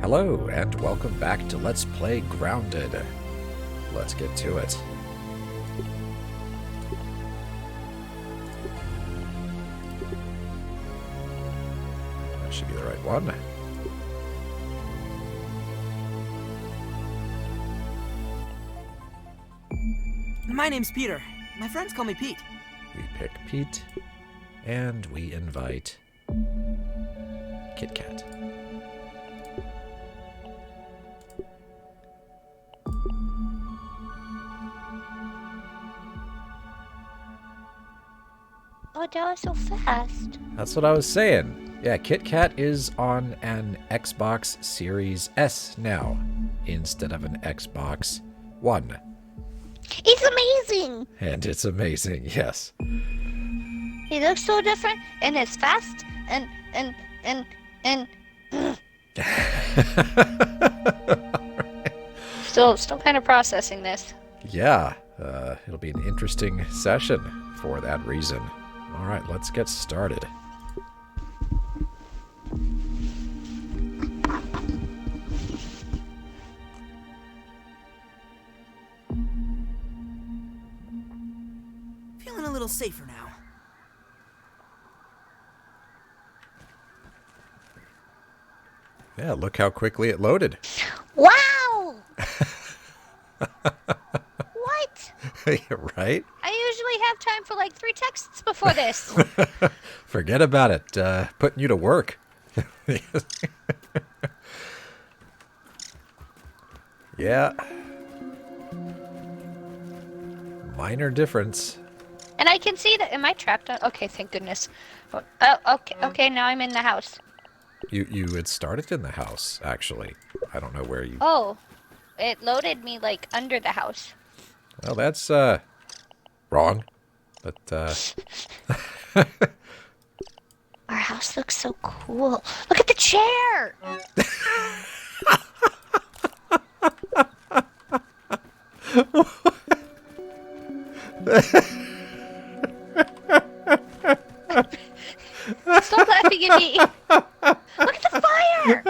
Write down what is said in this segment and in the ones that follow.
Hello, and welcome back to Let's Play Grounded. Let's get to it. That should be the right one. My name's Peter. My friends call me Pete. We pick Pete, and we invite Kitkat. Oh, that was so fast. That's what I was saying. Yeah, Kitkat is on an Xbox Series S now, instead of an Xbox One. He's amazing. And it's amazing, yes. He looks so different, and it's fast, and. Still kind of processing this. Yeah, it'll be an interesting session for that reason. All right, let's get started. Feeling a little safer now. Yeah, look how quickly it loaded. Wow! What? Right? I usually have time for like 3 texts before this. Forget about it. Putting you to work. Yeah. Minor difference. And I can see that. Am I trapped on? Okay, thank goodness. Oh, okay, now I'm in the house. You had started in the house, actually. I don't know where you... Oh, it loaded me like under the house. Well, that's, wrong. But, Our house looks so cool. Look at the chair! Stop laughing at me. Look at the fire!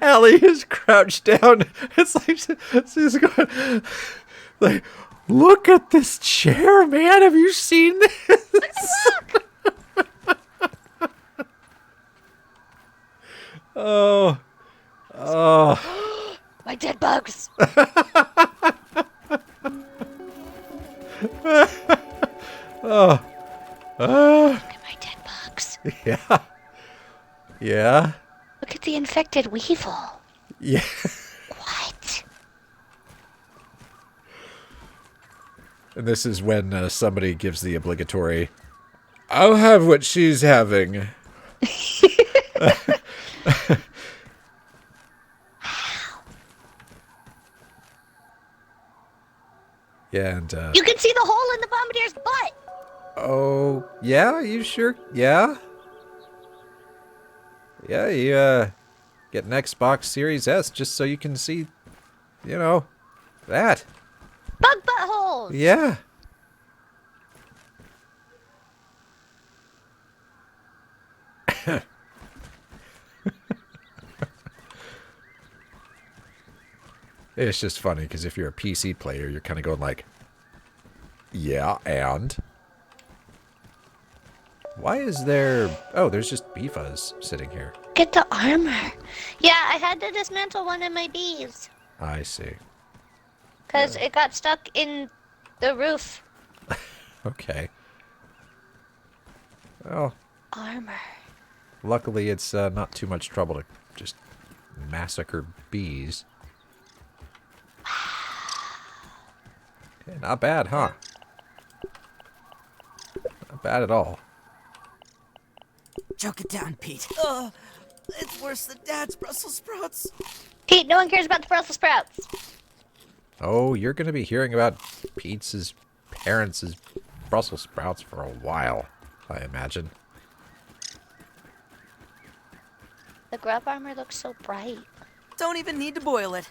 Allie is crouched down. It's like she's going, like, look at this chair, man. Have you seen this? Look! Oh. My dead bugs. Oh. Look at my dead bugs. Yeah. Yeah. Look at the infected weevil. Yeah. What? And this is when somebody gives the obligatory, I'll have what she's having. Yeah, and, You can see the hole in the bombardier's butt. oh, yeah, you sure? Yeah? Yeah, you, get an Xbox Series S just so you can see, you know, that. Bug buttholes. Yeah. It's just funny, because if you're a PC player, you're kind of going like, yeah, and? Why is there... Oh, there's just bee fuzz sitting here. Get the armor. Yeah, I had to dismantle one of my bees. I see. Because it got stuck in the roof. Okay. Well, Armor. luckily it's not too much trouble to just massacre bees. Okay, not bad, huh? Not bad at all. Choke it down, Pete. It's worse than Dad's Brussels sprouts. Pete, no one cares about the Brussels sprouts. Oh, you're going to be hearing about Pete's parents' Brussels sprouts for a while, I imagine. The grub armor looks so bright. Don't even need to boil it.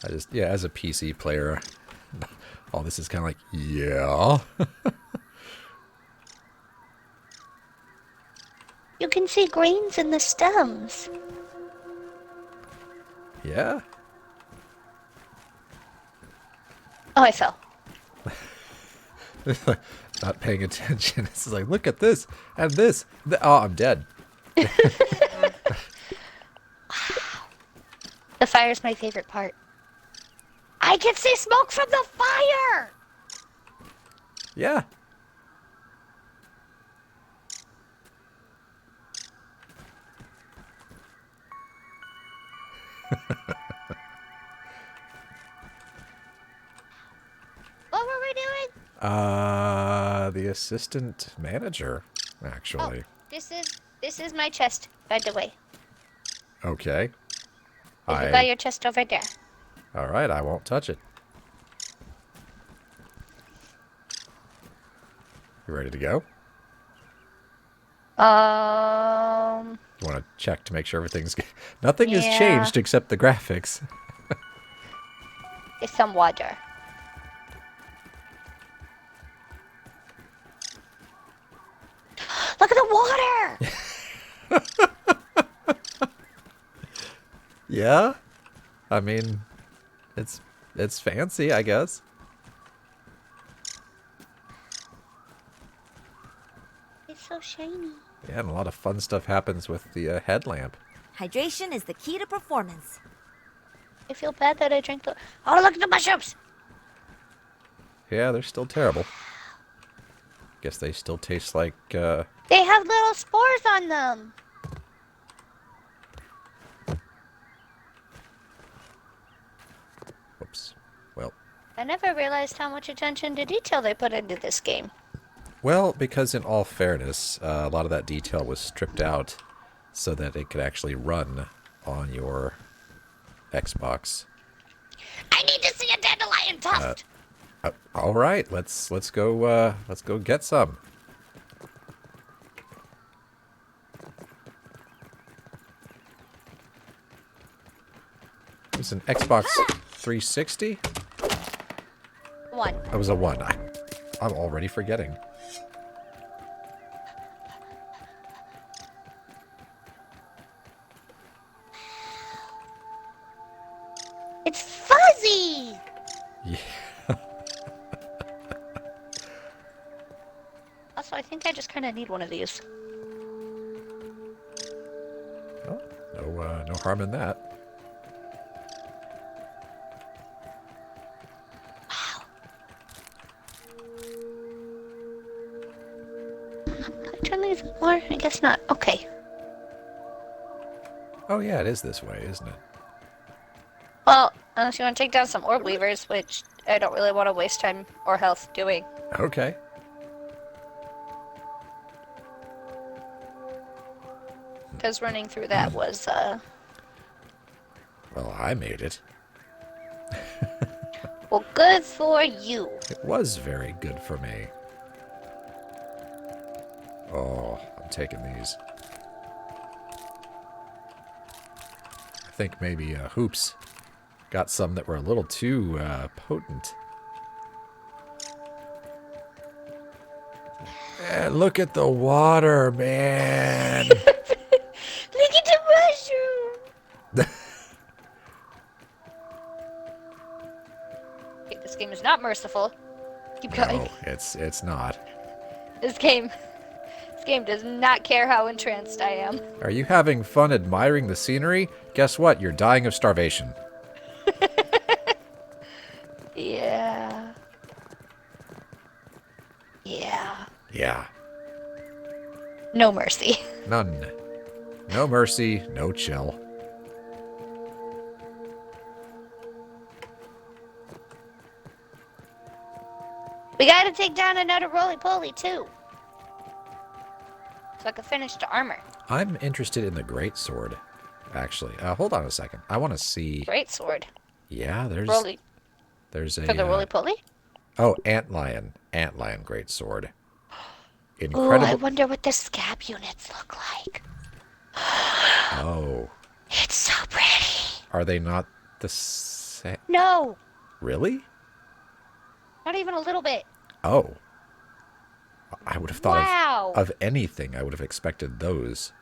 I just, yeah, as a PC player, all this is kind of like, yeah. You can see grains in the stems. Yeah? Oh, I fell. Not paying attention. It's like, look at this and this. Oh, I'm dead. The fire's my favorite part. I can see smoke from the fire! Yeah. What were we doing? The assistant manager, actually. Oh, this is my chest, by the way. Okay. You got your chest over there. All right, I won't touch it. You ready to go? You want to check to make sure everything's good? Nothing has changed except the graphics. It's some water. Look at the water! Yeah? I mean, it's fancy, I guess. It's so shiny. Yeah, and a lot of fun stuff happens with the headlamp. Hydration is the key to performance. I feel bad that I drank the... Oh, look at the mushrooms! Yeah, they're still terrible. Guess they still taste like, They have little spores on them! Whoops. Well. I never realized how much attention to detail they put into this game. Well, because in all fairness, a lot of that detail was stripped out so that it could actually run on your Xbox. I need to see a dandelion tuft! All right, let's go get some. It was an Xbox 360? One. That was a 1. I'm already forgetting. It's fuzzy! Yeah. Also, I think I just kind of need one of these. Oh, no harm in that. Can I turn these more? I guess not. Okay. Oh yeah, it is this way, isn't it? Well, unless you want to take down some orb weavers, which I don't really want to waste time or health doing. Okay. Because running through that was, Well, I made it. well, good for you. It was very good for me. Oh, I'm taking these. I think maybe Hoops got some that were a little too potent. And look at the water, man. Look at the mushroom! Okay, this game is not merciful. Keep going. No, it's not. This game does not care how entranced I am. Are you having fun admiring the scenery? Guess what? You're dying of starvation. Yeah. Yeah. Yeah. No mercy. None. No mercy, no chill. We gotta take down another roly-poly, too. So I can finish the armor. I'm interested in the greatsword, actually. Hold on a second. I want to see. Great sword. Yeah, there's a For the roly-poly? Oh, antlion greatsword. Oh, Incredible. I wonder what the scab units look like. Oh, It's so pretty. are they not the same? No, Really? not even a little bit. Oh, I would have thought Wow. of anything, I would have expected those.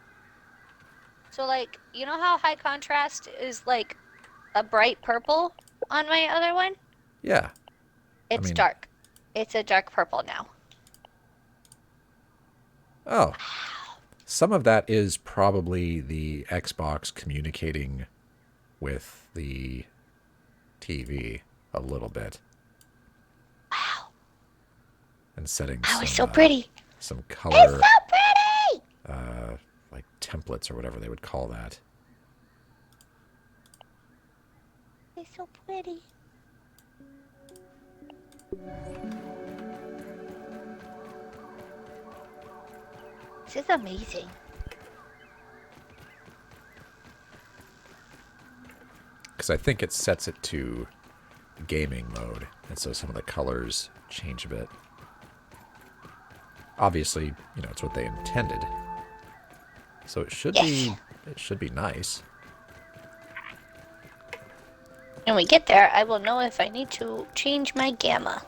So, like, you know how high contrast is, like, a bright purple on my other one? Yeah. It's mean- dark. It's a dark purple now. Oh. Some of that is probably the Xbox communicating with the TV a little bit. Wow. And setting Oh, some, it's so pretty. some color, It's so pretty! like templates or whatever they would call that. It's so pretty. This is amazing. Because I think it sets it to gaming mode, and so some of the colors change a bit. Obviously, you know, it's what they intended. So it should be nice. When we get there, I will know if I need to change my gamma.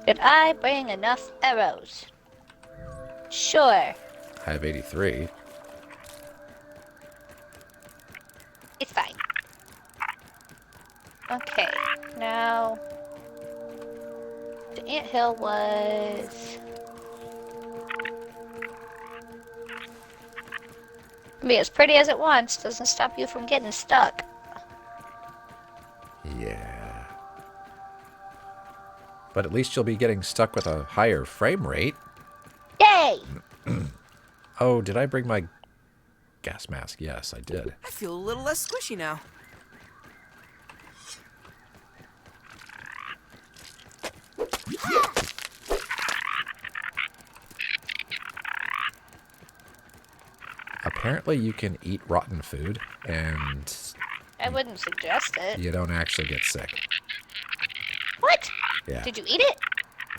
Did I bring enough arrows? Sure. I have 83. It's fine. Okay, now the anthill was be as pretty as it wants. Doesn't stop you from getting stuck. Yeah. But at least you'll be getting stuck with a higher frame rate. Yay! Oh, did I bring my gas mask? Yes, I did. I feel a little less squishy now. Apparently you can eat rotten food, and I wouldn't suggest it. you don't actually get sick. What? Yeah. Did you eat it?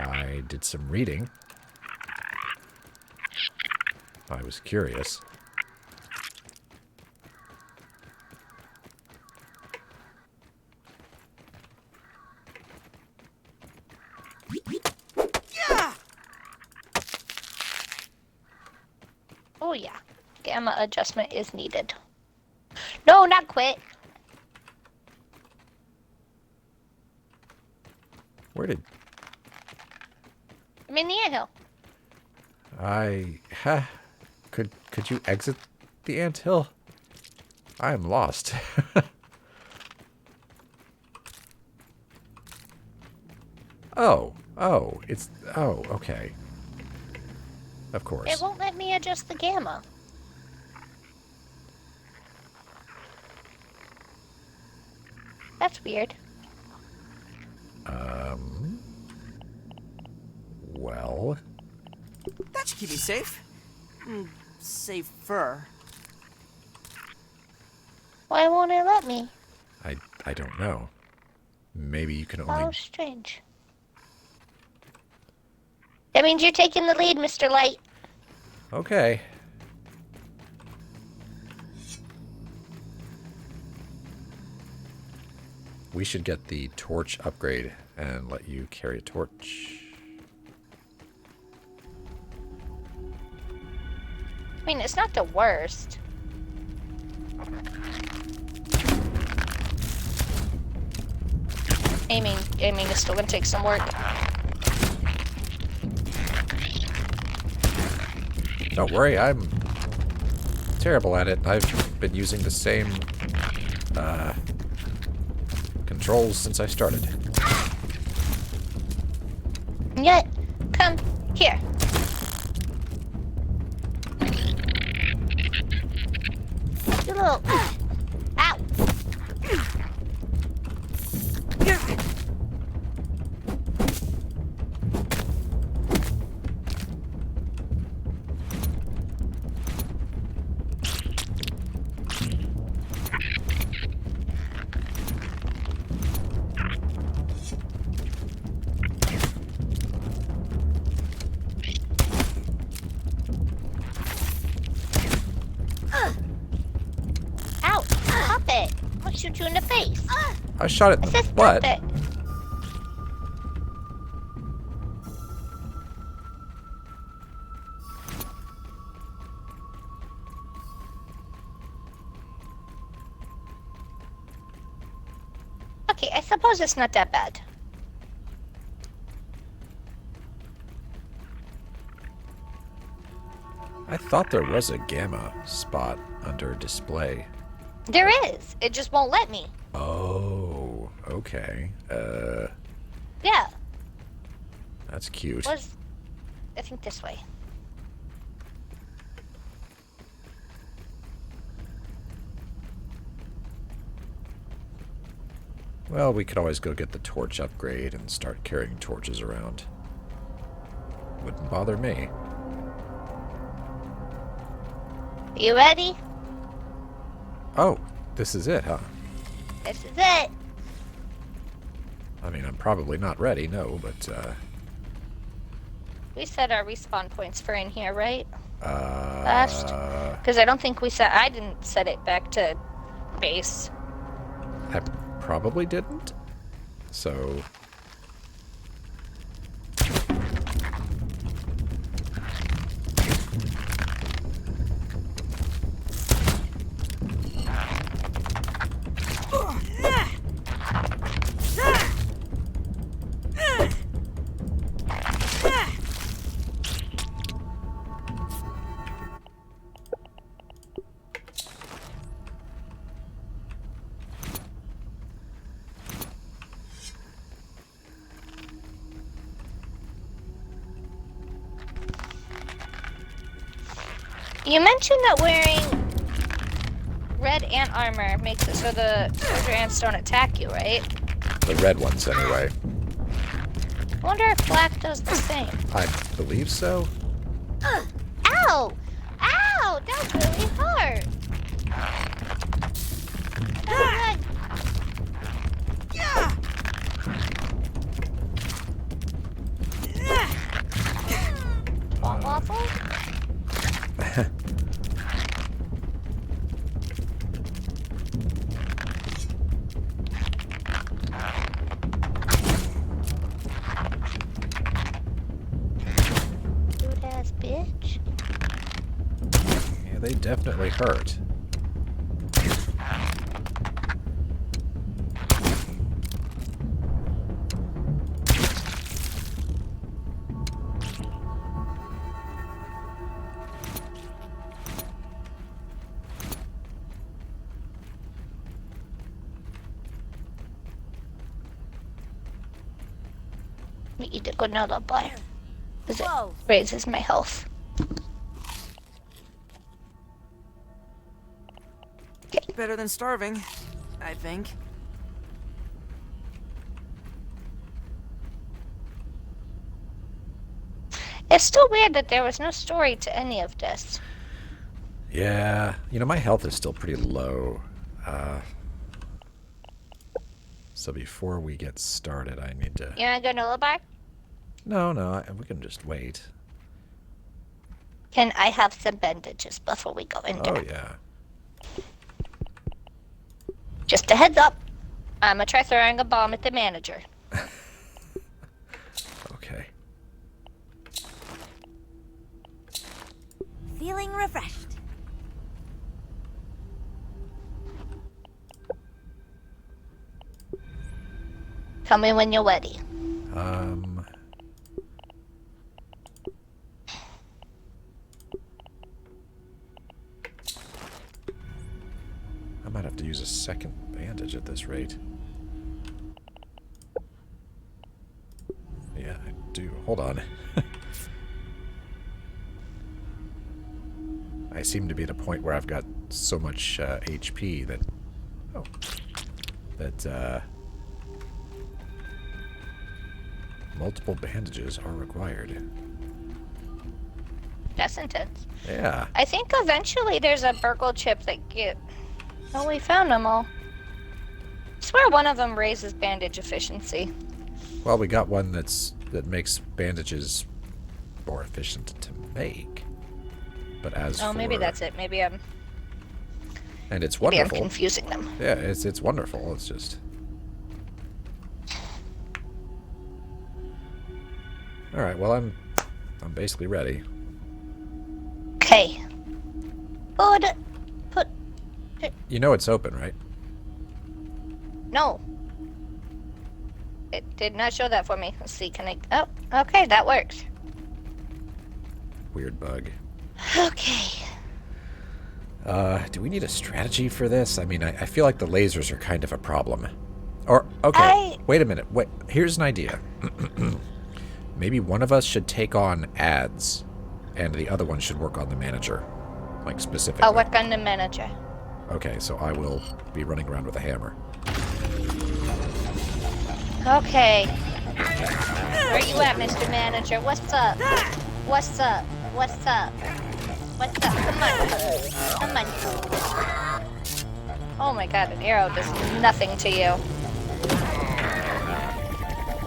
I did some reading. I was curious. Yeah! Oh yeah. Gamma adjustment is needed. No, not quit. Where did I'm in the anthill. could you exit the anthill? I am lost. Oh, okay. Of course. It won't let me adjust the gamma. That's weird. Well, That should keep you safe. Safer. Why won't it let me? I don't know. Maybe you can Oh, only... strange. That means you're taking the lead, Mr. Light. Okay. We should get the torch upgrade and let you carry a torch. I mean, it's not the worst. Aiming is still gonna take some work. Don't worry, I'm terrible at it. I've been using the same controls since I started. Yet, come here. You little... Ow! Ow! Stop it! I'll shoot you in the face. I shot it I in said the stop butt. it. Okay, I suppose it's not that bad. I thought there was a gamma spot under display. There is. It just won't let me. Oh, okay. Yeah. That's cute. I think this way. Well, we could always go get the torch upgrade and start carrying torches around. Wouldn't bother me. You ready? Oh, this is it, huh? This is it. I mean, I'm probably not ready, no, but, We set our respawn points for in here, right? uh... Last? Because I don't think I didn't set it back to base. I probably didn't. So... You mentioned that wearing red ant armor makes it so the soldier ants don't attack you, right? The red ones, anyway. I wonder if black does the same. I believe so. Ow! Ow! That was really hard! That was like... Waffle? Rude ass bitch. Yeah, they definitely hurt. We eat a granola bar. Because it Whoa. raises my health. Better than starving, I think. It's still weird that there was no story to any of this. Yeah, you know, my health is still pretty low. So before we get started, I need to... You want a granola bar? No, we can just wait. Can I have some bandages before we go in there? Oh, yeah. Just a heads up. I'm gonna try throwing a bomb at the manager. Okay. Feeling refreshed. Tell me when you're ready. I might have to use a second bandage at this rate. Yeah, I do. Hold on. I seem to be at a point where I've got so much HP that... Oh. That, multiple bandages are required. That's intense. Yeah. I think eventually there's a burgle chip that get... Oh, we found them all. I swear one of them raises bandage efficiency. Well, we got one that makes bandages more efficient to make. But as Oh, for... maybe that's it. Maybe I'm And it's wonderful. confusing them. Yeah, it's wonderful. It's just... Alright, well, I'm basically ready. Okay. Put... You know it's open, right? No. It did not show that for me. Let's see, can I... Oh, okay, that works. Weird bug. Okay. Do we need a strategy for this? I mean, I feel like the lasers are kind of a problem. Or, okay, wait a minute. Wait, here's an idea. Maybe one of us should take on ads, and the other one should work on the manager. Like, specifically. I'll work on the manager. Okay, so I will be running around with a hammer. Okay. Where you at, Mr. Manager? What's up? What's up? What's up? What's up? Come on. Come on. Oh my god, an arrow does nothing to you.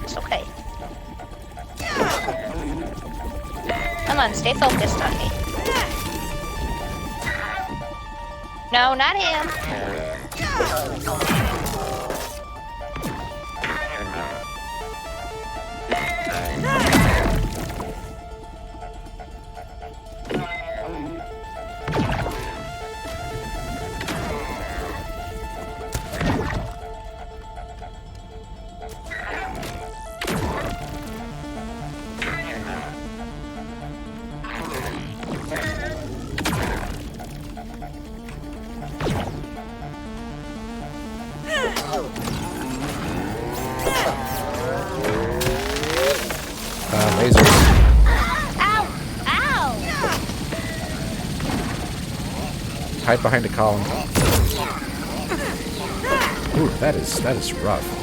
It's okay. Come on, stay focused on me. No, not him. Lasers. Ow! Ow! Hide behind a column. Ooh, that is rough.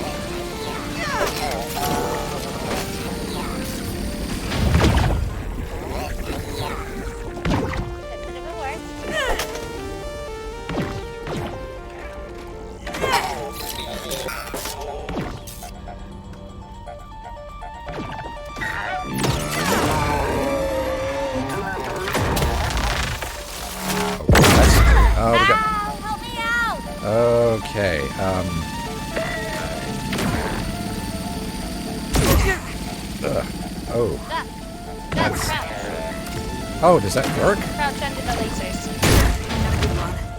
Help me out! Okay, oh. That's Oh, does that work? crouch under the lasers.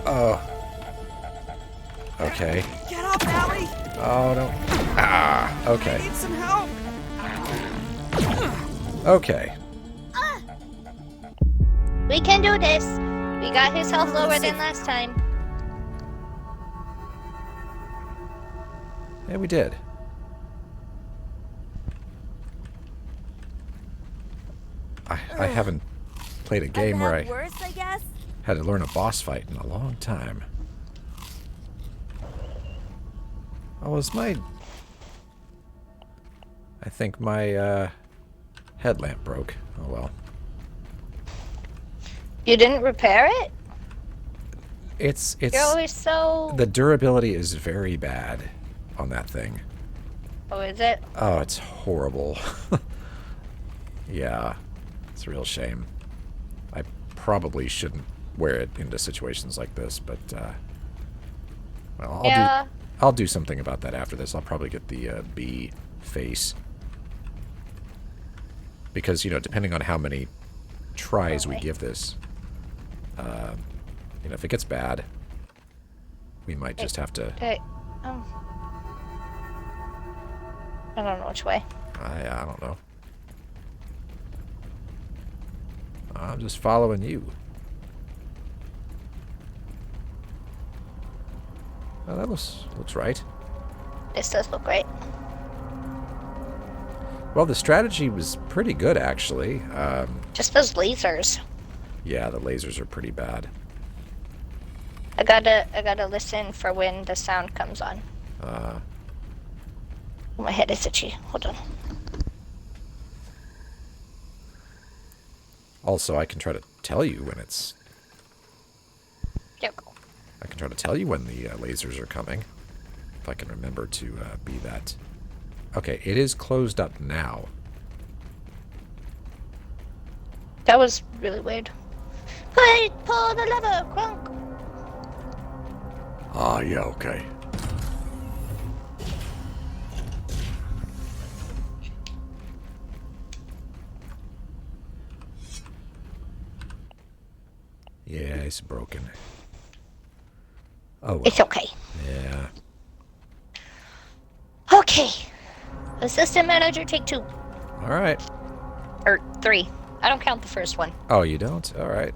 Oh. Okay. Get up, Allie! Oh, no. Ah, I okay. need some help! Okay. We can do this. We got his health lower than last time. Yeah, we did. I haven't played a game where I Worse, I guess. had to learn a boss fight in a long time. Oh, is my... I think my headlamp broke. Oh well. You didn't repair it? It's You're always so... the durability is very bad on that thing. Oh, is it? Oh, it's horrible. Yeah, it's a real shame. I probably shouldn't wear it into situations like this, but well, I'll do something about that after this. I'll probably get the bee face, because depending on how many tries we give this, if it gets bad, we might just have to. Hey, I don't know which way. I don't know. I'm just following you. Oh, that looks right. This does look great. Well, the strategy was pretty good, actually. Just those lasers. Yeah, the lasers are pretty bad. I gotta listen for when the sound comes on. My head is itchy. Hold on. Also, I can try to tell you when it's... There we go. I can try to tell you when the lasers are coming. If I can remember to be that... Okay, it is closed up now. That was really weird. Hey, pull the lever, Crunk. Ah, yeah, okay. Yeah, it's broken. Oh, well. It's okay. Yeah. Okay. Assistant manager, take 2. All right. Or 3. I don't count the first one. Oh, you don't? All right.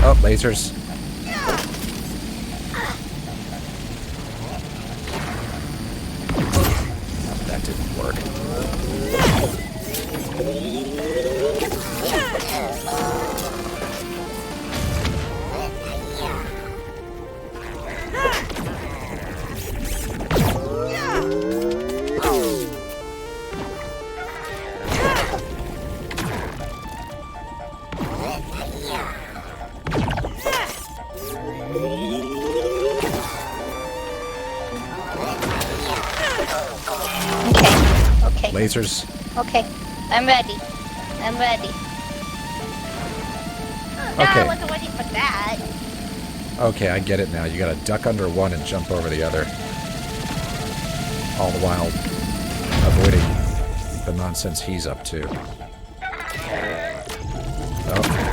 Oh, lasers. That didn't work. Okay. Lasers. Okay. I'm ready. I'm ready. No, Okay. I wasn't waiting for that. Okay, I get it now. You gotta duck under one and jump over the other. All the while avoiding the nonsense he's up to. Oh.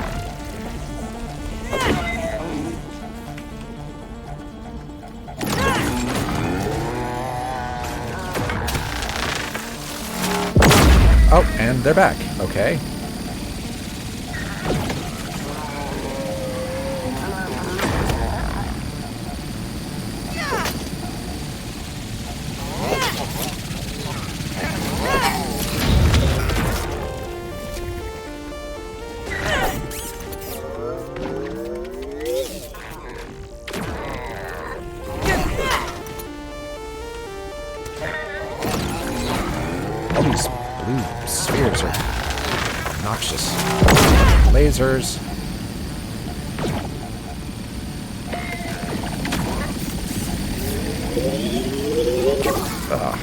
Oh, and they're back. Okay. All these blue spheres are obnoxious. Lasers. Ugh.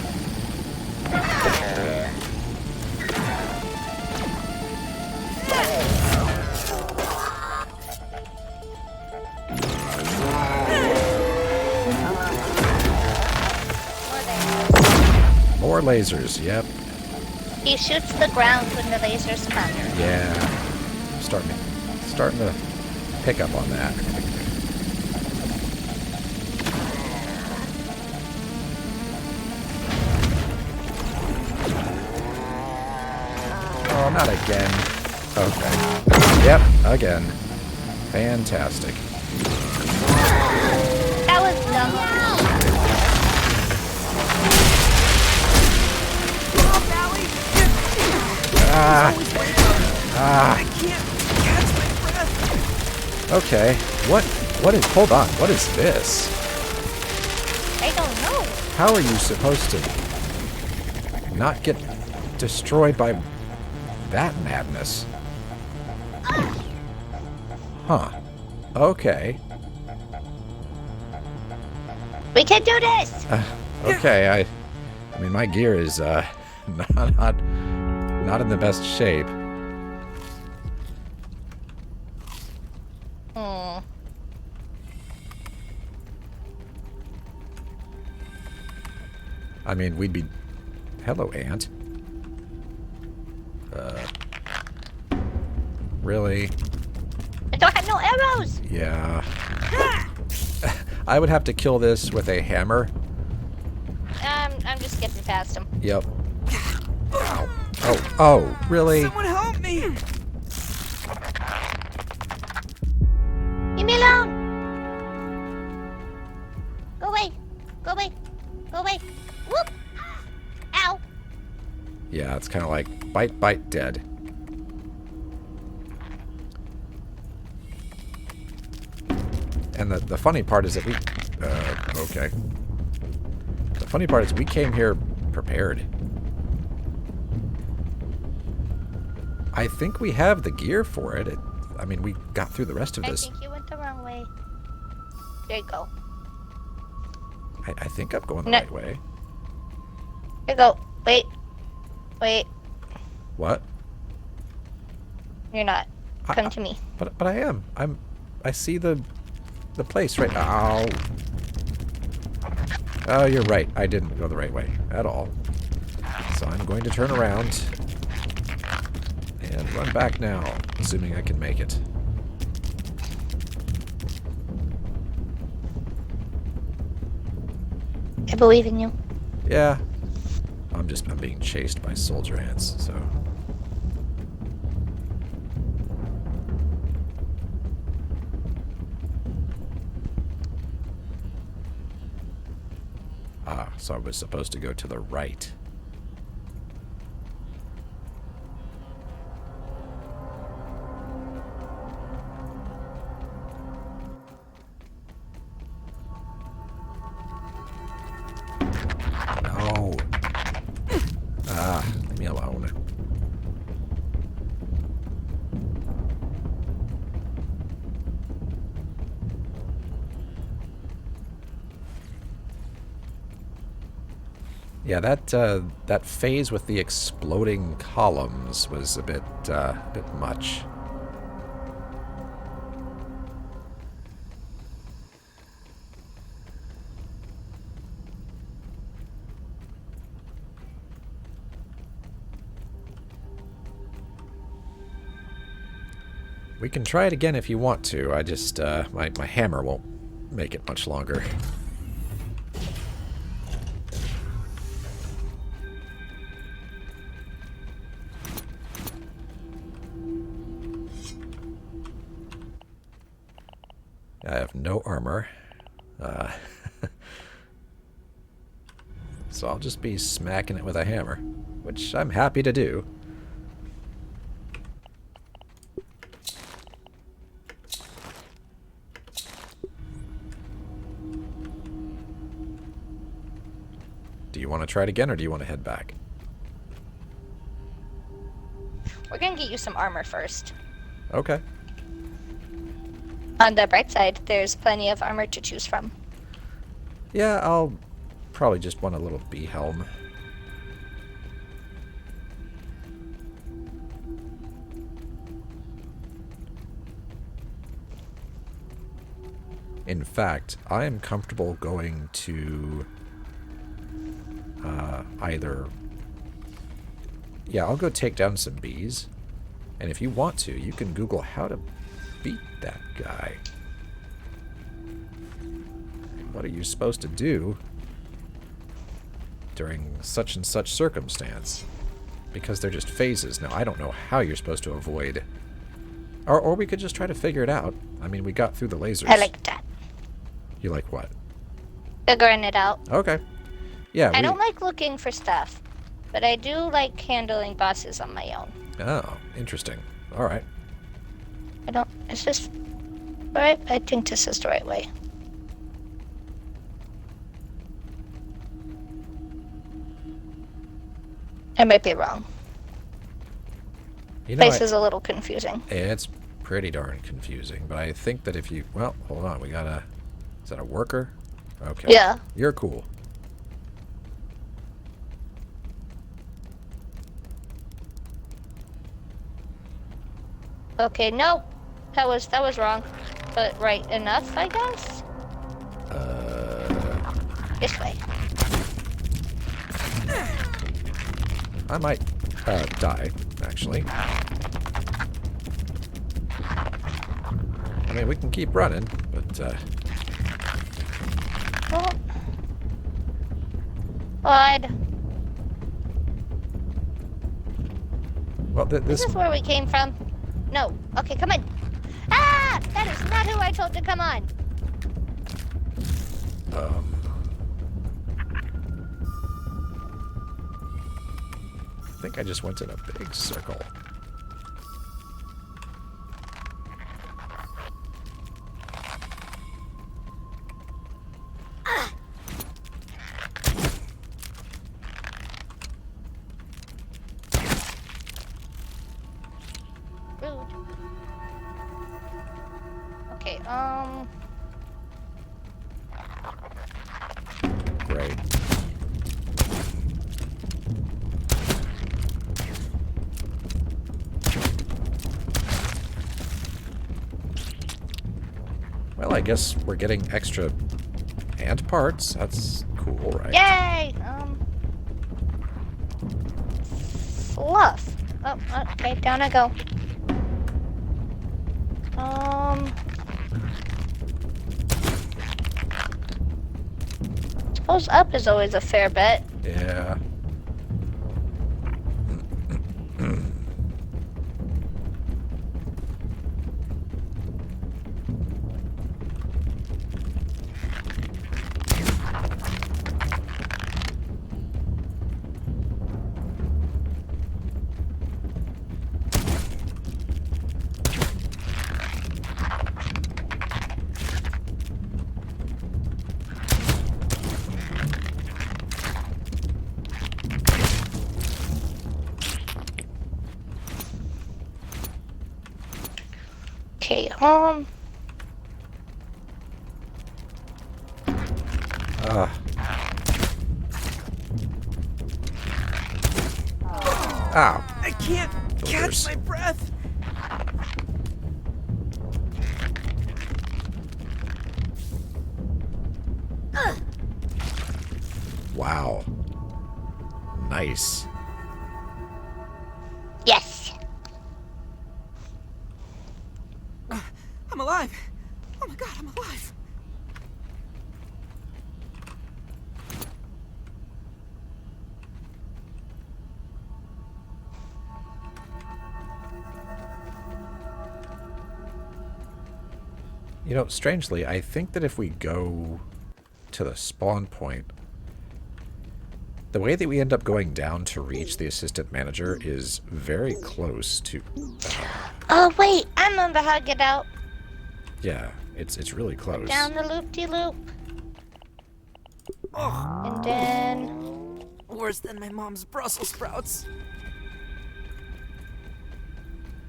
More lasers, yep. He shoots the ground when the lasers come. Yeah. Starting to pick up on that. Oh, not again. Okay. Yep, again. Fantastic. That was dumb. I can't catch my breath. Okay. What is, hold on, what is this? I don't know. How are you supposed to not get destroyed by that madness? Huh. Okay. We can do this. Okay, I mean, my gear is, not in the best shape. I mean, we'd be... Hello, ant. Really? I don't have no arrows. Yeah. I would have to kill this with a hammer. I'm just getting past him. Yep. Ow. Oh, really? Someone help me! Leave me alone. Go away. Go away. Go away. Yeah, it's kind of like bite, bite, dead. And the funny part is that we... okay. The funny part is we came here prepared. I think we have the gear for it. I mean, we got through the rest of this. I think you went the wrong way. There you go. I think I'm going the right way. There you go. Wait. Wait. What? You're not. Come to me. But I am. I see the place right now. Oh, you're right. I didn't go the right way at all. So I'm going to turn around and run back now, assuming I can make it. I believe in you. Yeah. I'm being chased by soldier ants, so... Ah, so I was supposed to go to the right. No. Ah, leave me alone. Yeah, that phase with the exploding columns was a bit much. We can try it again if you want to. I just my hammer won't make it much longer. I have no armor. So I'll just be smacking it with a hammer, which I'm happy to do. Do you want to try it again, or do you want to head back? We're gonna get you some armor first. Okay. On the bright side, there's plenty of armor to choose from. Yeah, I'll probably just want a little bee helm. In fact, I am comfortable going to either... Yeah, I'll go take down some bees. And if you want to, you can Google how to beat that guy. What are you supposed to do during such and such circumstance? Because they're just phases. Now, I don't know how you're supposed to avoid... Or we could just try to figure it out. I mean, we got through the lasers. I like that. You like what? Figuring it out. Okay. Yeah, I don't like looking for stuff, but I do like handling bosses on my own. Oh, interesting. All right. It's just... Alright, I think this is the right way. I might be wrong. You know, Place is a little confusing. It's pretty darn confusing, but I think that if you... Well, hold on. We got a... Is that a worker? Okay. Yeah. You're cool. Okay, no. That was wrong. But right enough, I guess? This way. I might die, actually. I mean, we can keep running, but... Oh. Odd. Well, This is where we came from. No. Okay, come on. Ah! That is not who I told to come on. think I just went in a big circle. Rude. Okay, Great. Well, I guess we're getting extra ant parts. That's cool, right? yay! Fluff. Oh, okay, down I go. Suppose up is always a fair bet. Yeah. Okay, Ow. I can't catch Boogers. my breath. Wow. Nice. yes. I'm alive. Oh my god, I'm alive. You know, strangely, I think that if we go to the spawn point, the way that we end up going down to reach the assistant manager is very close to... Oh, wait, I remember how to get out. yeah, it's really close. Down the loop-de-loop. Oh, And then... worse than my mom's Brussels sprouts.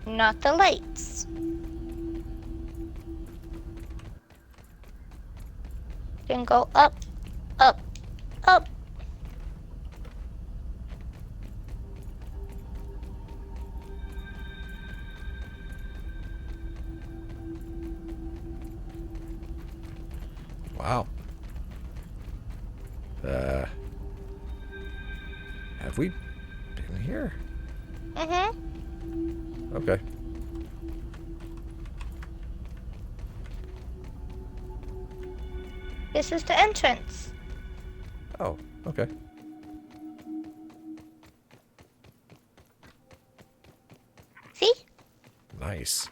not the lights. Then go up, up, up. Wow. Have we been here? Mm-hmm. Okay. This is the entrance. Oh, okay. See? Nice.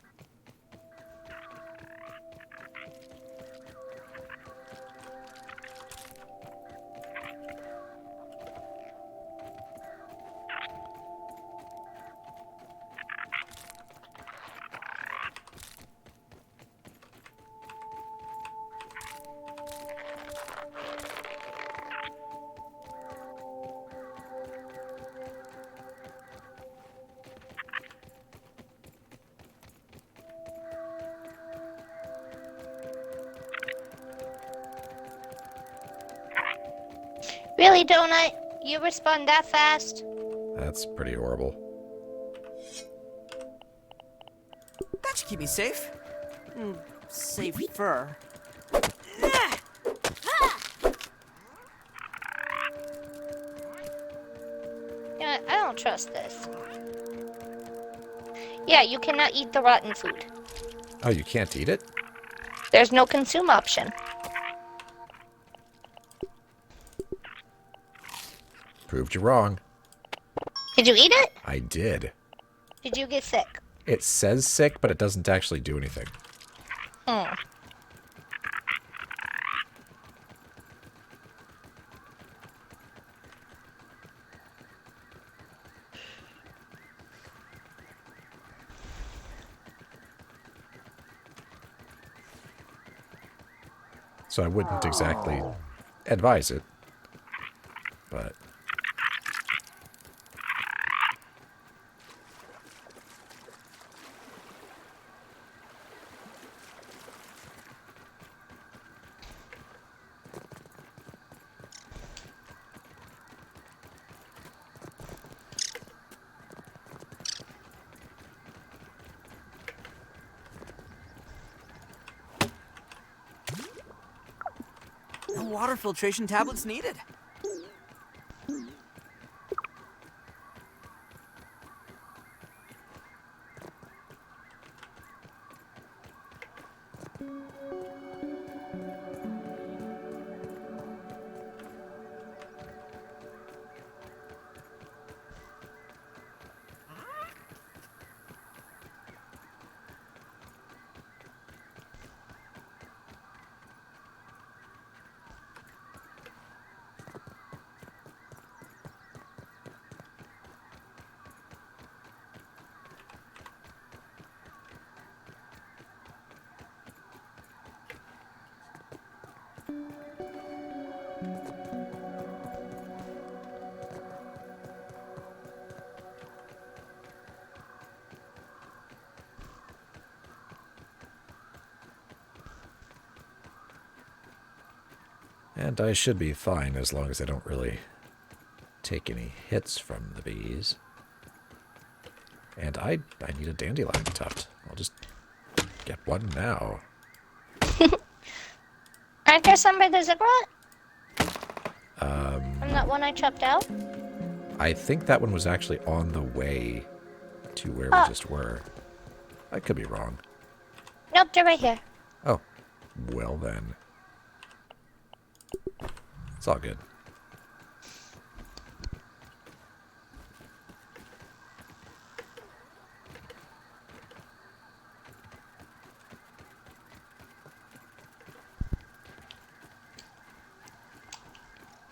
Really, Donut? You respond that fast? That's pretty horrible. That should keep me safe. Safer. Yeah, I don't trust this. Yeah, you cannot eat the rotten food. Oh, you can't eat it? There's no consume option. Proved you wrong. Did you eat it? I did. Did you get sick? It says sick, but it doesn't actually do anything. Hmm. so I wouldn't exactly advise it. But... No water filtration tablets needed. And I should be fine as long as I don't really take any hits from the bees. And I need a dandelion tuft. I'll just get one now. Aren't there some by the ziggurat? From that one I chopped out? I think that one was actually on the way to where we just were. I could be wrong. Nope, they're right here. Oh, well then. It's all good.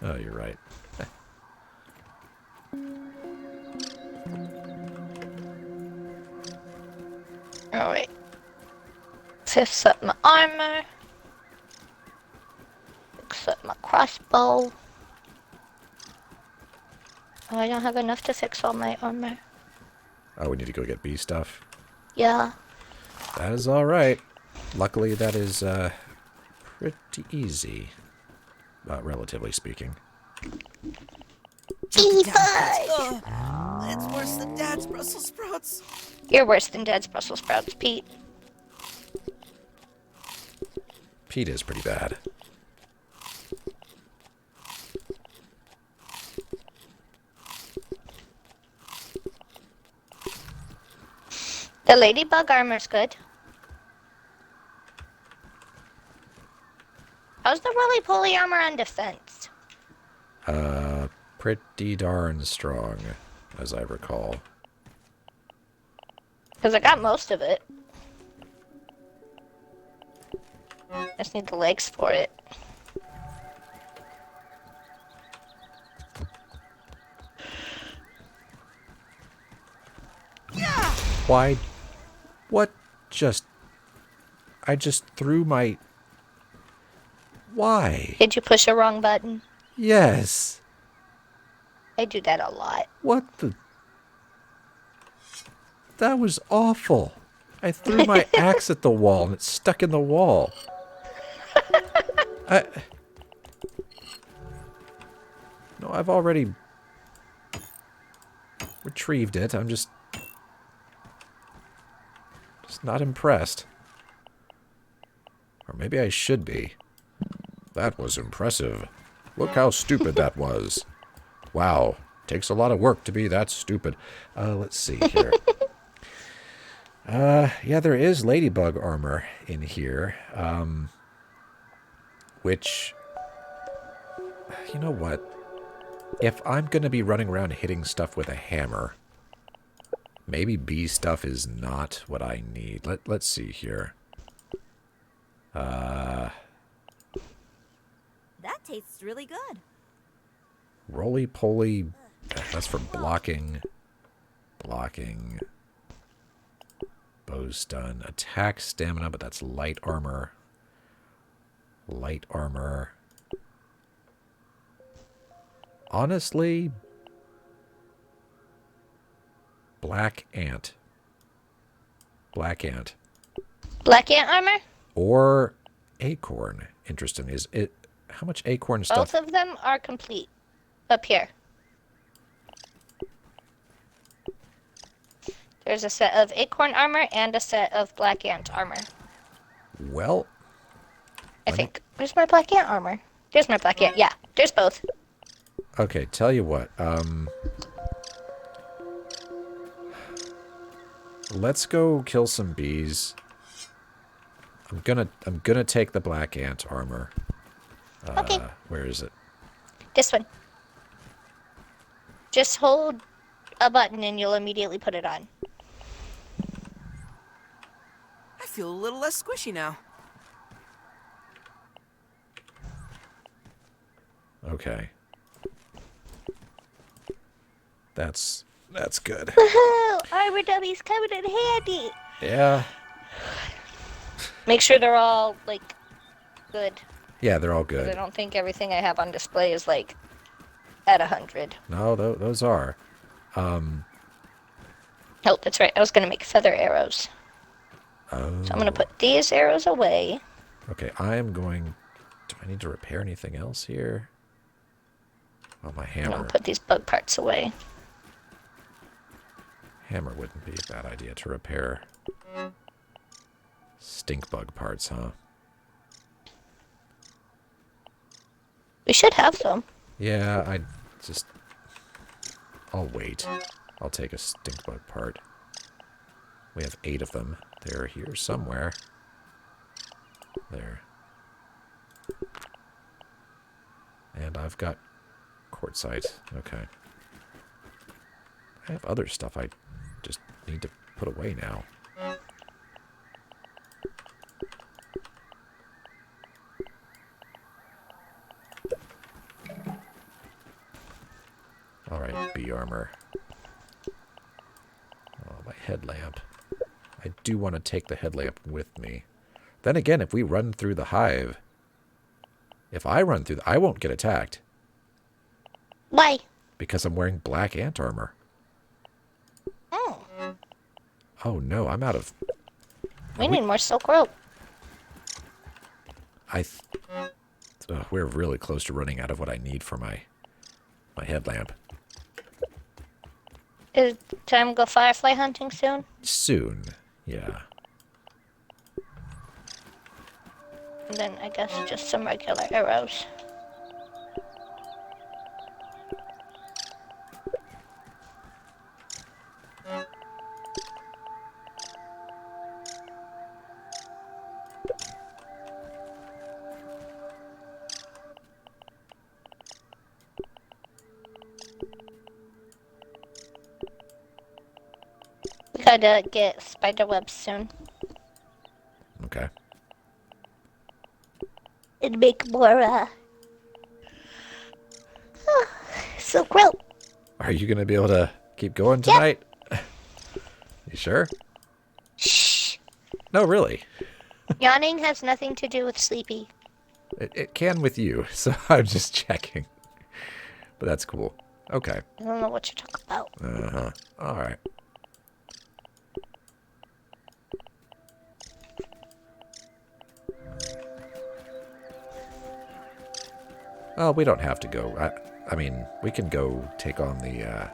Oh, you're right. Oh, wait. Fifth up my armor. Fix up my crossbow. Oh, I don't have enough to fix all my armor. Oh, we need to go get bee stuff? Yeah. That is alright. Luckily, that is pretty easy. Relatively speaking. Bee Ugh, it's worse than Dad's Brussels sprouts. You're worse than Dad's Brussels sprouts, Pete. Pete is pretty bad. The ladybug armor's good. How's the roly-poly armor on defense? Pretty darn strong, as I recall. Because I got most of it. I just need the legs for it. Why? What just... I just threw my... Why? Did you push a wrong button? Yes. I do that a lot. What the... That was awful. I threw my axe at the wall and it stuck in the wall. No, I've already retrieved it. I'm just not impressed. Or maybe I should be. That was impressive. Look how stupid that was. Wow. Takes a lot of work to be that stupid. Let's see here. Yeah, there is ladybug armor in here. Which, you know what? If I'm going to be running around hitting stuff with a hammer, maybe bee stuff is not what I need. Let's see here. That tastes really good. Roly-poly, that's for blocking. Blocking. Bow stun. Attack stamina, but that's light armor. Light armor. Honestly, black ant. Black ant. Black ant armor? Or acorn. Interesting. Is it how much acorn stuff? Both of them are complete. Up here. There's a set of acorn armor and a set of black ant armor. Well, I think. Where's my black ant armor? There's my black ant. Yeah, there's both. okay, tell you what. Let's go kill some bees. I'm gonna take the black ant armor. Okay. Where is it? This one. Just hold a button and you'll immediately put it on. I feel a little less squishy now. Okay. That's good. Woohoo! Armor dummies coming in handy. Yeah. Make sure they're all like good. Yeah, they're all 'Cause I good. don't think everything I have on display is like at 100. No, those are. Oh, that's right. I was gonna make feather arrows. Oh. So I'm gonna put these arrows away. Okay, I am going. Do I need to repair anything else here? Oh, my I'm hammer. gonna put these bug parts away. Hammer wouldn't be a bad idea to repair. Stink bug parts, huh? We should have some. Yeah, I'll wait. I'll take a stink bug part. We have 8 of them. They're here somewhere. There. And I've got quartzite. Okay. I have other stuff I just need to put away now. Alright, bee armor. Oh, my headlamp. I do want to take the headlamp with me. Then again, if we run through the hive, if I run through, I won't get attacked. Why? Because I'm wearing black ant armor. Oh. Oh no, I'm out of... We need more silk rope. We're really close to running out of what I need for my headlamp. Is it time to go firefly hunting soon? Soon, yeah. And then I guess just some regular arrows. We gotta get spider webs soon. Okay. And make more, silk rope. Are you going to be able to keep going tonight? You sure? Shh. No, really. Yawning has nothing to do with sleepy. It can with you, so I'm just checking. But that's cool. Okay. I don't know what you're talking about. Uh-huh. All right. Well, we don't have to go. I mean, we can go take on the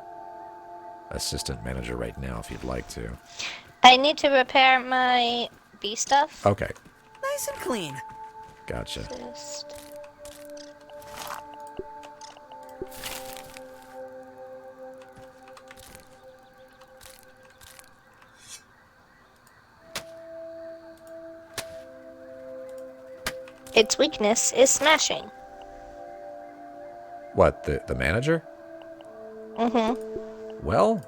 assistant manager right now if you'd like to. I need to repair my bee stuff. Okay. Nice and clean. Gotcha. Just... Its weakness is smashing. What, the manager? Mm-hmm. Well,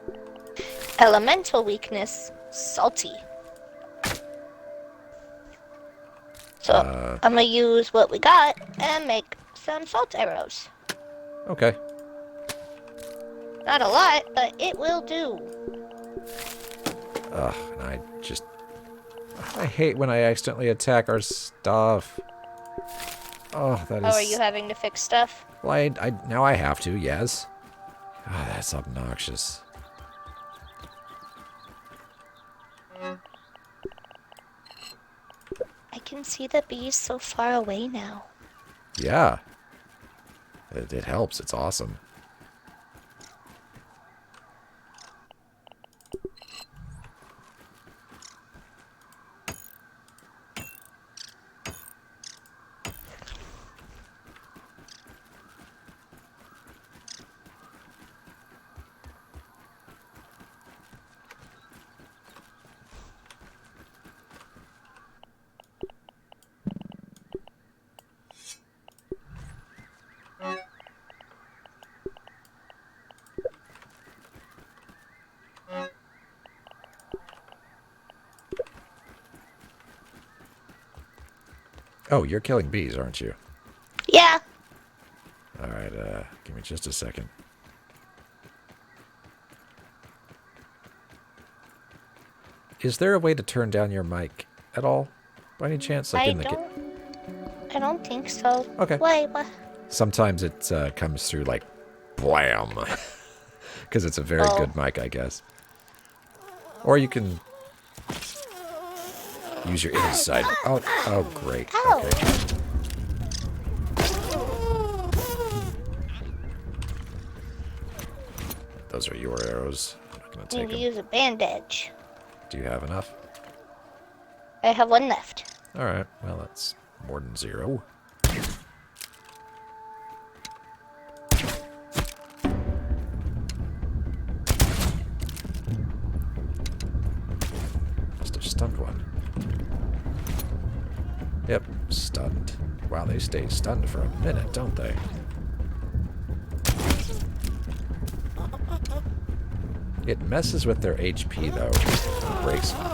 Elemental weakness, salty. So, I'm gonna use what we got and make some salt arrows. okay. Not a lot, but it will do. Ugh, and I hate when I accidentally attack our stuff. Oh, that is... Oh, are you having to fix stuff? Well, now I have to, yes. Ah, that's obnoxious. I can see the bees so far away now. Yeah. It helps. It's awesome. Oh, you're killing bees, aren't you? Yeah. Alright, give me just a second. Is there a way to turn down your mic at all? By any chance? Like I don't think so. Okay. Wait, what? Sometimes it comes through like blam. Because it's a very good mic, I guess. Or you can use your inside. Oh, great. Ow. Okay. Those are your arrows. I'm not going to take Need to them. use a bandage. Do you have enough? I have one left. Alright, well, that's more than 0. Must have stunned one. Yep, stunned. Wow, they stay stunned for a minute, don't they? It messes with their HP, though. It breaks them.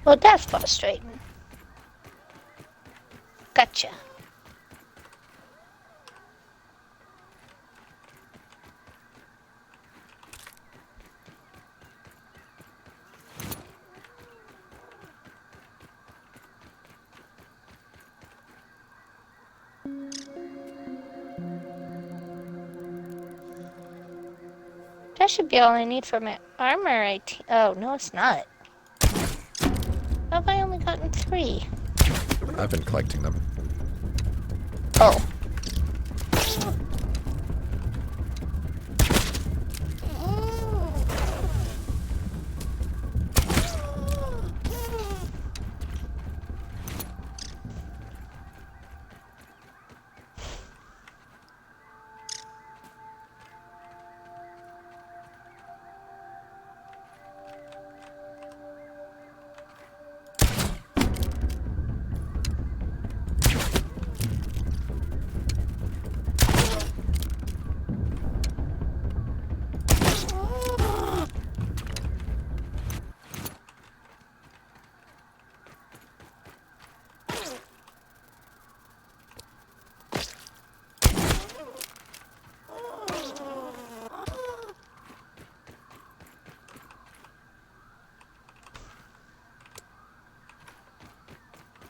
Well, that's frustrating. Gotcha. That should be all I need for my armor. Oh, no, it's not. How have I only gotten 3? I've been collecting them. Oh.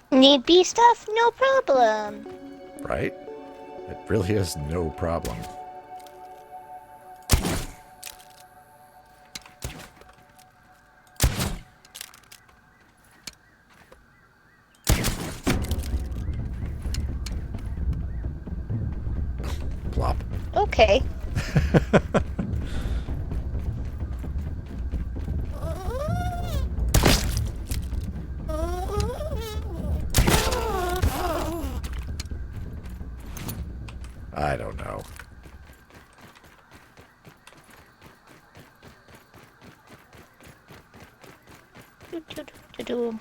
Need bee stuff? No problem. Right? It really is no problem. Plop. Okay. I don't know. Do-do-do-do-do.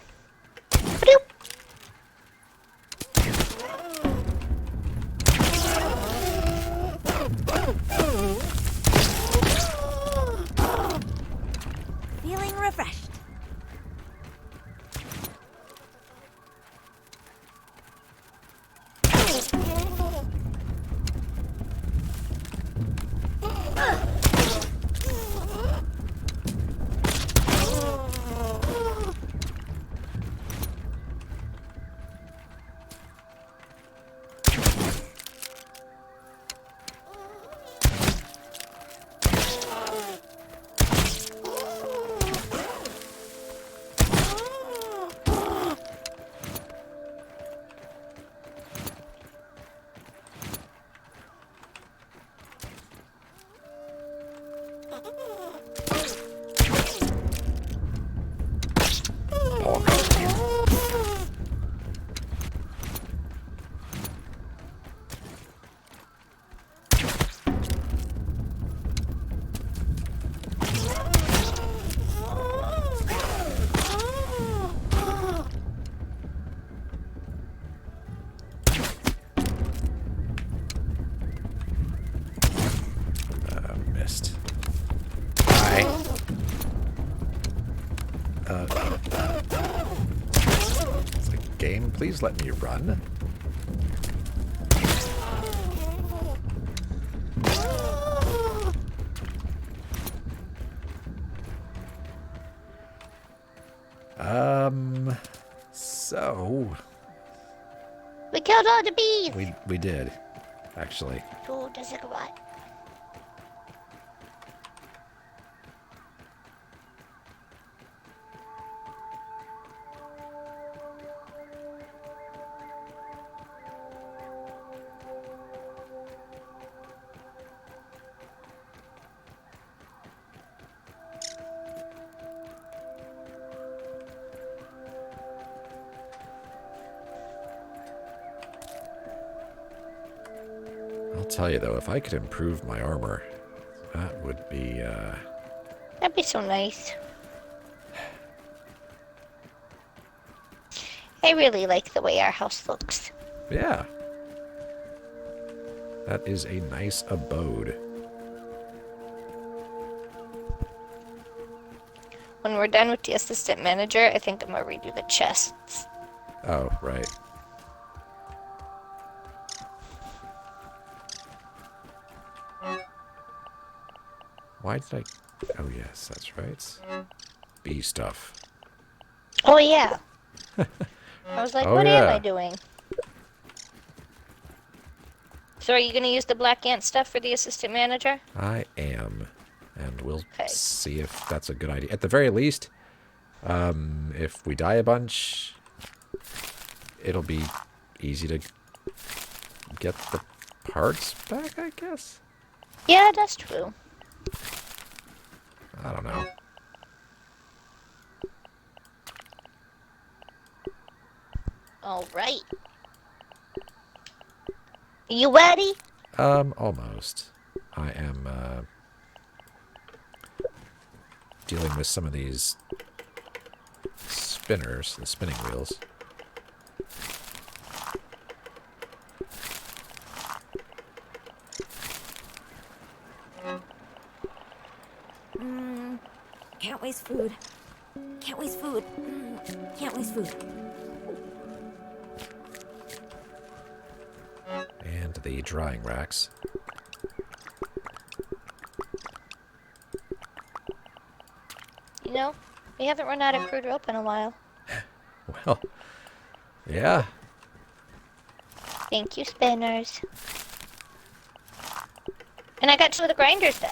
Bloop. Missed. Hi. It's like, game, please let me run. So We killed all the bees! we did, actually. To the Ziggurat. I'll tell you though, if I could improve my armor, that would be That'd be so nice. I really like the way our house looks. yeah. That is a nice abode. When we're done with the assistant manager, I think I'm gonna redo the chests. Oh, right. Why did I... Oh, yes, that's right. Bee stuff. Oh yeah. I was like, Oh, what am yeah. I doing? So are you gonna use the black ant stuff for the assistant manager? I am. And we'll Okay. see if that's a good idea. At the very least, if we die a bunch, it'll be easy to get the parts back, I guess? Yeah, that's true. I don't know. All right. You ready? Almost. I am, dealing with some of these spinners, the spinning wheels. Can't waste food. Can't waste food. Can't waste food. And the drying racks. You know, we haven't run out of crude rope in a while. Well, yeah. Thank you, spinners. And I got 2 of the grinders done.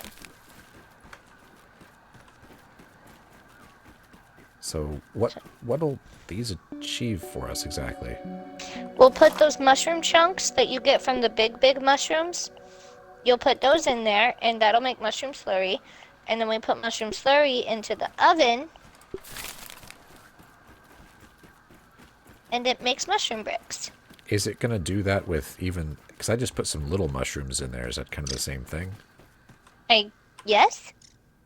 So what'll these achieve for us exactly? We'll put those mushroom chunks that you get from the big mushrooms. You'll put those in there, and that'll make mushroom slurry. And then we put mushroom slurry into the oven, and it makes mushroom bricks. Is it gonna do that with even... Because I just put some little mushrooms in there. Is that kind of the same thing? Yes?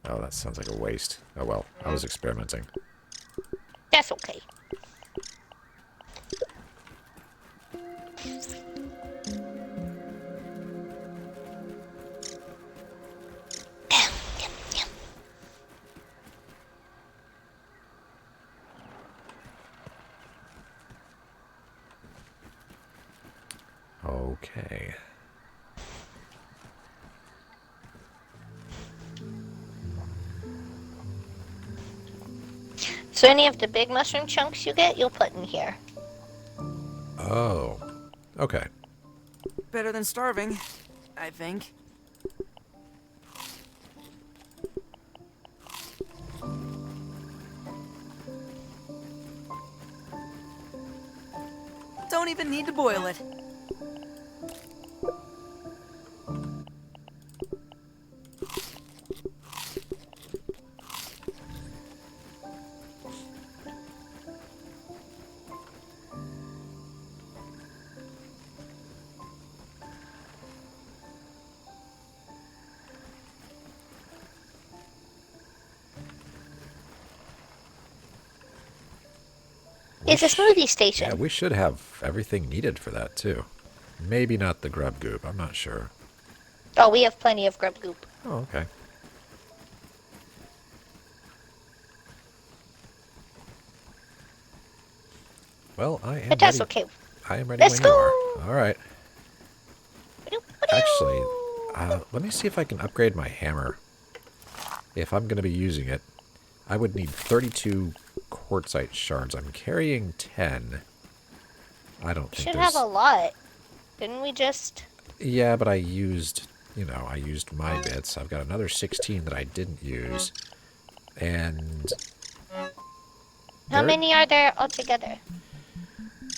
Oh, that sounds like a waste. Oh well, I was experimenting. That's okay. Okay. So any of the big mushroom chunks you get, you'll put in here. Oh. Okay. Better than starving, I think. Don't even need to boil it. is a smoothie Yeah, station. we should have everything needed for that, too. Maybe not the grub goop. I'm not sure. Oh, we have plenty of grub goop. Oh, okay. Well, I am But that's ready. okay. I am ready Let's when you are. go! All right. Actually, let me see if I can upgrade my hammer. If I'm going to be using it, I would need 32 quartzite shards. I'm carrying 10. I don't think Should there's... have a lot. Didn't we just... Yeah, but I used, I used my bits. I've got another 16 that I didn't use. And... How many are there altogether?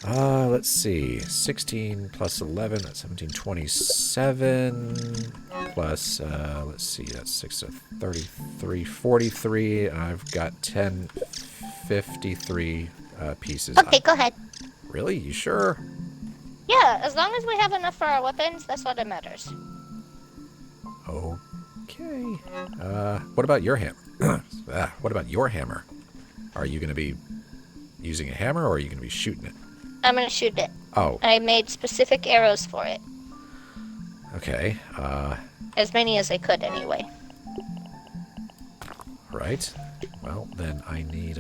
Let's see. 16 plus 11, that's 17, 27. Plus, let's see, that's 6 to 33, 43. And I've got 10, 53 pieces. Okay, go ahead. Really? You sure? Yeah, as long as we have enough for our weapons, that's all that matters. Okay. What about your hammer? What about your hammer? Are you going to be using a hammer, or are you going to be shooting it? I'm gonna shoot it. Oh. I made specific arrows for it. Okay. As many as I could, anyway. Right. Well, then I need,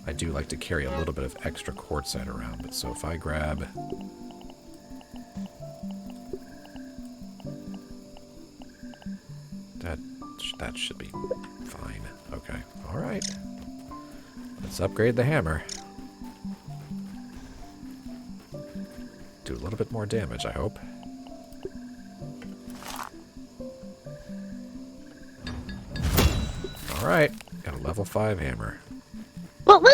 I do like to carry a little bit of extra quartzite around, but so if I grab... That should be fine. Okay. All right. Let's upgrade the hammer. Do a little bit more damage, I hope. All right. Got a level 5 hammer. Woo woo!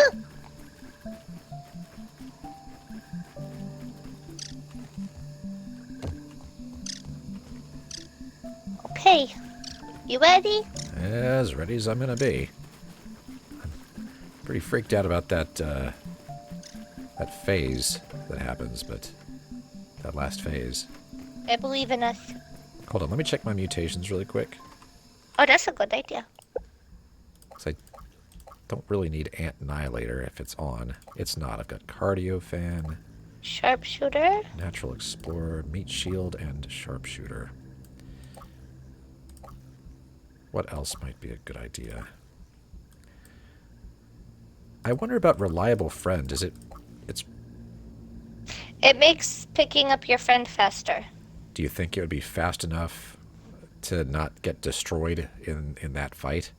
Okay. You ready? As ready as I'm gonna be. I'm pretty freaked out about that, that phase that happens, but... That last phase. I believe in us. Hold on, let me check my mutations really quick. Oh, that's a good idea. Because I don't really need Ant Annihilator if it's on. It's not. I've got Cardio Fan, Sharpshooter? Natural Explorer, Meat Shield, and Sharpshooter. What else might be a good idea? I wonder about Reliable Friend. Is it... It makes picking up your friend faster. Do you think it would be fast enough to not get destroyed in that fight?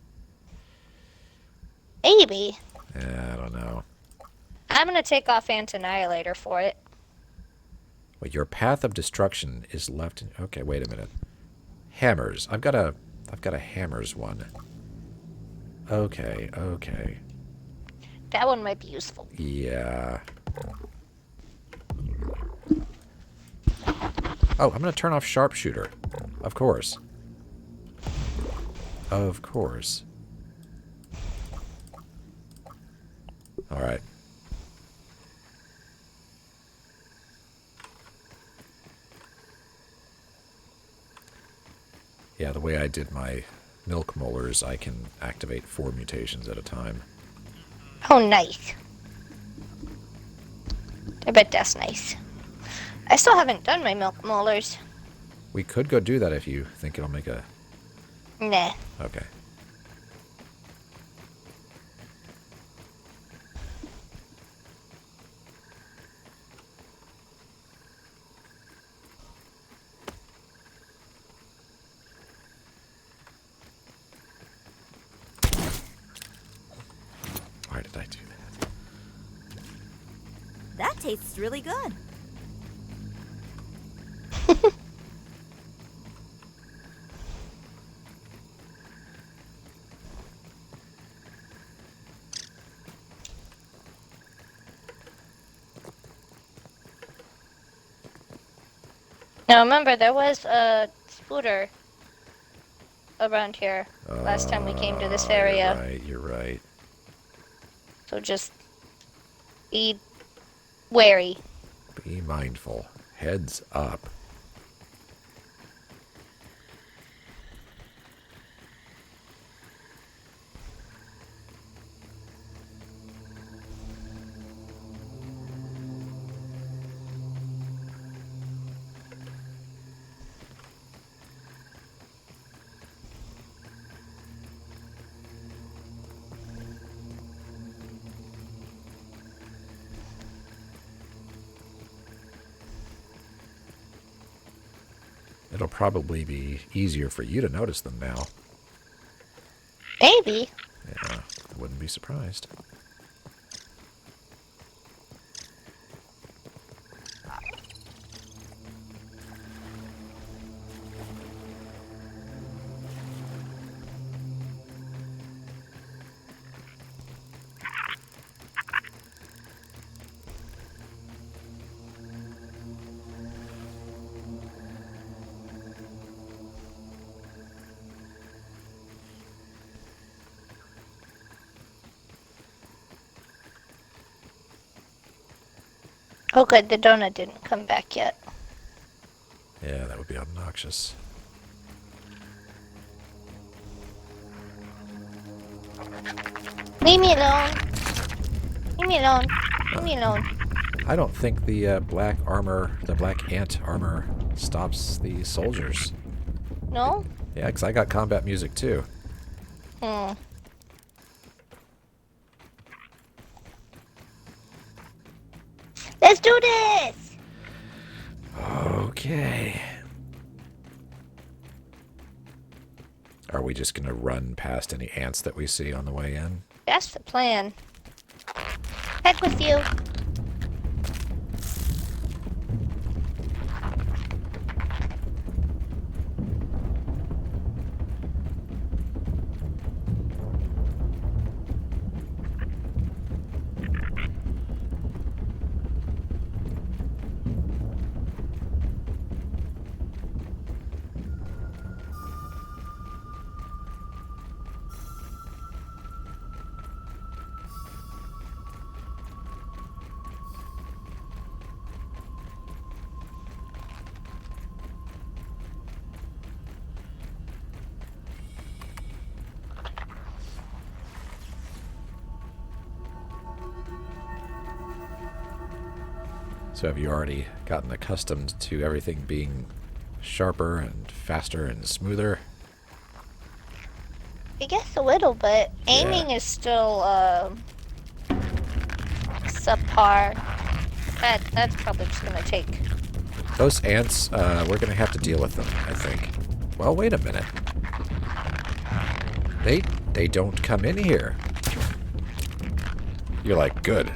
Maybe. I don't know. I'm gonna take off Ant Annihilator for it. Well, your path of destruction is left in... Okay, wait a minute. Hammers. I've got a hammers one. Okay, okay. That one might be useful. Yeah. Oh, I'm going to turn off Sharpshooter. Of course. Of course. Alright. Yeah, the way I did my milk molars, I can activate 4 mutations at a time. Oh, nice. I bet that's nice. I still haven't done my milk molars. We could go do that if you think it'll make a... Nah. Okay. Why did I do that? That tastes really good. Now remember, there was a scooter around here last time we came to this area. You're right, you're right. So just be wary. Be mindful. Heads up. It'll probably be easier for you to notice them now. Maybe. Yeah, I wouldn't be surprised. Oh good, the donut didn't come back yet. Yeah, that would be obnoxious. Leave me alone. Leave me alone. Leave me alone. I don't think the black ant armor stops the soldiers. No? Yeah, because I got combat music too. Let's do this! Okay. Are we just going to run past any ants that we see on the way in? That's the plan. Heck with you. So have you already gotten accustomed to everything being sharper and faster and smoother? I guess a little bit. Aiming is still, subpar. That's probably just gonna take... Those ants, we're going to have to deal with them, I think. Well, wait a minute. They don't come in here. You're like, good.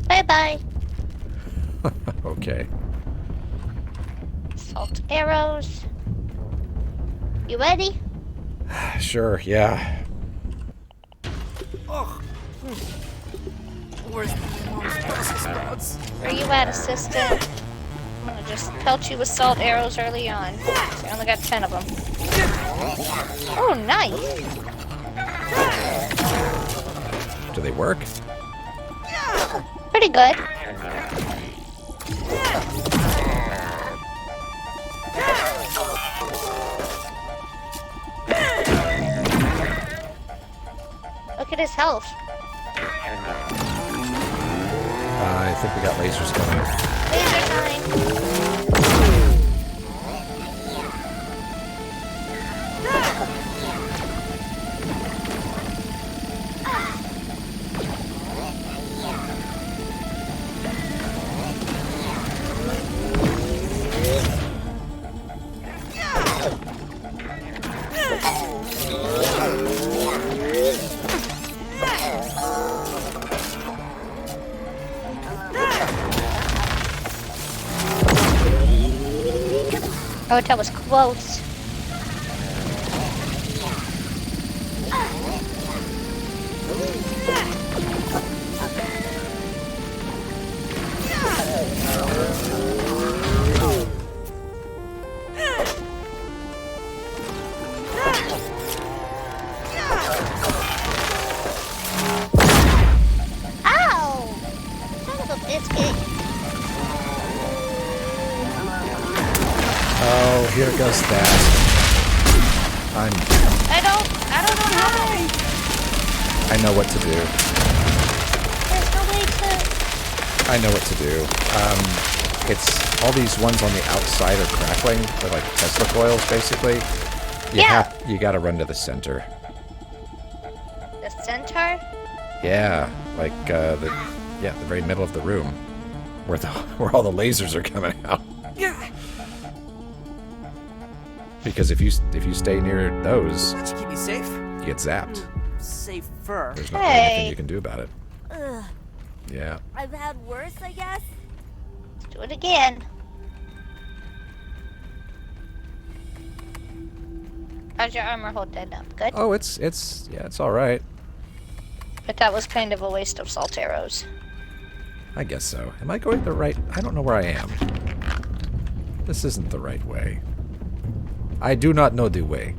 Bye-bye. Okay. Salt arrows. You ready? Sure, yeah. Oh. Where's the Brussels sprouts? Where you at, assistant? I'm gonna just pelt you with salt arrows early on. I only got 10 of them. Oh, nice. Do they work? Pretty good. Look at his health. I think we got lasers coming. Laser time. Oh, that was close. Ow! Son of a biscuit. Oh, here goes that. I don't know how. I know what to do. There's no way to... I know what to do. It's all these ones on the outside are crackling. They're like Tesla coils, basically. You gotta run to the center. The center? Yeah, like the very middle of the room, where all the lasers are coming out. Because if you stay near those, That should keep me safe. you get zapped. Safer. There's not really anything you can do about it. Ugh. Yeah. I've had worse, I guess. Let's do it again. How's your armor holding up? Good? Oh, it's all right. But that was kind of a waste of salt arrows. I guess so. Am I going the right? I don't know where I am. This isn't the right way. I do not know the way.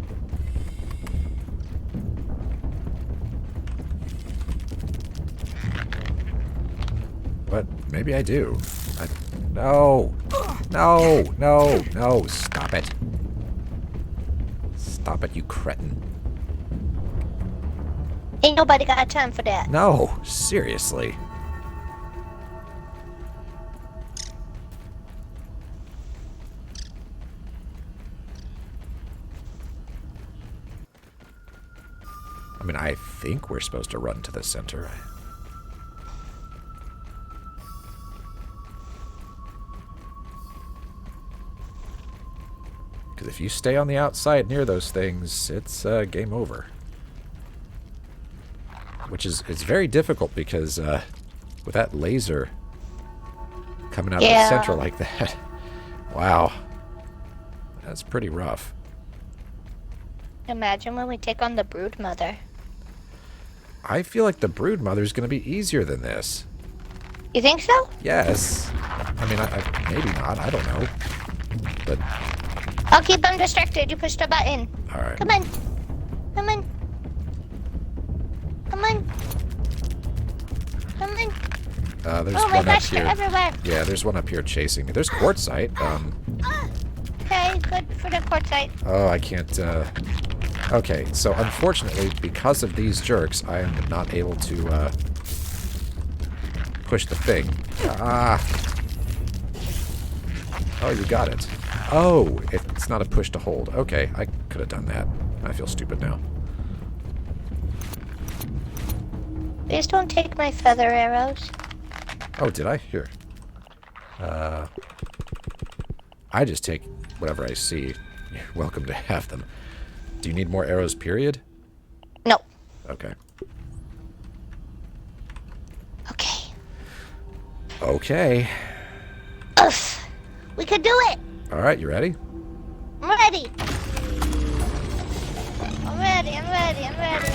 But maybe I do. No! No! No! No! Stop it. Stop it, you cretin. Ain't nobody got time for that. No! Seriously. I mean, I think we're supposed to run to the center. Because if you stay on the outside near those things, it's game over. Which is it's very difficult because with that laser coming out of the center like that, wow, that's pretty rough. Imagine when we take on the brood mother. I feel like the brood mother is going to be easier than this. You think so? Yes. I mean, I maybe not. I don't know. But I'll keep them distracted. You push the button. all right. Come on. Come on. Come on. Come on. There's Oh my one gosh, up they're here. everywhere. Yeah, there's one up here chasing me. There's quartzite. Okay, good for the quartzite. Oh, I can't. Okay, so unfortunately, because of these jerks, I am not able to push the thing. Ah. Oh, you got it. Oh, it's not a push to hold. Okay, I could have done that. I feel stupid now. Please don't take my feather arrows. Oh, did I? Here. I just take whatever I see. You're welcome to have them. Do you need more arrows, period? No. Okay. Okay. Okay. Oof. We could do it. All right, you ready? I'm ready. I'm ready. I'm ready. I'm ready. I'm ready.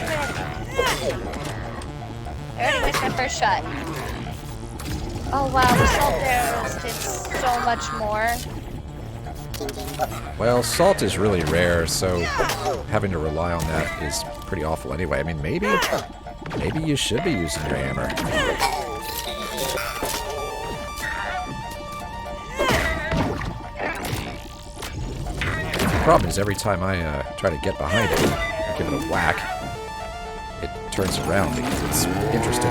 I already missed my first shot. Oh wow, the salt arrows did so much more. Well, salt is really rare, so having to rely on that is pretty awful anyway. I mean, maybe you should be using your hammer. The problem is every time I try to get behind it, I give it a whack, it turns around because it's interested.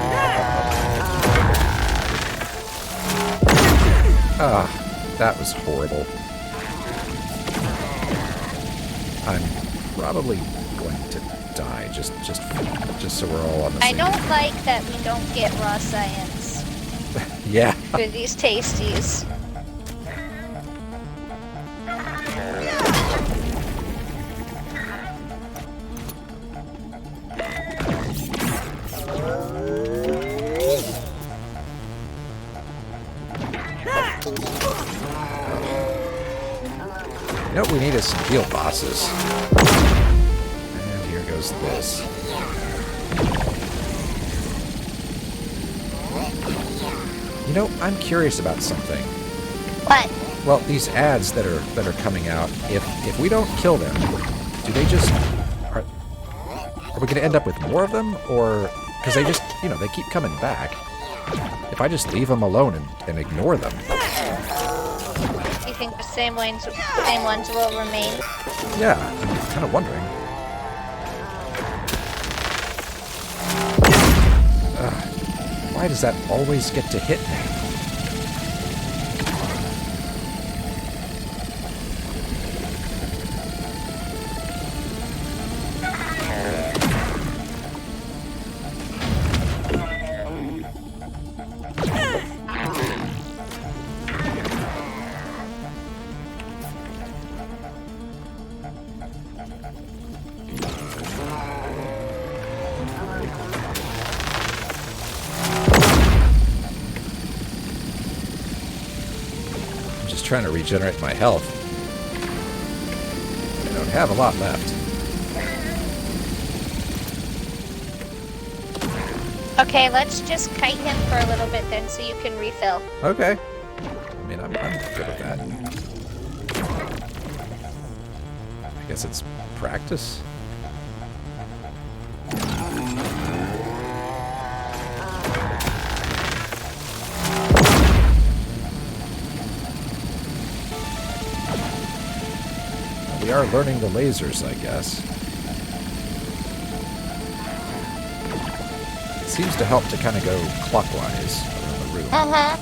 Ah, that was horrible. I'm probably going to die, just so we're all on the I same. don't like that we don't get raw science Yeah. for these tasties. You know what we need is some field bosses. And here goes this. You know, I'm curious about something. What? Well, these ads that are coming out, if we don't kill them, do they just are we going to end up with more of them, or because they just they keep coming back? If I just leave them alone and ignore them. You think the same ones will remain? Yeah, I'm kind of wondering. Why does that always get to hit me? trying to regenerate my health. I don't have a lot left. Okay, let's just kite him for a little bit then so you can refill. Okay. I mean, I'm good with that. I guess it's practice. We are learning the lasers, I guess. It seems to help to kind of go clockwise around the room. Uh-huh.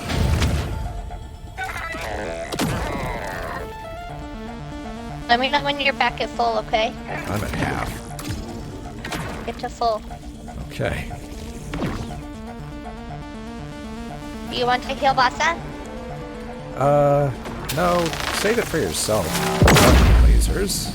Let me know when you're back at full, okay? I'm at half. Get to full. Okay. Do you want to heal Basa? No, save it for yourself. Lasers.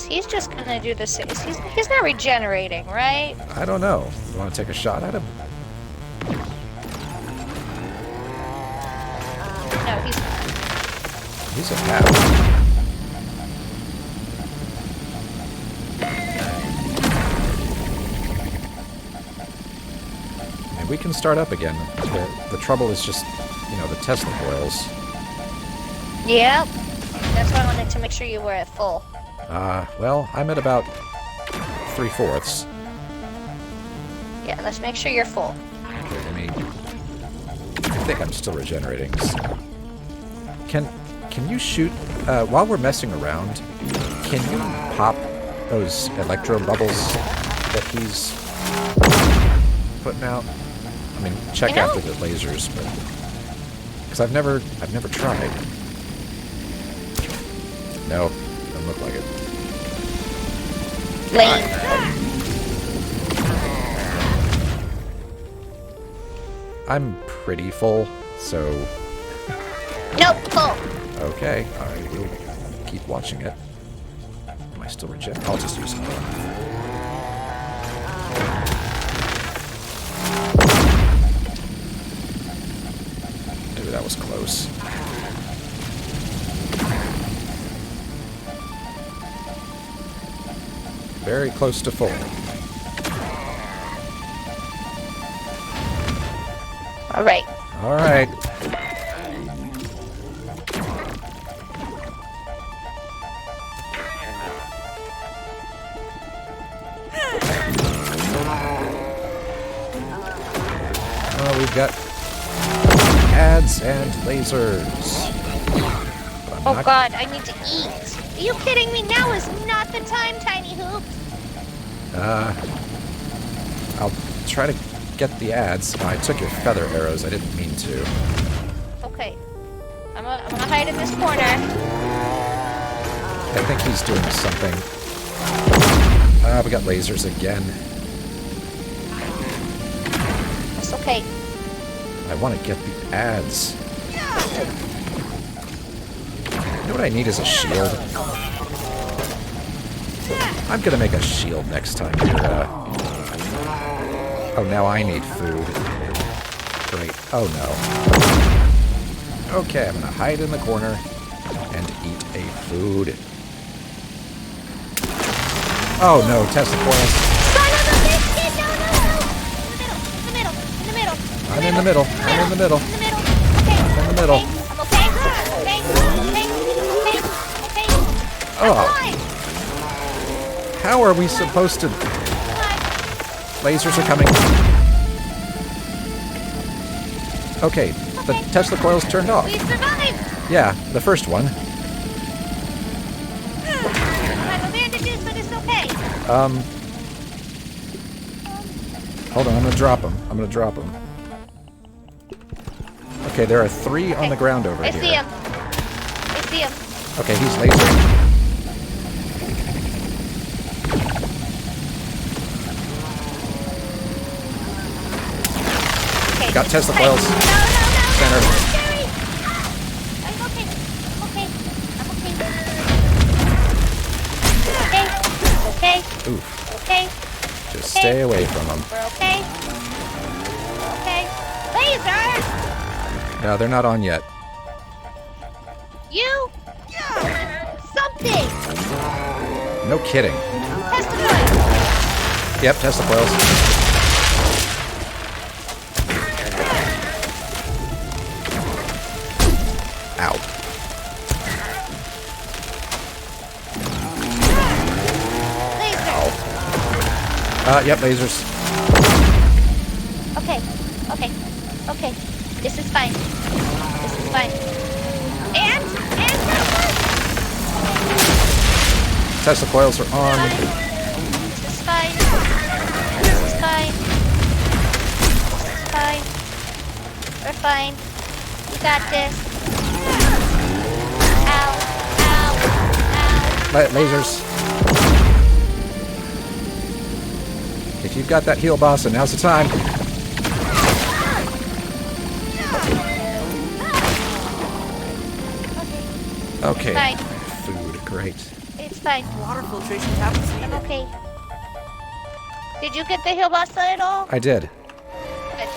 He's just gonna do the same. He's not regenerating, right? I don't know. You want to take a shot at him? No, he's not. He's a half. And we can start up again. The trouble is just, you know, the Tesla coils. Yep. That's why I wanted to make sure you were at full. Well, I'm at about 3/4. Yeah, let's make sure you're full. Okay, let me... I think I'm still regenerating. So. Can you shoot... while we're messing around, can you pop those electro bubbles that he's putting out? I mean, check after the lasers, but... Because I've never tried. No, doesn't look like it. Lane. I'm pretty full, so... Nope, full. Okay, I will keep watching it. Am I still regenerating? I'll just use it. Maybe that was close. Very close to full. All right. All right. Oh, we've got ads and lasers. Oh God, I need to eat. Are you kidding me? Now is not the time, Tiny Hoop. I'll try to get the ads. I took your feather arrows. I didn't mean to. Okay. I'm gonna hide in this corner. I think he's doing something. We got lasers again. It's okay. I want to get the ads. You know what I need is a shield. I'm gonna make a shield next time. Oh, now I need food. Great. Oh no. Okay, I'm gonna hide in the corner and eat a food. Oh no, Tesla coils. Son of a biscuit! No! In the middle! I'm in the middle. I'm in the middle. In the middle! Okay. I'm in the middle. I'm okay. Okay. Oh. How are we supposed to... Lasers are coming. Okay, the Tesla coils turned off. We survived! Yeah, the first one. I have bandages, but it's okay. Hold on, I'm gonna drop him. Okay, there are 3 on the ground over I here. see him. Okay, he's lasering. Got Tesla Hey, coils. No. Center. Scary. I'm okay. I'm okay. Oof. Okay. Just stay away from them. We're okay. Okay. Laser! No, they're not on yet. You? Something! No kidding. Testify! Yep, Tesla coils. Ow. Laser! Yep, lasers. Okay. This is fine. And Tesla coils are on. This is fine. We're fine. We got this. Ow. Lasers. If you've got that heal boss, and now's the time. Okay. Fine. Food, great. It's fine. Water filtration tablets I'm needed. okay. Did you get the heal boss at all? I did. Good.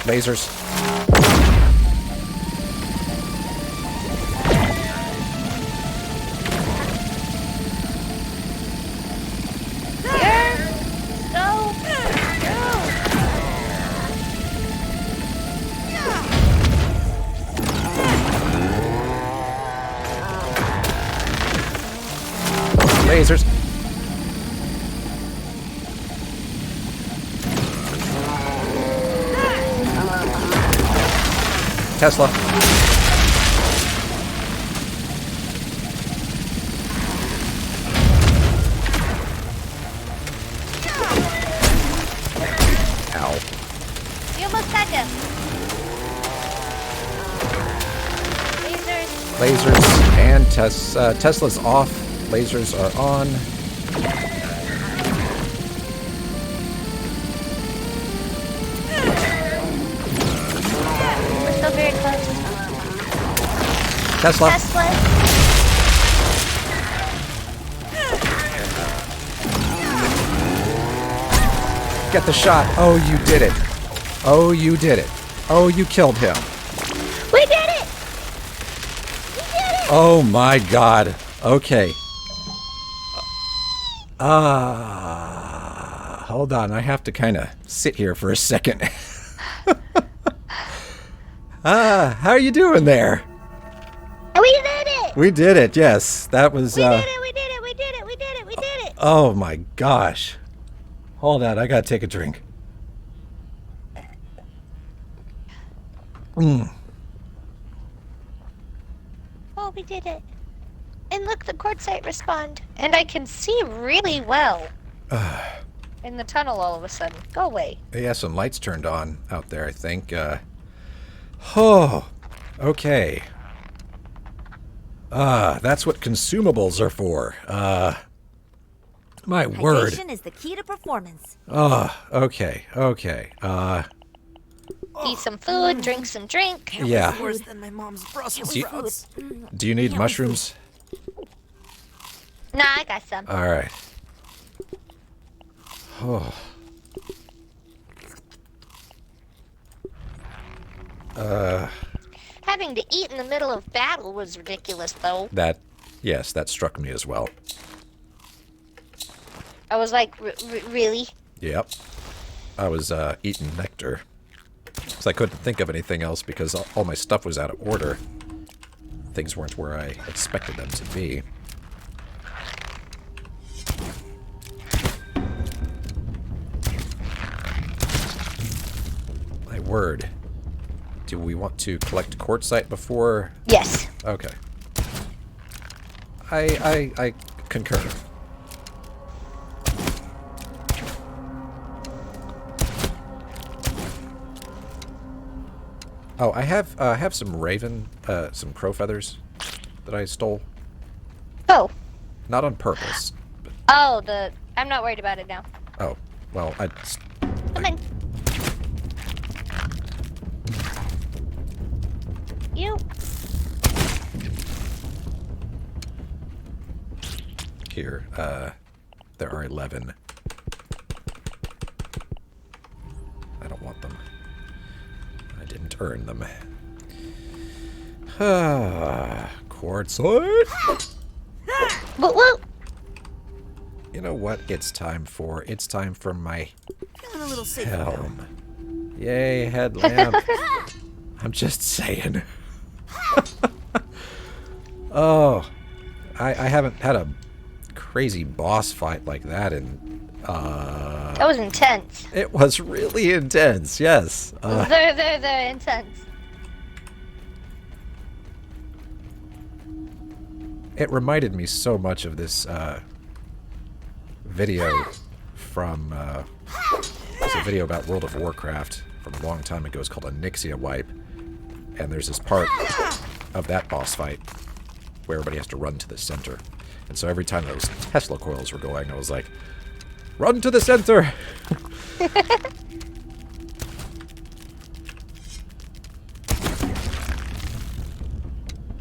Lasers. Here. Go. Lasers. Tesla. Ow. You almost had them. Lasers. Lasers and Tesla's off. Lasers are on. We're still very close. Tesla. Tesla. Get the shot. Oh, you did it. Oh, you did it. Oh, you killed him. We did it! We did it! Oh my god. Okay. Hold on. I have to kind of sit here for a second. How are you doing there? We did it! We did it. Yes. That was We did it! We did it! Oh my gosh. Hold on. I got to take a drink. Oh, we did it. And look, the quartzite respond. And I can see really well. In the tunnel all of a sudden. Go away. Yeah, some lights turned on out there, I think. Oh, okay. That's what consumables are for. My word. Hydration is the key to performance. Okay. Eat some food, drink some drink. Yeah. Worse than my mom's Brussels Do you- sprouts. Do you need mushrooms? Nah, I got some. All right. Oh. Having to eat in the middle of battle was ridiculous, though. Yes, that struck me as well. I was like, really? Yep. I was eating nectar. Because I couldn't think of anything else because all my stuff was out of order. Things weren't where I expected them to be. My word. Do we want to collect quartzite before? Yes. Okay. I concur. Oh, I have some some crow feathers that I stole. Oh. Not on purpose. But, Oh, I'm not worried about it now. oh, well, Come on. Here, there are 11. I don't want them. I didn't earn them. Quartzite! Whoop whoop! You know what it's time for? It's time for my Feeling a little safer now. helm. Yay, headlamp. I'm just saying. Oh, I haven't had a crazy boss fight like that in... That was intense. It was really intense, yes. Very, very, very intense. It reminded me so much of this video from... there's a video about World of Warcraft from a long time ago. It's called a Nixia wipe. And there's this part of that boss fight where everybody has to run to the center. And so every time those Tesla coils were going, I was like, run to the center!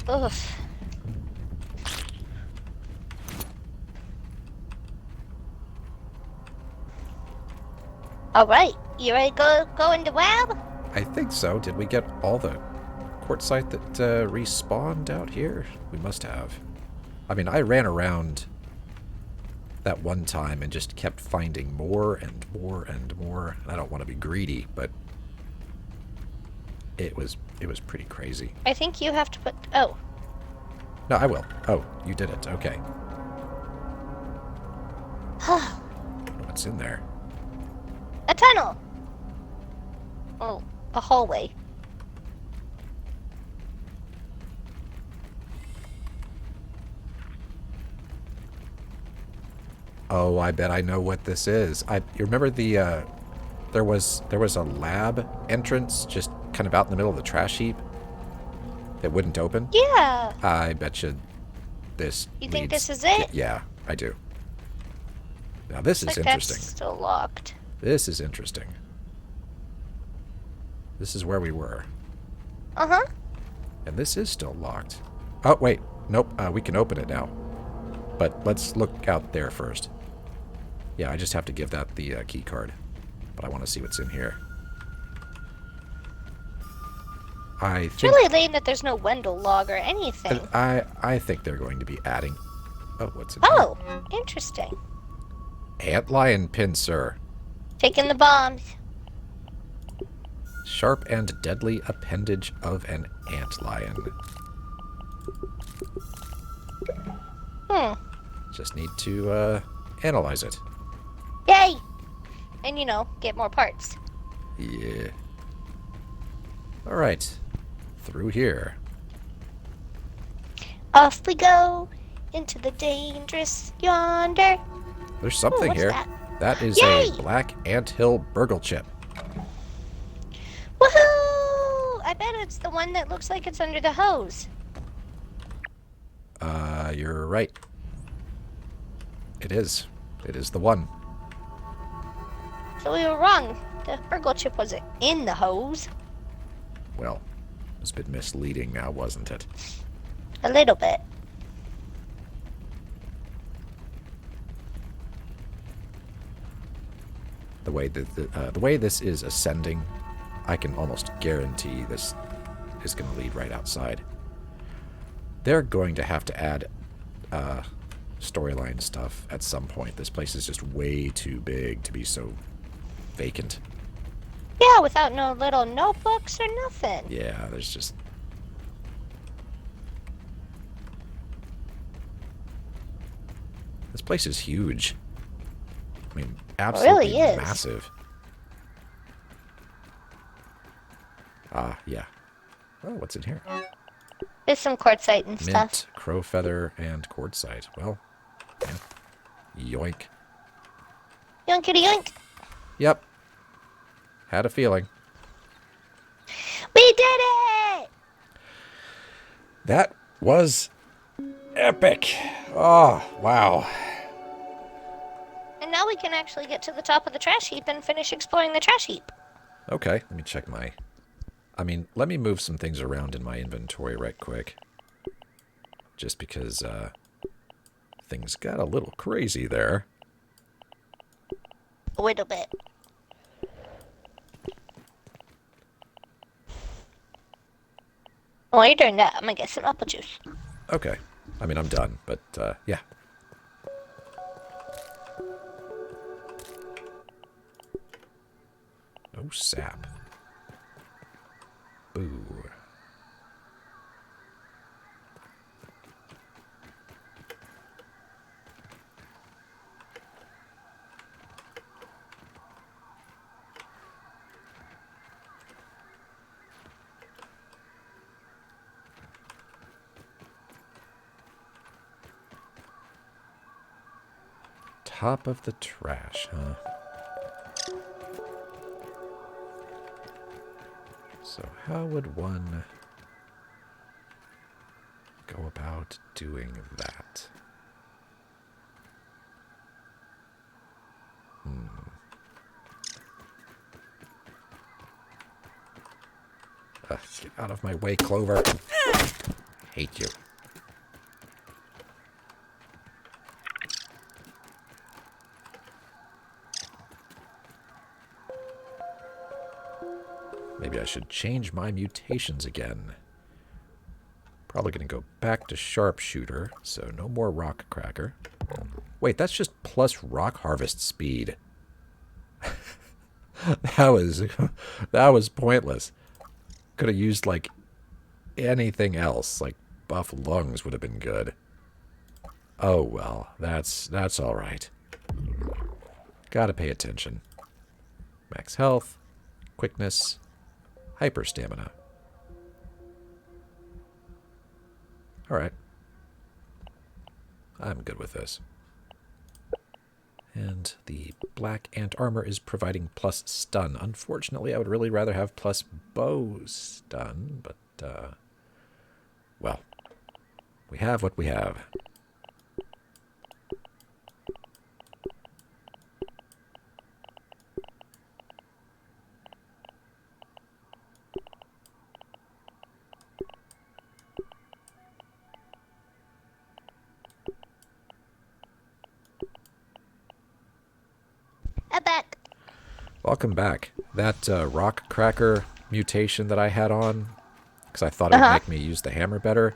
Oof. Alright, you ready to go into WAB? I think so. Did we get all the quartzite that respawned out here? We must have. I mean, I ran around that one time and just kept finding more and more and more. I don't want to be greedy, but it was pretty crazy. I think you have to put... Oh. No, I will. Oh, you did it. Okay. What's in there? A tunnel! Oh, a hallway. Oh, I bet I know what this is. You remember the there was a lab entrance just kind of out in the middle of the trash heap that wouldn't open? Yeah. I bet you this You think leads- this is it? Yeah, I do. Now this is Like interesting. that's still locked. This is interesting. This is where we were. Uh-huh. And this is still locked. Oh, wait. Nope. We can open it now. But let's look out there first. Yeah, I just have to give that the key card. But I want to see what's in here. It's really lame that there's no Wendell log or anything. I think they're going to be adding... Oh, what's in here? Oh, interesting. Antlion pincer. Taking the bombs. Sharp and deadly appendage of an antlion. Just need to analyze it. Yay! And, you know, get more parts. Yeah. Alright. Through here. Off we go into the dangerous yonder. There's something what's here. that? That is Yay! a black anthill burgle chip. Woohoo! I bet it's the one that looks like it's under the hose. You're right. It is. It is the one. So we were wrong. The burgle chip wasn't in the hose. Well, it's a bit misleading now, wasn't it? A little bit. The way the way this is ascending, I can almost guarantee this is going to lead right outside. They're going to have to add storyline stuff at some point. This place is just way too big to be so vacant. Yeah, without no little notebooks or nothing. Yeah, there's just... This place is huge. I mean, absolutely really is. massive. Yeah. Oh, what's in here? There's some quartzite and stuff. Mint, crow feather, and quartzite. Well, yeah. Yoink. Yoinkity yoink. Yep. Had a feeling. We did it! That was epic. Oh, wow. And now we can actually get to the top of the trash heap and finish exploring the trash heap. Okay, let me check my... let me move some things around in my inventory right quick. Just because, Things got a little crazy there. A little bit. While you're doing that, I'm gonna get some apple juice. Okay. I mean, I'm done, but, yeah. No sap. Boo. Top of the trash, huh? So how would one go about doing that? Get out of my way, Clover. Hate you. Maybe I should change my mutations again. Probably going to go back to sharpshooter, so no more rock cracker. Wait, that's just plus rock harvest speed. that was pointless. Could have used like anything else, like buff lungs would have been good. Oh well, that's all right. Gotta pay attention. Max health, quickness, hyper stamina. Alright. I'm good with this. And the black ant armor is providing plus stun. Unfortunately, I would really rather have plus bow stun, but, well, we have what we have. I'm back. Welcome back. That rock cracker mutation that I had on, because I thought it would make me use the hammer better.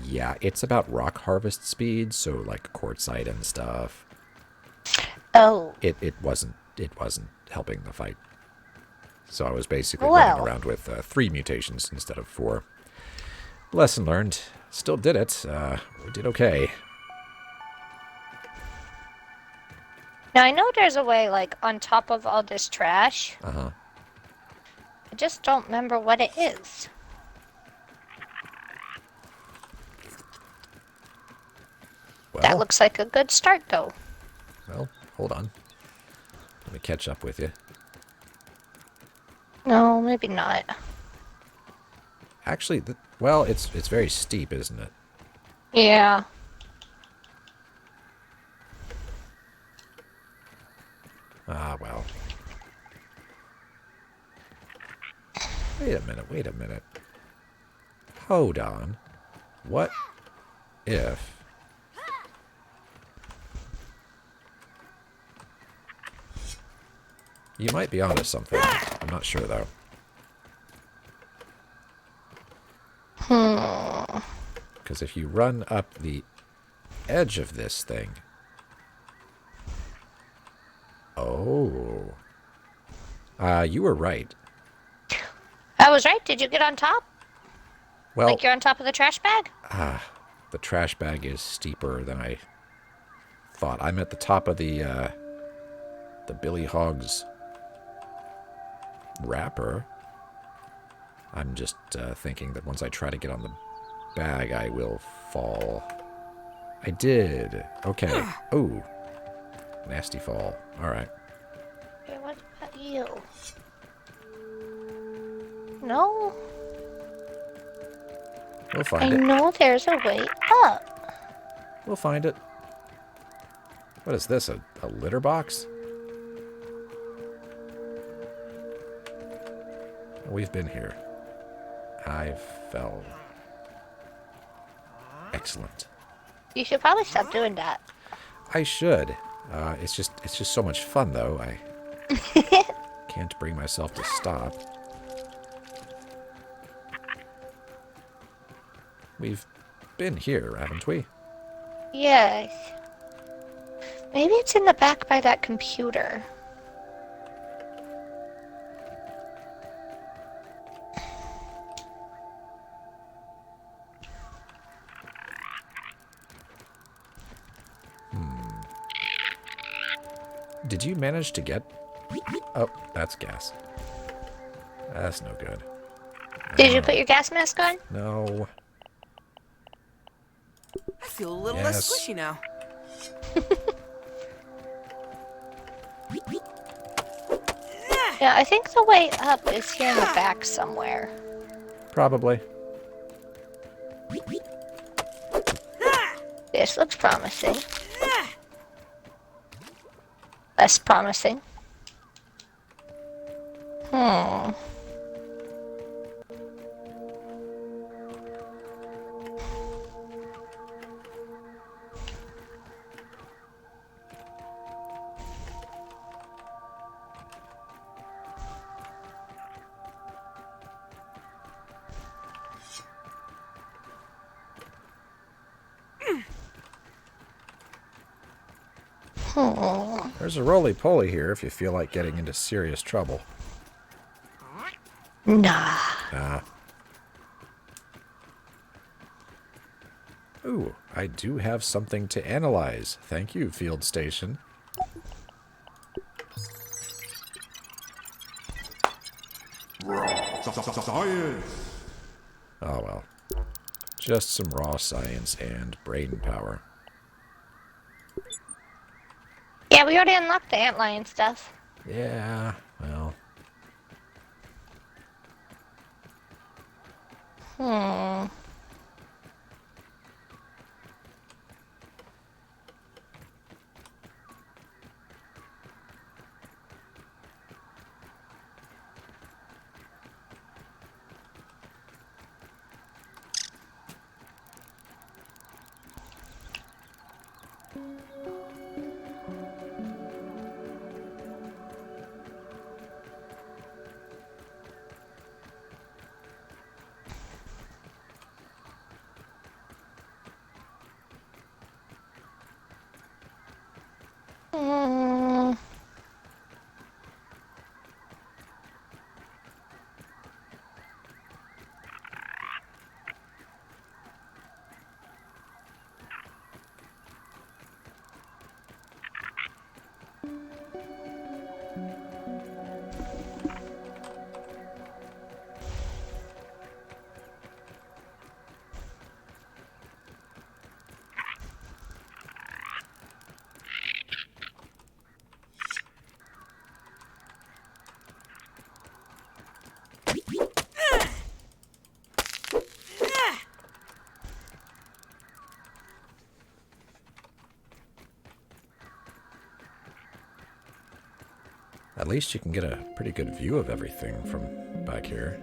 Yeah, it's about rock harvest speed, so like quartzite and stuff. Oh. It wasn't helping the fight. So I was basically running around with 3 mutations instead of 4. Lesson learned. Still did it. We did okay. Now I know there's a way, like, on top of all this trash. Uh-huh. I just don't remember what it is. Well, That looks like a good start, though. well, hold on. Let me catch up with you. No, maybe not. Actually, well, it's very steep, isn't it? Yeah. Ah, well. Wait a minute. Hold on. What if... You might be onto something. I'm not sure, though. Because if you run up the edge of this thing... Oh. You were right. I was right. Did you get on top? Well, Like you're on top of the trash bag? the trash bag is steeper than I thought. I'm at the top of the Billy Hogs wrapper. I'm just thinking that once I try to get on the bag, I will fall. I did. Okay. Ooh. Nasty fall. Alright. Okay, what about you? No? We'll find it. I know there's a way up. We'll find it. What is this? A litter box? We've been here. I fell. Excellent. You should probably stop doing that. I should. It's just so much fun, though. I can't bring myself to stop. We've been here, haven't we? Yes. Maybe it's in the back by that computer. Did you manage to get... Oh, that's gas. That's no good. Did you put your gas mask on? No. I feel a little less squishy now. Yeah, I think the way up is here in the back somewhere. Probably. This looks promising. Less promising. Hmm. There's a roly-poly here if you feel like getting into serious trouble. Nah. Ah. Ooh, I do have something to analyze. Thank you, field station. Science! Oh well. Just some raw science and brain power. Yeah, we already unlocked the antlion stuff. Yeah, well. Hmm. Hmm. At least you can get a pretty good view of everything from back here.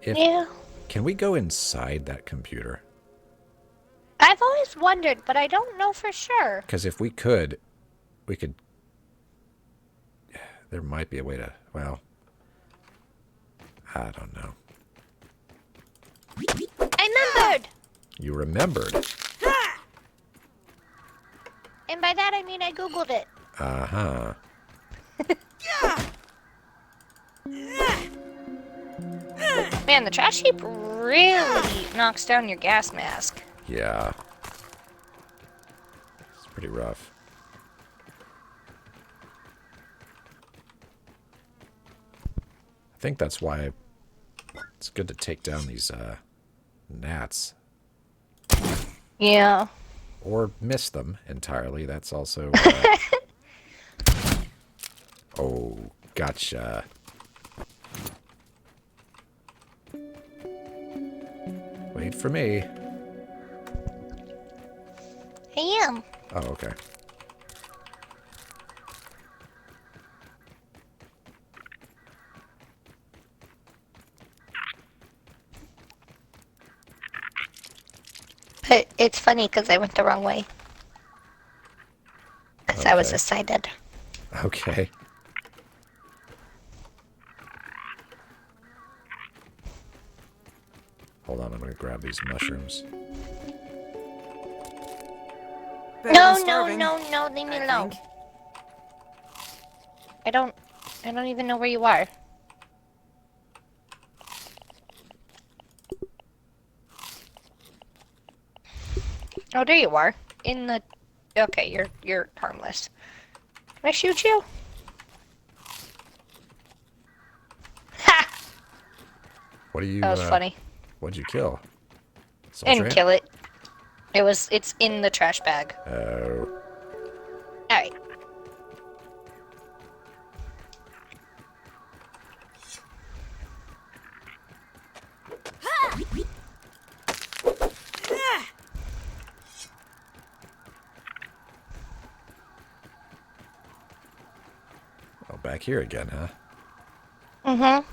Yeah. Can we go inside that computer? I've always wondered, but I don't know for sure. Because if we could... There might be a way to... Well... I don't know. I remembered! You remembered. And by that I mean I googled it. Uh-huh. Man, the trash heap really knocks down your gas mask. Yeah. It's pretty rough. I think that's why it's good to take down these gnats. Yeah. Or miss them entirely. That's also... Oh, gotcha. Wait for me. I am. Oh, okay. But it's funny because I went the wrong way. Because I was Okay. excited. Okay. Hold on, I'm gonna grab these mushrooms. Better No, than starving, no, leave me I alone. think. I don't even know where you are. Oh, there you are. In the... Okay, you're harmless. Can I shoot you? Ha! What do you, That was funny. what'd you kill? I Soldier didn't ant? kill it. It's in the trash bag. Oh. Alright. Oh, back here again, huh? Mm-hmm.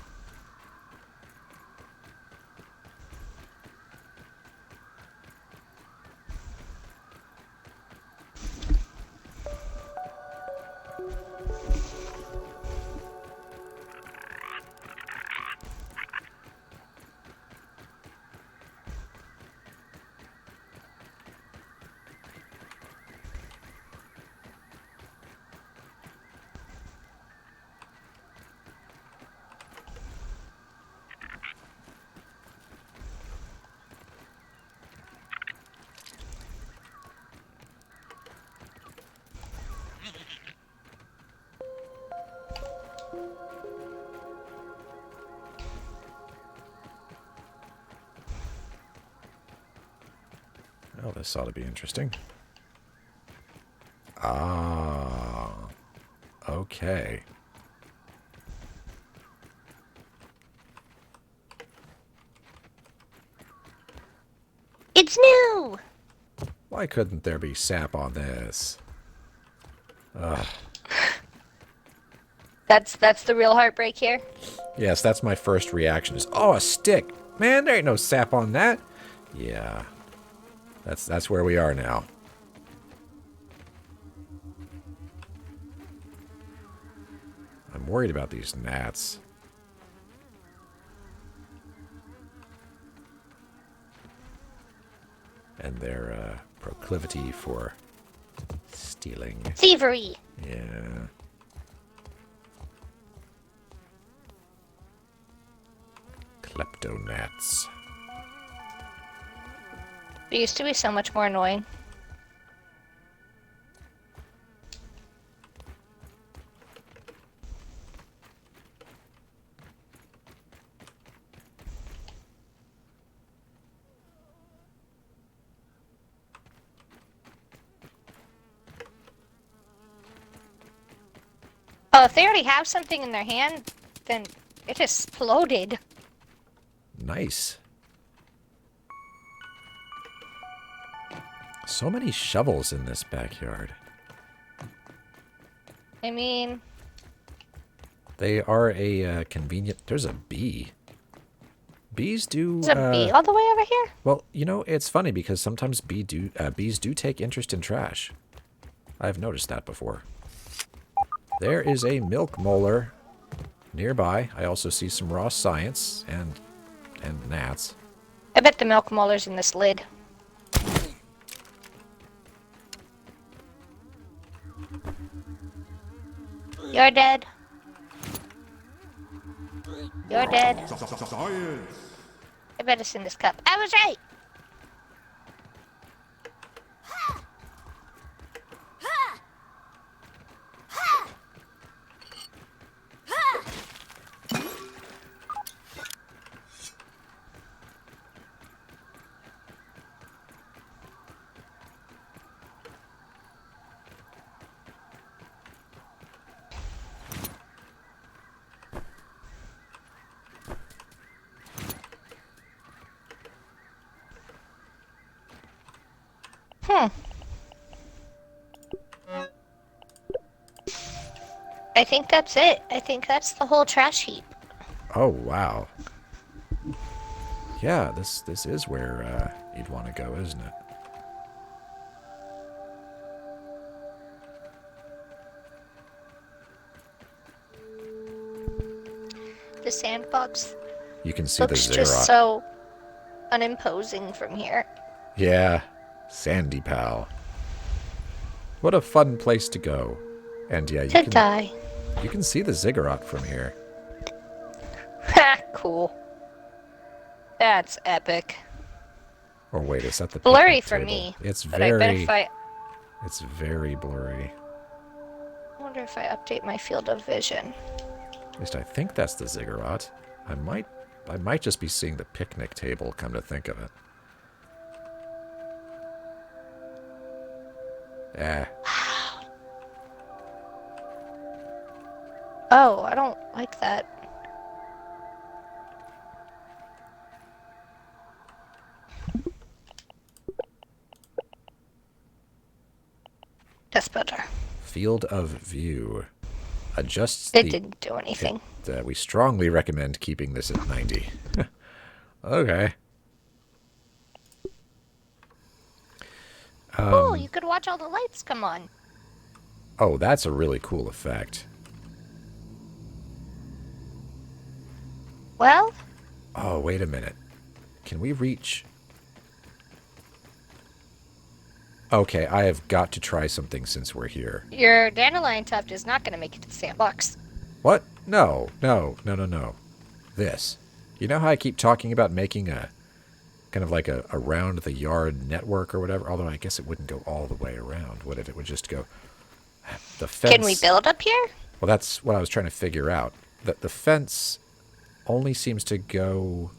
Oh, this ought to be interesting. Ah. Okay. It's new! Why couldn't there be sap on this? Ugh. That's the real heartbreak here. Yes, that's my first reaction is, oh, a stick. Man, there ain't no sap on that. Yeah. That's where we are now. I'm worried about these gnats. And their proclivity for stealing. Thievery! Yeah. Kleptonats. It used to be so much more annoying. Oh, if they already have something in their hand, then it exploded. Nice. So many shovels in this backyard. I mean... They are a convenient... There's a bee. Bees do... There's a bee all the way over here? Well, you know, it's funny because sometimes bees do take interest in trash. I've noticed that before. There is a milk molar nearby. I also see some raw science and gnats. I bet the milk molar's in this lid. You're dead. You're dead. Science. I bet it's in this cup. I was right! I think that's it. I think that's the whole trash heap. Oh, wow. Yeah, this is where you'd want to go, isn't it? The sandbox You can see looks the Ziggurat. just so unimposing from here. Yeah, Sandy Pal. What a fun place to go. And yeah, you can see the Ziggurat from here. Ha! Cool. That's epic. Or wait, is that the Blurry picnic for table? me. It's But I bet if I It's very blurry. wonder if I update my field of vision. At least I think that's the Ziggurat. I might just be seeing the picnic table, come to think of it. Oh, I don't like that. That's better. Field of view. Adjusts It didn't do anything. We strongly recommend keeping this at 90. Okay. Oh, you could watch all the lights come on. Oh, that's a really cool effect. Well, Oh, wait a minute. Can we reach... Okay, I have got to try something since we're here. your dandelion tuft is not going to make it to the sandbox. What? No. This. You know how I keep talking about making a... kind of like a around the yard network or whatever? Although I guess it wouldn't go all the way around, would it? It would just go... The fence... Can we build up here? Well, that's what I was trying to figure out. That the fence only seems to go...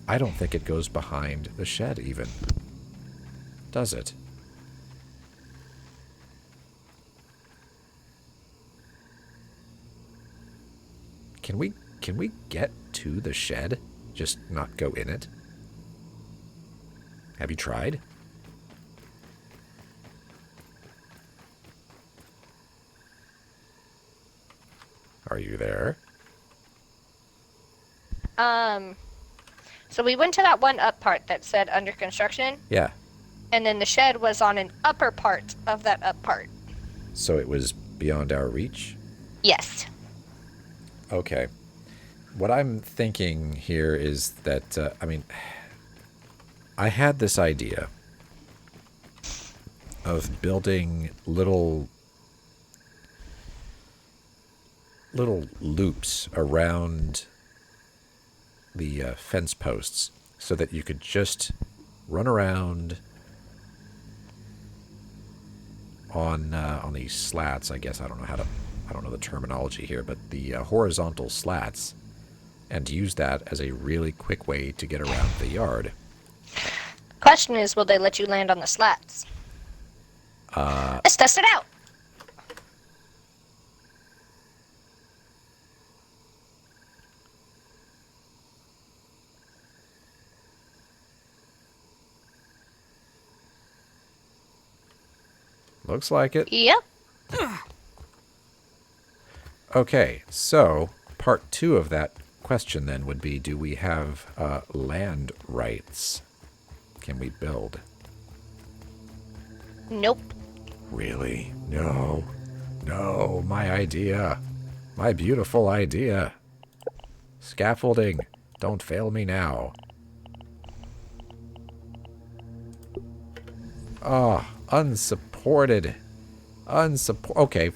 I don't think it goes behind the shed, even. Does it? Can we get to the shed? Just not go in it? Have you tried? Are you there? So we went to that one up part that said under construction, Yeah. and then the shed was on an upper part of that up part. So it was beyond our reach? Yes. Okay. What I'm thinking here is that, I had this idea of building little loops around the fence posts so that you could just run around on these slats, I guess. I don't know the terminology here, but the horizontal slats, and use that as a really quick way to get around the yard. Question is, will they let you land on the slats? Let's test it out. Looks like it. Yep. Okay, so part 2 of that question then would be, do we have land rights? Can we build? Nope. Really? No. No, my idea. My beautiful idea. Scaffolding. Don't fail me now. Ah, unsupported. Okay.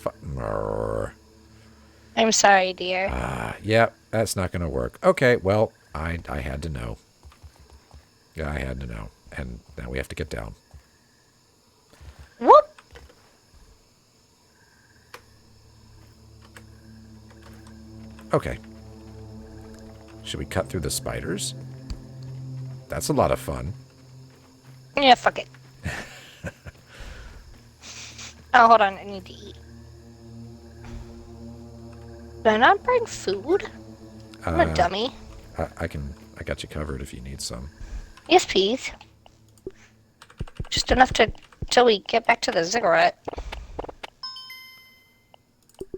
I'm sorry, dear. Yeah, that's not going to work. Okay, well, I had to know. Yeah, I had to know. And now we have to get down. Whoop. Okay. Should we cut through the spiders? That's a lot of fun. Yeah, fuck it. Oh, hold on. I need to eat. Did I not bring food? I'm a dummy. I got you covered if you need some. Yes, please. Just enough till we get back to the Ziggurat.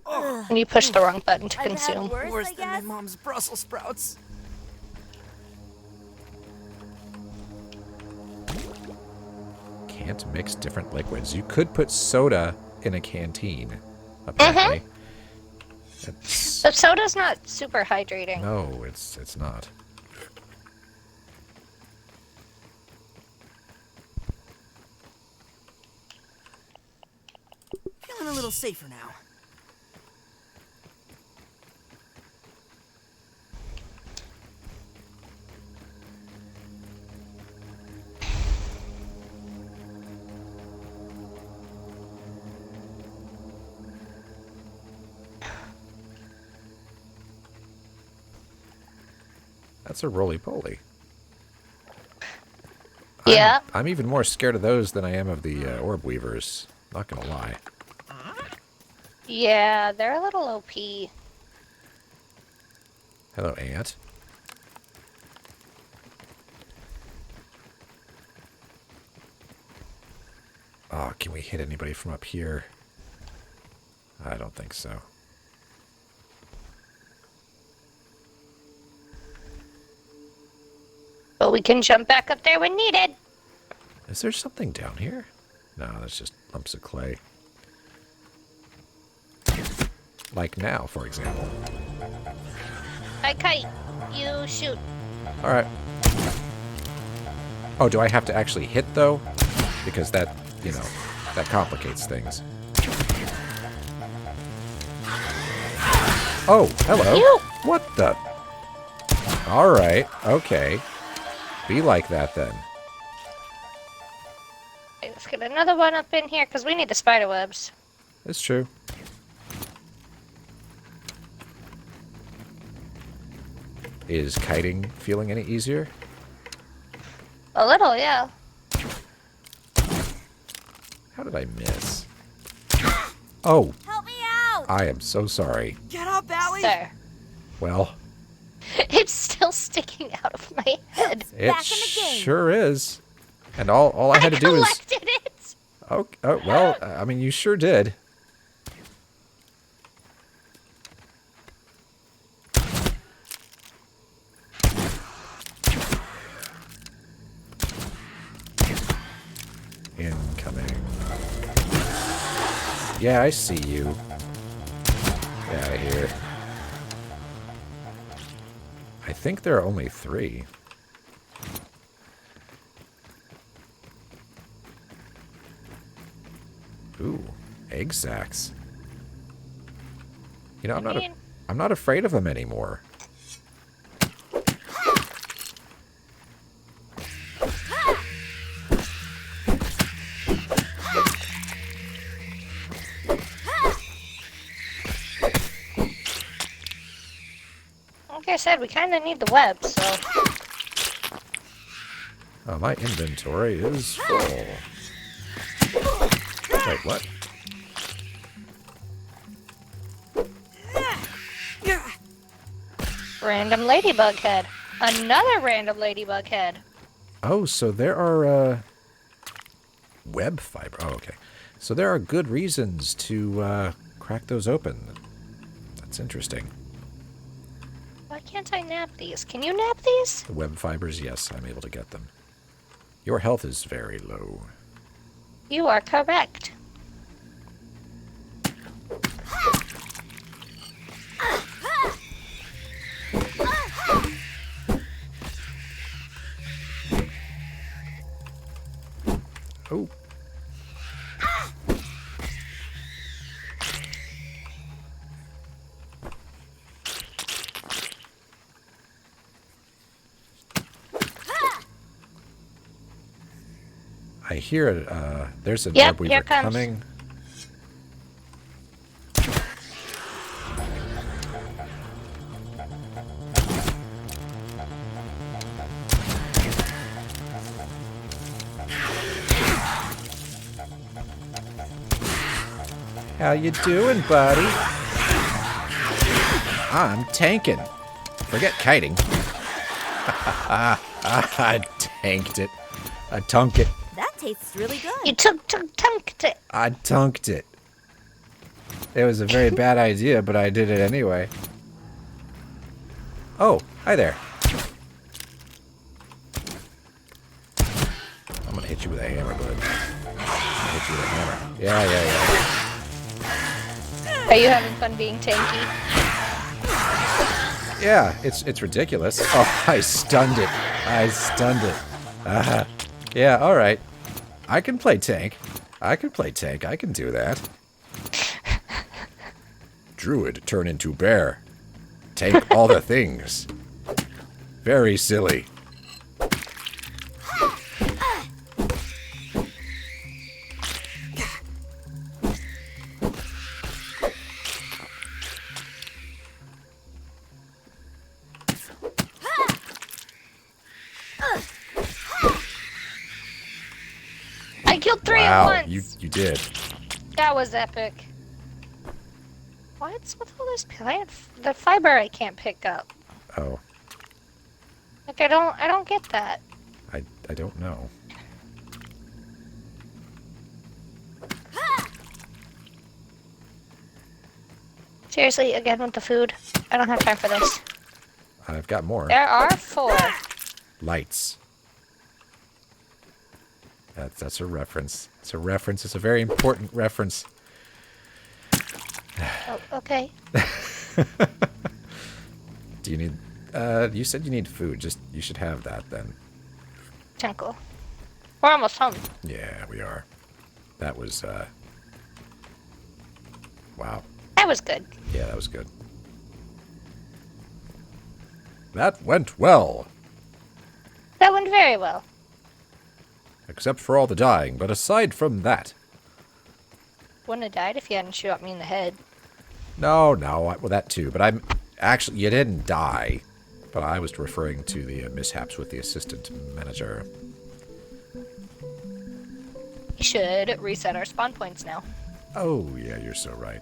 And you push the wrong button to I've had consume. Worse I than my guess. mom's Brussels sprouts. can't mix different liquids. You could put soda in a canteen, apparently. But soda's not super hydrating. No, it's not. Feeling a little safer now. That's a roly-poly. Yeah. I'm even more scared of those than I am of the orb weavers. Not gonna lie. Yeah, they're a little OP. Hello, ant. Oh, can we hit anybody from up here? I don't think so. But we can jump back up there when needed. Is there something down here? No, that's just lumps of clay. Like now, for example. I kite. You shoot. Alright. Oh, do I have to actually hit, though? Because that, you know, that complicates things. Oh, hello. Ew. What the? Alright, okay. Be like that, then. Let's get another one up in here, because we need the spider webs. It's true. Is kiting feeling any easier? A little, yeah. How did I miss? Oh, Help me out! I am so sorry. Get up, Allie! There. Well, It's still sticking out of my head. it Back in the game. sure is. And all I had to do is... collected it. Oh, well, I mean, you sure did. Incoming. Yeah, I see you. Get out of here. I think there are only 3. Ooh, egg sacs. You know, I'm not afraid of them anymore. Like I said, we kind of need the web, so... Oh, my inventory is full. Wait, what? Random ladybug head. Another random ladybug head. Oh, so there are, web fiber. Oh, okay. So there are good reasons to, crack those open. That's interesting. Why can't I nab these? Can you nab these? The web fibers, yes, I'm able to get them. Your health is very low. You are correct. Oh. I hear it. There's a Yep, web weaver here comes. coming. How you doing, buddy? I'm tanking. Forget kiting. I tanked it. I tunked it. That tastes really good. You tunked it. I tunked it. It was a very bad idea, but I did it anyway. Oh, hi there. I'm gonna hit hit you with a hammer, bud. I'll hit you with a hammer. Yeah. Are you having fun being tanky? Yeah, it's ridiculous. Oh, I stunned it. Yeah, alright. I can play tank. I can do that. Druid turn into bear. Tank all the things. Very silly. I killed 3 at once! You did. That was epic. What's with all this plant? The fiber I can't pick up. Oh, Like I don't get that. I don't know. Seriously, again with the food. I don't have time for this. I've got more. There are 4. Lights. That's a reference. It's a reference. It's a very important reference. Oh, okay. Do you need... you said you need food. You should have that then. Tinkle. We're almost home. Yeah, we are. That was, wow. That was good. Yeah, that was good. That went well. That went very well. Except for all the dying, but aside from that... Wouldn't have died if you hadn't shot me in the head. No, well, that too. But I'm... Actually, you didn't die. But I was referring to the mishaps with the assistant manager. We should reset our spawn points now. Oh, yeah, you're so right.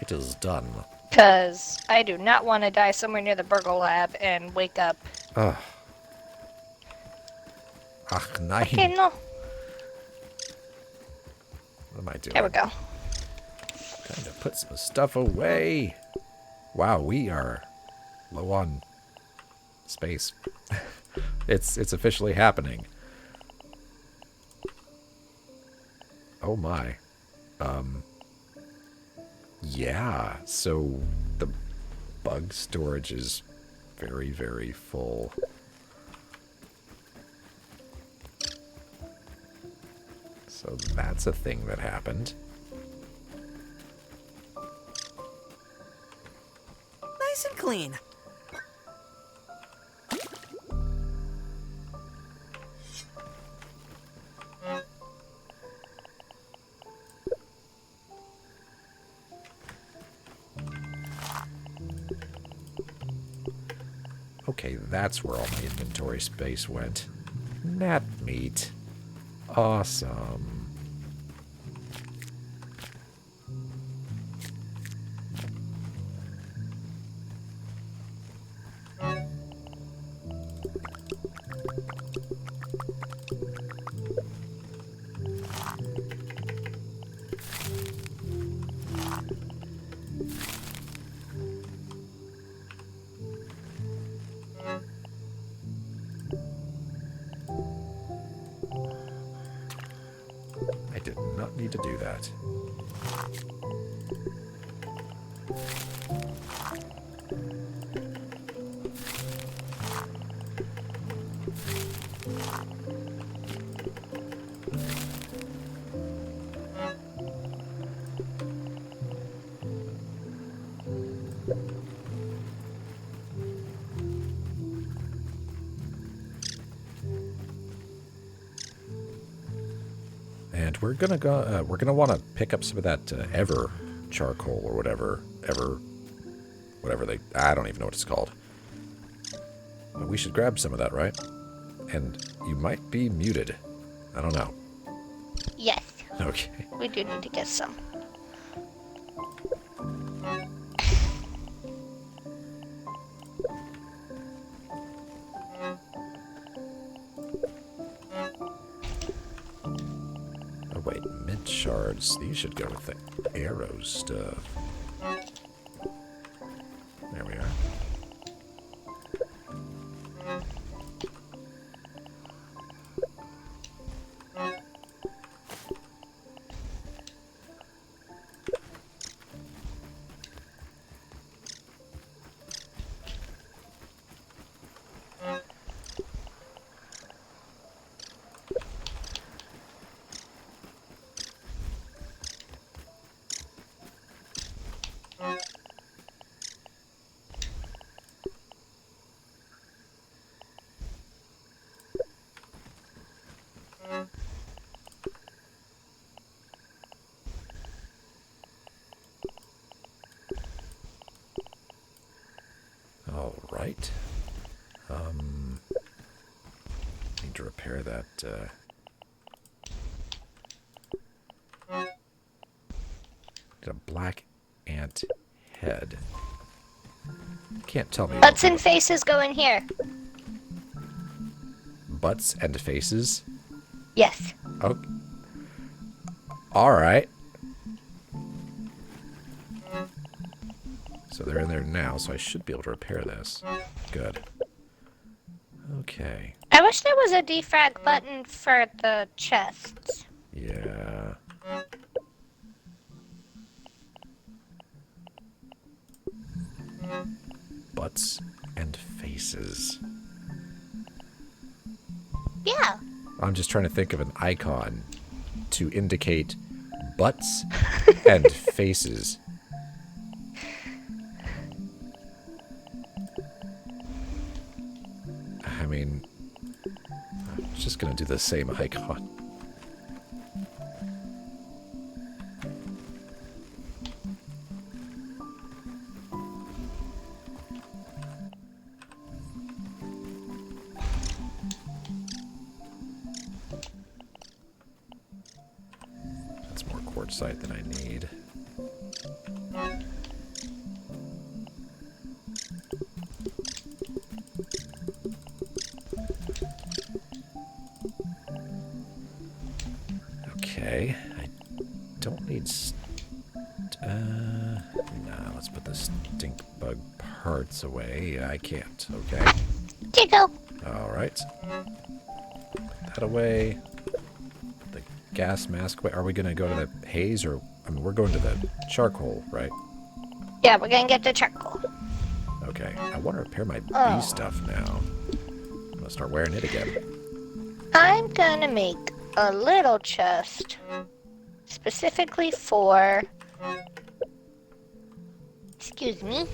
It is done. Because I do not want to die somewhere near the Burgle Lab and wake up. Ugh. Ach, nein. Okay, no. What am I doing? There we go. Time to put some stuff away. Wow, we are low on space. It's officially happening. Oh my. Yeah, so the bug storage is very, very full. So that's a thing that happened. Nice and clean. Okay, that's where all my inventory space went. Gnat meat. Awesome. I did not need to do that. And we're gonna go. We're gonna want to pick up some of that ever charcoal or whatever, whatever they. I don't even know what it's called. But we should grab some of that, right? And you might be muted. I don't know. Yes, Okay. we do need to get some. Oh wait, mint shards. These should go with the arrow stuff. repair that. Get a black ant head. Can't tell me. Butts and faces go in here. Butts and faces? Yes. Oh. Alright. So they're in there now, so I should be able to repair this. Good. Okay. I wish there was a defrag button for the chests. Yeah. Butts and faces. Yeah. I'm just trying to think of an icon to indicate butts and faces. I mean, I'm just going to do the same icon. That's more quartzite than I need. Okay, I don't need... nah, let's put the stink bug parts away. I can't, okay? Here you go. Alright. Put that away. The gas mask away. Are we going to go to the haze or... I mean, we're going to the charcoal, right? Yeah, we're gonna get the charcoal. Okay, I want to repair my bee stuff now. I'm going to start wearing it again. I'm gonna make a little chest specifically for... Excuse me.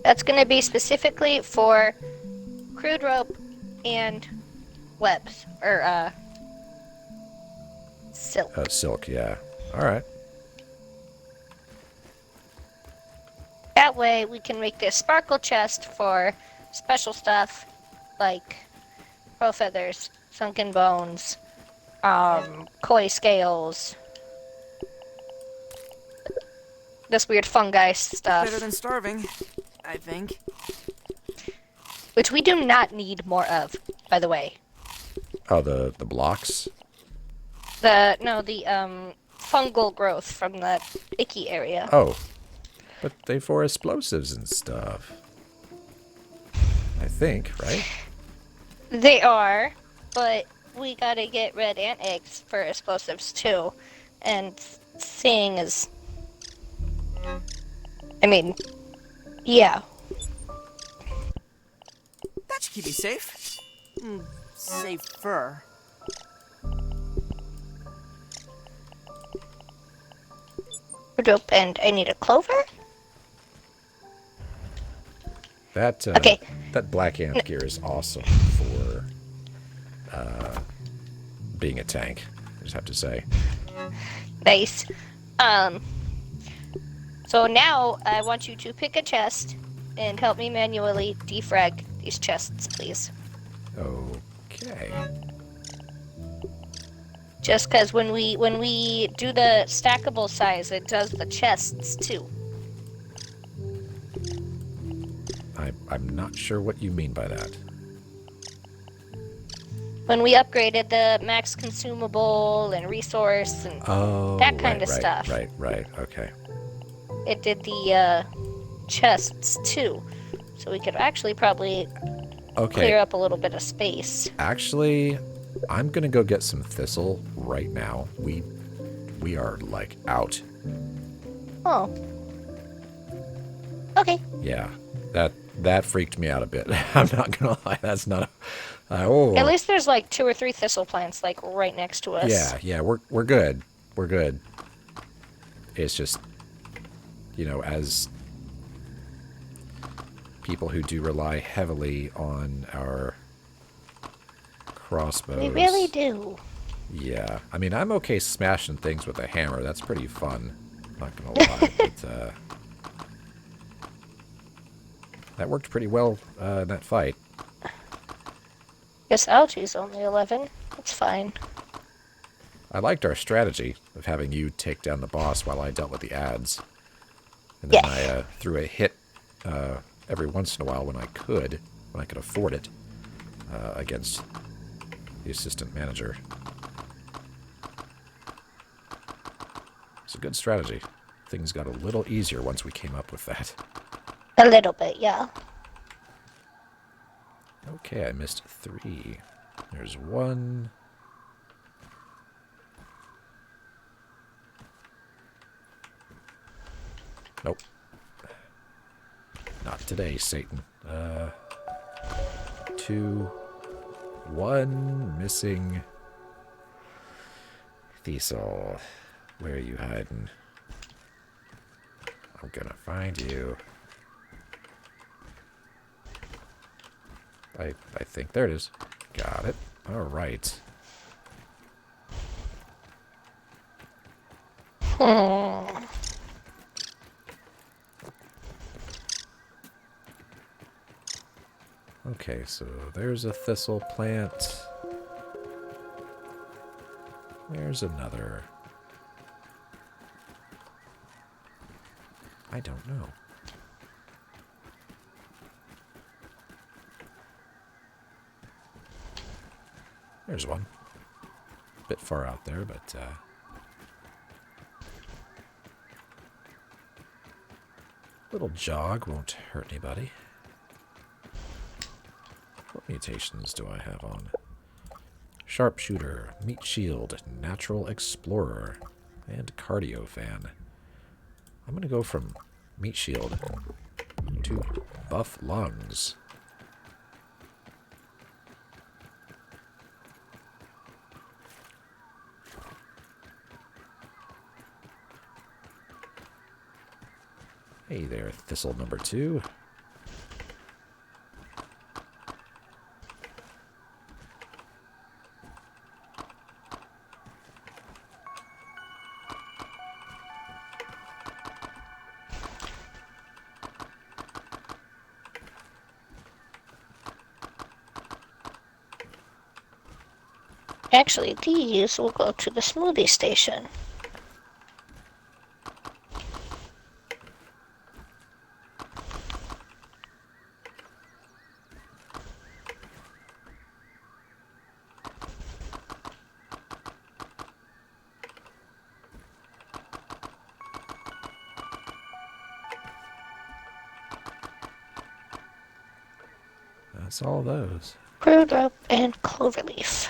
That's gonna be specifically for crude rope and webs. Or, silk. Silk, yeah. Alright. That way we can make this sparkle chest for special stuff like crow feathers, sunken bones, koi scales, this weird fungi stuff. Better than starving, I think. Which we do not need more of, by the way. Oh, the blocks? The fungal growth from that icky area. Oh. But they for explosives and stuff. I think, right? They are, but we gotta get red ant eggs for explosives too. And seeing as... I mean, yeah. That should keep you safe. Safer. Rope, and I need a clover? That Okay. that black ant gear is awesome for being a tank. I just have to say. Nice. So now I want you to pick a chest and help me manually defrag these chests, please. Okay. Just because when we do the stackable size, it does the chests too. I'm not sure what you mean by that. When we upgraded the max consumable and resource and that kind of stuff. Right. Okay. It did the chests too. So we could actually probably clear up a little bit of space. Actually, I'm gonna go get some thistle right now. We are like out. Oh. Okay. Yeah. That freaked me out a bit. I'm not gonna lie. That's not a... At least there's like 2 or 3 thistle plants like right next to us. Yeah, we're good. We're good. It's just, as people who do rely heavily on our crossbows. We really do. Yeah. I mean, I'm okay smashing things with a hammer. That's pretty fun. Not gonna lie. But, that worked pretty well in that fight. Guess algae's only 11. That's fine. I liked our strategy of having you take down the boss while I dealt with the ads. And then Yeah. I threw a hit every once in a while when I could afford it, against the assistant manager. It's a good strategy. Things got a little easier once we came up with that. A little bit, yeah. Okay, I missed 3. There's 1. Nope. Not today, Satan. 2. 1 missing. Thistle. Where are you hiding? I'm gonna find you. I think there it is. Got it. Alright. Okay, so there's a thistle plant. There's another. I don't know. There's one. Bit far out there, but little jog won't hurt anybody. What mutations do I have on? Sharpshooter, Meat Shield, Natural Explorer, and Cardio Fan. I'm going to go from Meat Shield to Buff Lungs. Hey there, Thistle number 2. Actually, these will go to the smoothie station. That's all those. Crude rope and cloverleaf.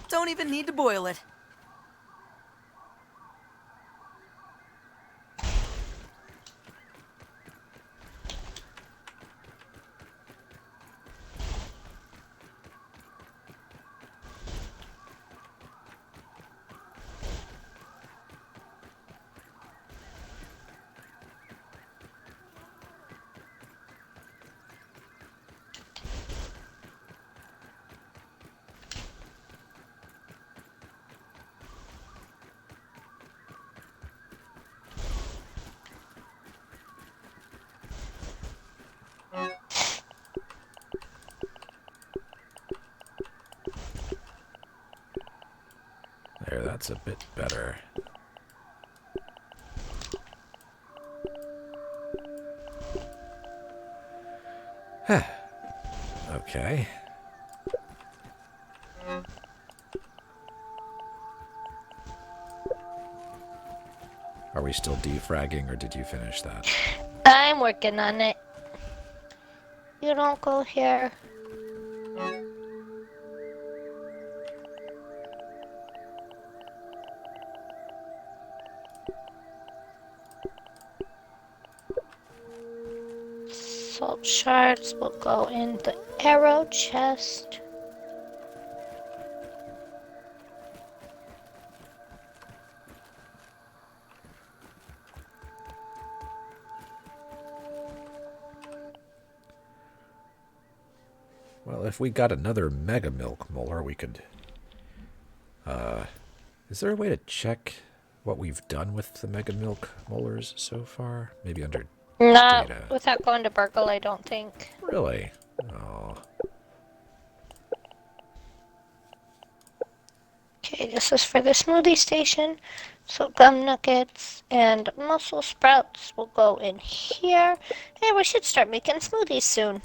Don't even need to boil it. There, that's a bit better. Okay. Are we still defragging, or did you finish that? I'm working on it. You don't go here. Salt shards will go in the arrow chest. Well, if we got another mega milk molar, we could... is there a way to check what we've done with the mega milk molars so far? Maybe under Not data. without going to Burgle, I don't think. Really? Oh. Okay, this is for the smoothie station. So gum nuggets and mussel sprouts will go in here. And we should start making smoothies soon.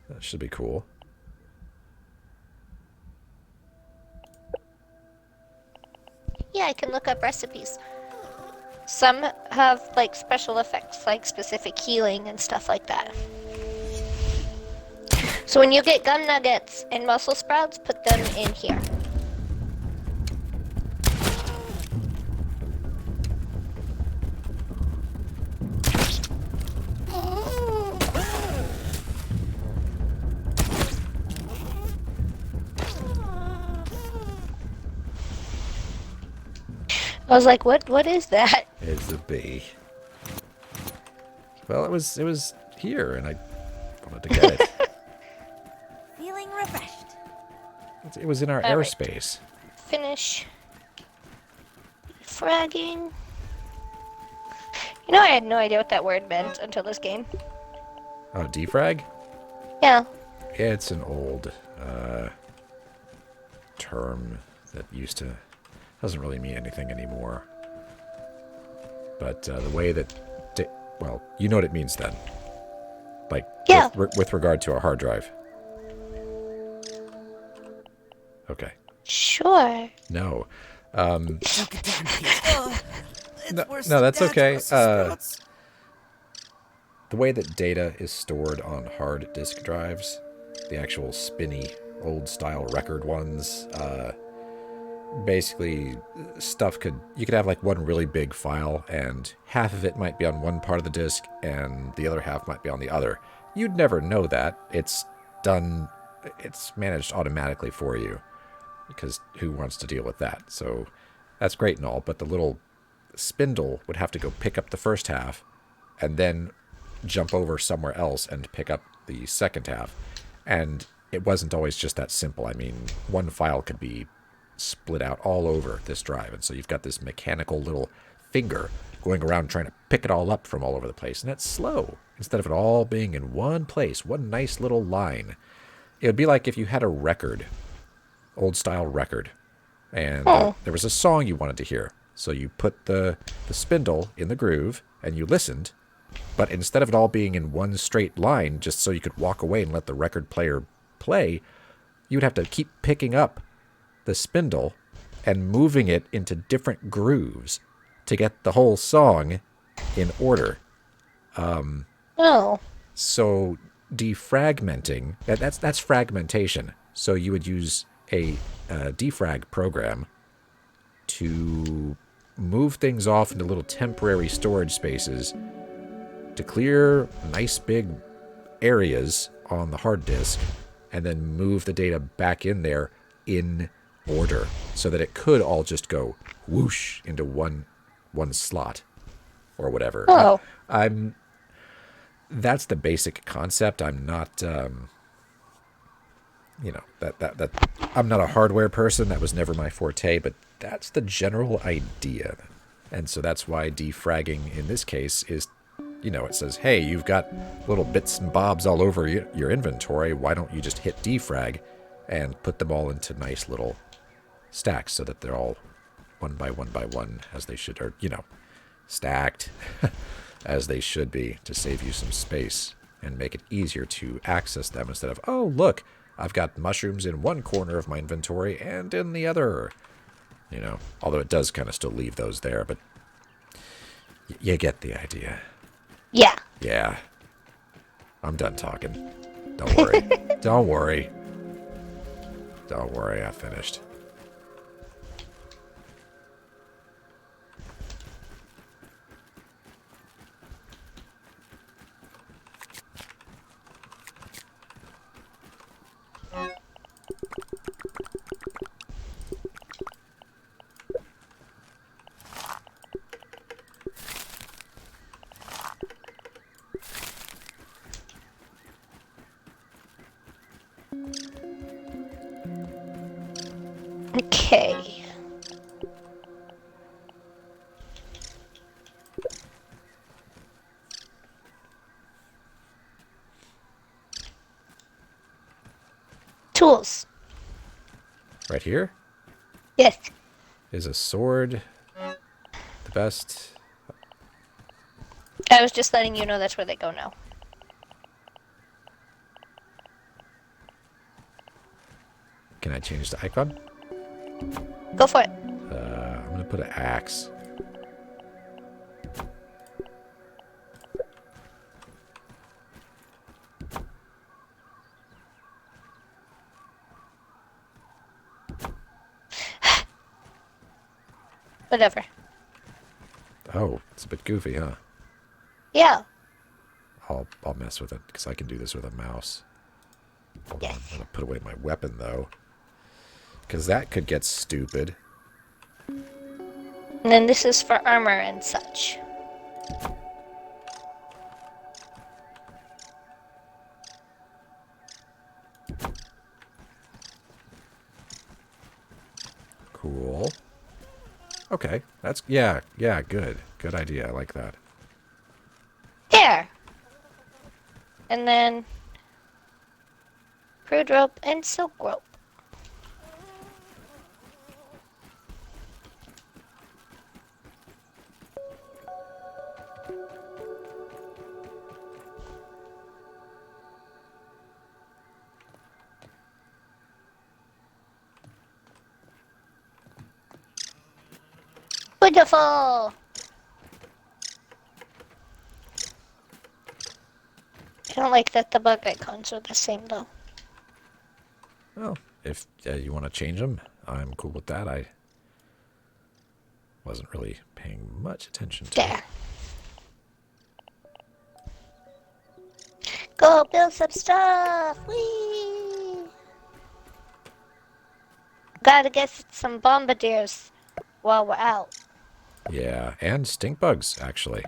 That should be cool. Yeah, I can look up recipes. Some have like special effects, like specific healing and stuff like that. So when you get gum nuggets and mussel sprouts, put them in here. I was like, what is that? It's a bee. Well, it was here, and I wanted to get it. Feeling refreshed. It was in our All right. airspace. Finish fragging. You know, I had no idea what that word meant until this game. Oh, defrag? Yeah. It's an old term that used to... doesn't really mean anything anymore. But the way that... well, you know what it means then. Like, Yeah. with regard to a hard drive. Okay. Sure. No. Took a damn piece. It's No, worse no, than that's Dad's okay. Brussels sprouts. The way that data is stored on hard disk drives, the actual spinny, old-style record ones, basically, you could have like one really big file, and half of it might be on one part of the disk, and the other half might be on the other. You'd never know that. It's managed automatically for you, because who wants to deal with that? So that's great and all, but the little spindle would have to go pick up the first half, and then jump over somewhere else and pick up the second half. And it wasn't always just that simple. I mean, one file could be split out all over this drive, and so you've got this mechanical little finger going around trying to pick it all up from all over the place, and it's slow. Instead of it all being in one place, one nice little line. It would be like if you had a record, old-style record, and there was a song you wanted to hear. So you put the spindle in the groove, and you listened, but instead of it all being in one straight line, just so you could walk away and let the record player play, you'd have to keep picking up the spindle and moving it into different grooves to get the whole song in order. Oh. So defragmenting, that's fragmentation. So you would use a defrag program to move things off into little temporary storage spaces to clear nice big areas on the hard disk, and then move the data back in there in order, so that it could all just go whoosh into one slot or whatever. Oh. That's the basic concept. I'm not I'm not a hardware person. That was never my forte, but that's the general idea. And so that's why defragging in this case is, it says, hey, you've got little bits and bobs all over your inventory. Why don't you just hit defrag and put them all into nice little stacks so that they're all one by one as they should, or, stacked as they should be, to save you some space and make it easier to access them instead of, oh, look, I've got mushrooms in one corner of my inventory and in the other. Although it does kind of still leave those there, but you get the idea. Yeah. Yeah. I'm done talking. Don't worry. Don't worry. Don't worry, I finished. Okay. Tools. Right here Yes. is a sword. The best. I was just letting you know that's where they go now. Can I change the icon? Go for it. I'm gonna put an axe. Whatever. Oh, it's a bit goofy, huh? Yeah. I'll mess with it because I can do this with a mouse. Hold on, Yes. I'm gonna put away my weapon though, because that could get stupid. And then this is for armor and such. Cool. Okay, that's yeah, good idea. I like that. There. And then crude rope and silk rope. Wonderful! I don't like that the bug icons are the same though. Well, if you want to change them, I'm cool with that. I wasn't really paying much attention to There. it. Go build some stuff! Whee! Gotta get some bombardiers while we're out. Yeah, and stink bugs actually.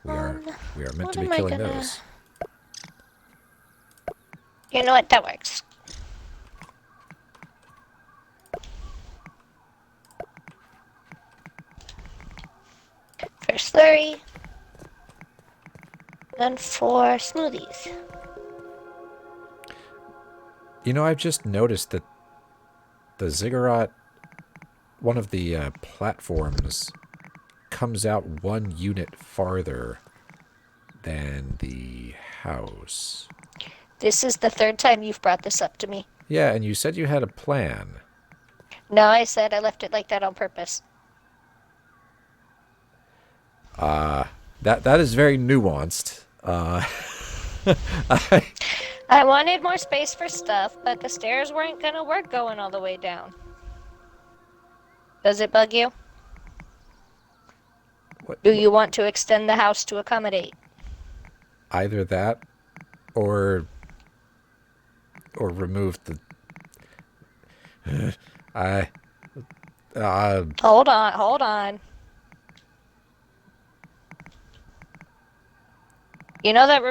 We are meant What to be am I killing gonna- those. You know what? That works. For slurry. And for smoothies. You know, I've just noticed that the Ziggurat, one of the platforms, comes out 1 unit farther than the house. This is the third time you've brought this up to me. Yeah, and you said you had a plan. No, I said I left it like that on purpose. That is very nuanced. I wanted more space for stuff, but the stairs weren't gonna work going all the way down. Does it bug you? What, Do you want to extend the house to accommodate? either that, or remove the. I. Hold on, hold on. You know that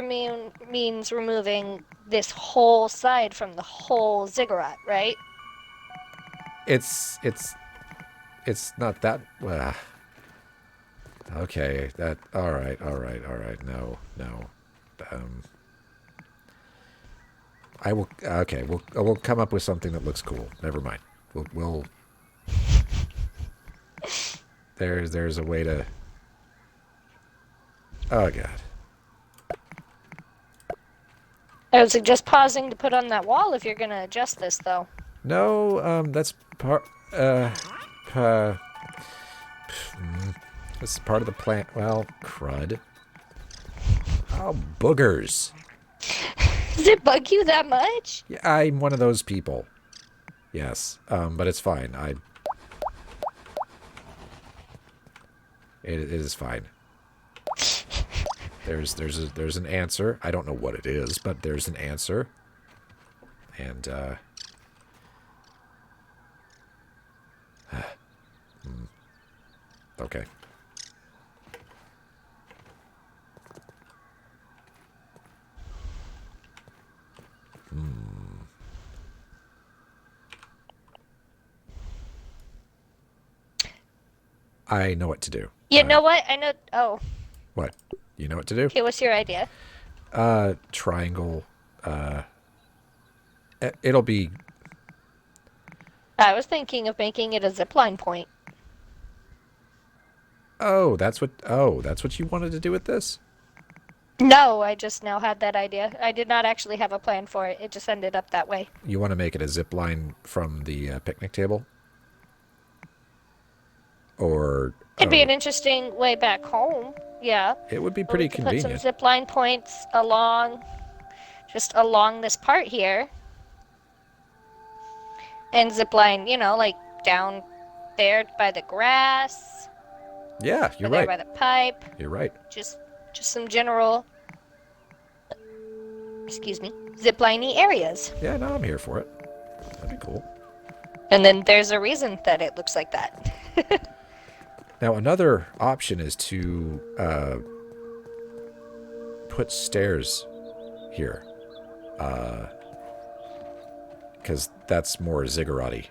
means removing this whole side from the whole ziggurat, right? It's not that. Okay, that. All right. No. I will. Okay, we'll come up with something that looks cool. Never mind. We'll. There's a way to. Oh god. I would suggest pausing to put on that wall if you're gonna adjust this, though. No. That's part. This is part of the plan. Well, crud. Oh, boogers. Does it bug you that much? Yeah, I'm one of those people. Yes, but it's fine. It is fine. There's an answer. I don't know what it is, but there's an answer. And okay. I know what to do. You know what? I know. Oh. What? You know what to do? Okay, what's your idea? Triangle. It'll be... I was thinking of making it a zipline point. Oh, that's what you wanted to do with this? No, I just now had that idea. I did not actually have a plan for it. It just ended up that way. You want to make it a zip line from the picnic table? Or... It'd be an interesting way back home. Yeah. It would be pretty convenient. Put some zip line points just along this part here. And zip line, like down there by the grass. Yeah, you're or there right. by the pipe. You're right. Just some general, zipliney areas. Yeah, no, I'm here for it. That'd be cool. And then there's a reason that it looks like that. Now, another option is to put stairs here. Because that's more ziggurat-y.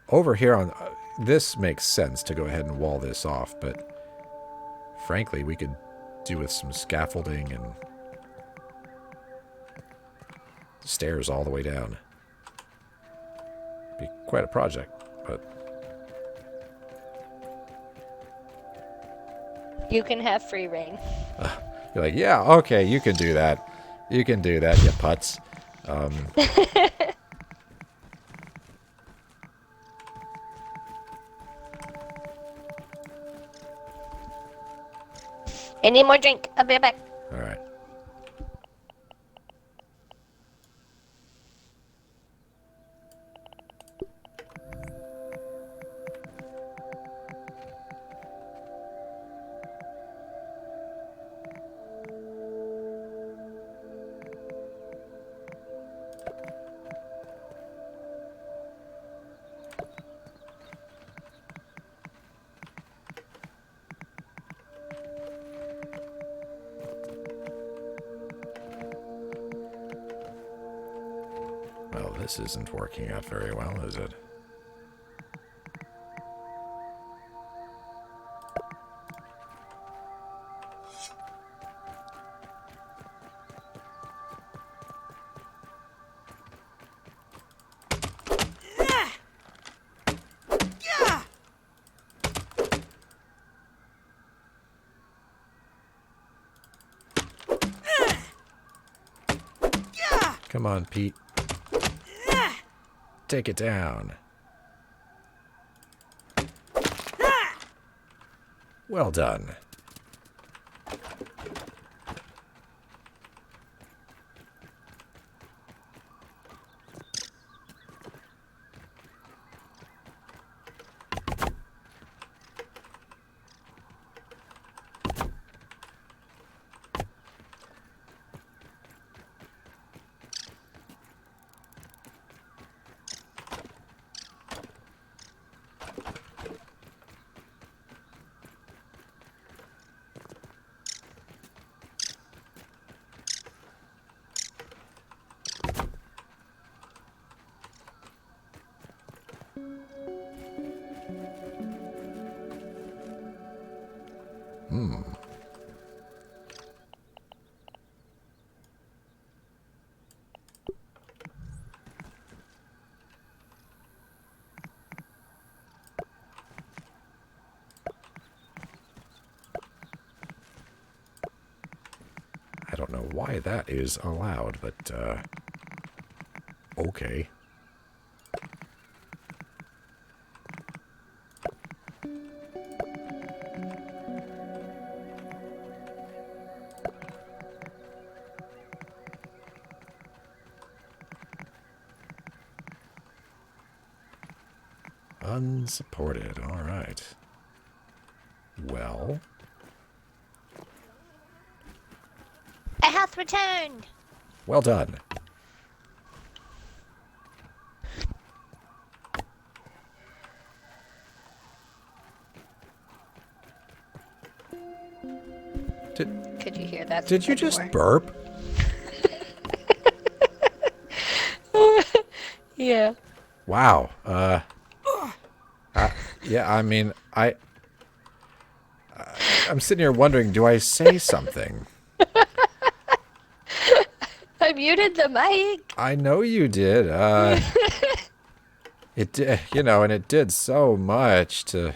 Over here on... this makes sense to go ahead and wall this off, but frankly, we could do with some scaffolding and stairs all the way down. Be quite a project, but... You can have free reign. You're like, yeah, okay, you can do that. You can do that, you putz. I need more drink. I'll be right back. All right. Well, this isn't working out very well, is it? Come on, Pete. Take it down. Well done. I don't know why that is allowed, but, okay. Unsupported, all right. Well... I hath returned. well done. Could you hear that? Did you just burp? Yeah. Wow. Yeah, I mean, I'm sitting here wondering, do I say something? I muted the mic. I know you did. It did, and it did so much to.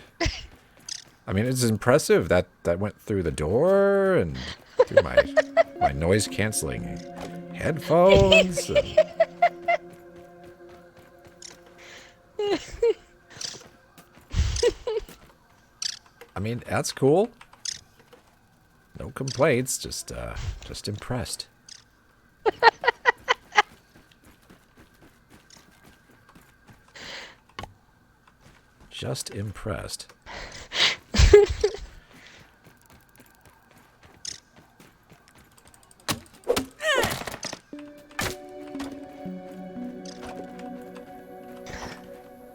I mean, it's impressive that went through the door and through my noise canceling headphones. I mean, that's cool. No complaints. Just impressed. Just impressed.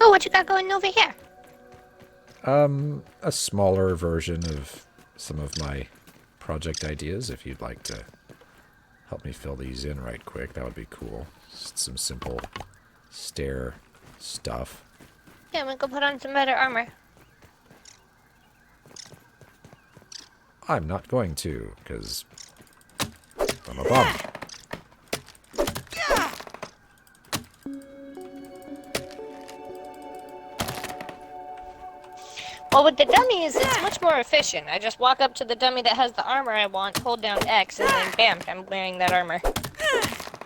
Oh, what you got going over here? A smaller version of some of my project ideas. If you'd like to help me fill these in right quick, that would be cool. Just some simple stair stuff. Yeah, I'm gonna go put on some better armor. I'm not going to, because I'm a bum. Well, with the dummies, it's much more efficient. I just walk up to the dummy that has the armor I want, hold down X, and then bam, I'm wearing that armor.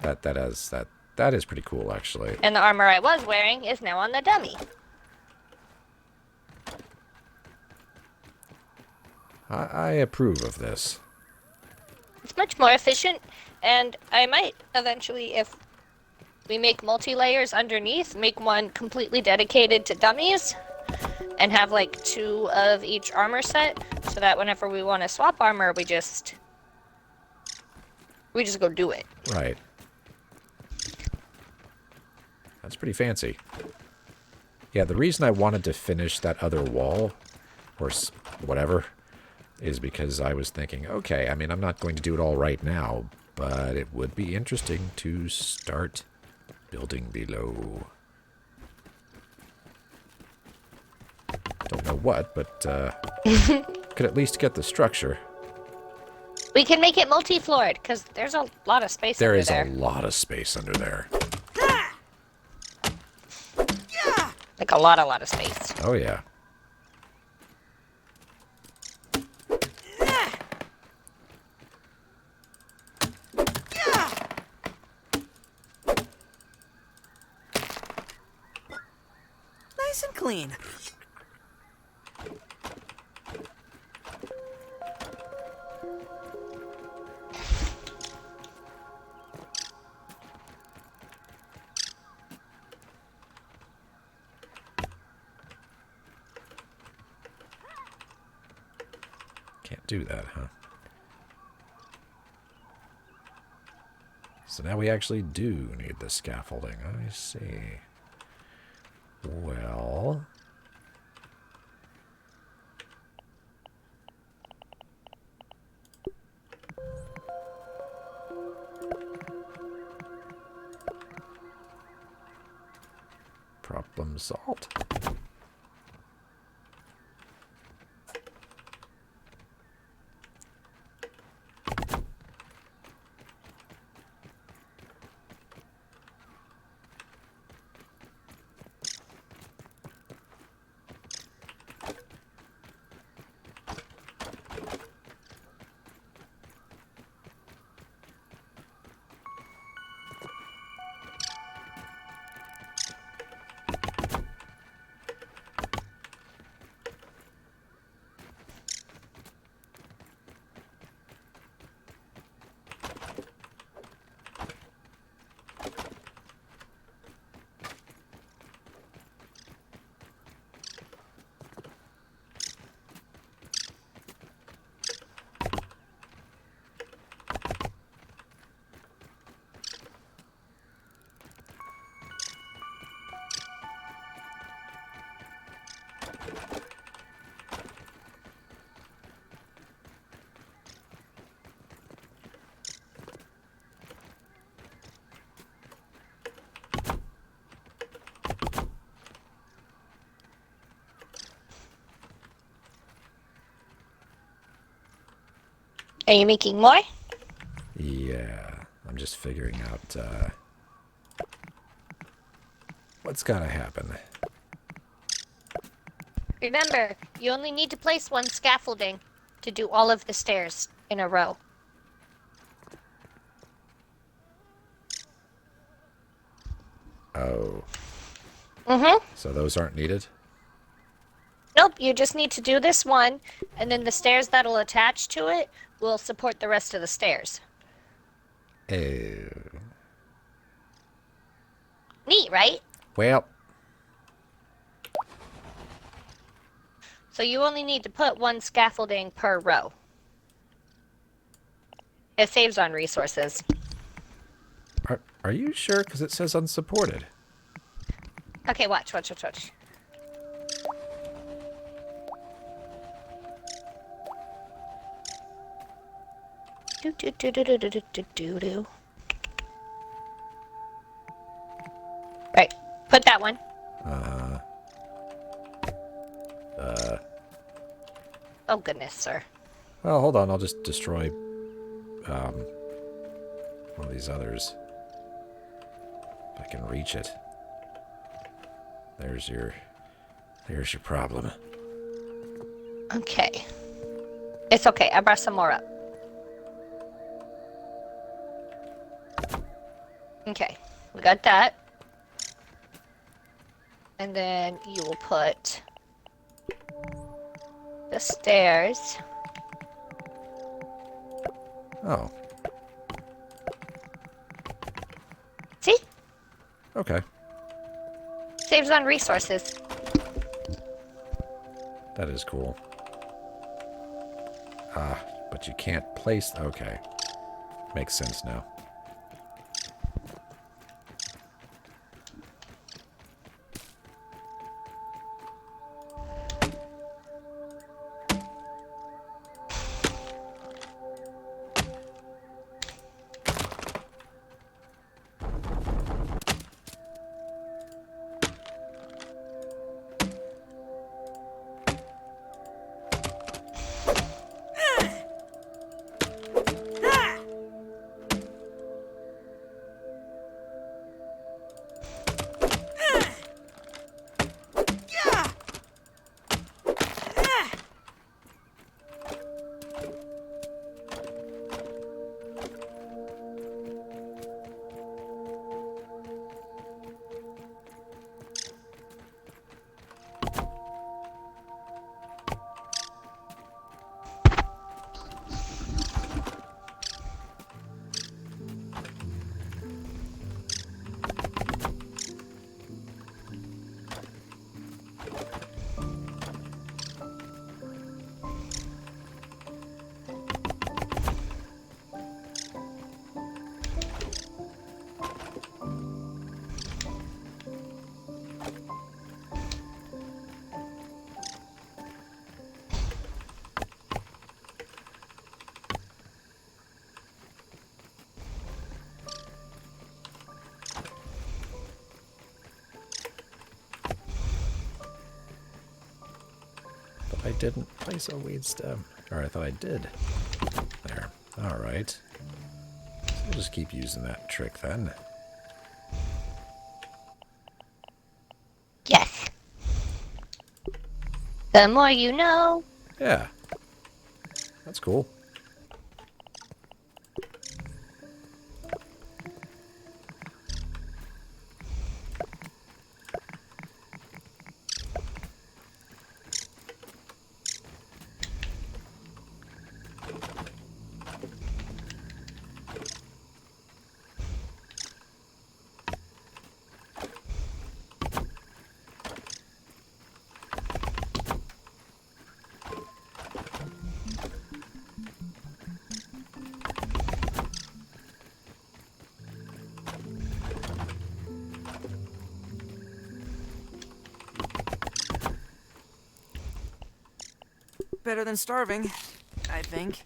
That is pretty cool, actually. And the armor I was wearing is now on the dummy. I approve of this. It's much more efficient, and I might eventually, if we make multi-layers underneath, make one completely dedicated to dummies, and have like 2 of each armor set, so that whenever we want to swap armor, we just go do it. Right. That's pretty fancy. Yeah, the reason I wanted to finish that other wall, or whatever, is because I was thinking, okay, I mean, I'm not going to do it all right now, but it would be interesting to start building below. Don't know what, but could at least get the structure. We can make it multi-floored, because there's a lot of space under there. There is a lot of space under there. Like a lot of space. Oh, yeah. Nice and clean. Can't do that, huh? So now we actually do need the scaffolding. I see. Well... problem solved. Are you making more? Yeah, I'm just figuring out what's gotta happen. Remember, you only need to place one scaffolding to do all of the stairs in a row. Oh. Mm-hmm. So those aren't needed? Nope, you just need to do this one, and then the stairs that'll attach to it will support the rest of the stairs. Oh. Neat, right? Well. So you only need to put one scaffolding per row. It saves on resources. Are you sure? Because it says unsupported. Okay, watch. Do. Right, put that one. Oh goodness, sir. Well, hold on. I'll just destroy one of these others. If I can reach it. There's your problem. Okay. It's okay, I brought some more up. Okay, we got that. And then you will put the stairs. Oh. See? Okay. Saves on resources. That is cool. But you can't place... Okay. Makes sense now. I didn't place a weed stem. Or I thought I did. There. Alright. So we'll just keep using that trick then. Yes. The more you know. Yeah. That's cool. Better than starving, I think.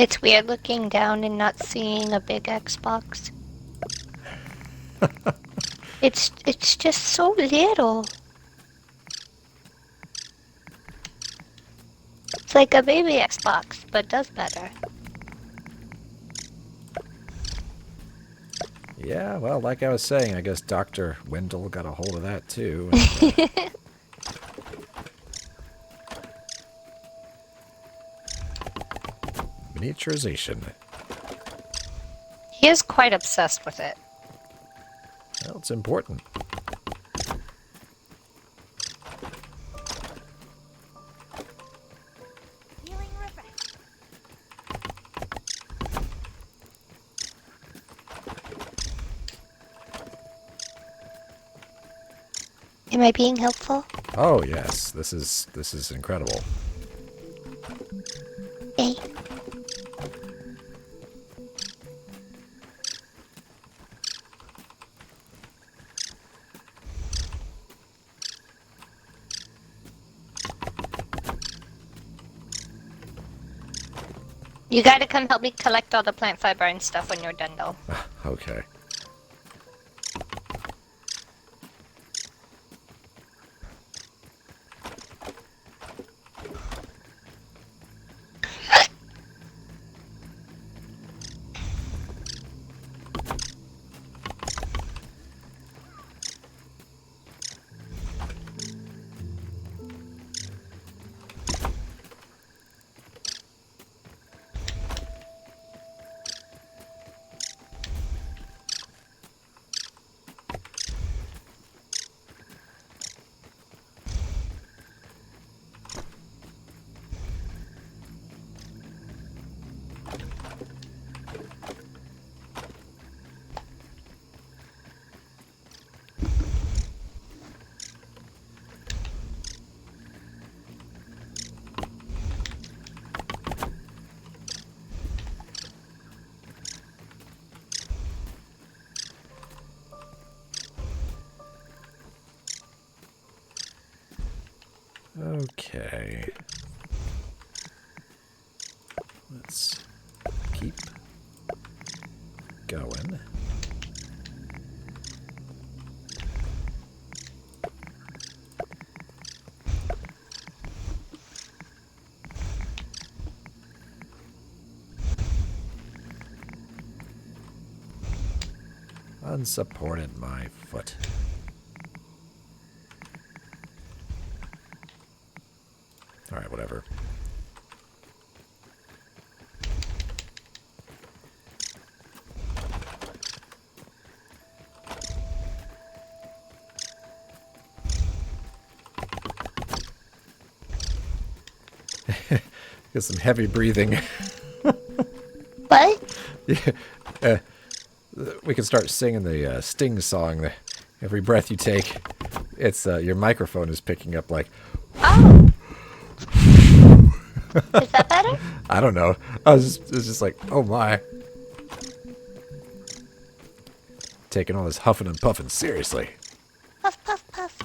It's weird looking down and not seeing a big Xbox. It's just so little. It's like a baby Xbox, but does better. Yeah, well, like I was saying, I guess Dr. Wendell got a hold of that too. Miniaturization. He is quite obsessed with it. Well, it's important. Feeling refreshed. Am I being helpful? Oh yes, this is incredible. Hey. You gotta come help me collect all the plant fiber and stuff when you're done, though. Okay. Okay. Let's keep going. Unsupported my foot. Alright, whatever. Get some heavy breathing. What? Yeah, we can start singing the Sting song. Every breath you take, it's your microphone is picking up like. Oh! Is that better? I don't know. It was just like, oh my. Taking all this huffing and puffing seriously. Puff, puff, puff.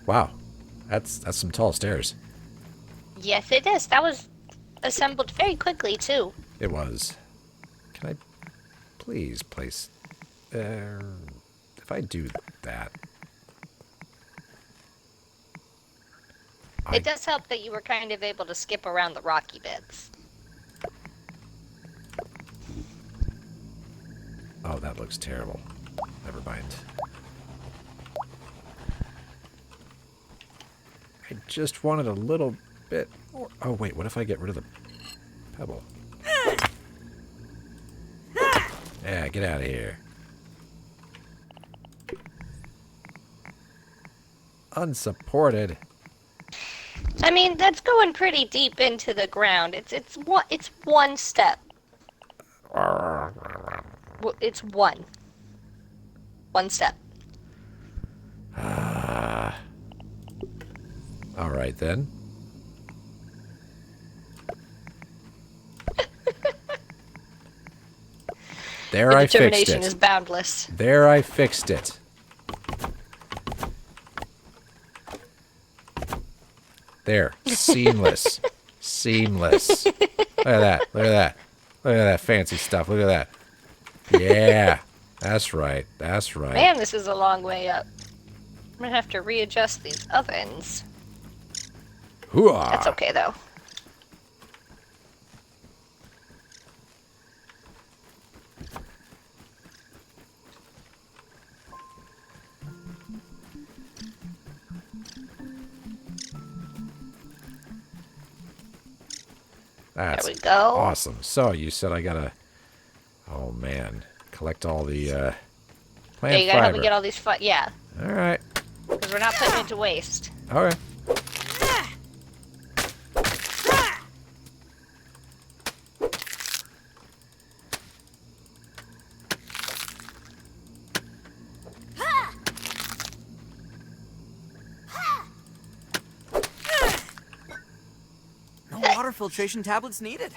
Wow, that's some tall stairs. Yes, it is. That was assembled very quickly, too. It was. Can I please place? If I do that, It does help that you were kind of able to skip around the rocky bits. Oh, that looks terrible. Never mind. I just wanted a little bit more. Oh, wait, what if I get rid of the pebble? Yeah, get out of here. Unsupported. I mean, that's going pretty deep into the ground. It's one step. It's one step. All right then. There, I fixed it. Determination is boundless. There, I fixed it. There, seamless. Seamless. Look at that. Look at that. Look at that fancy stuff. Look at that. Yeah. That's right. That's right. Man, this is a long way up. I'm gonna have to readjust these ovens. Hooah. That's okay, though. That's there we go. awesome. So, you said I gotta... Oh, man. Collect all the plant Yeah, you gotta help fiber. me get all these yeah. Alright. Because we're not putting it to waste. Okay. No water filtration tablets needed.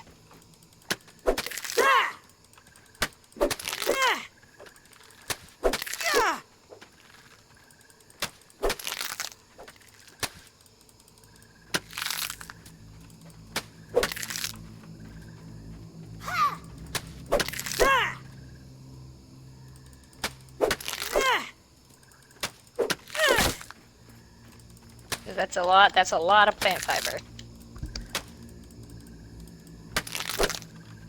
That's a lot of plant fiber.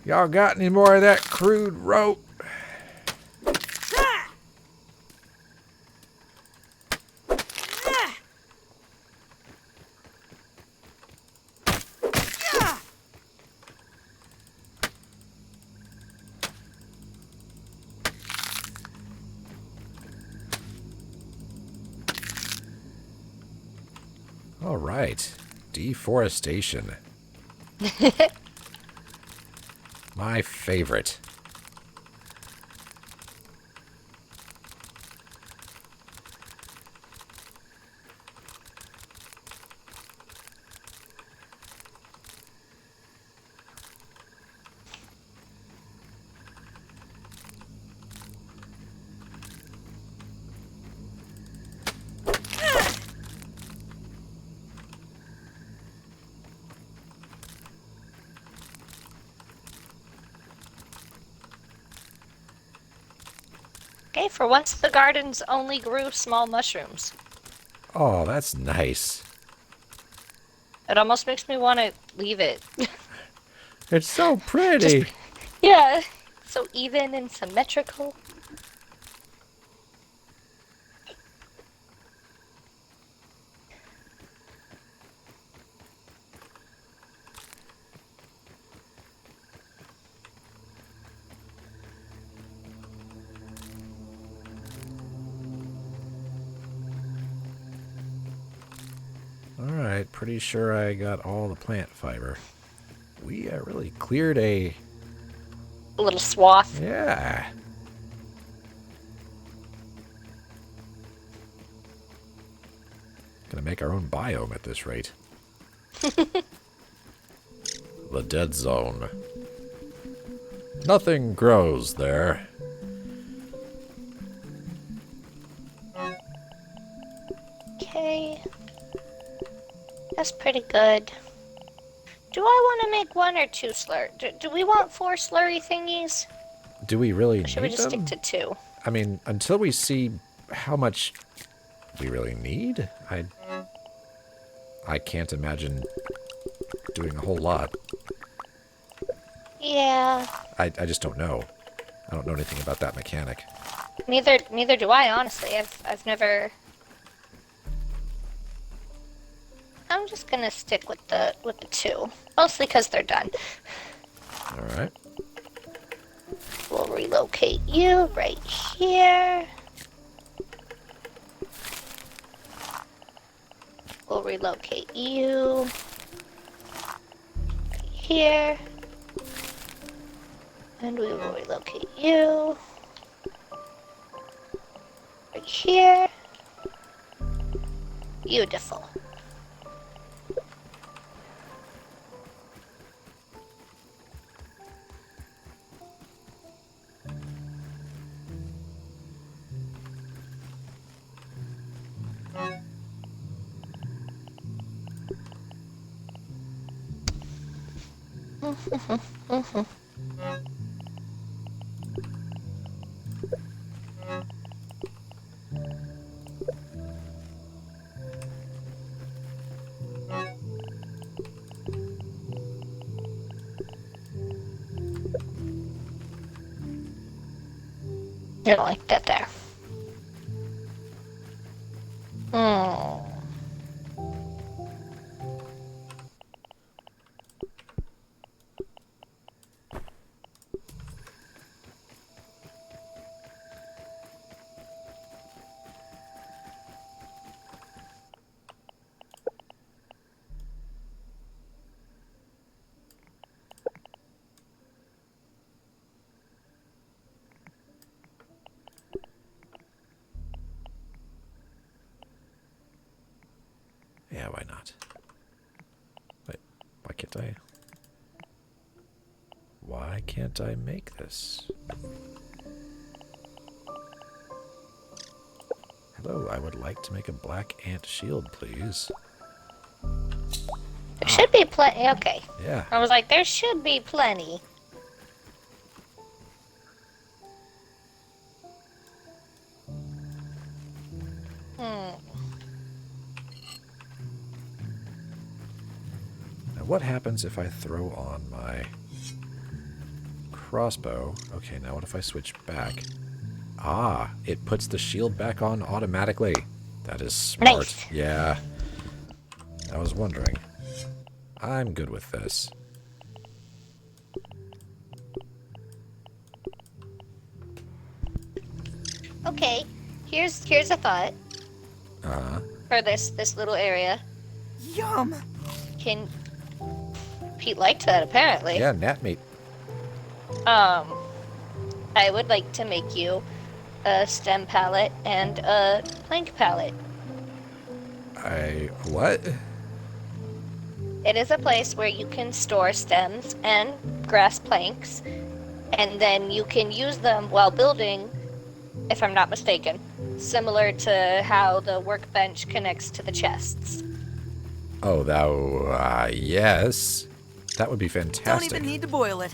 Y'all got any more of that crude rope? All right. Deforestation. My favorite. Okay, for once the gardens only grew small mushrooms. Oh, that's nice. It almost makes me want to leave it. It's so pretty. Yeah, so even and symmetrical. Alright, pretty sure I got all the plant fiber. We really cleared a... little swath. Yeah. Gonna make our own biome at this rate. The dead zone. Nothing grows there. Okay. That's pretty good. Do I want to make one or two do we want 4 slurry thingies? Do we really Or need should we just them? stick to 2? I mean, until we see how much we really need, I can't imagine doing a whole lot. Yeah. I just don't know. I don't know anything about that mechanic. Neither do I, honestly. I've never. I'm just gonna stick with the 2, mostly because they're done. All right. We'll relocate you right here. We'll relocate you here. And we will relocate you right here. Beautiful. You don't like that there. Hmm. Yeah, why not? Wait, why can't I? Why can't I make this? Hello, I would like to make a black ant shield, please. There should be plenty. Okay. Yeah. I was like, there should be plenty. Now, what happens if I throw on my crossbow? Okay, now what if I switch back? Ah, it puts the shield back on automatically. That is smart. Nice. Yeah. I was wondering. I'm good with this. Okay. Here's a thought for this little area. Yum! Can Pete liked that apparently. Yeah, gnat meat. I would like to make you a stem pallet and a plank pallet. What? It is a place where you can store stems and grass planks, and then you can use them while building, if I'm not mistaken, similar to how the workbench connects to the chests. Oh, yes. That would be Don't fantastic. even need to boil it.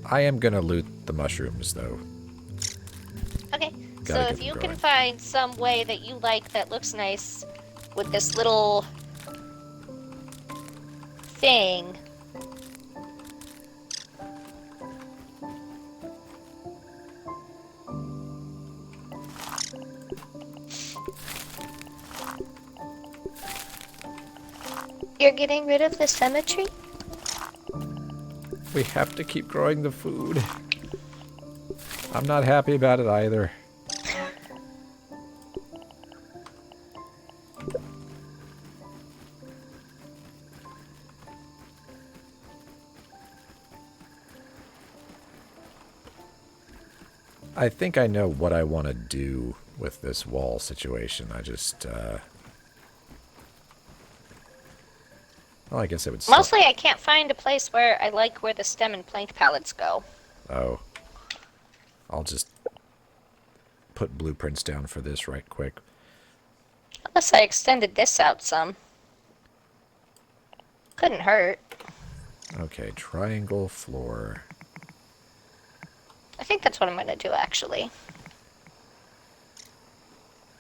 I am gonna loot the mushrooms, though. Okay, Gotta so get if them you can growing. find some way that you like that looks nice with this little thing. You're getting rid of the cemetery? We have to keep growing the food. I'm not happy about it either. I think I know what I want to do with this wall situation. I just, well, I guess it would start. Mostly I can't find a place where I like where the stem and plank pallets go. Oh. I'll just put blueprints down for this right quick. Unless I extended this out some. Couldn't hurt. Okay, triangle floor. I think that's what I'm gonna do actually.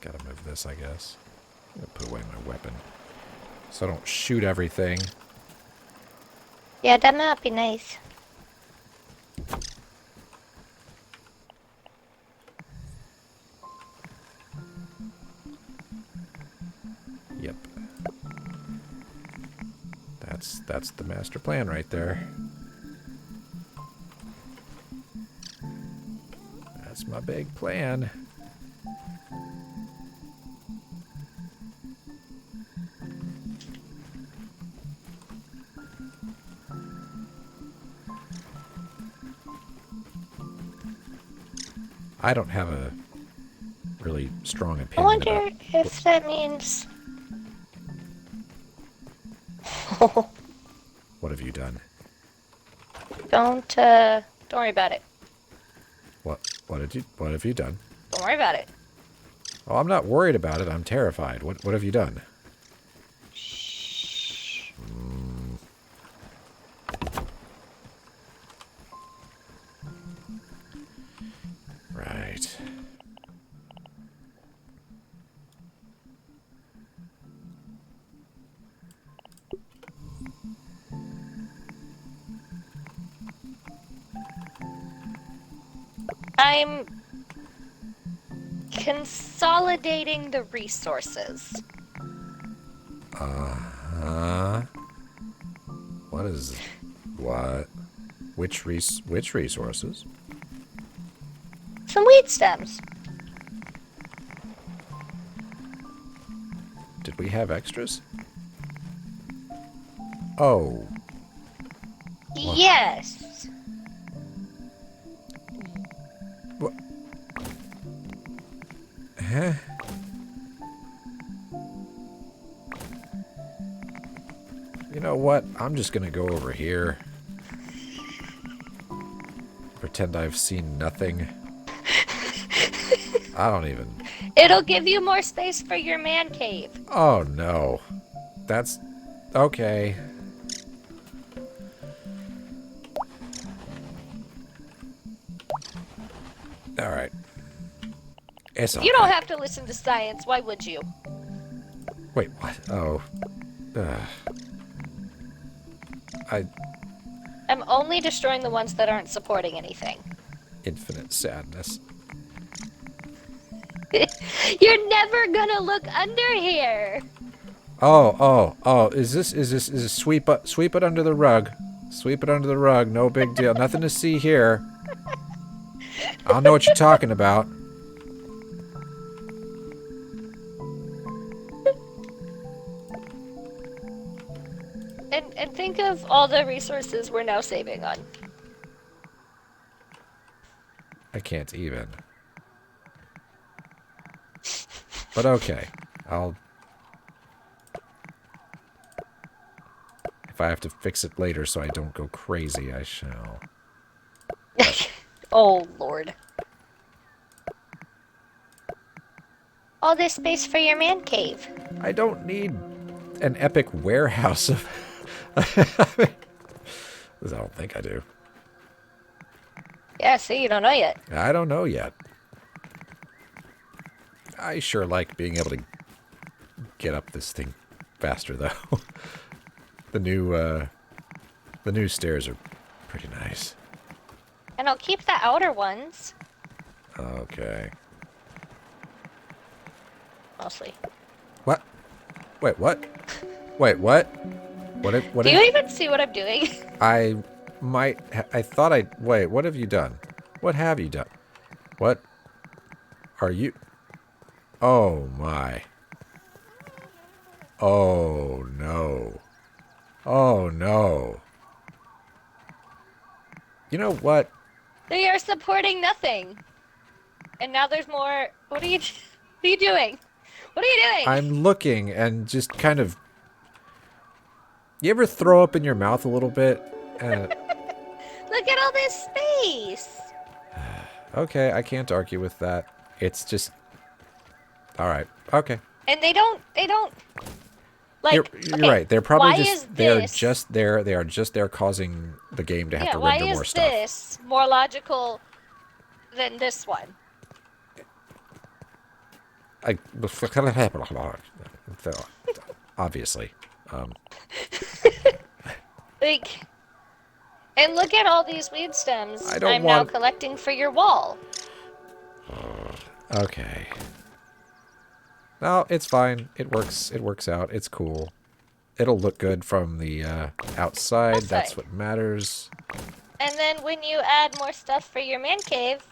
Gotta move this, I guess. I'm gonna put away my weapon. So I don't shoot everything. Yeah, that might be nice. Yep. That's the master plan right there. That's my big plan. I don't have a really strong I opinion wonder about... if that means... What have you done? Don't worry about it. What have you done? Don't worry about it. Oh, I'm not worried about it. I'm terrified. What have you done? Shh. Right. I'm consolidating the resources. What is... What? Which resources? Some weed stems. Did we have extras? Oh. What? Yes. What? Huh? You know what? I'm just gonna go over here. Pretend I've seen nothing. I don't even... It'll give you more space for your man cave. Oh, no. That's... Okay. Alright. It's okay. You don't have to listen to science. Why would you? Wait, what? Oh. I'm only destroying the ones that aren't supporting anything. Infinite sadness. You're never gonna look under here. Oh, is this sweep it under the rug. Sweep it under the rug, no big deal. Nothing to see here. I don't know what you're talking about. And think of all the resources we're now saving on. I can't even. But okay. If I have to fix it later so I don't go crazy, I shall. Oh, Lord. All this space for your man cave. I don't need an epic warehouse of... I don't think I do. Yeah, see, you don't know yet. I don't know yet. I sure like being able to get up this thing faster, though. The new stairs are pretty nice. And I'll keep the outer ones. Okay. Mostly. What? Wait, what? Wait, what? Do you even see what I'm doing? I thought I... Wait, what have you done? What have you done? What are you... Oh, my. Oh, no. Oh, no. You know what? They are supporting nothing. And now there's more... What are you doing? What are you doing? I'm looking and just kind of... You ever throw up in your mouth a little bit? Look at all this space. Okay, I can't argue with that. It's just... Alright, okay. And they don't... Like, You're okay, right. They're probably why just... is They're this, just there. They are just there causing the game to have to render more stuff. Why is this more logical than this one? Obviously. Like... And look at all these weed stems I'm now want... collecting for your wall. Okay. No, it's fine. It works. It works out. It's cool. It'll look good from the outside. That's what matters. And then when you add more stuff for your man cave,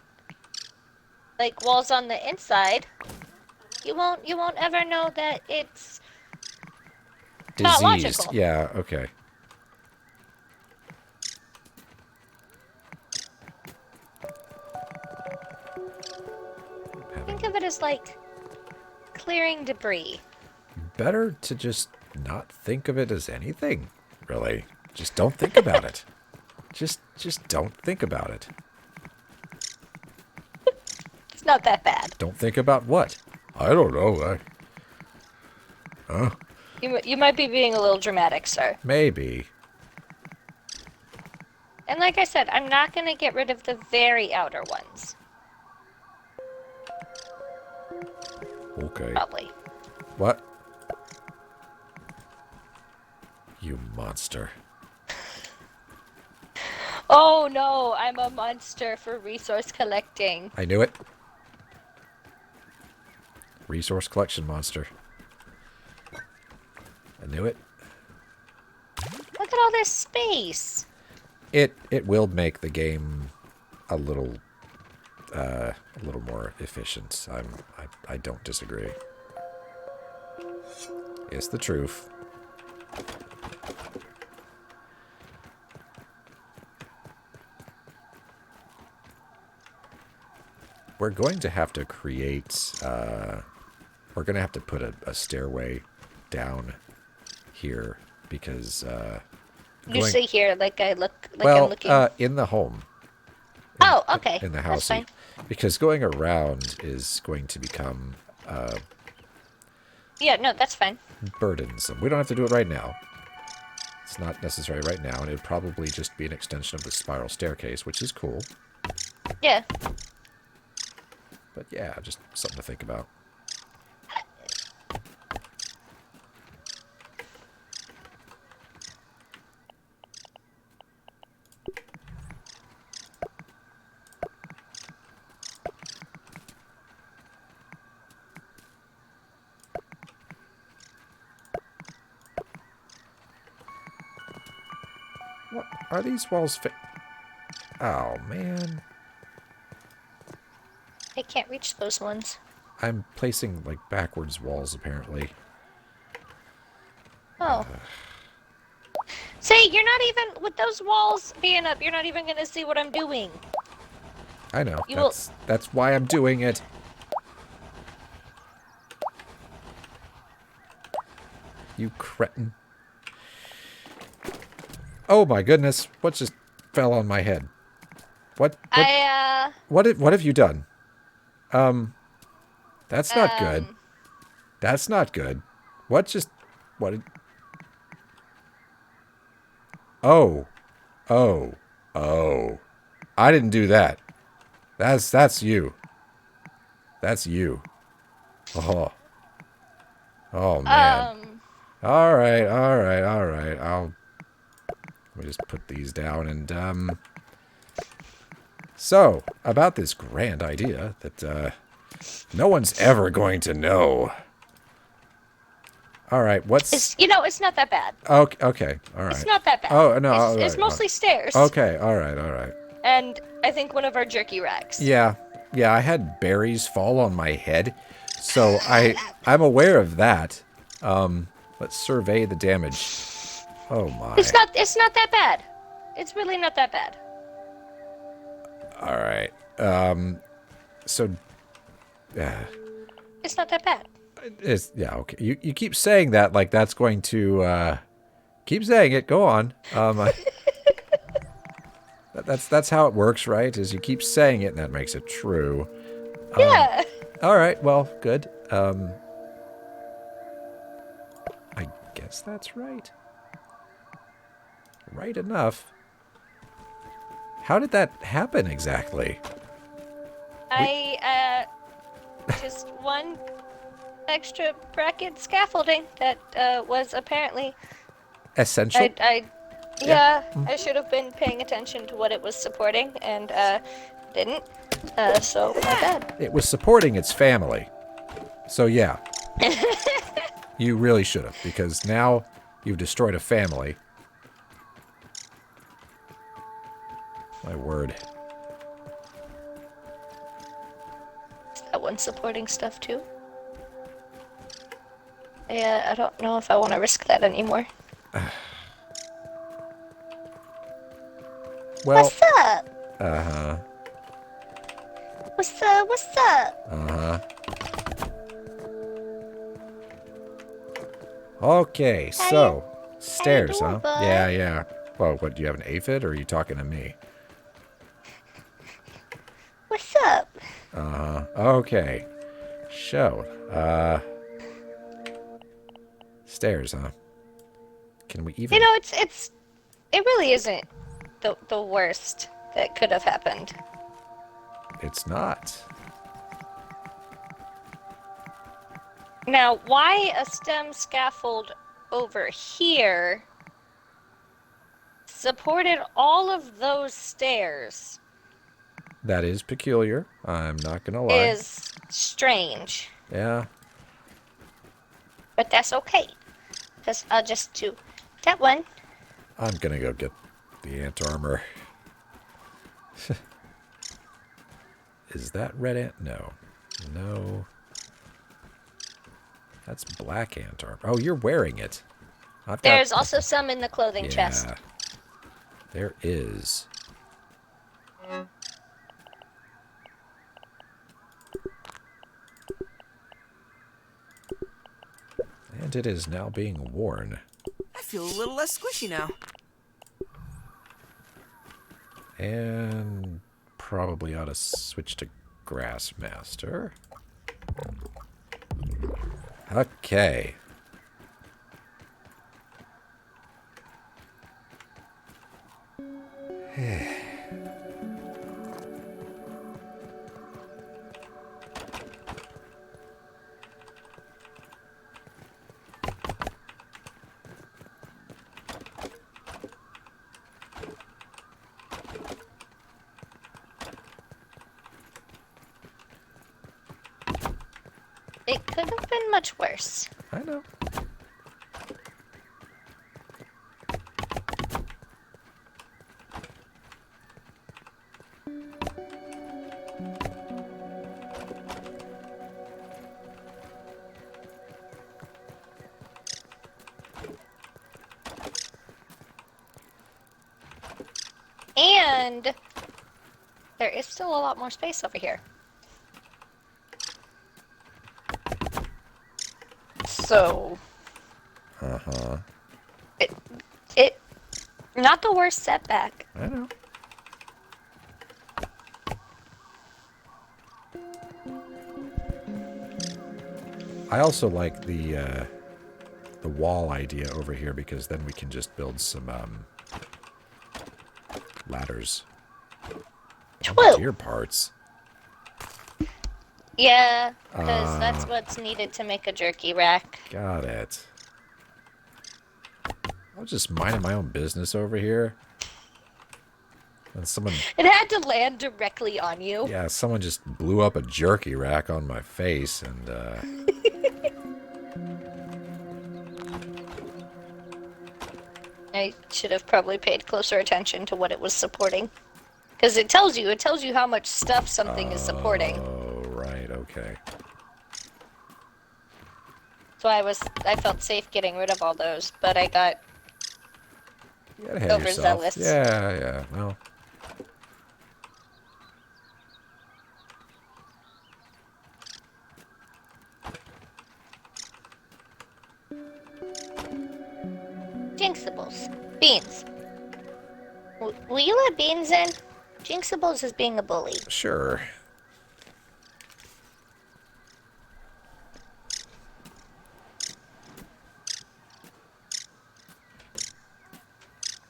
like walls on the inside, you won't ever know that it's not logical. Yeah, okay. it as, like, clearing debris. Better to just not think of it as anything, really. Just don't think about it. Just don't think about it. It's not that bad. Don't think about what? I don't know. Huh? You might be being a little dramatic, sir. Maybe. And like I said, I'm not going to get rid of the very outer ones. Okay. Probably. What? You monster. Oh no, I'm a monster for resource collecting. I knew it. Resource collection monster. I knew it. Look at all this space. It will make the game a little more efficient. I don't disagree. It's the truth. We're going to have to create, we're going to have to put a stairway down here because, You say here, like I look, like well, I'm looking. in the home. Oh, okay. In the That's house. fine. Because going around is going to become, Yeah, no, that's fine. burdensome. We don't have to do it right now. It's not necessary right now, and it'd probably just be an extension of the spiral staircase, which is cool. Yeah. But yeah, just something to think about. What are these walls Oh, man. I can't reach those ones. I'm placing, like, backwards walls, apparently. Oh. See, you're not even, with those walls being up, you're not even going to see what I'm doing. I know. That's why I'm doing it. You cretin. Oh my goodness. What just fell on my head? What have you done? That's not good. That's not good. What? Oh. I didn't do that. That's you. That's you. Oh. Oh man. All right. Let me just put these down and so, about this grand idea that no one's ever going to know. All right, It's not that bad. Okay, all right. It's not that bad. Oh, no, It's mostly stairs. Okay, all right. And I think one of our jerky racks. Yeah, I had berries fall on my head, so I'm aware of that. Let's survey the damage. Oh my. It's not that bad. It's really not that bad. All right. So It's not that bad. yeah, okay. You keep saying that like that's going to keep saying it. Go on. That's how it works, right? Is you keep saying it and that makes it true. Yeah. All right. Well, good. I guess that's right. Right enough. How did that happen exactly? Just one extra bracket scaffolding that was apparently Essential? Yeah, I should have been paying attention to what it was supporting and didn't. So my bad. It was supporting its family. So yeah. You really should have, because now you've destroyed a family. My word. Is that one supporting stuff too? Yeah, I don't know if I want to risk that anymore. Well, What's up? uh-huh. What's up? Uh-huh. Okay, so stairs, doing, huh? bud? Yeah, yeah. Well, what, do you have an aphid, or are you talking to me? What's up? Okay. So, stairs, huh? Can we even... You know, it really isn't the worst that could have happened. It's not. Now, why a stem scaffold over here supported all of those stairs That is peculiar. I'm not gonna lie. is strange. Yeah. But that's okay, because I'll just do that one. I'm gonna go get the ant armor. Is that red ant? No. No. That's black ant armor. Oh, you're wearing it. I've got... There's also some in the clothing chest. Yeah. There is. And it is now being worn. I feel a little less squishy now. And probably ought to switch to Grassmaster. Okay. It could have been much worse. I know. And there is still a lot more space over here. So, it not the worst setback. I know. I also like the wall idea over here, because then we can just build some ladders. Whoa. Deer parts. Yeah, because that's what's needed to make a jerky rack. Got it. I was just minding my own business over here. And someone... It had to land directly on you. Yeah, someone just blew up a jerky rack on my face, and I should have probably paid closer attention to what it was supporting. Because it tells you how much stuff something is supporting. Oh, right, okay. So I felt safe getting rid of all those, but I got You gotta have yourself. overzealous. Yeah, yeah, well... Jinxables. Beans. Will you let Beans in? Jinxables is being a bully. Sure.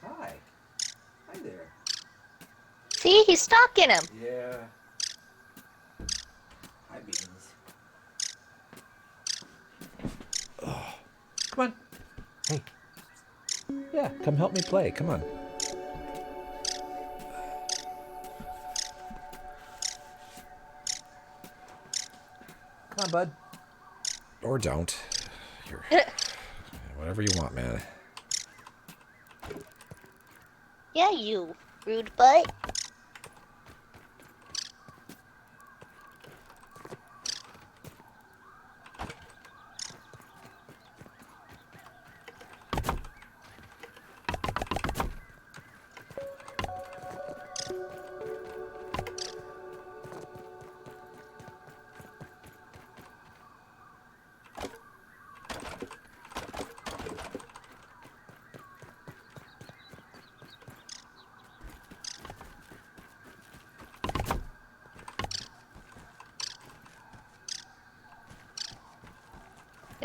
Hi. Hi there. See, he's stalking him. Yeah. Hi, Beans. Come on. Hey. Yeah, come help me play. Come on. Come on, bud. Or don't. You're... Whatever you want, man. Yeah, you rude butt.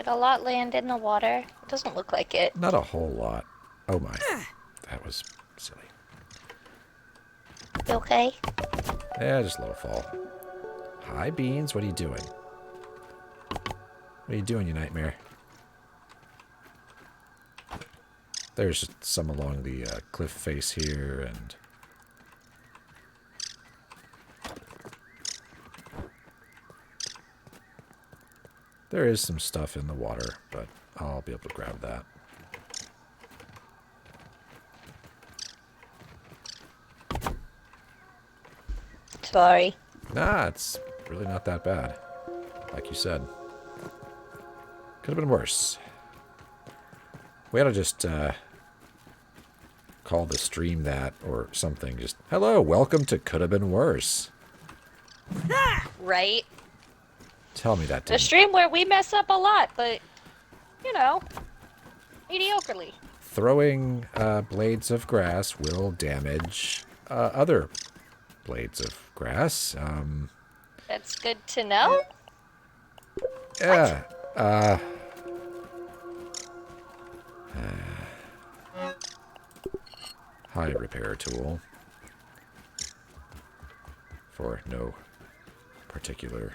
Did a lot land in the water? It doesn't look like it. Not a whole lot. Oh my. That was silly. You okay? Yeah, just a little fall. Hi, Beans. What are you doing? What are you doing, you nightmare? There's some along the cliff face here, and... there is some stuff in the water, but I'll be able to grab that. Sorry. Nah, it's really not that bad. Like you said. Could have been worse. We ought to just call the stream that or something. Just, hello, welcome to Could Have Been Worse. Right? Tell me that The didn't. stream where we mess up a lot, but, you know, mediocrely. Throwing blades of grass will damage other blades of grass. That's good to know. Yeah. High repair tool. For no particular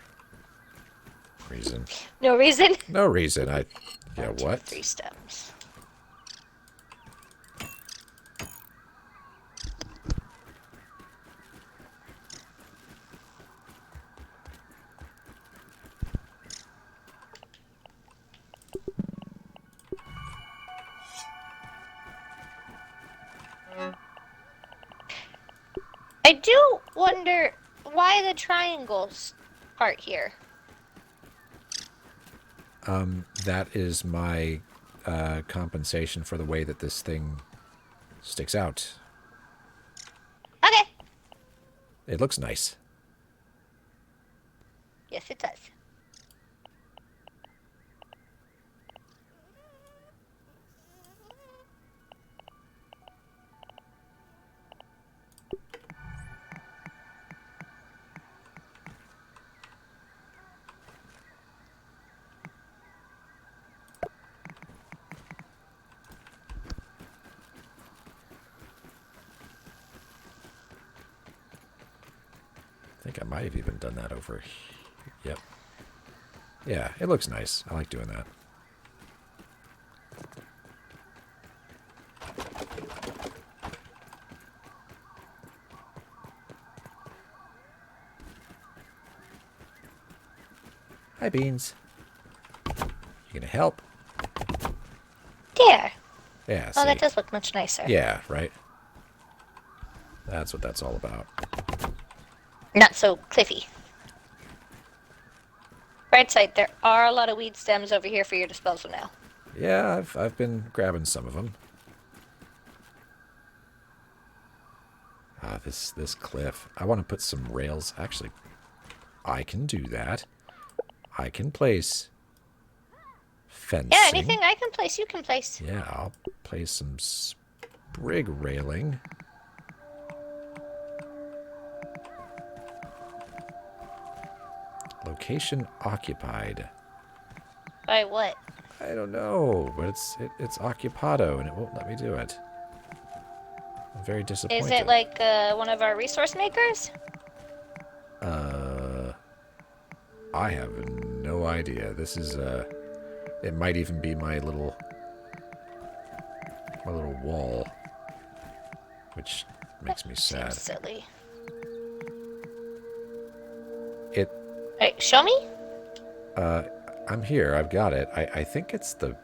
reason. No reason. No reason. Yeah, what? 3 stems. I do wonder why the triangles part here. That is my compensation for the way that this thing sticks out. Okay. It looks nice. Yes, it does. I think I might have even done that over. Yep. Yeah, it looks nice. I like doing that. Hi, Beans. You gonna help? There. Yeah, Oh, see? that does look much nicer. Yeah, right? That's what that's all about. Not so cliffy. Bright side, there are a lot of weed stems over here for your disposal now. Yeah, I've been grabbing some of them. Ah, this cliff. I want to put some rails. Actually, I can do that. I can place fencing. Yeah, anything I can place, you can place. Yeah, I'll place some sprig railing. Location occupied. By what? I don't know, but it's occupado and it won't let me do it. I'm very disappointed. Is it like one of our resource makers? I have no idea. This is it might even be my little wall, which makes me sad. Seems silly. It. Hey, show me. I'm here. I've got it. I think it's the.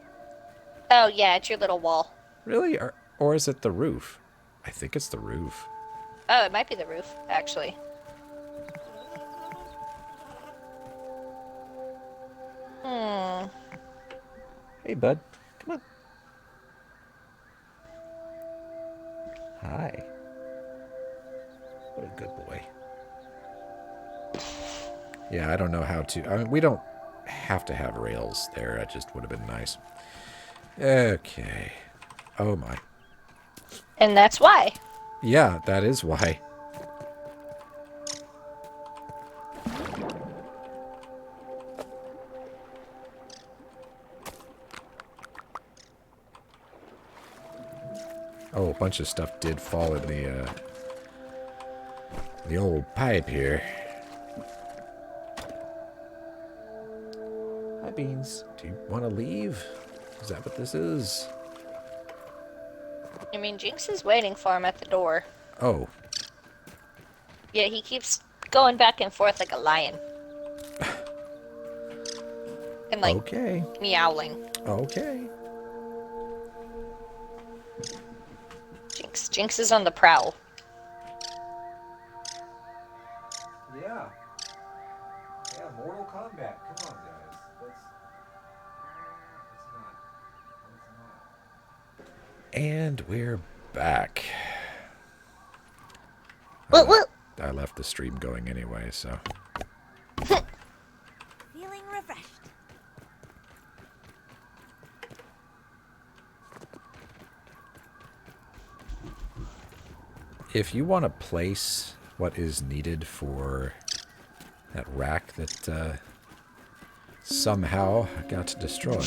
Oh yeah, it's your little wall. Really, or is it the roof? I think it's the roof. Oh, it might be the roof, actually. Hey, bud. Come on. Hi. What a good boy. Yeah, I don't know how to... I mean, we don't have to have rails there. That just would have been nice. Okay. Oh, my. And that's why. Yeah, that is why. bunch of stuff did fall in the old pipe here. Hi, Beans. Do you want to leave? Is that what this is? I mean, Jinx is waiting for him at the door. Oh. Yeah, he keeps going back and forth like a lion. And like Okay. meowling. Okay. Jinx is on the prowl. Yeah. Yeah, Mortal Kombat. Come on, guys. Let's not. And we're back. What? I left the stream going anyway, so. Feeling refreshed. If you want to place what is needed for that rack that somehow got destroyed,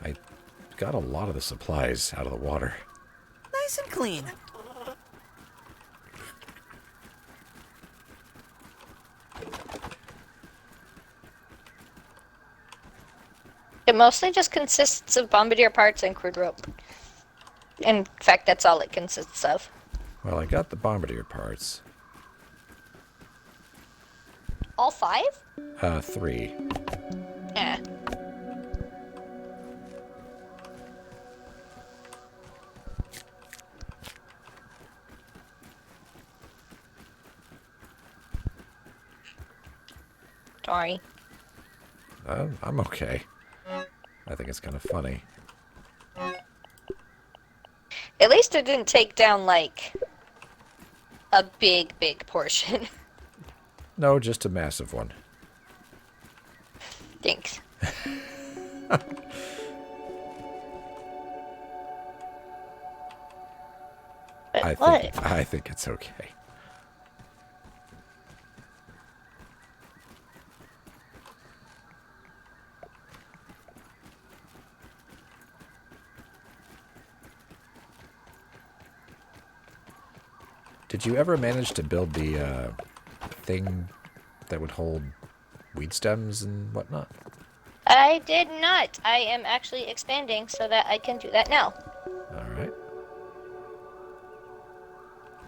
I got a lot of the supplies out of the water. Nice and clean. It mostly just consists of bombardier parts and crude rope. In fact, that's all it consists of. Well, I got the bombardier parts. All 5? 3. Eh. Sorry. I'm okay. I think it's kind of funny. At least it didn't take down, like, a big portion. No, just a massive one. Thanks. But I think it's okay. Did you ever manage to build the thing that would hold weed stems and whatnot? I did not. I am actually expanding so that I can do that now. All right.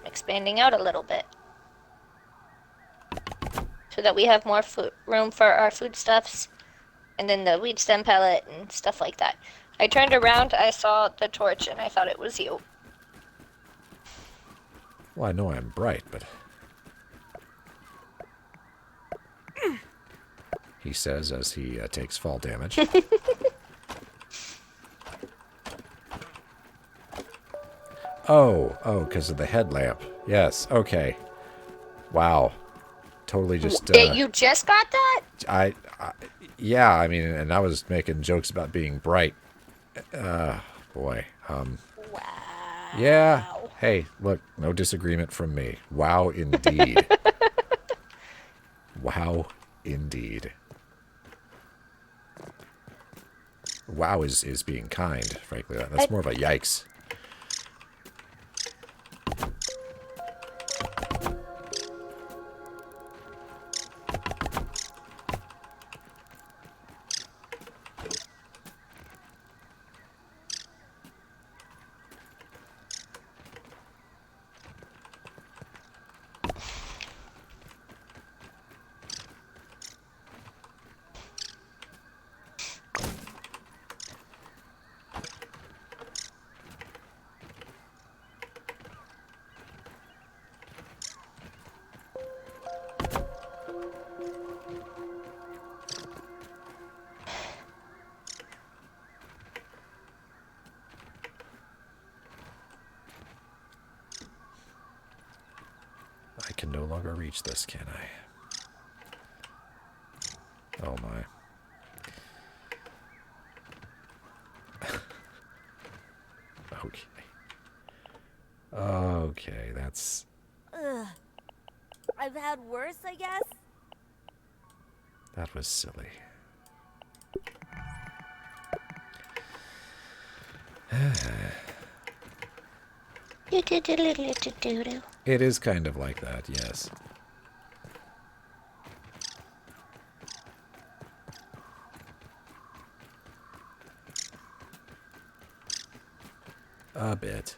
Expanding out a little bit. So that we have more room for our foodstuffs. And then the weed stem pellet and stuff like that. I turned around, I saw the torch, and I thought it was you. Well, I know I'm bright, but... he says as he takes fall damage. Oh, because of the headlamp. Yes, okay. Wow. Totally just... you just got that? Yeah, I mean, and I was making jokes about being bright. Boy. Wow. Yeah. Hey, look, no disagreement from me. Wow, indeed. Wow, indeed. Wow is being kind, frankly. That's more of a yikes. I can no longer reach this, can I? Oh my. Okay. Okay, that's... Ugh. I've had worse, I guess. That was silly. It is kind of like that, yes. A bit.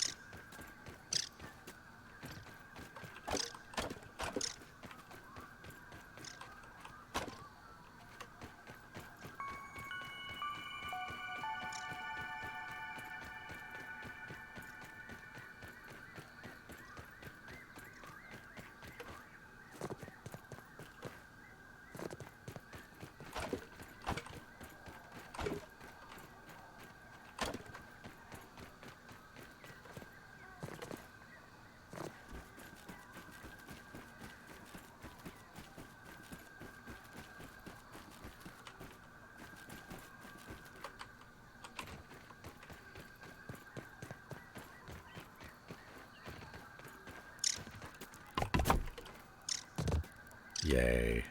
Yay.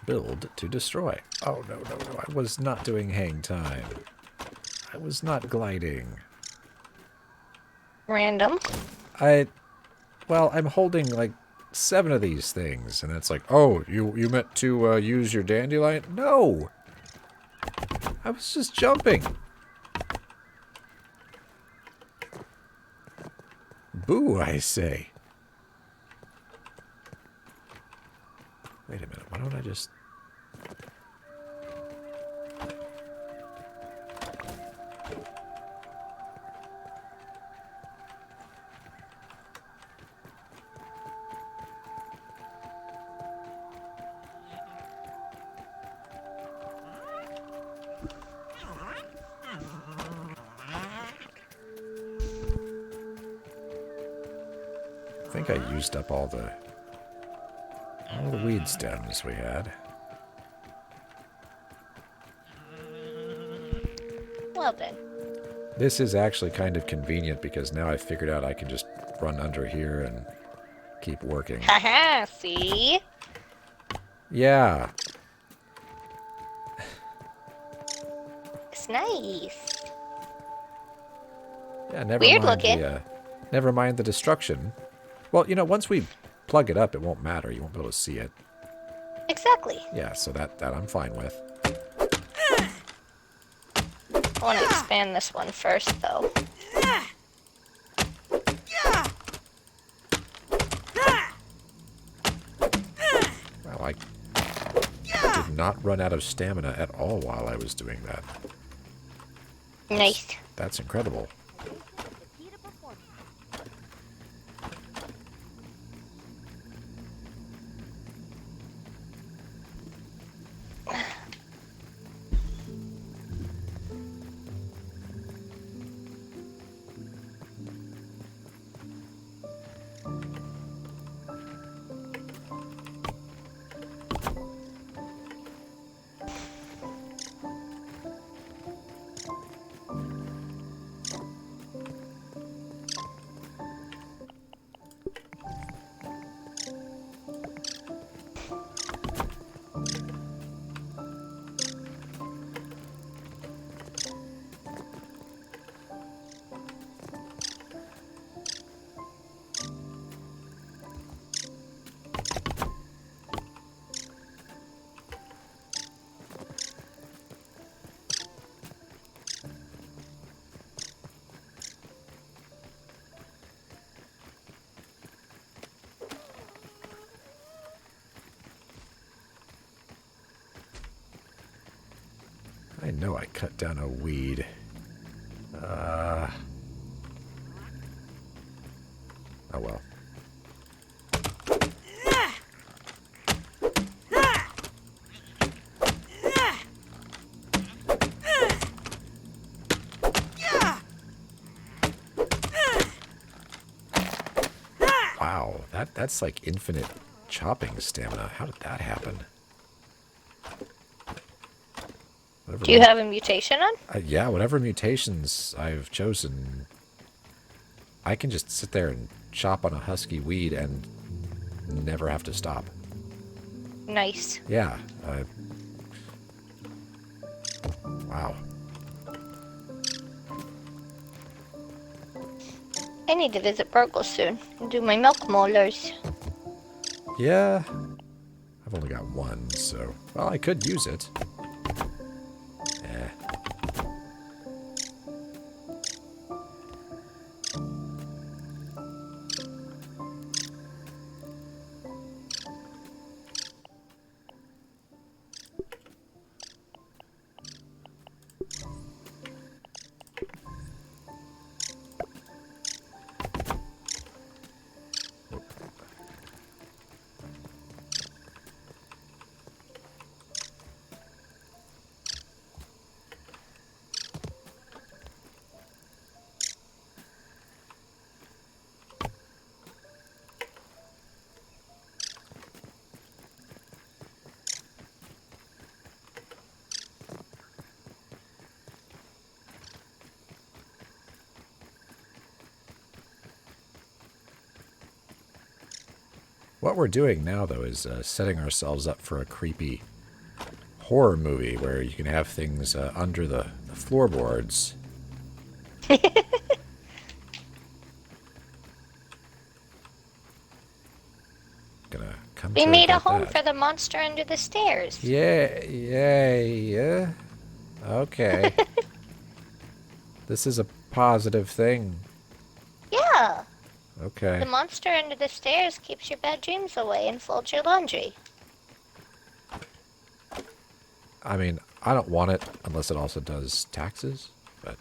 Build to destroy. Oh, no, no, no. I was not doing hang time. I was not gliding. Random. Well, I'm holding like 7 of these things, and it's like, oh, you meant to use your dandelion? No! I was just jumping. Boo, I say. Wait a minute, why don't I just... I think I used up all the weed stems we had. Well then. This is actually kind of convenient because now I figured out I can just run under here and keep working. Haha, see? Yeah. It's nice. Yeah, never Weird mind looking. never mind the destruction. Well, you know, once we plug it up, it won't matter. You won't be able to see it. Exactly. Yeah, so that I'm fine with. I want to expand this one first, though. Well, I did not run out of stamina at all while I was doing that. Nice. That's incredible. I know I cut down a weed. Oh well. Wow, that's like infinite chopping stamina. How did that happen? Whatever Do you have a mutation on? yeah, whatever mutations I've chosen, I can just sit there and chop on a husky weed and never have to stop. Nice. Yeah. Wow. I need to visit Burgle soon and do my milk molars. Yeah. I've only got one, so... Well, I could use it. Eh. What we're doing now, though, is setting ourselves up for a creepy horror movie where you can have things under the floorboards. Gonna come We to made a regret home that. for the monster under the stairs. Yeah. Okay. This is a positive thing. Yeah. Okay. The monster under the stairs keeps your bad dreams away and folds your laundry. I mean, I don't want it unless it also does taxes, but...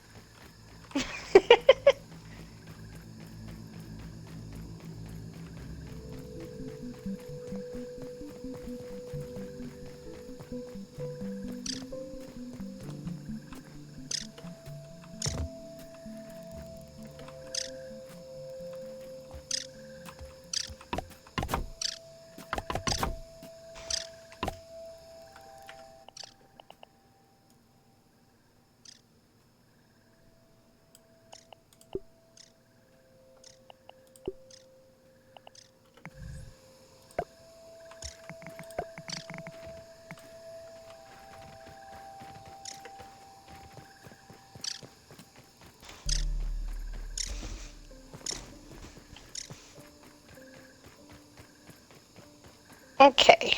Okay.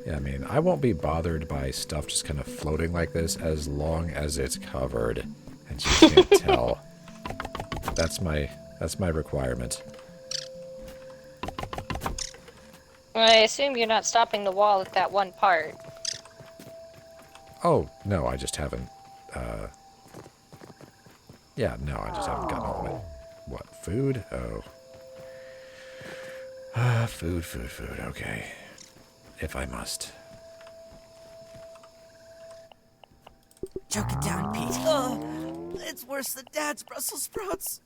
Yeah, I mean, I won't be bothered by stuff just kind of floating like this as long as it's covered and you can't tell. That's my requirement. I assume you're not stopping the wall at that one part. Oh, no, I just haven't, yeah, no, I just haven't gotten all of it. What, food? Oh. Food, okay. If I must. Choke it down, Pete. Oh, it's worse than Dad's Brussels sprouts.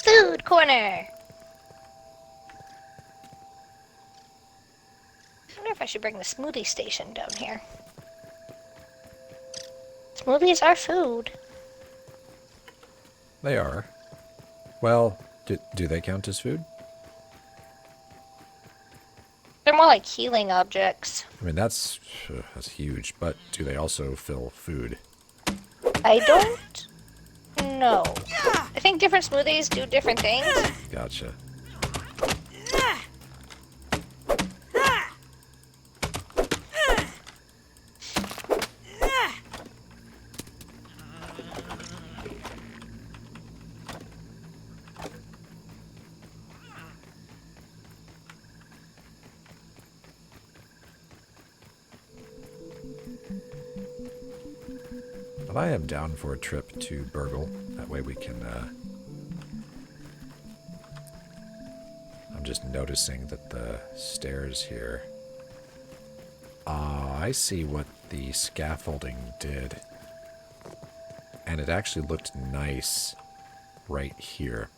Food corner! I wonder if I should bring the smoothie station down here. Smoothies are food. They are. Well, do they count as food? They're more like healing objects. I mean, that's huge, but do they also fill food? I don't know. I think different smoothies do different things. Gotcha. But I am down for a trip to Burgle. That way we can, I'm just noticing that the stairs here... Ah, I see what the scaffolding did. And it actually looked nice right here.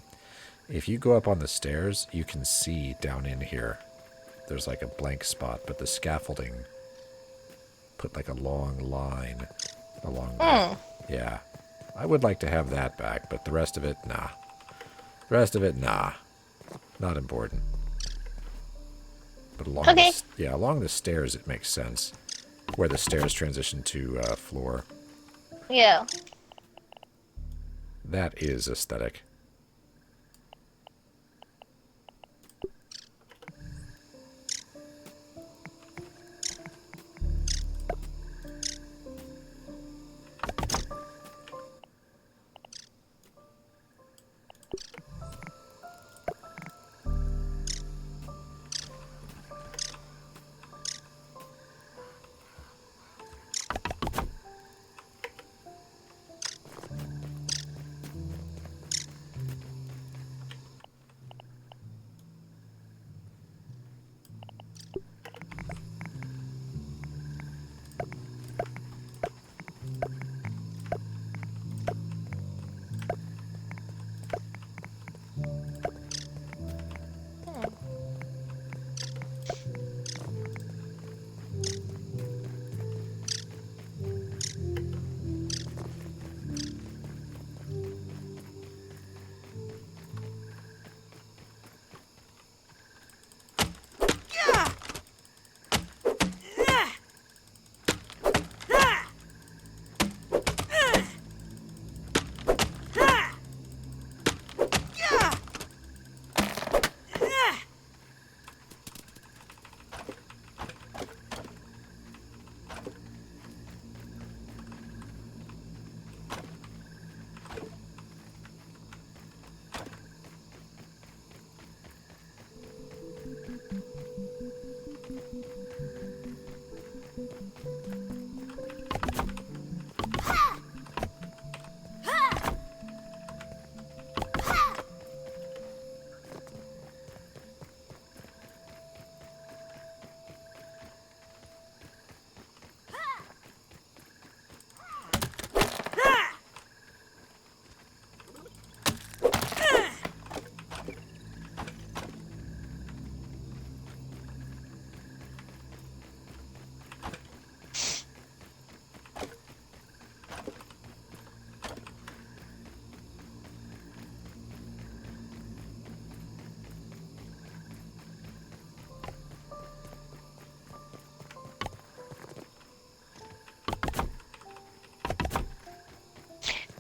If you go up on the stairs, you can see down in here. There's like a blank spot, but the scaffolding put like a long line along there. Yeah. I would like to have that back, but the rest of it, nah. The rest of it, nah. Not important. But along along the stairs it makes sense. Where the stairs transition to floor. Yeah. That is aesthetic.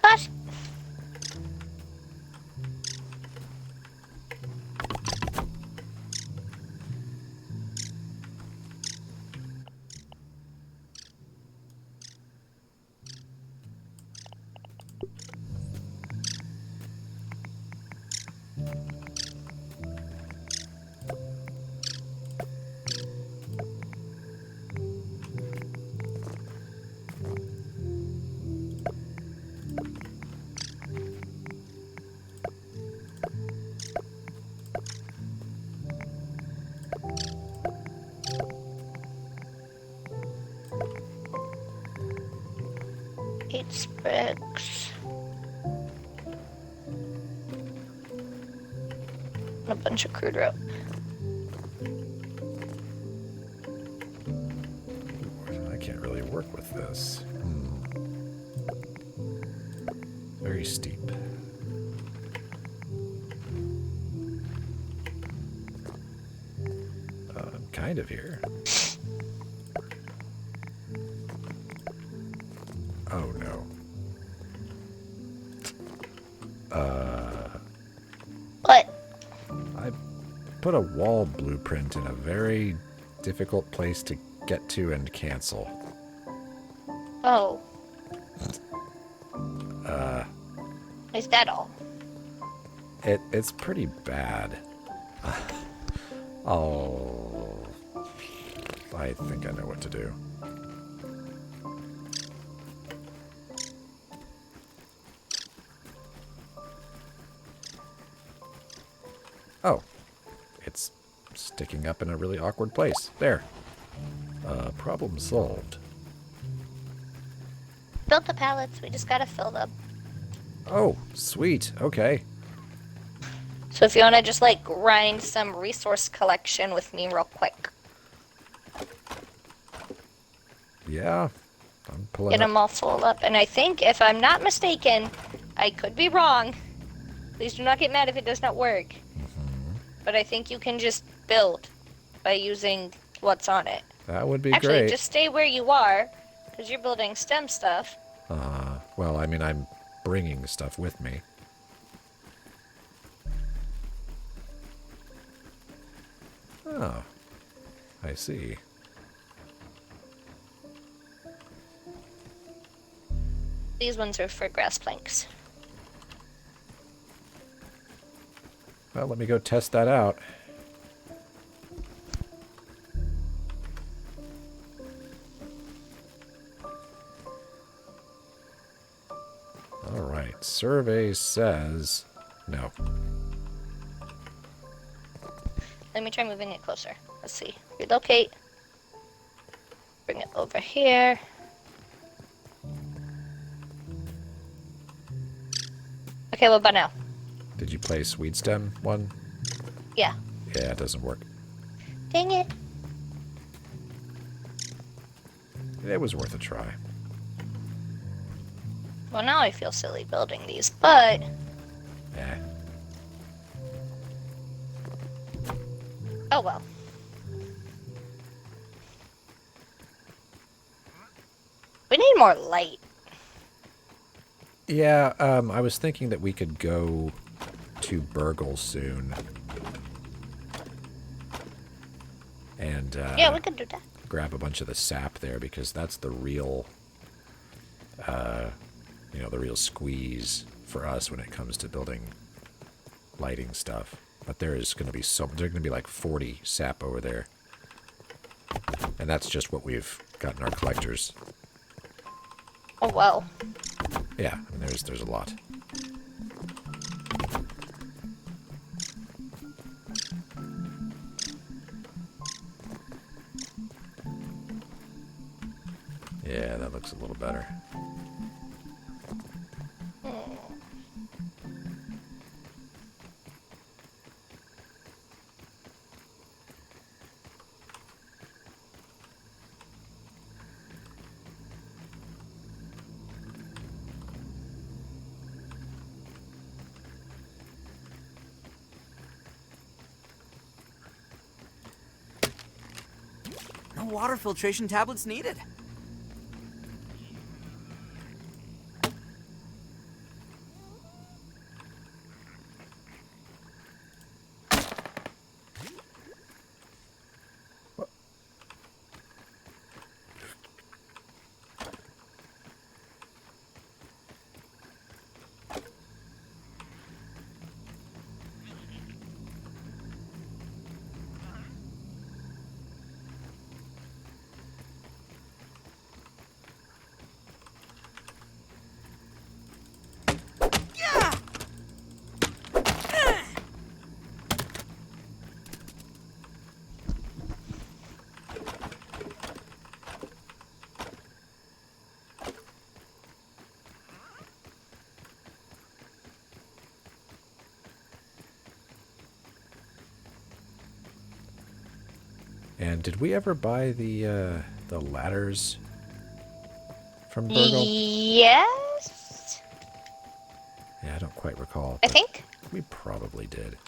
Gosh. Eight sprigs. And a bunch of crude rope. I can't really work with this. very steep. I'm kind of here. Oh no. What? I put a wall blueprint in a very difficult place to get to and cancel. Oh. Is that all? It's pretty bad. Oh, I think I know what to do. Oh, it's sticking up in a really awkward place. There. Problem solved. Built the pallets. We just gotta fill them. Oh, sweet. Okay. So if you want to just like grind some resource collection with me real quick. Yeah. I'm pulling Get up. them all full up. And I think, if I'm not mistaken, I could be wrong. Please do not get mad if it does not work. But I think you can just build by using what's on it. That would be Actually, great. just stay where you are, because you're building STEM stuff. Well, I mean, I'm bringing stuff with me. Oh, I see. These ones are for grass planks. Well, let me go test that out. All right, survey says no. Let me try moving it closer. Let's see. Relocate. Bring it over here. Okay, what about now? Did you place weed stem one? Yeah. Yeah, it doesn't work. Dang it. It was worth a try. Well, now I feel silly building these, but... Eh. Oh well. We need more light. Yeah, I was thinking that we could go to Burgle soon. And, Yeah, we could do that. grab a bunch of the sap there, because that's the real, you know, the real squeeze for us when it comes to building lighting stuff. But there is going to be there's going to be like 40 sap over there. And that's just what we've got in our collectors. Oh well. Yeah, I mean, there's a lot. Yeah, that looks a little better. No water filtration tablets needed. And did we ever buy the ladders from Burgle? Yes. quite recall. I think. We probably did.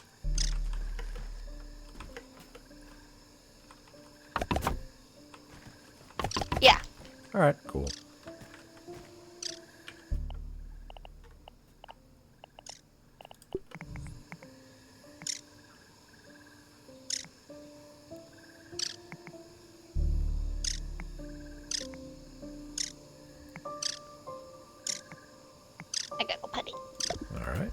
Yeah. Alright, cool. I gotta go putty. Alright.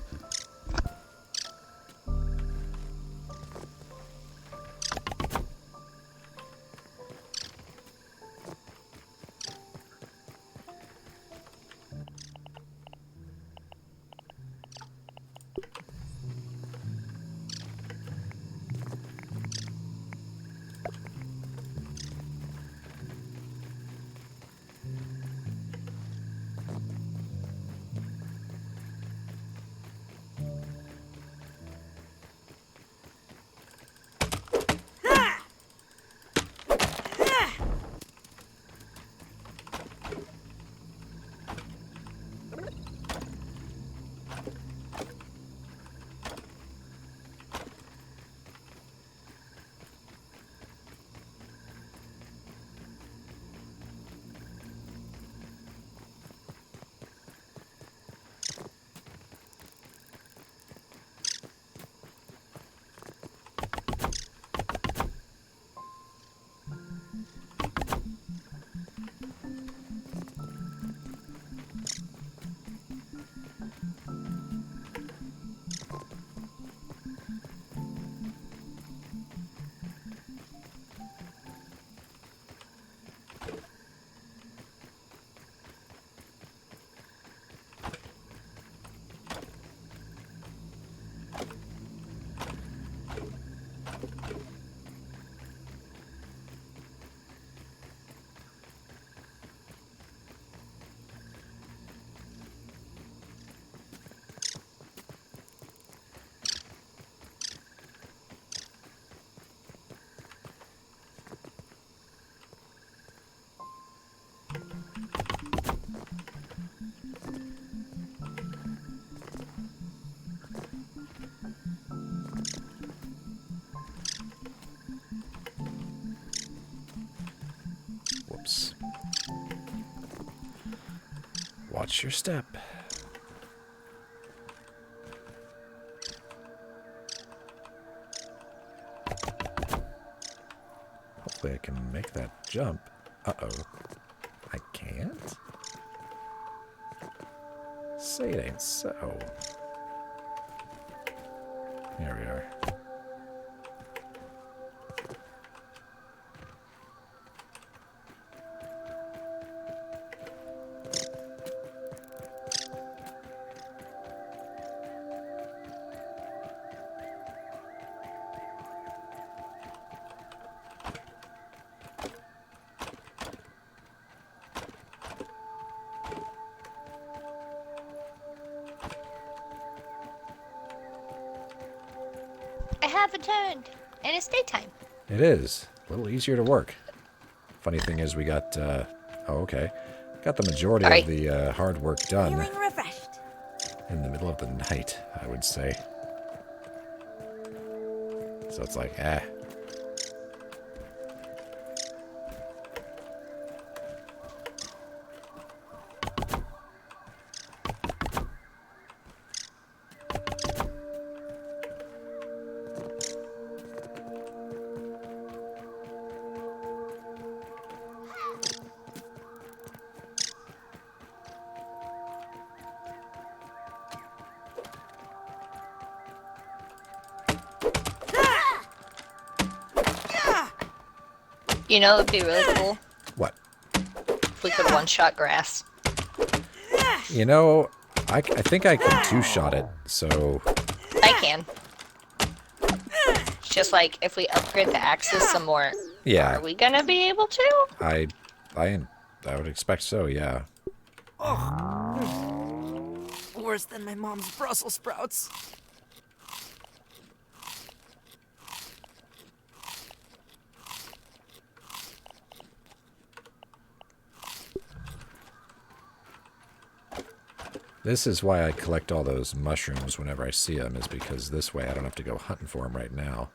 Whoops. Watch your step. Hopefully I can make that jump. Uh-oh. I can't? Say it ain't so. There we are. I haven't turned. And it's daytime. It is. A little easier to work. Funny thing is we got, oh, okay. Got the majority of the hard work done. Feeling refreshed. In the middle of the night, I would say. So it's like, eh. You know, it'd be really cool What? if we could one-shot grass. You know, I think I can two-shot it, so... I can. It's just like, if we upgrade the axes some more, Yeah. are we gonna be able to? I would expect so, yeah. Worse than my mom's Brussels sprouts. This is why I collect all those mushrooms whenever I see them, is because this way I don't have to go hunting for them right now.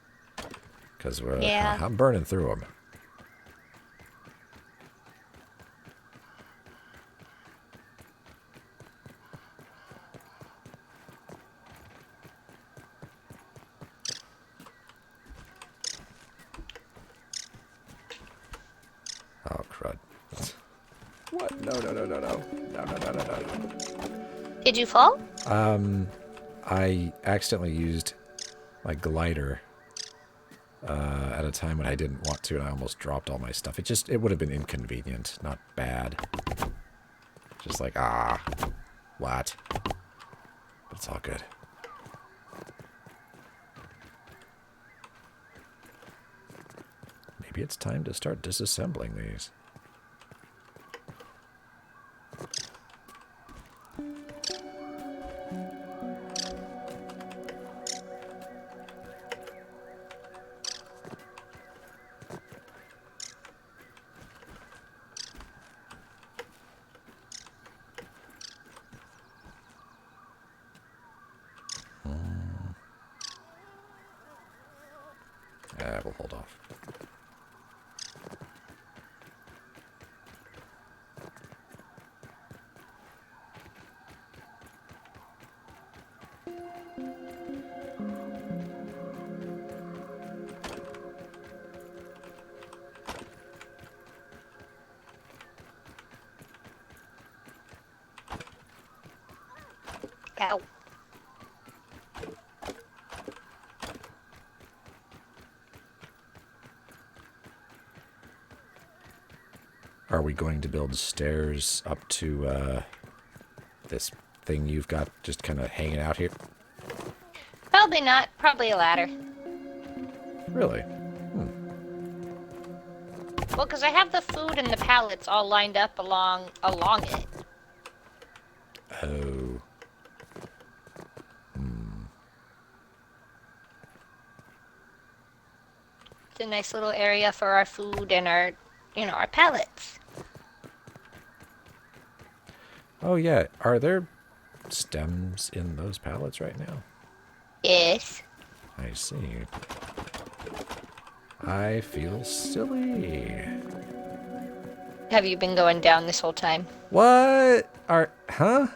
Because I'm burning through them. Oh, crud. What? No. Did you fall? I accidentally used my glider at a time when I didn't want to, and I almost dropped all my stuff. It would have been inconvenient, not bad. Just like, what? But it's all good. Maybe it's time to start disassembling these. We'll hold off. Ow. Are we going to build stairs up to this thing you've got just kind of hanging out here? Probably not. Probably a ladder. Really? Well, because I have the food and the pallets all lined up along it. Oh. It's a nice little area for our food and our pallets. Oh, yeah. Are there stems in those pallets right now? Yes. I see. I feel silly. Have you been going down this whole time? What? Huh?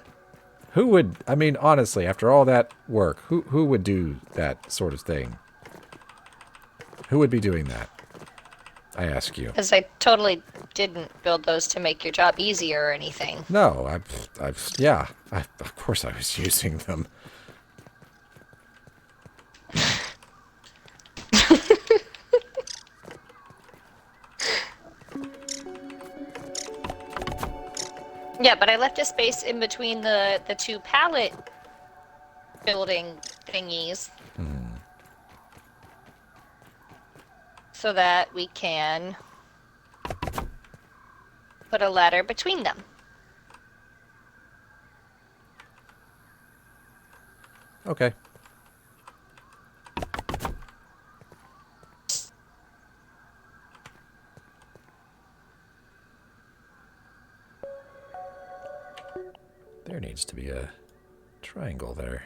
Who would, I mean, honestly, after all that work, who would do that sort of thing? Who would be doing that? I ask you. Because I totally didn't build those to make your job easier or anything. No, of course I was using them. Yeah, but I left a space in between the two pallet building thingies. So that we can put a ladder between them. Okay. There needs to be a triangle there.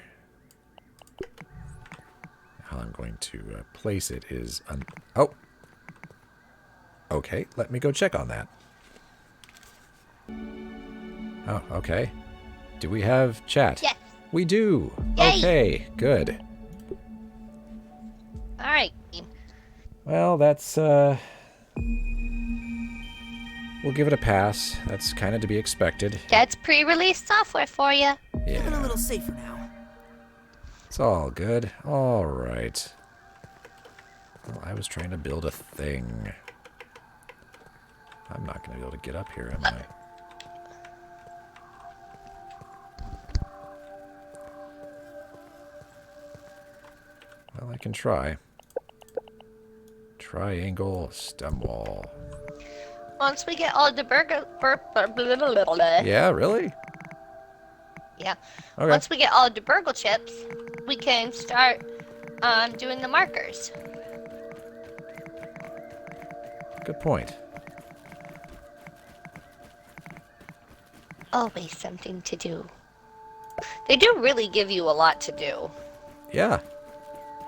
How I'm going to place it is... Oh! Okay, let me go check on that. Oh, okay. Do we have chat? Yes. We do! Yay. Okay, good. Alright. Well, that's, we'll give it a pass. That's kind of to be expected. That's pre-release software for you. Feeling a Yeah. little safer now. It's all good. All right. Well, I was trying to build a thing. I'm not going to be able to get up here, am I? Well, I can try. Triangle stem wall. Once we get all the Yeah, really? Yeah. Okay. Once we get all the burgle chips, we can start doing the markers. Good point. Always something to do. They do really give you a lot to do. Yeah.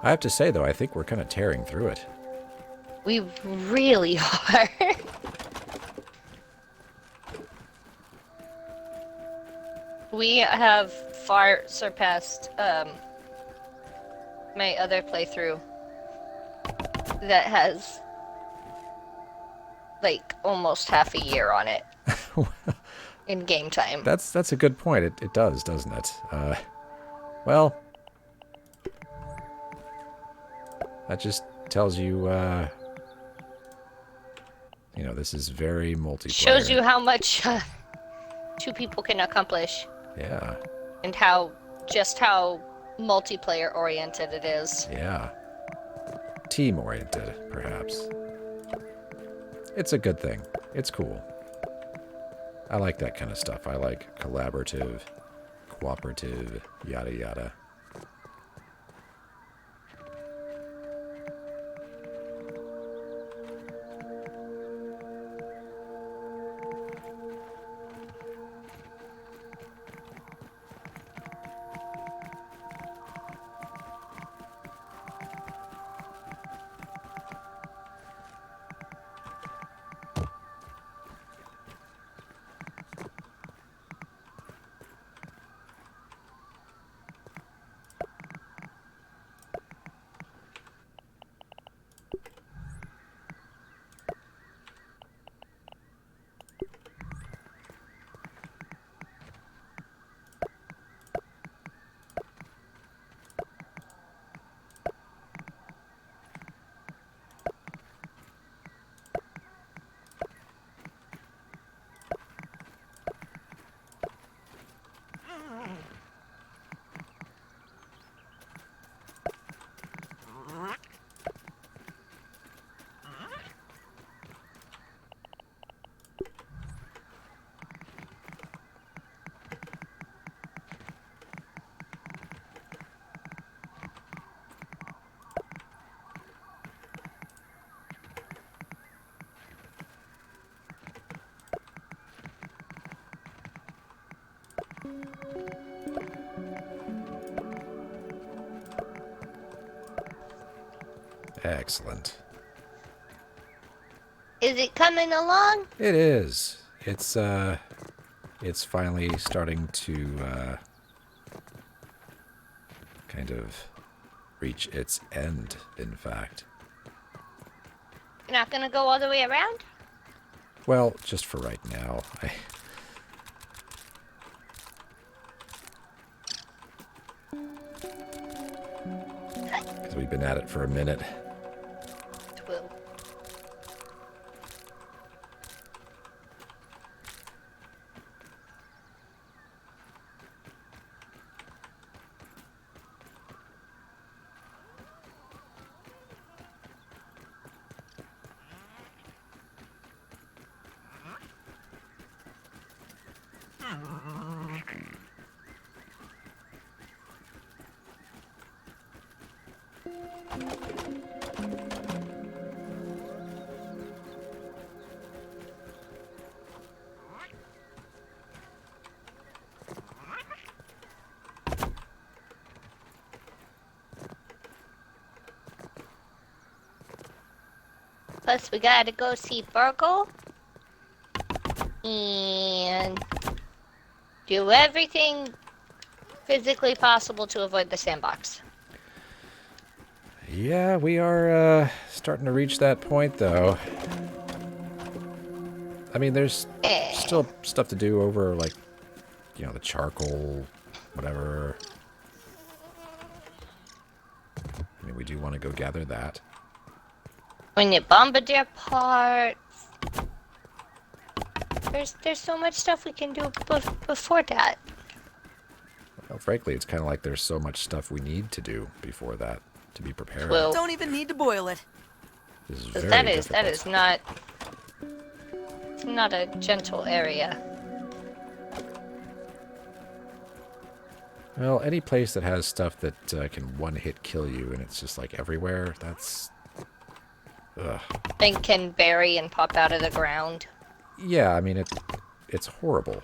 I have to say, though, I think we're kind of tearing through it. We really are. We have far surpassed my other playthrough that has like almost half a year on it in game time. That's a good point. It does, doesn't it? Well, that just tells you, you know, this is very multiplayer. Shows you how much two people can accomplish. Yeah. And just how multiplayer oriented it is. Yeah. Team oriented, perhaps. It's a good thing. It's cool. I like that kind of stuff. I like collaborative, cooperative, yada yada. Excellent. Is it coming along? It is. It's finally starting to kind of reach its end, in fact. You're not gonna go all the way around? Well, just for right now. Because we've been at it for a minute. Will. Plus, we gotta go see Burgle. And do everything physically possible to avoid the sandbox. Yeah, we are starting to reach that point, though. I mean, there's still stuff to do over, like, you know, the charcoal, whatever. I mean, we do want to go gather that. When you bombardier parts. There's so much stuff we can do before that. Well, frankly, it's kind of like there's so much stuff we need to do before that to be prepared. Well, Don't even need to boil it. This is very that difficult. is not. It's not a gentle area. Well, any place that has stuff that can one-hit kill you and it's just like everywhere, that's... Ugh. And can bury and pop out of the ground. Yeah, I mean, it's horrible.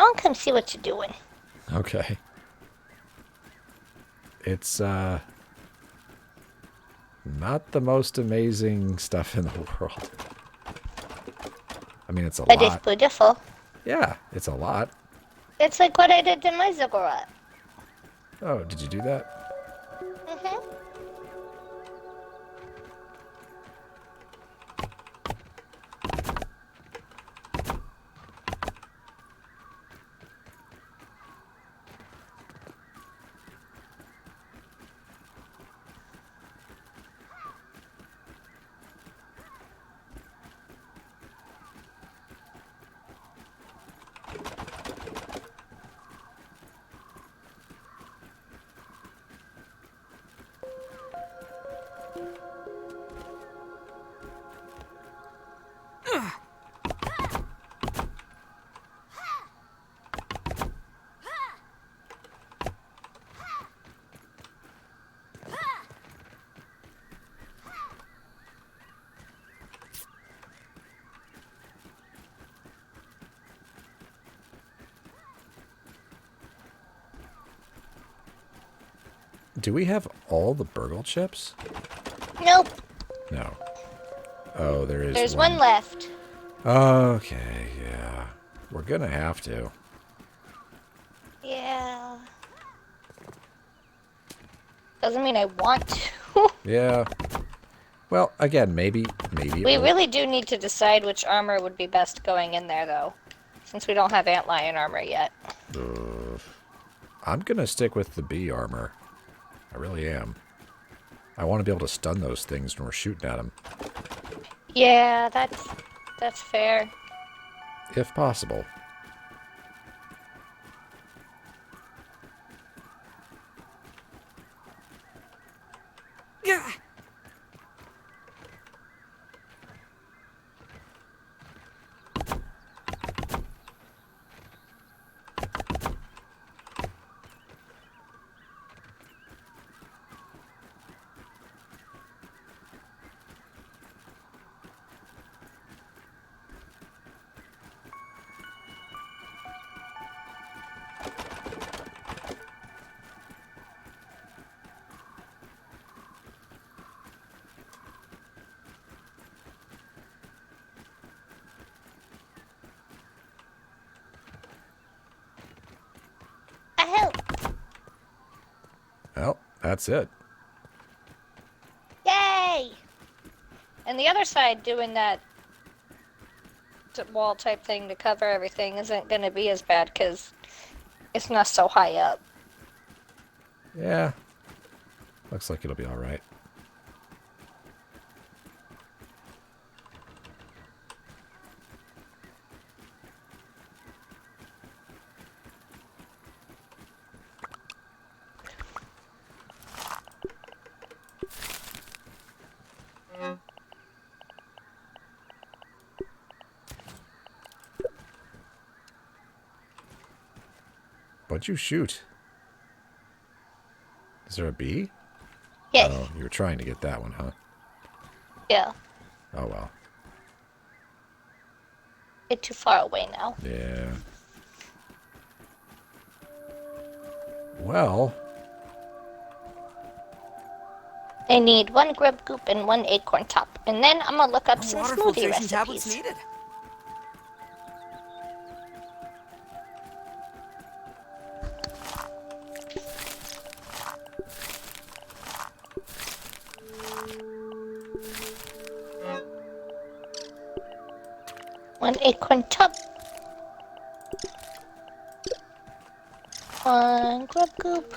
I'll come see what you're doing. Okay. It's, not the most amazing stuff in the world. I mean, it's a lot. It is beautiful. Yeah, it's a lot. It's like what I did in my Ziggurat. Oh, did you do that? Mm-hmm. Do we have all the burgle chips? Nope. No. Oh, there is There's one left. Okay, yeah. We're gonna have to. Yeah. Doesn't mean I want to. Yeah. Well, again, maybe We really do need to decide which armor would be best going in there, though. Since we don't have antlion armor yet. I'm gonna stick with the bee armor. I really am. I want to be able to stun those things when we're shooting at them. Yeah, that's fair. If possible. Yeah. I help. Well, that's it. Yay! And the other side doing that wall type thing to cover everything isn't going to be as bad because it's not so high up. Yeah. Looks like it'll be alright. What'd you shoot? Is there a bee? Yes. Oh, you were trying to get that one, huh? Yeah. Oh, well. Get too far away now. Yeah. Well. I need 1 grub goop and 1 acorn top. And then I'm going to look up some Water smoothie filtration tablets recipes. needed. One acorn top. 1 grub goop.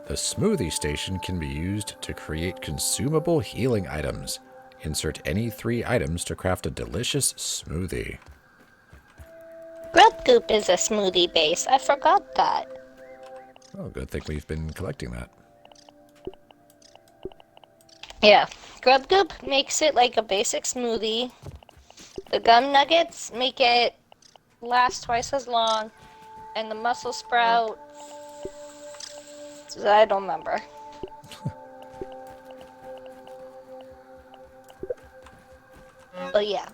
The smoothie station can be used to create consumable healing items. Insert any 3 items to craft a delicious smoothie. Grub goop is a smoothie base. I forgot that. Oh, good thing we've been collecting that. Yeah. Grub goop makes it like a basic smoothie. The gum nuggets make it last twice as long, and the mussel sprout, I don't remember. Oh yeah.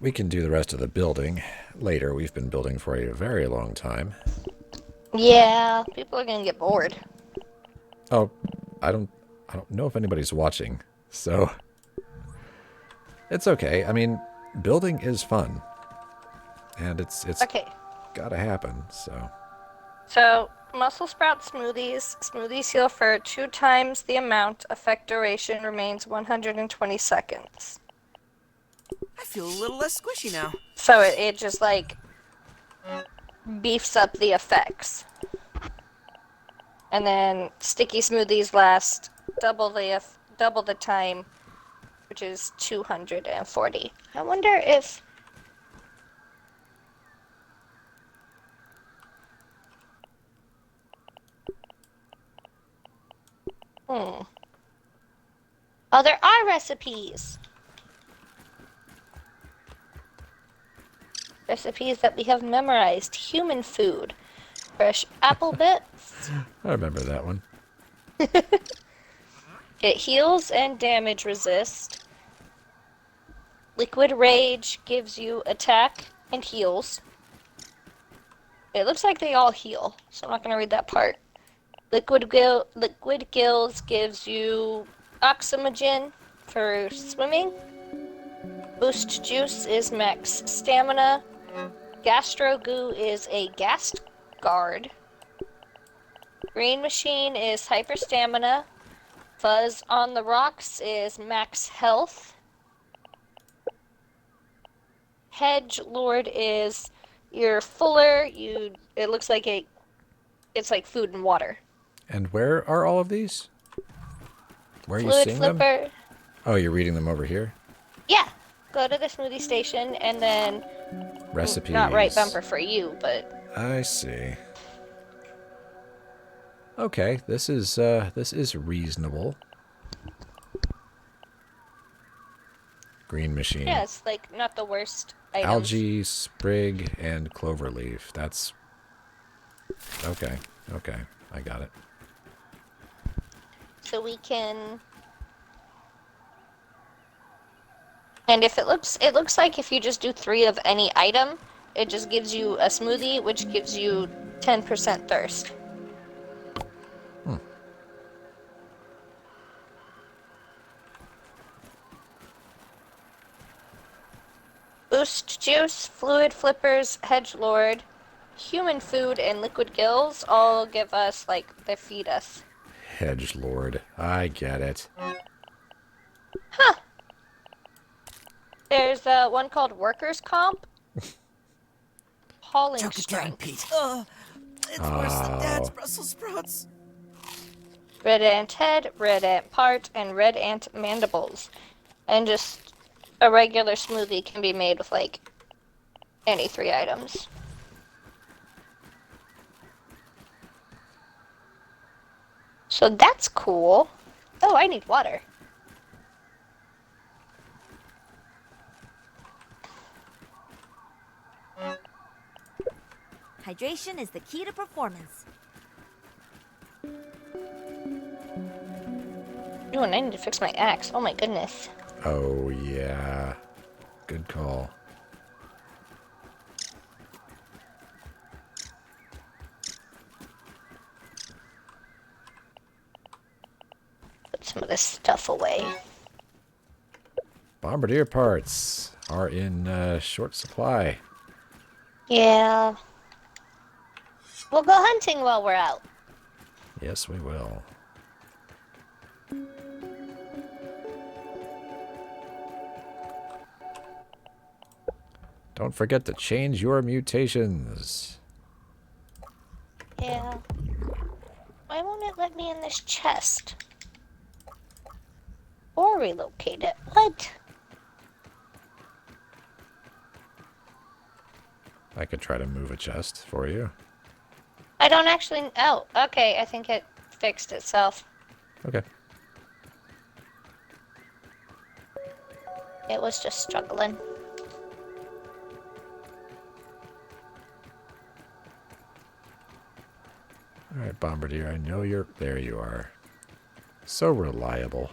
We can do the rest of the building later. We've been building for a very long time. Yeah, people are gonna get bored. Oh, I don't know if anybody's watching, so it's okay. I mean, building is fun, and it's Okay. gotta happen. So, mussel sprout smoothies. Smoothies heal for 2 times the amount. Effect duration remains 120 seconds. I feel a little less squishy now. So it just like beefs up the effects. And then sticky smoothies last double the time, which is 240. I wonder if Oh, there are recipes. Recipes that we have memorized. Human food. Fresh apple bits. I remember that one. It heals and damage resist. Liquid rage gives you attack and heals. It looks like they all heal, so I'm not going to read that part. Liquid gills gives you oxygen for swimming. Boost juice is max stamina. Gastro goo is a gas guard. Green machine is hyper stamina. Fuzz on the rocks is max health. Hedge lord is you're fuller. It looks like it's like food and water. And where are all of these? Where are you Fluid seeing flipper. them? Oh, you're reading them over here? Yeah. Go to the smoothie station and then Recipes. Not right bumper for you, but I see. Okay, this is reasonable. Green machine. yeah, it's like not the worst items. Algae, sprig, and cloverleaf. That's okay. Okay, I got it. So we can. And if it looks like if you just do 3 of any item, it just gives you a smoothie, which gives you 10% thirst. Boost juice, fluid flippers, hedge lord, human food, and liquid gills all give us they feed us. Hedge lord. I get it. Huh. There's one called workers comp. Hauling Choke it down, strength. Pete. It's worse than Dad's Brussels sprouts. Red ant head, red ant part, and red ant mandibles. And just a regular smoothie can be made with any 3 items. So that's cool. Oh, I need water. Hydration is the key to performance. Ooh, and I need to fix my axe. Oh my goodness. Oh yeah. Good call. Put some of this stuff away. Bombardier parts are in short supply. Yeah. We'll go hunting while we're out. Yes, we will. Don't forget to change your mutations. Yeah. Why won't it let me in this chest? Or relocate it. What? I could try to move a chest for you. I don't actually... Oh, okay. I think it fixed itself. Okay. It was just struggling. Alright, Bombardier, I know you're... There you are. So reliable.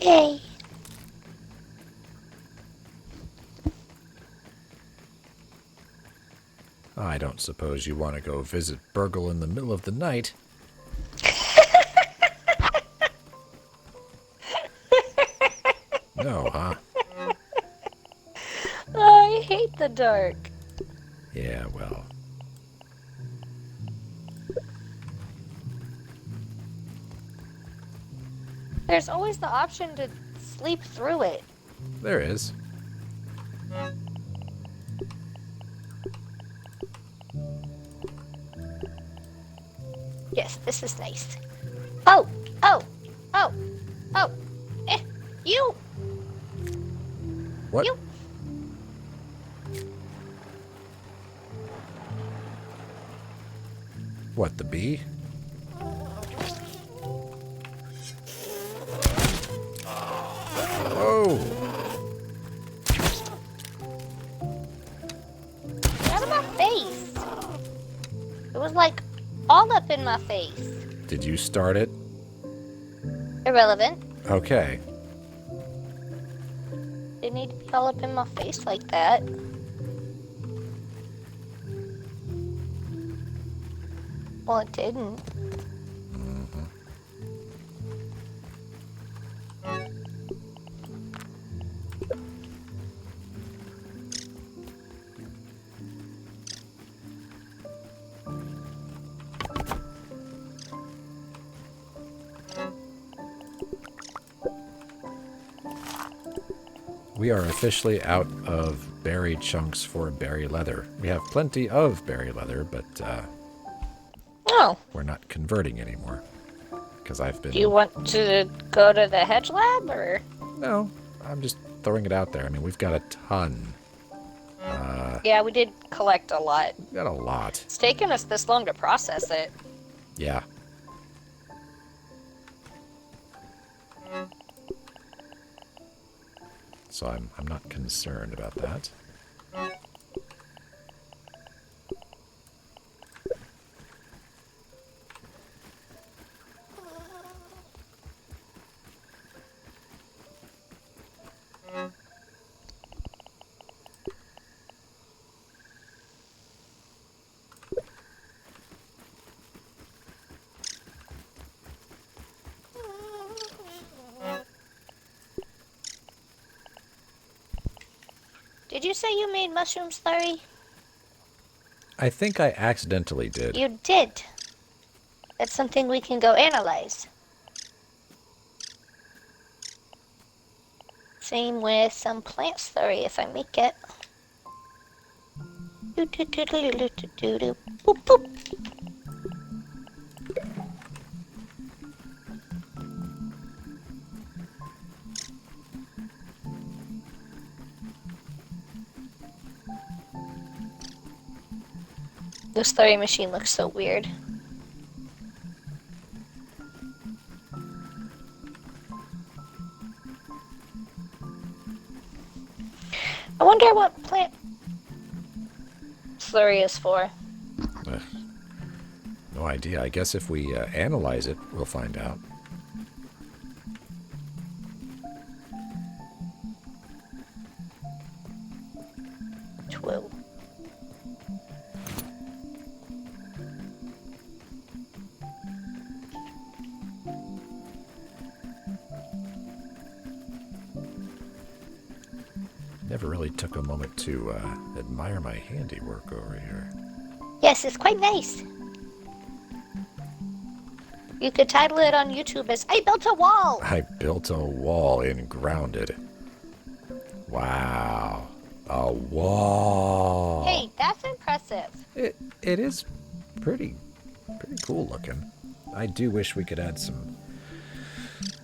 Yay! I don't suppose you want to go visit Burgle in the middle of the night. No, huh? Oh, I hate the dark. Yeah, well. There's always the option to sleep through it. There is. Yes, this is nice. Oh! Oh! Oh! Oh! You! What? You! What, the bee? Oh! Get out of my face! It was like all up in my face. Did you start it? Irrelevant. Okay. Didn't need to be all up in my face like that. Well, it didn't. We are officially out of berry chunks for berry leather. We have plenty of berry leather, but Oh. we're not converting anymore. Because I've been... Do you want to go to the Hedge lab, or? No, I'm just throwing it out there. I mean, we've got a ton Yeah, we did collect a lot. We got a lot. It's taken us this long to process it. Yeah. So I'm not concerned about that. Did you say you made mushroom slurry? I think I accidentally did. You did. That's something we can go analyze. Same with some plant slurry if I make it. Boop, boop. This slurry machine looks so weird. I wonder what plant slurry is for. No idea. I guess if we analyze it, we'll find out. Twoo. Never really took a moment to admire my handiwork over here. Yes, it's quite nice. You could title it on YouTube as I Built a Wall. I built a wall in grounded. Wow. A wall. Hey, that's impressive. It is pretty cool looking. I do wish we could add some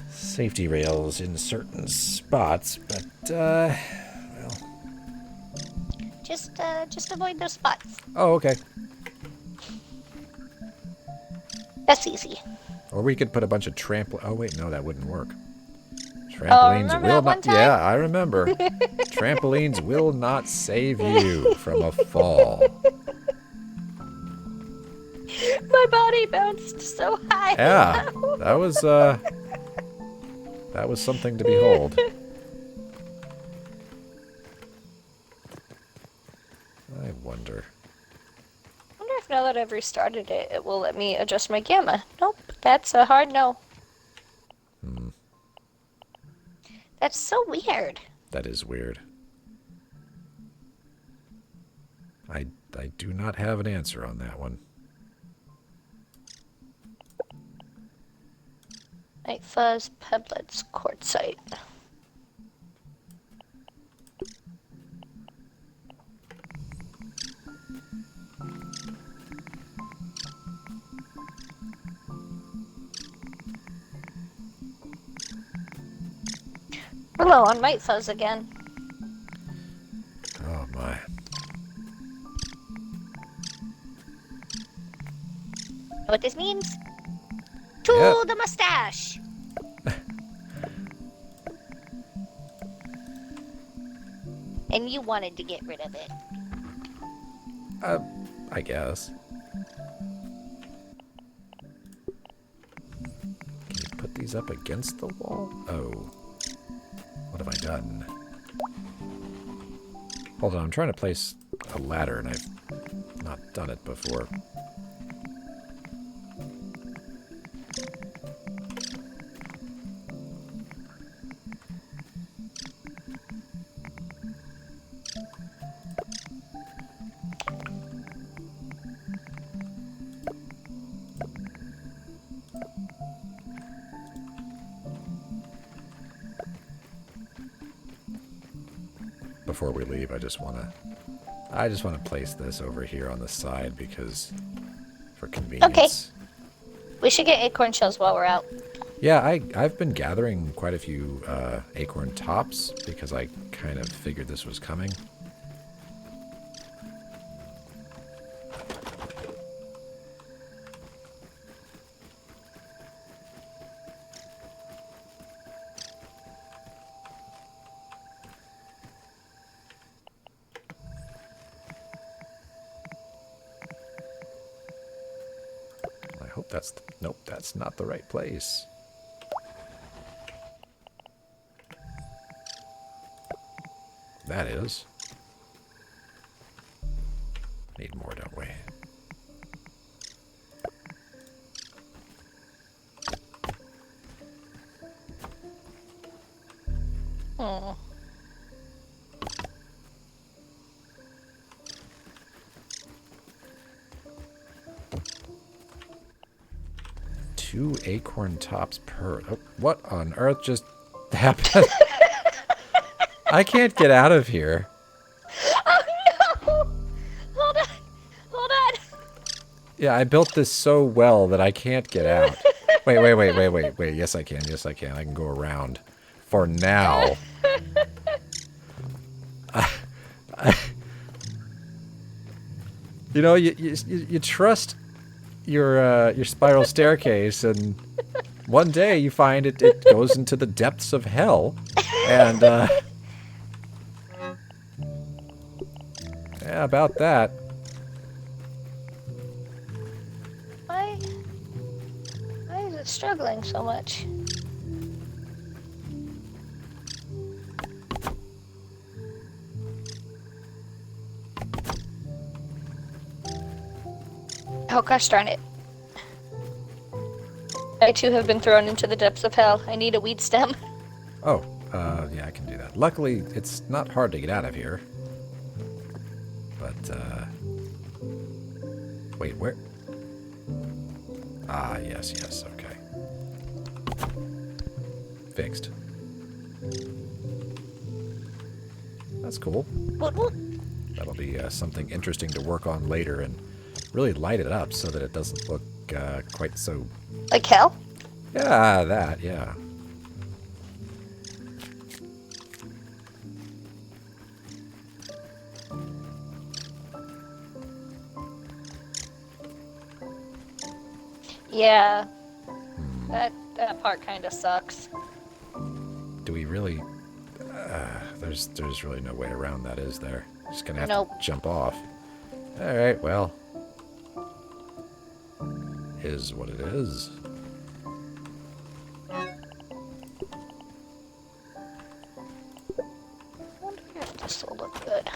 safety rails in certain spots, but well. Just avoid those spots. Oh, okay. That's easy. Or we could put a bunch of Oh wait, no, that wouldn't work. Trampolines remember will that one not. time? Yeah, I remember. Trampolines will not save you from a fall. My body bounced so high. Yeah, that was something to behold. I wonder. I wonder if now that I've restarted it, it will let me adjust my gamma. Nope, that's a hard no. That's so weird. That is weird. I do not have an answer on that one. Night fuzz, peblets, quartzite. We're low on night fuzz again. Oh my. Know what this means? To Yep. the mustache! And you wanted to get rid of it. I guess. Can you put these up against the wall? Oh. What have I done? Hold on, I'm trying to place a ladder and I've not done it before. Before we leave, I just want to place this over here on the side because for convenience. We should get acorn shells while we're out. Yeah, I've been gathering quite a few acorn tops because I kind of figured this was coming. Nope, that's not the right place. That is. Need more, don't we? Oh. Two acorn tops per... Oh, what on earth just happened? I can't get out of here. Oh no! Hold on! Hold on! Yeah, I built this so well that I can't get out. Wait. Yes, I can. Yes, I can. I can go around. For now. You know, you trust your spiral staircase, and one day you find it goes into the depths of hell, and yeah, about that. Why is it struggling so much? Oh gosh darn it. I too have been thrown into the depths of hell. I need a weed stem. Oh, yeah, I can do that. Luckily, it's not hard to get out of here. But, wait, where? Ah, yes, okay. Fixed. That's cool. What? That'll be something interesting to work on later and really light it up so that it doesn't look quite so... Like hell? Yeah, that, yeah. Yeah. That part kind of sucks. Do we really... there's really no way around that, is there? Just gonna have Nope. to jump off. Alright, well... is what it is. I wonder if this will look good.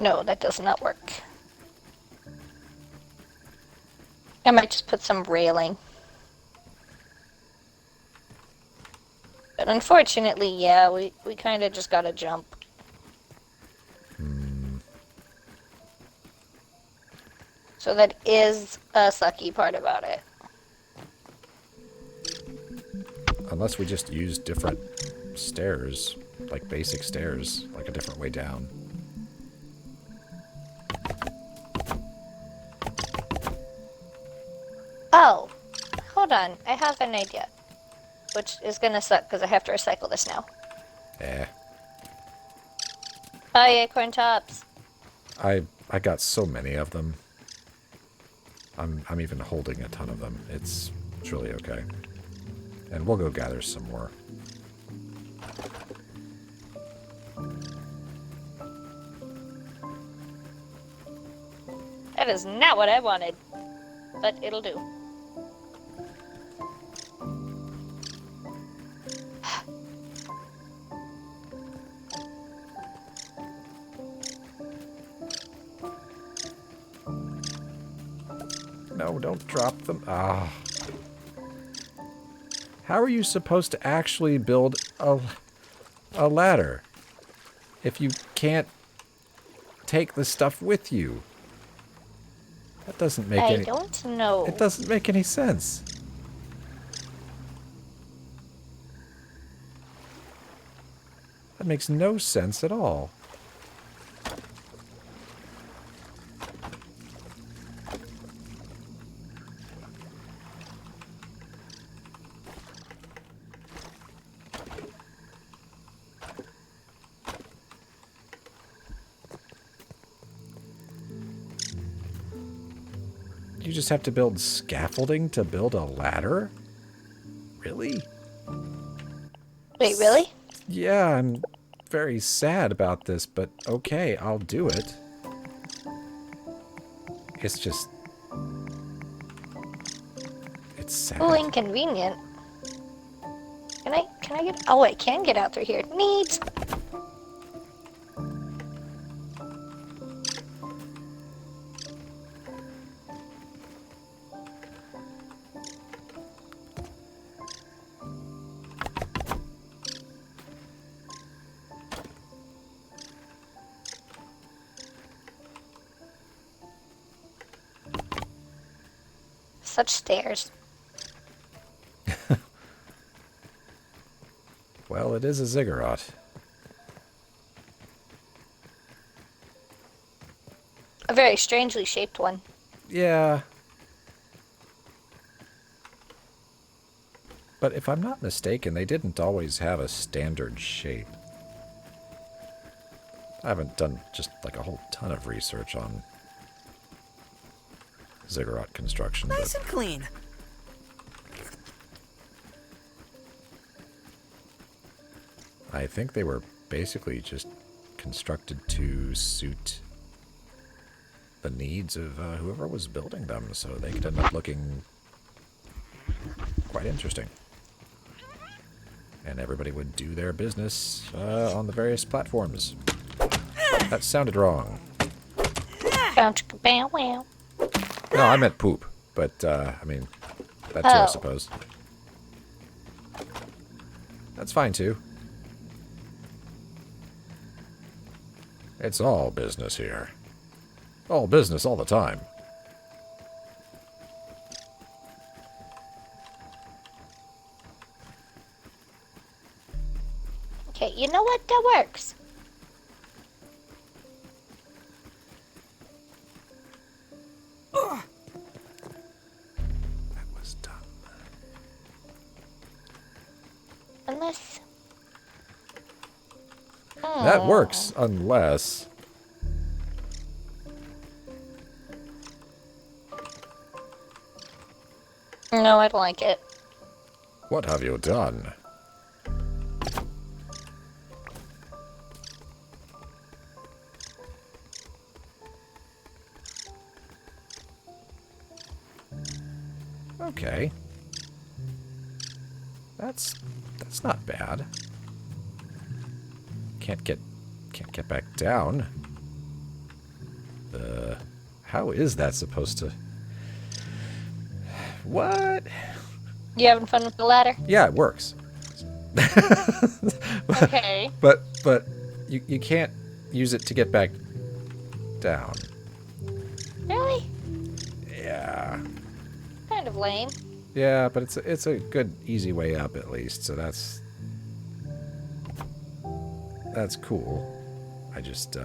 No, that does not work. I might just put some railing. But unfortunately, yeah, we kind of just gotta jump. So that is a sucky part about it. Unless we just use different stairs, like basic stairs, like a different way down. Oh, hold on. I have an idea. Which is gonna suck because I have to recycle this now. Eh. Bye, acorn tops. I got so many of them. I'm even holding a ton of them. It's really okay. And we'll go gather some more. That is not what I wanted. But it'll do. No, don't drop them. Ah. How are you supposed to actually build a ladder if you can't take the stuff with you? That doesn't make any... I don't know. It doesn't make any sense. That makes no sense at all. You just have to build scaffolding to build a ladder? Really? Wait, really? Yeah, very sad about this, but okay, I'll do it. It's just... It's sad. Oh, inconvenient. Can I get... Oh, I can get out through here. Neat! Such stairs. Well, it is a ziggurat. A very strangely shaped one. Yeah. But if I'm not mistaken, they didn't always have a standard shape. I haven't done just like a whole ton of research on ziggurat construction. Nice and clean. I think they were basically just constructed to suit the needs of whoever was building them, so they could end up looking quite interesting. And everybody would do their business on the various platforms. That sounded wrong. Bow wow. No, I meant poop, but I mean, that too, I suppose. That's fine too. It's all business here. All business all the time. Okay, you know what? That works. That was dumb. Unless... That works, unless... No, I don't like it. What have you done? Okay. That's not bad. Can't get back down. How is that supposed to... What? You having fun with the ladder? Yeah, it works. Okay. But you can't use it to get back down. Really? Yeah. Kind of lame. Yeah, but it's a good easy way up at least. So that's cool. I just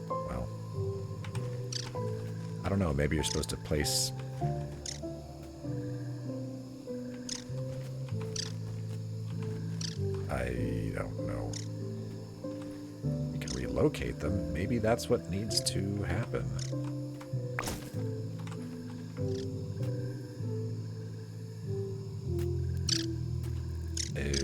well, I don't know, maybe you're supposed to place I don't know. You can relocate them. Maybe that's what needs to happen. Oh.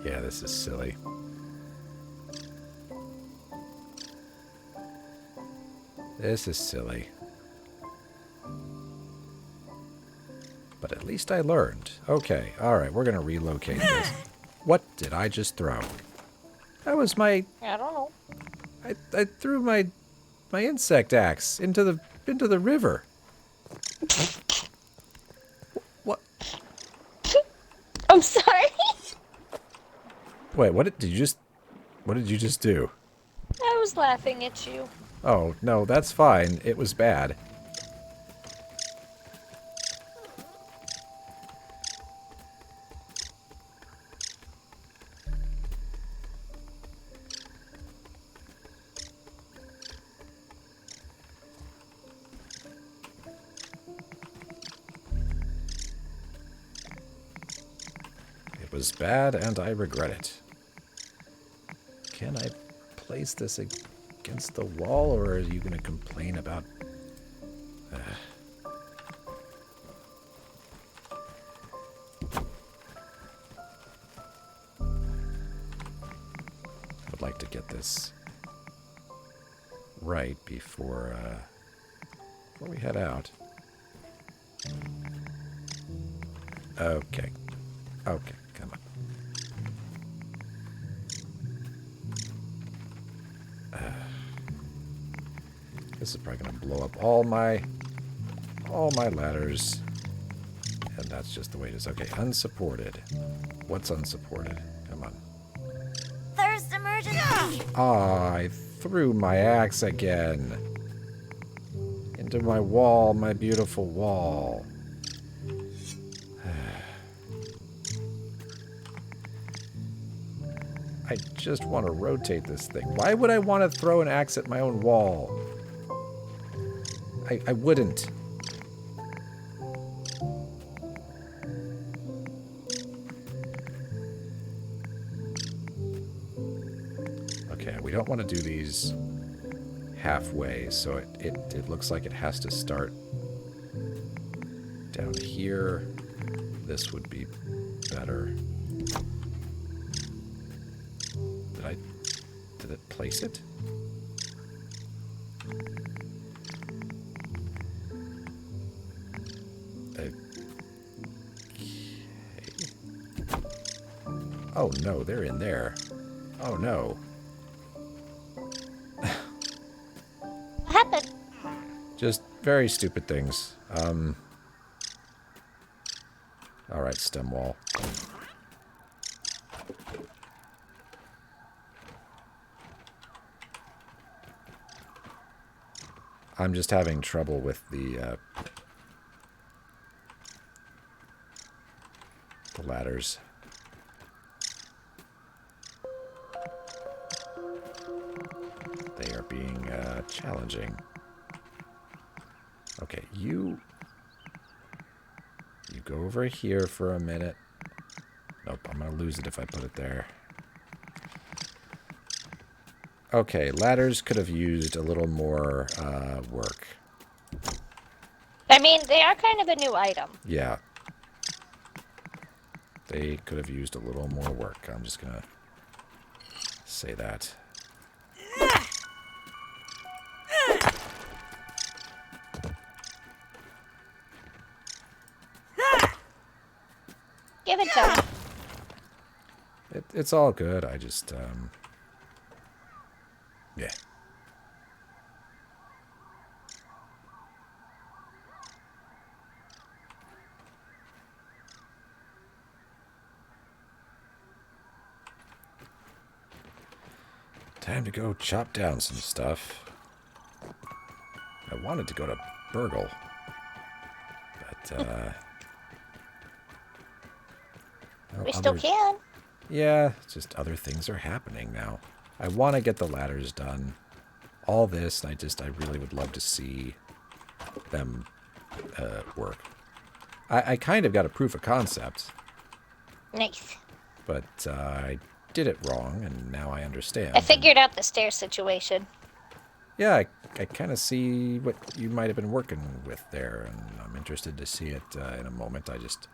Yeah, this is silly. This is silly. But at least I learned. Okay, alright, we're gonna relocate this. What did I just throw? That was my... I don't know. I threw my insect axe into the river. What? I'm sorry. Wait, what did you just do? I was laughing at you. Oh, no, that's fine. It was bad. was bad, and I regret it. Can I place this against the wall, or are you going to complain about... I would like to get this right before we head out. Okay. Okay, come on. This is probably going to blow up all my ladders. And that's just the way it is. Okay, unsupported. What's unsupported? Come on. Thirst emergency! Ah, I threw my axe again. Into my wall, my beautiful wall. I just want to rotate this thing. Why would I want to throw an axe at my own wall? I wouldn't. Okay, we don't want to do these halfway, so it looks like it has to start down here. This would be better. Did it place it? Okay. Oh no, they're in there. Oh no. What happened? Just very stupid things. Alright, stem wall. I'm just having trouble with the ladders. They are being challenging. Okay, you go over here for a minute. Nope, I'm gonna lose it if I put it there. Okay, ladders could have used a little more work. I mean, they are kind of a new item. Yeah. They could have used a little more work. I'm just gonna say that. Give it to me. It's all good. I just, yeah. Time to go chop down some stuff. I wanted to go to Burgle, but, well, We still can. Yeah, it's just other things are happening now. I want to get the ladders done. All this, I really would love to see them work. I kind of got a proof of concept. Nice. But I did it wrong, and now I understand. I figured out the stair situation. Yeah, I kind of see what you might have been working with there, and I'm interested to see it in a moment. I just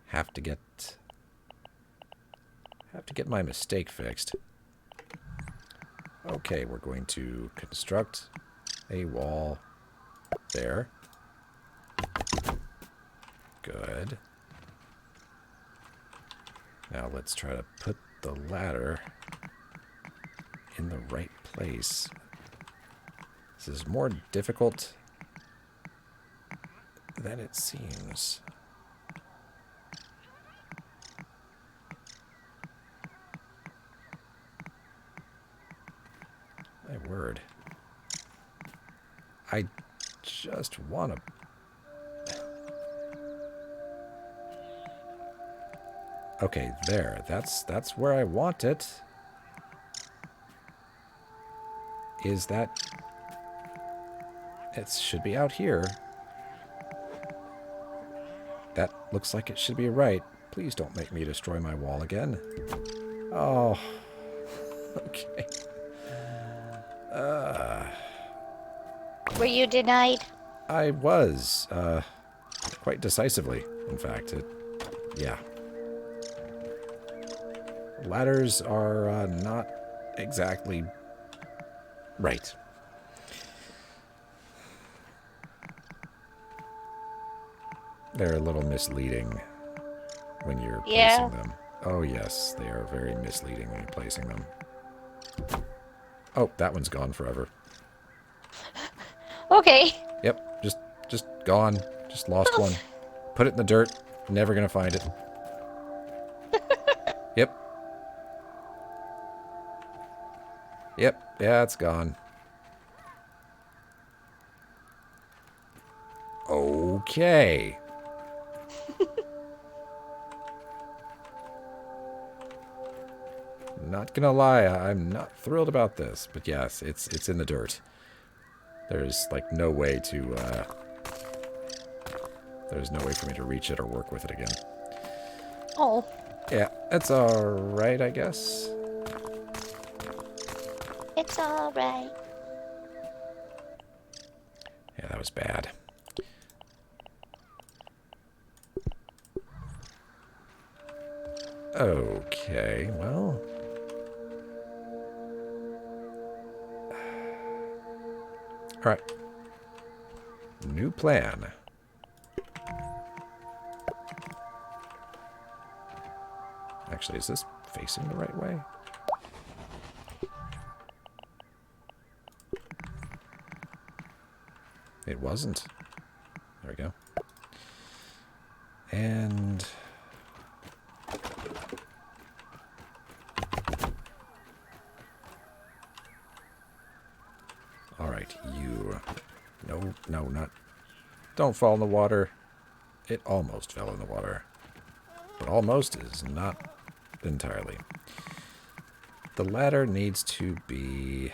have to get my mistake fixed. Okay, we're going to construct a wall there. Good. Now let's try to put the ladder in the right place. This is more difficult than it seems. My word. I just want to... Okay, there. That's where I want it. Is that... It should be out here. That looks like it should be right. Please don't make me destroy my wall again. Oh. Okay. Were you denied? I was. Quite decisively, in fact. Yeah. Ladders are not exactly right. They're a little misleading when you're placing them. Oh, yes, they are very misleading when you're placing them. Oh, that one's gone forever. Okay. Yep, just gone. Just lost one. Put it in the dirt. Never gonna find it. Yep. Yep, yeah, it's gone. Okay. Not gonna lie, I'm not thrilled about this, but yes, it's in the dirt. There's like no way to there's no way for me to reach it or work with it again. Oh. Yeah, that's alright, I guess. It's alright. Yeah, that was bad. Okay, well. Alright. New plan. Actually, is this facing the right way? It wasn't. There we go. And... Alright, you... No, not... Don't fall in the water. It almost fell in the water. But almost is not entirely. The ladder needs to be...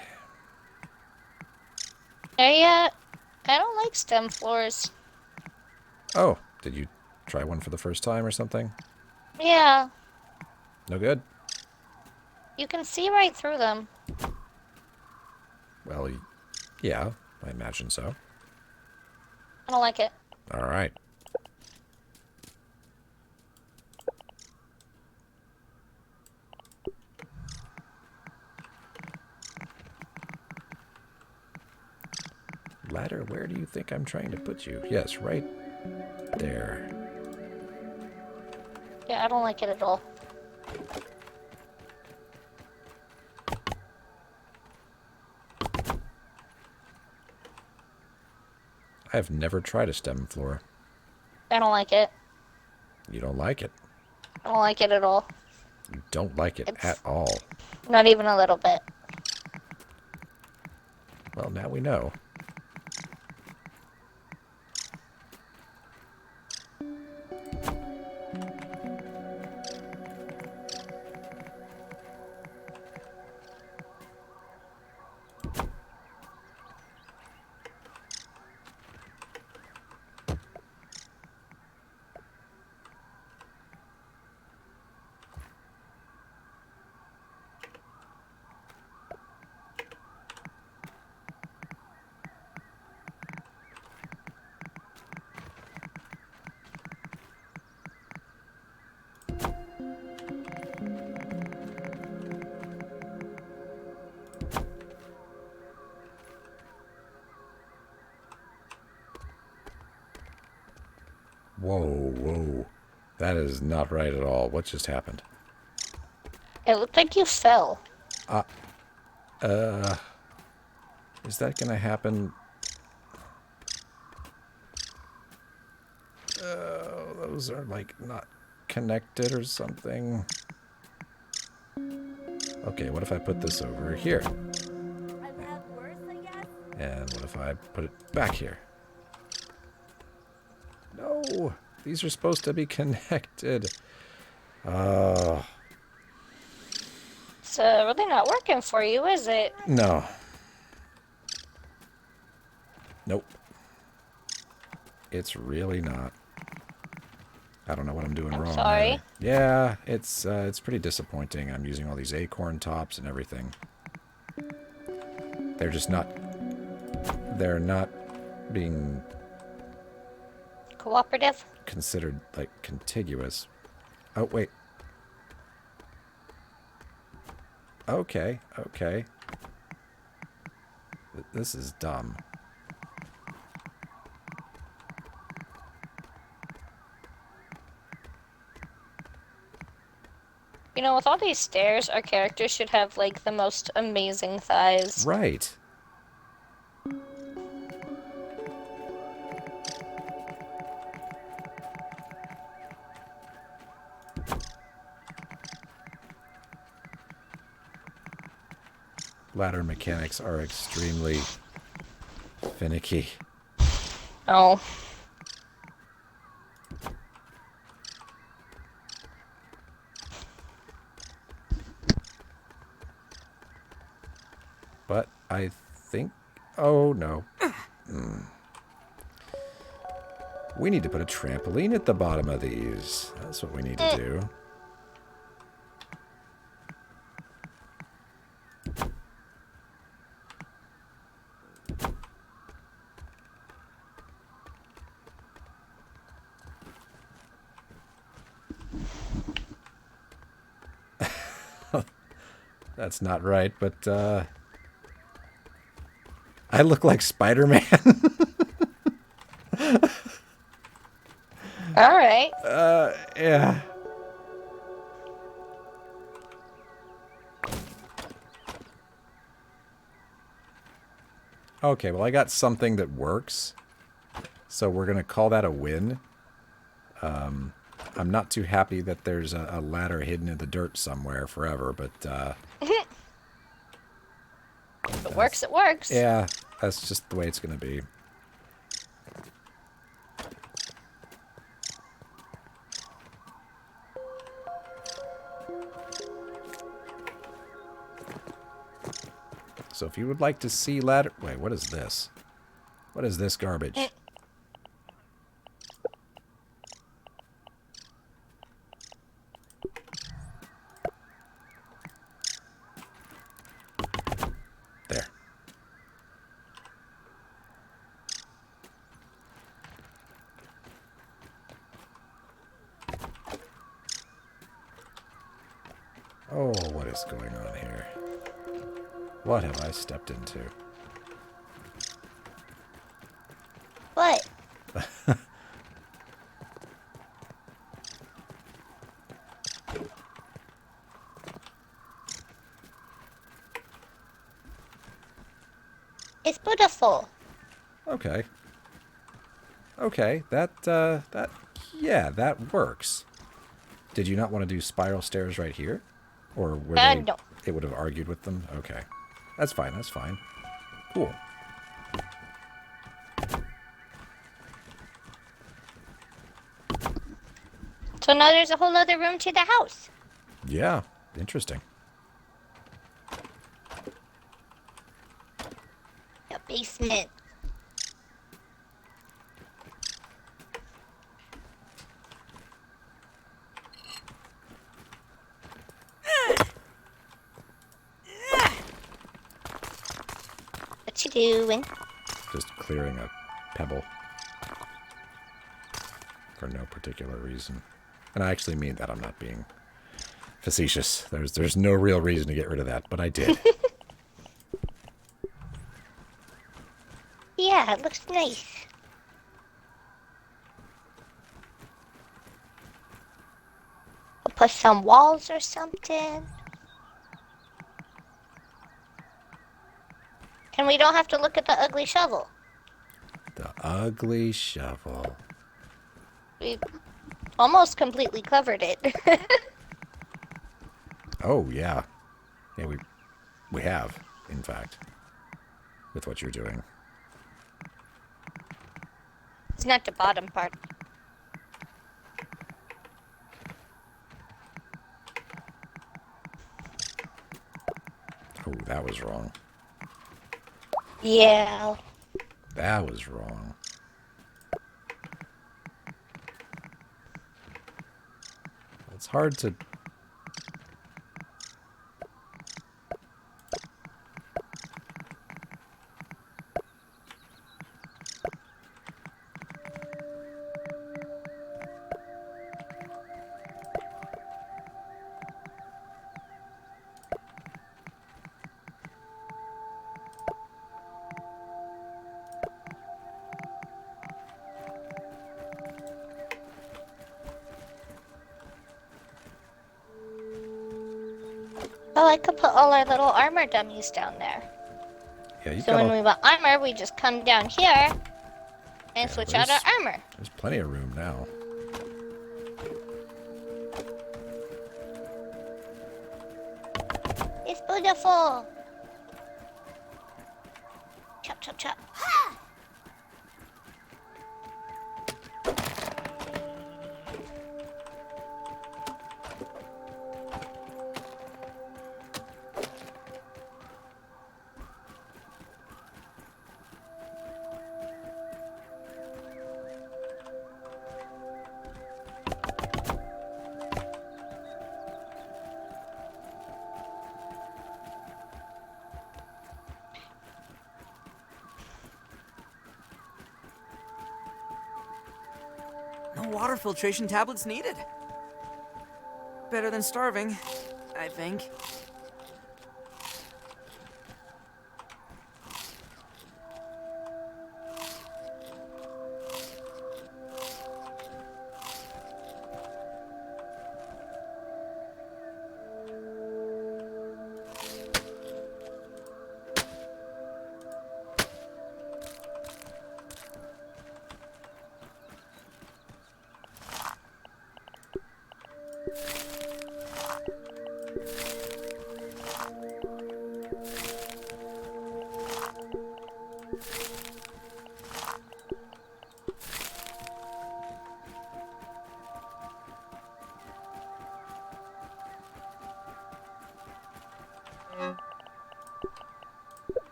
I don't like stem floors. Oh, did you try one for the first time or something? Yeah. No good? You can see right through them. Well, yeah, I imagine so. I don't like it. All right. Ladder, where do you think I'm trying to put you? Yes, right there. Yeah, I don't like it at all. I have never tried a stem floor. I don't like it. You don't like it. I don't like it at all. You don't like it at all. Not even a little bit. Well, now we know. Whoa. That is not right at all. What just happened? It looked like you fell. Is that gonna happen? Those are like not connected or something. Okay, what if I put this over here? I've had worse, I guess. And what if I put it back here? No, these are supposed to be connected. It's really not working for you, is it? No. Nope. It's really not. I don't know what I'm doing wrong. Sorry. Either. Yeah, it's pretty disappointing. I'm using all these acorn tops and everything. They're just not... They're not being... Cooperative? considered, like, contiguous. Oh, wait. Okay, okay. This is dumb. You know, with all these stairs, our characters should have, like, the most amazing thighs. Right. Ladder mechanics are extremely finicky. Oh. But I think... Oh, no. We need to put a trampoline at the bottom of these. That's what we need to do. That's not right, but I look like Spider-Man. All right. Yeah. Okay, well, I got something that works. So we're going to call that a win. I'm not too happy that there's a ladder hidden in the dirt somewhere forever, but... If it works, it works. Yeah, that's just the way it's going to be. So if you would like to see ladder... Wait, what is this? What is this garbage? There. Oh, what is going on here? What have I stepped into? What? It's beautiful. Okay. Okay, yeah, that works. Did you not want to do spiral stairs right here? Or were they... No. It would have argued with them? Okay. That's fine, that's fine. Cool. So now there's a whole other room to the house. Yeah, interesting. A basement. What you doing? Just clearing a pebble. For no particular reason. And I actually mean that. I'm not being facetious. There's no real reason to get rid of that, but I did. Yeah, it looks nice. We'll put some walls or something. And we don't have to look at the ugly shovel. The ugly shovel. We almost completely covered it. Oh, yeah. Yeah, we have, in fact, with what you're doing. It's not the bottom part. Oh, that was wrong. Yeah. That was wrong. It's hard to... Well, I could put all our little armor dummies down there. Yeah, you've So got when we want armor, we just come down here and switch out our armor. There's plenty of room now. It's beautiful. Chop, chop, chop. No water filtration tablets needed. Better than starving, I think.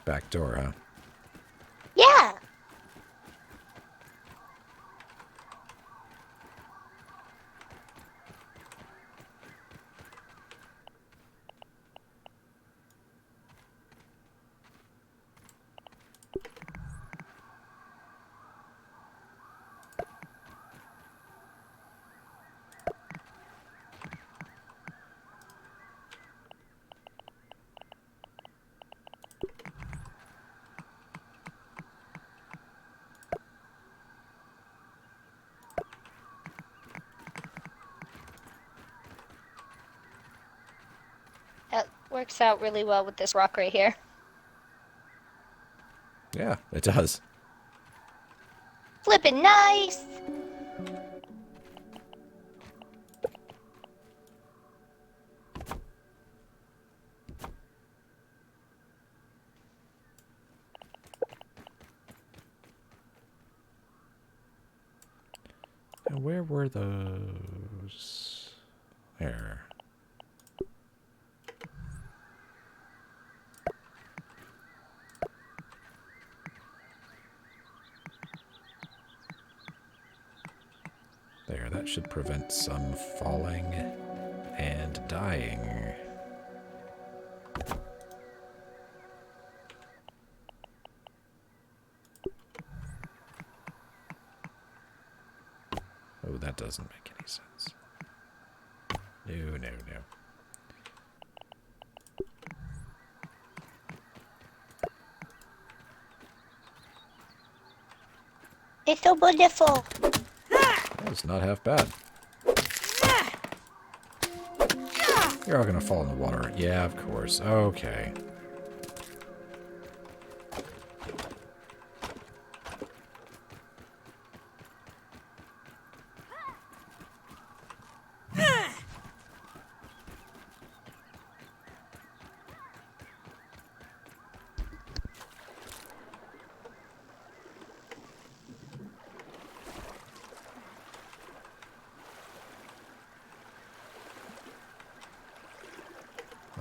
Back door, huh? Yeah. That works out really well with this rock right here. Yeah, it does. Flippin' nice! And where were those? There. There, that should prevent some falling and dying. Oh, that doesn't make any sense. No, no, no. It's so beautiful. That's not half bad. You're all gonna fall in the water. Yeah, of course. Okay.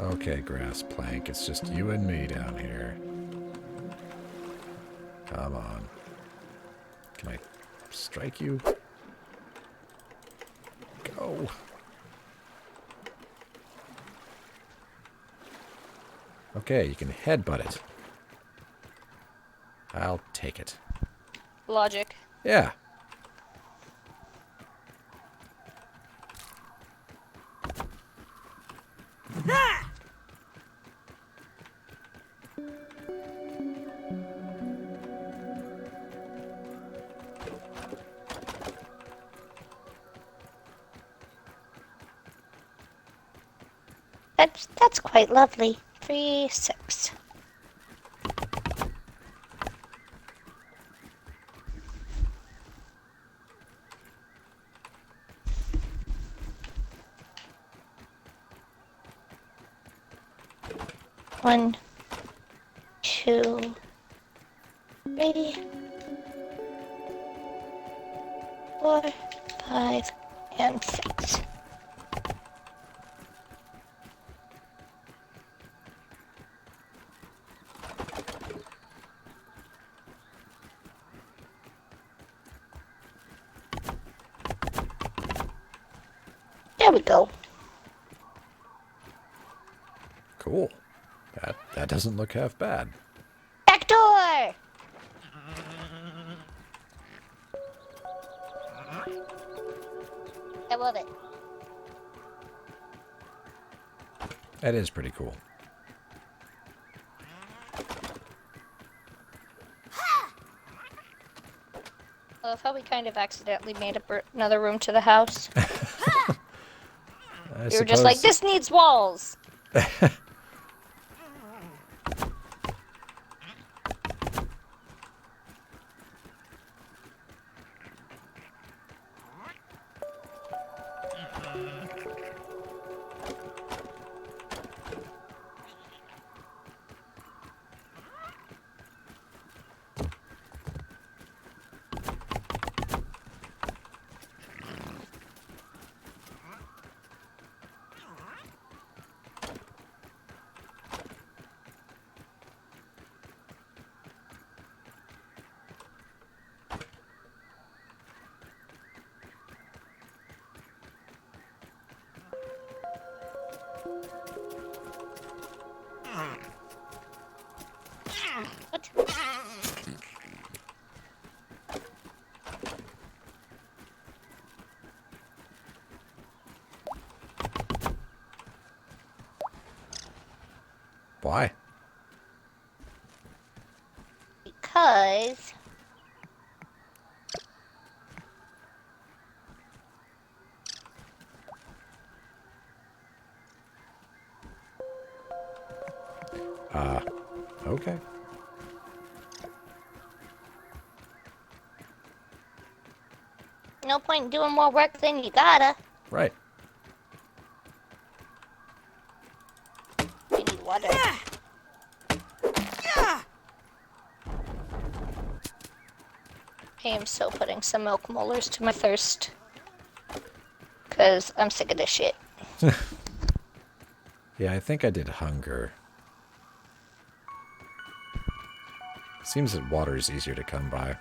Okay, grass plank. It's just you and me down here. Come on. Can I strike you? Go. Okay, you can headbutt it. I'll take it. Logic. Yeah. That's quite lovely. 3, 6. One, 2, 3, 4, 5, and 6. There we go. Cool. That doesn't look half bad. Back door! I love it. That is pretty cool. I love how we kind of accidentally made up another room to the house. We were just like, this needs walls! What? Why? Because... Okay. No point in doing more work than you gotta. Right. You need water. I am so putting some milk molars to my thirst. Because I'm sick of this shit. Yeah, I think I did hunger. Seems that water is easier to come by.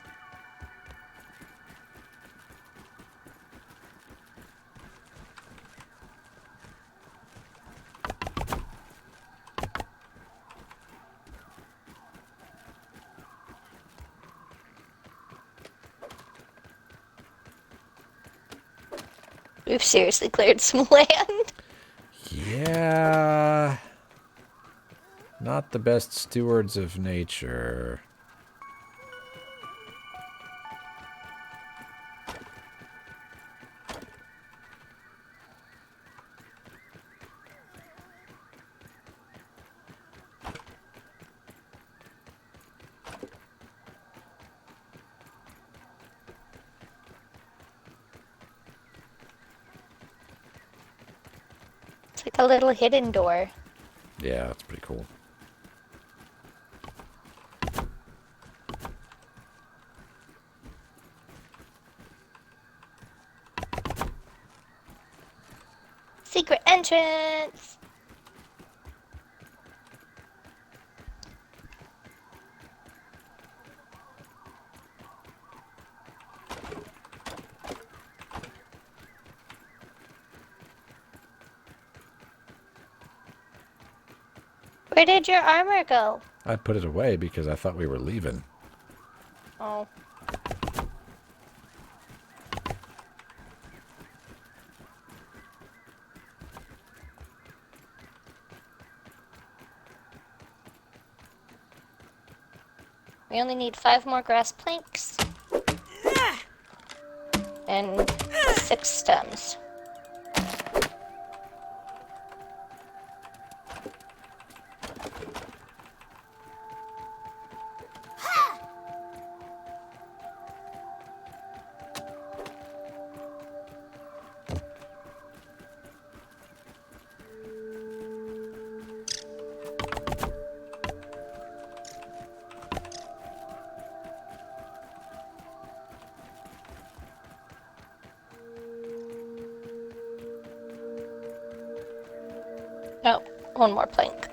We've seriously cleared some land. Yeah. Not the best stewards of nature. It's like a little hidden door. Yeah, that's pretty cool. Secret entrance! Where did your armor go? I put it away because I thought we were leaving. Oh. We only need 5 more grass planks. And 6 stems. Oh, 1 more plank.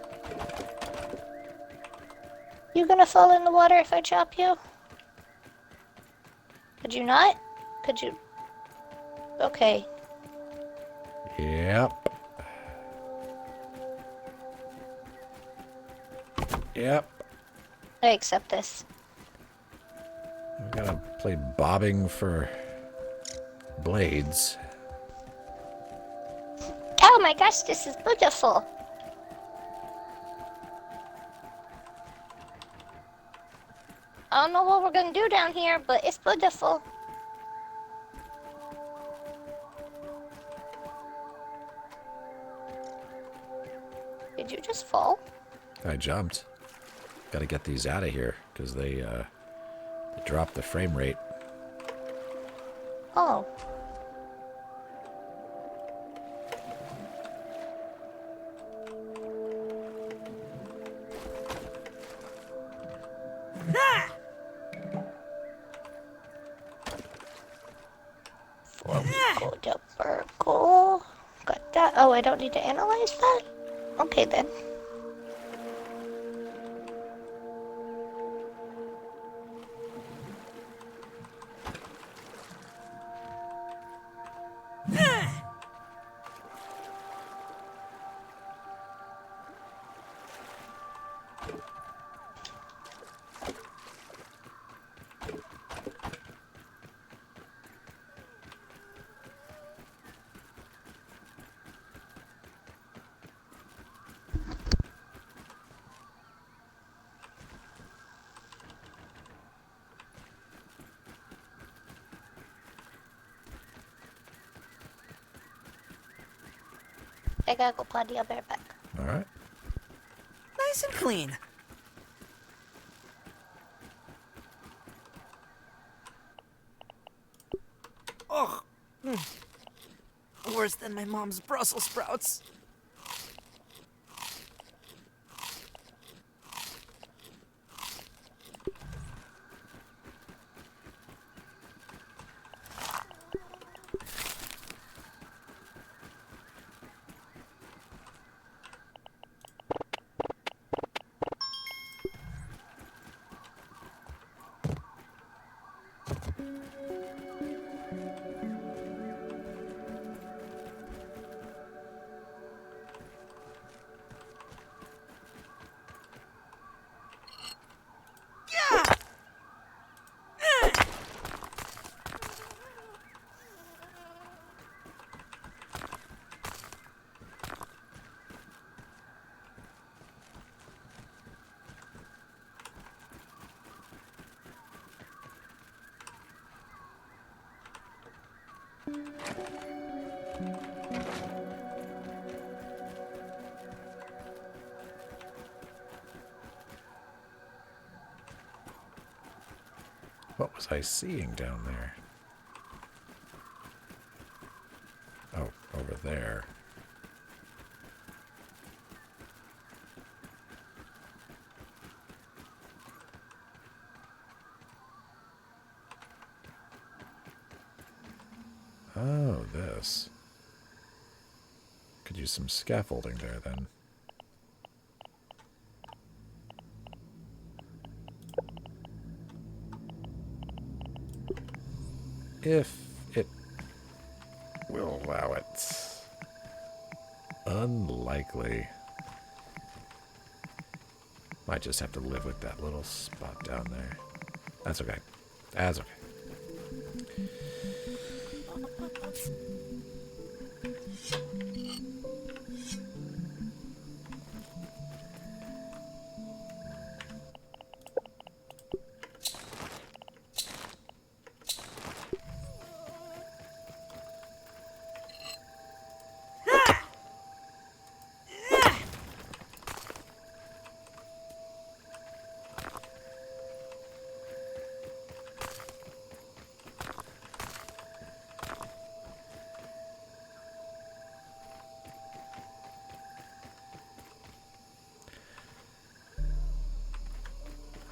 You gonna fall in the water if I chop you? Could you not? Could you? Okay. Yep. Yep. I accept this. We gotta play bobbing for blades. Oh my gosh, this is beautiful. I don't know what we're gonna do down here, but it's beautiful. Did you just fall? I jumped. Gotta get these out of here because they drop the frame rate. Oh. Before we go to Burgle. Got that. Oh, I don't need to analyze that? Okay then. I gotta go potty. I'll be right back. All right. Nice and clean. Oh, worse than my mom's Brussels sprouts. What was I seeing down there? Oh, over there. Oh, this. Could use some scaffolding there, then. If it will allow it. Unlikely. Might just have to live with that little spot down there. That's okay. That's okay.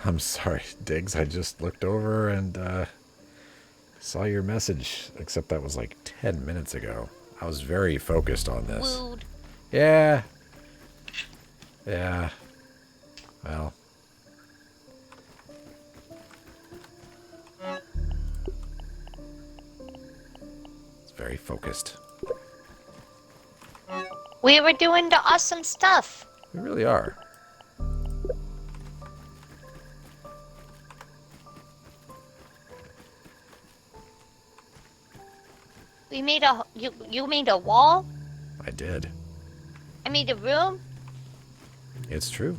I'm sorry, Diggs. I just looked over and saw your message, except that was like 10 minutes ago. I was very focused on this. Wooed. Yeah. Yeah. Well. It's very focused. We were doing the awesome stuff. We really are. We made a you made a wall. I did. I made a room. It's true.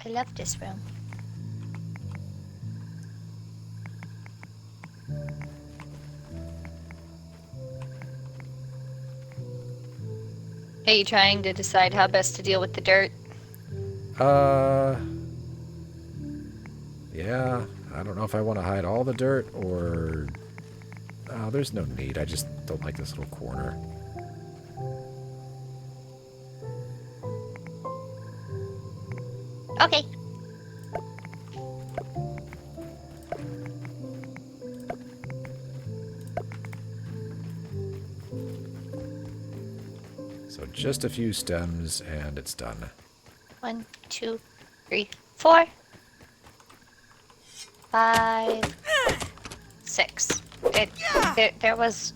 I love this room. Are you trying to decide how best to deal with the dirt? Yeah. I don't know if I want to hide all the dirt or... Oh, there's no need. I just don't like this little corner. Okay. So just a few stems and it's done. 1, 2, 3, 4, 5, 6. There was...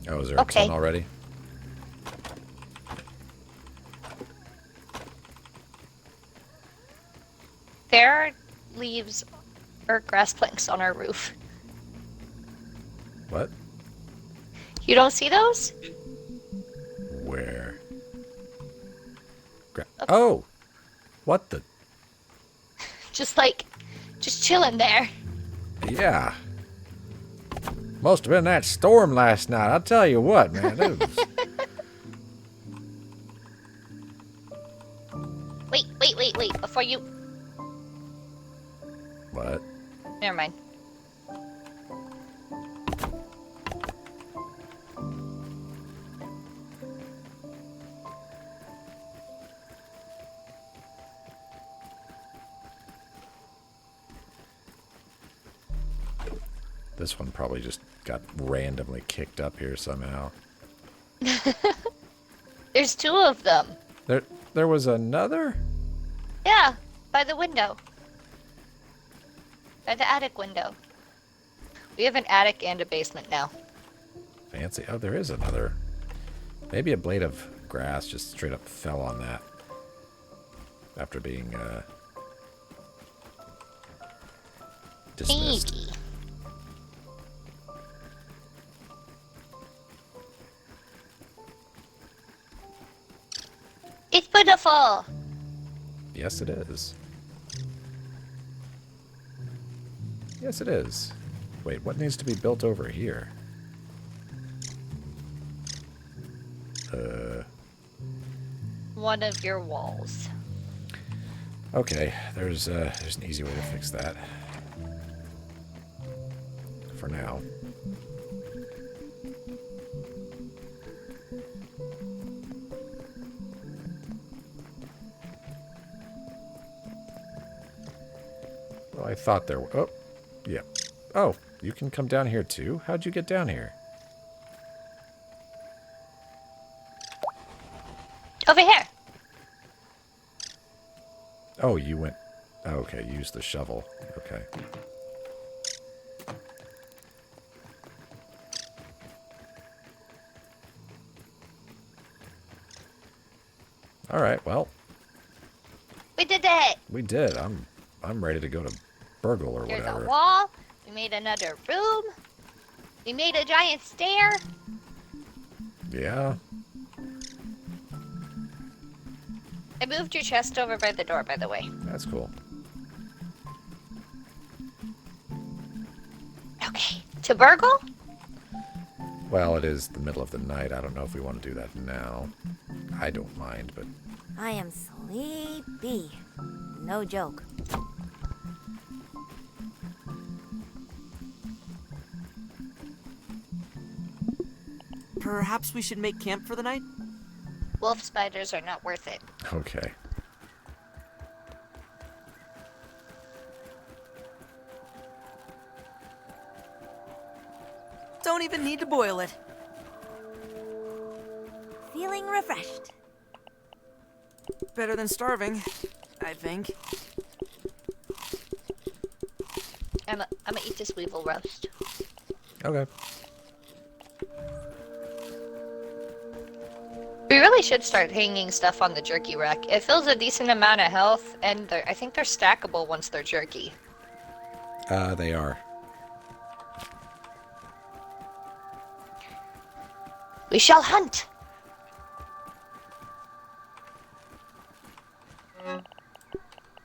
Oh, is there a ton already? There are leaves or grass planks on our roof. What? You don't see those? Where? Oh! What the? Just chilling there. Yeah. Must have been that storm last night. I'll tell you what, man. It was... Wait. Before you... What? Never mind. This one probably just got randomly kicked up here somehow. There's 2 of them. There was another? Yeah, by the window. By the attic window. We have an attic and a basement now. Fancy. Oh, there is another. Maybe a blade of grass just straight up fell on that. After being, dismissed. Maybe. It's beautiful. Yes, it is. Yes, it is. Wait, what needs to be built over here? One of your walls. Okay, there's an easy way to fix that. For now. Well, I thought there were... Oh, yeah. Oh, you can come down here too? How'd you get down here? Over here. Oh, you went... Oh, okay, you used the shovel. Okay. All right, well. We did it! We did. I'm ready to go to Burgle or There's whatever. a wall. We made another room. We made a giant stair. Yeah. I moved your chest over by the door, by the way. That's cool. Okay. To Burgle? Well, it is the middle of the night. I don't know if we want to do that now. I don't mind, but... I am sleepy. No joke. Perhaps we should make camp for the night? Wolf spiders are not worth it. Okay. Don't even need to boil it. Feeling refreshed. Better than starving, I think. I'm gonna eat this weevil roast. Okay. We really should start hanging stuff on the jerky rack. It fills a decent amount of health, and I think they're stackable once they're jerky. They are. We shall hunt!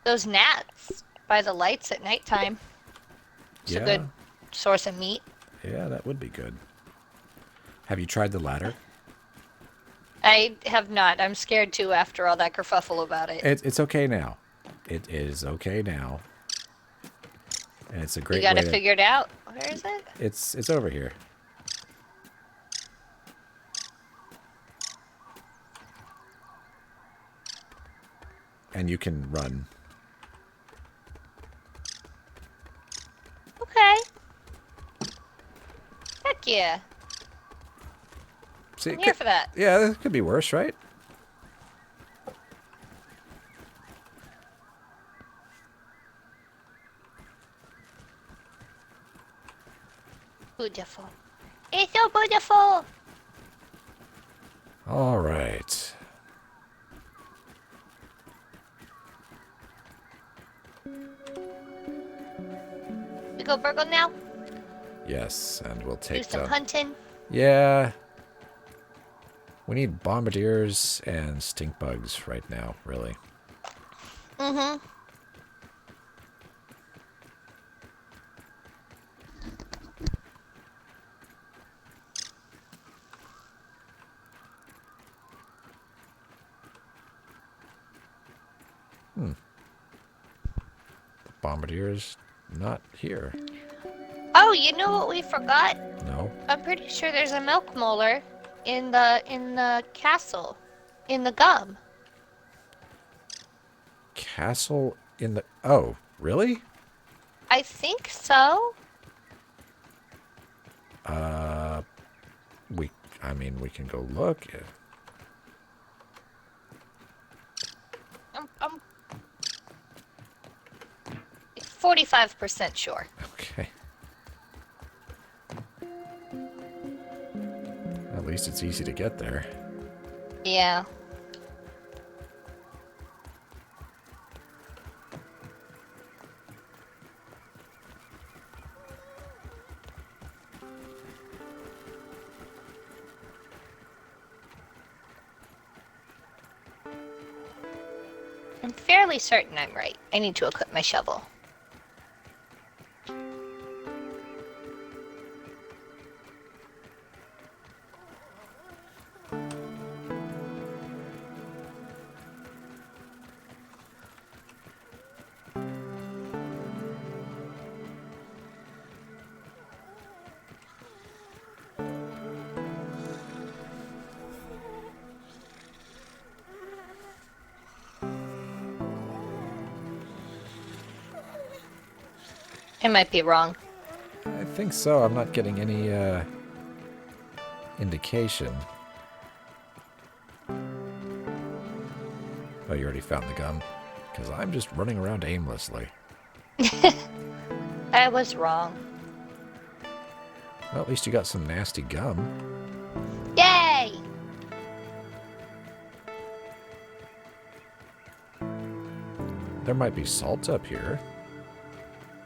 Those gnats by the lights at nighttime. It's a good source of meat. Yeah, that would be good. Have you tried the ladder? I have not. I'm scared too after all that kerfuffle about it. It's okay now. It is okay now. And it's a great You gotta figure it out. Where is it? It's over here. And you can run. Okay. Heck yeah. See, I'm here for that. Yeah, it could be worse, right? Beautiful. It's so beautiful! All right. We go burgle now? Yes, and we'll Do take some the... hunting. Yeah. We need bombardiers and stink bugs right now, really. Mm-hmm. The bombardier's not here. Oh, you know what we forgot? No. I'm pretty sure there's a milk molar in the castle. In the gum. Castle in the... Oh, really? I think so. I mean, we can go look. I'm 45% sure. Okay. At least it's easy to get there. Yeah. I'm fairly certain I'm right. I need to equip my shovel. I might be wrong. I think so. I'm not getting any indication. Oh, you already found the gum? Because I'm just running around aimlessly. I was wrong. Well, at least you got some nasty gum. Yay! There might be salt up here.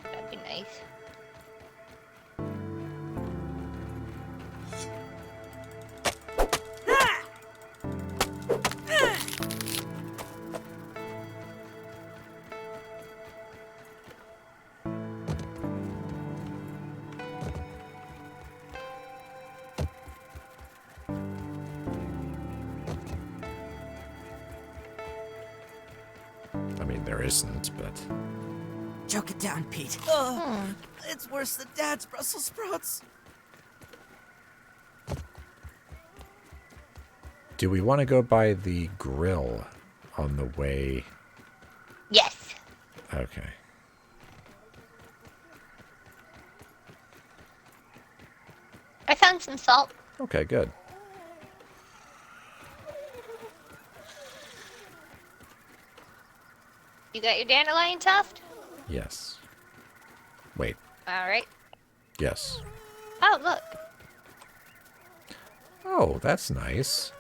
That'd be nice. I mean, there isn't, but... Choke it down, Pete. It's worse than Dad's Brussels sprouts. Do we want to go by the grill on the way? Yes. Okay. I found some salt. Okay, good. You got your dandelion tuft? Yes. Wait. Alright. Yes. Oh, look. Oh, that's nice.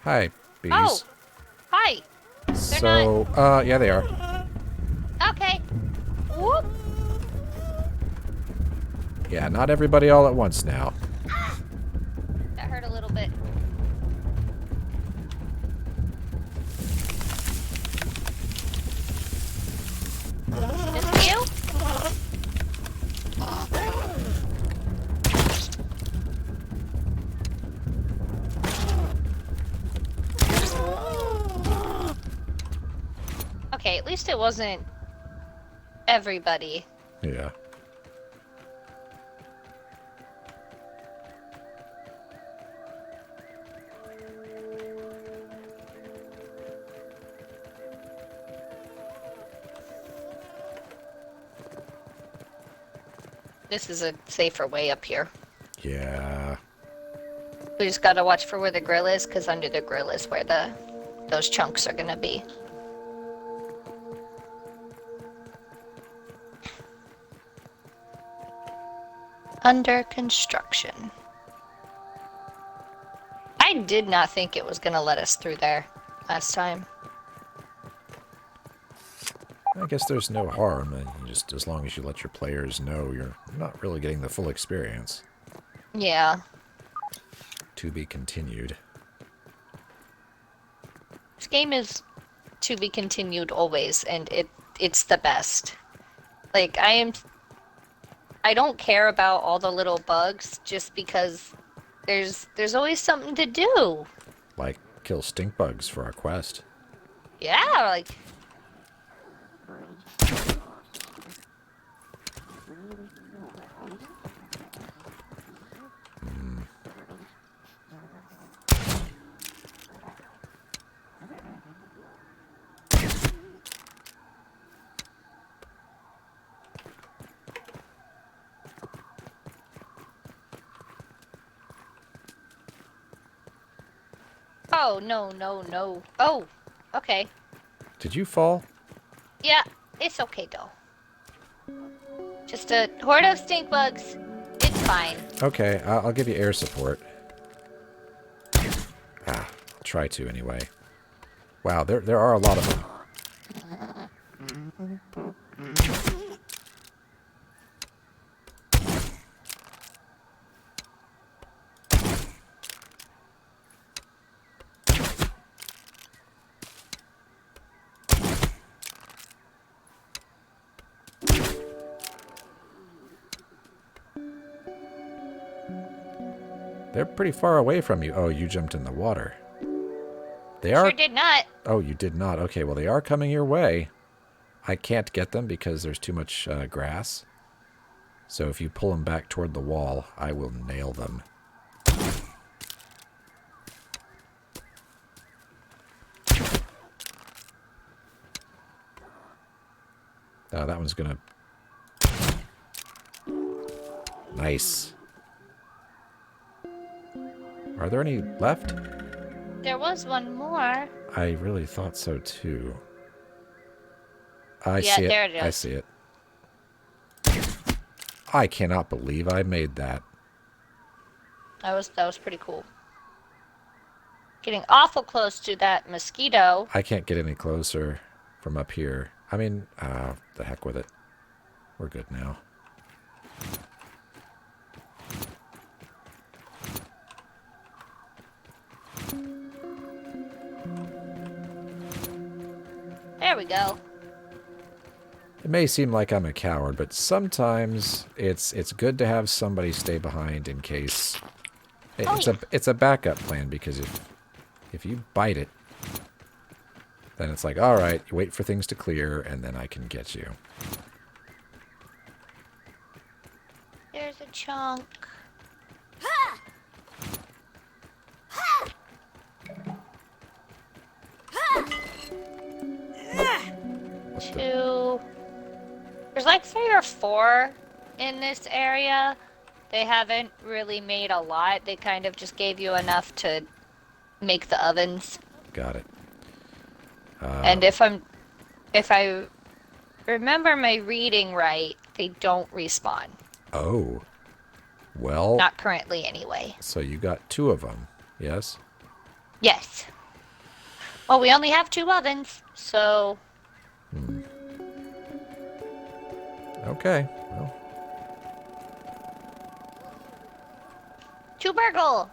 Hi, bees. Oh! Hi! So, yeah, they are. Okay. Whoop! Yeah, not everybody all at once now. That hurt a little bit. Just you? Okay, at least it wasn't everybody. Yeah. This is a safer way up here. Yeah. We just gotta watch for where the grill is, because under the grill is where those chunks are gonna be. Under construction. I did not think it was gonna let us through there last time. I guess there's no harm, just as long as you let your players know you're not really getting the full experience. Yeah. To be continued. This game is to be continued always, and it's the best. Like, I don't care about all the little bugs just because there's always something to do. Like, kill stink bugs for our quest. Yeah, like... Oh, no, no, no. Oh, okay. Did you fall? Yeah, it's okay, though. Just a horde of stink bugs. It's fine. Okay, I'll give you air support. I'll try to anyway. Wow, there are a lot of them. They're pretty far away from you. Oh, you jumped in the water. They are... Sure did not. Oh, you did not. Okay, well, they are coming your way. I can't get them because there's too much grass. So if you pull them back toward the wall, I will nail them. That one's gonna... Nice. Are there any left? There was one more. I really thought so, too. I Yeah, see it. there it is. I see it. I cannot believe I made that. That was pretty cool. Getting awful close to that mosquito. I can't get any closer from up here. I mean, the heck with it. We're good now. There we go. It may seem like I'm a coward, but sometimes it's good to have somebody stay behind in case. It's a backup plan, because if you bite it, then it's like, all right, you wait for things to clear, and then I can get you. There's a chunk. Two. There's like 3 or 4 in this area. They haven't really made a lot. They kind of just gave you enough to make the ovens. Got it. And if I remember my reading right, they don't respawn. Oh. Well. Not currently, anyway. So you got 2 of them, yes? Yes. Well, we only have 2 ovens, so... Okay. Well. 2 burgle!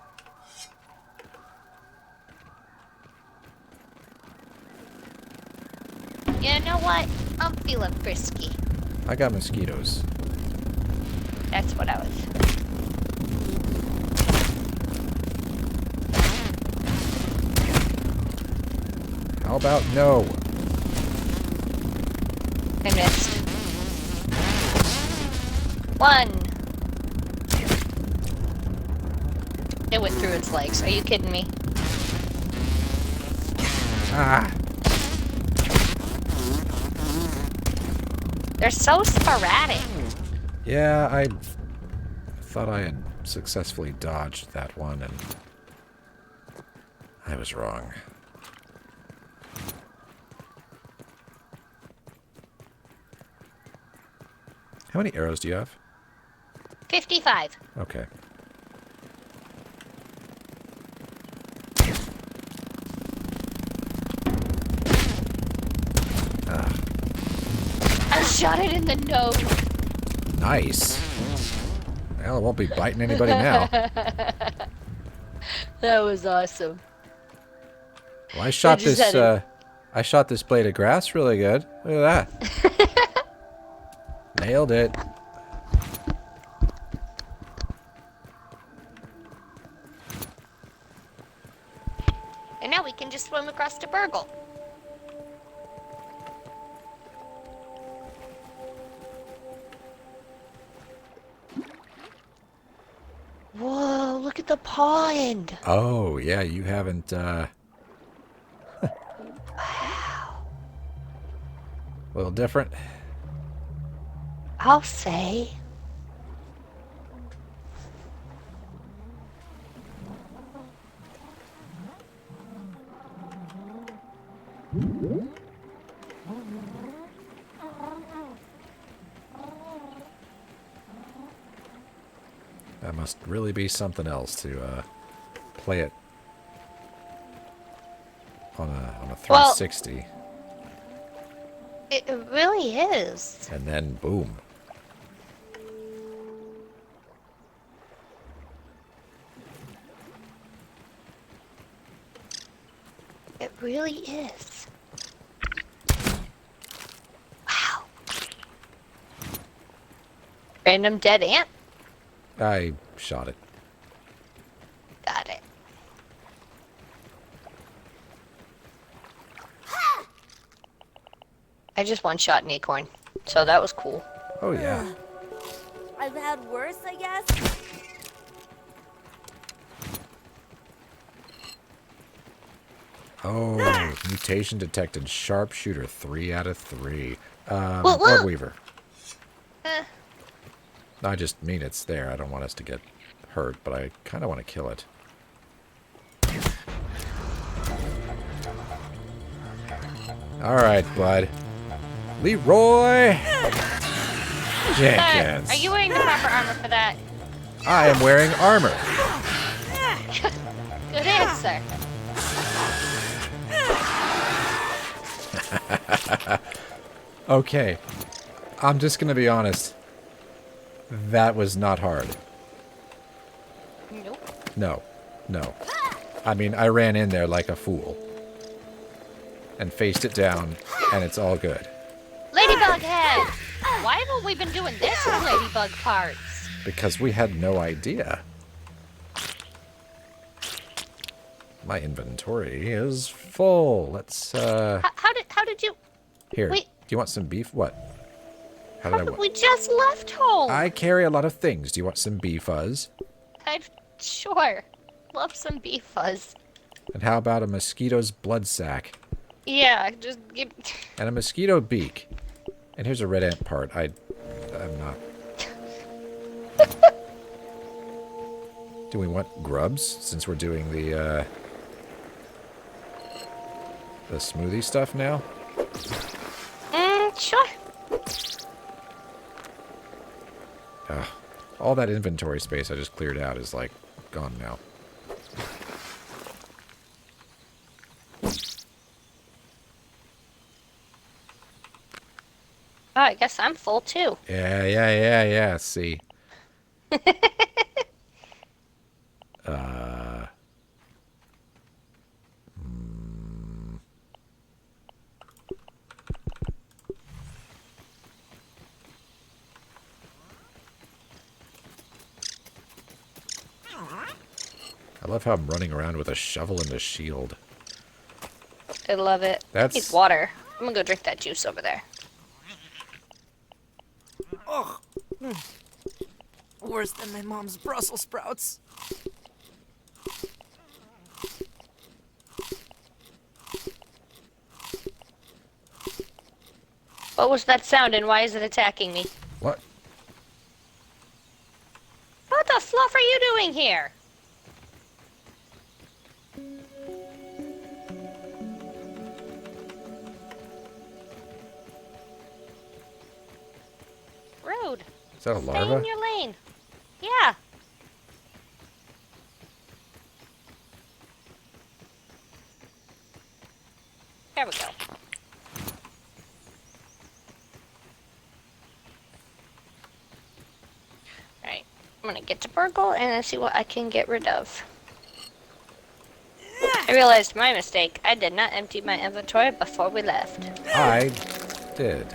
You know what? I'm feeling frisky. I got mosquitoes. That's what I was. How about no? I missed. 1. It went through its legs. Are you kidding me? Ah. They're so sporadic. Yeah, I thought I had successfully dodged that one, and I was wrong. How many arrows do you have? 55. Okay. I shot it in the nose. Nice. Well, it won't be biting anybody now. That was awesome. Well, I shot just this. had I shot this blade of grass really good. Look at that. Nailed it. And now we can just swim across to Burgle. Whoa, look at the pond. Oh, yeah, you haven't, Wow. A little different. I'll say. That must really be something else to play it on a 360. Well, it really is. And then boom. It really is. Wow. Random dead ant? I shot it. Got it. I just one-shot an acorn, so that was cool. Oh, yeah. I've had worse, I guess. Oh, mutation detected. Sharpshooter, 3 out of 3. Whoa. Blood Weaver. Eh. I just mean it's there. I don't want us to get hurt, but I kind of want to kill it. All right, bud. Leroy! Jenkins. Are you wearing the proper armor for that? I am wearing armor. Good answer. Okay. I'm just gonna be honest. That was not hard. Nope. No. No. I mean, I ran in there like a fool. And faced it down, and it's all good. Ladybug head! Why haven't we been doing this with ladybug parts? Because we had no idea. My inventory is full. Let's, How did you... Here. Wait. Do you want some beef? What? How did I... We just left home. I carry a lot of things. Do you want some bee fuzz? Sure. Love some bee fuzz. And how about a mosquito's blood sac? Yeah, just give... And a mosquito beak. And here's a red ant part. I'm not... Do we want grubs, since we're doing the smoothie stuff now? Sure. All that inventory space I just cleared out is, like, gone now. Oh, I guess I'm full too. Yeah, see. I love how I'm running around with a shovel and a shield. I love it. That's... I need water. I'm gonna go drink that juice over there. Ugh. Worse than my mom's Brussels sprouts. What was that sound and why is it attacking me? What? What the fluff are you doing here? Rude. Is that a Stay larva? in your lane. Yeah. There we go. Alright. I'm gonna get to Burgle and see what I can get rid of. I realized my mistake. I did not empty my inventory before we left. I did.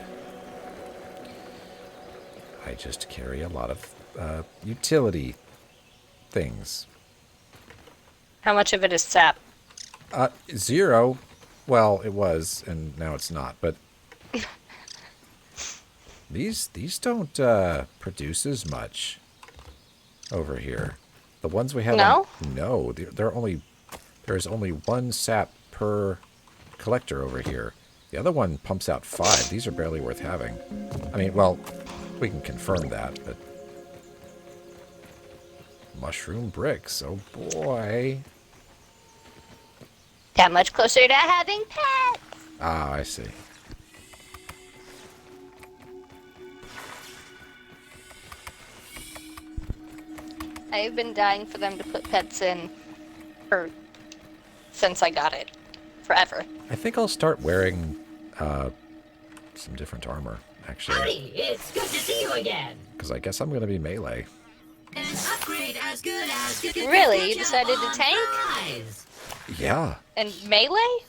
I just carry a lot of utility things. How much of it is sap? 0. Well, it was, and now it's not. But these don't produce as much over here. The ones we have. No. No, there's only 1 sap per collector over here. The other one pumps out 5. These are barely worth having. I mean, well, we can confirm that, but... Mushroom bricks, oh boy. That much closer to having pets. Ah, I see. I've been dying for them to put pets in since I got it. Forever. I think I'll start wearing some different armor, actually. Howdy, it's good to see you again. Because I guess I'm going to be melee. An upgrade as good as you can Really? catch You decided up to on tank? fries. Yeah. And melee?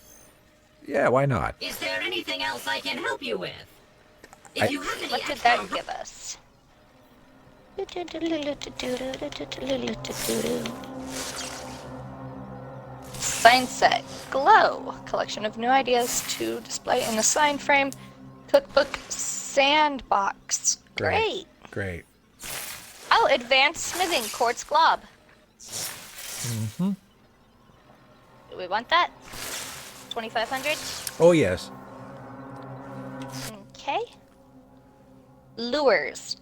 Yeah, why not? Is there anything else I can help you with? If you have any What did extra that give us? Sign set. Glow. Collection of new ideas to display in the sign frame. Cookbook sandbox. Great. Great. Oh, advanced smithing. Quartz glob. Mm-hmm. Do we want that? 2,500? Oh, yes. Okay. Lures.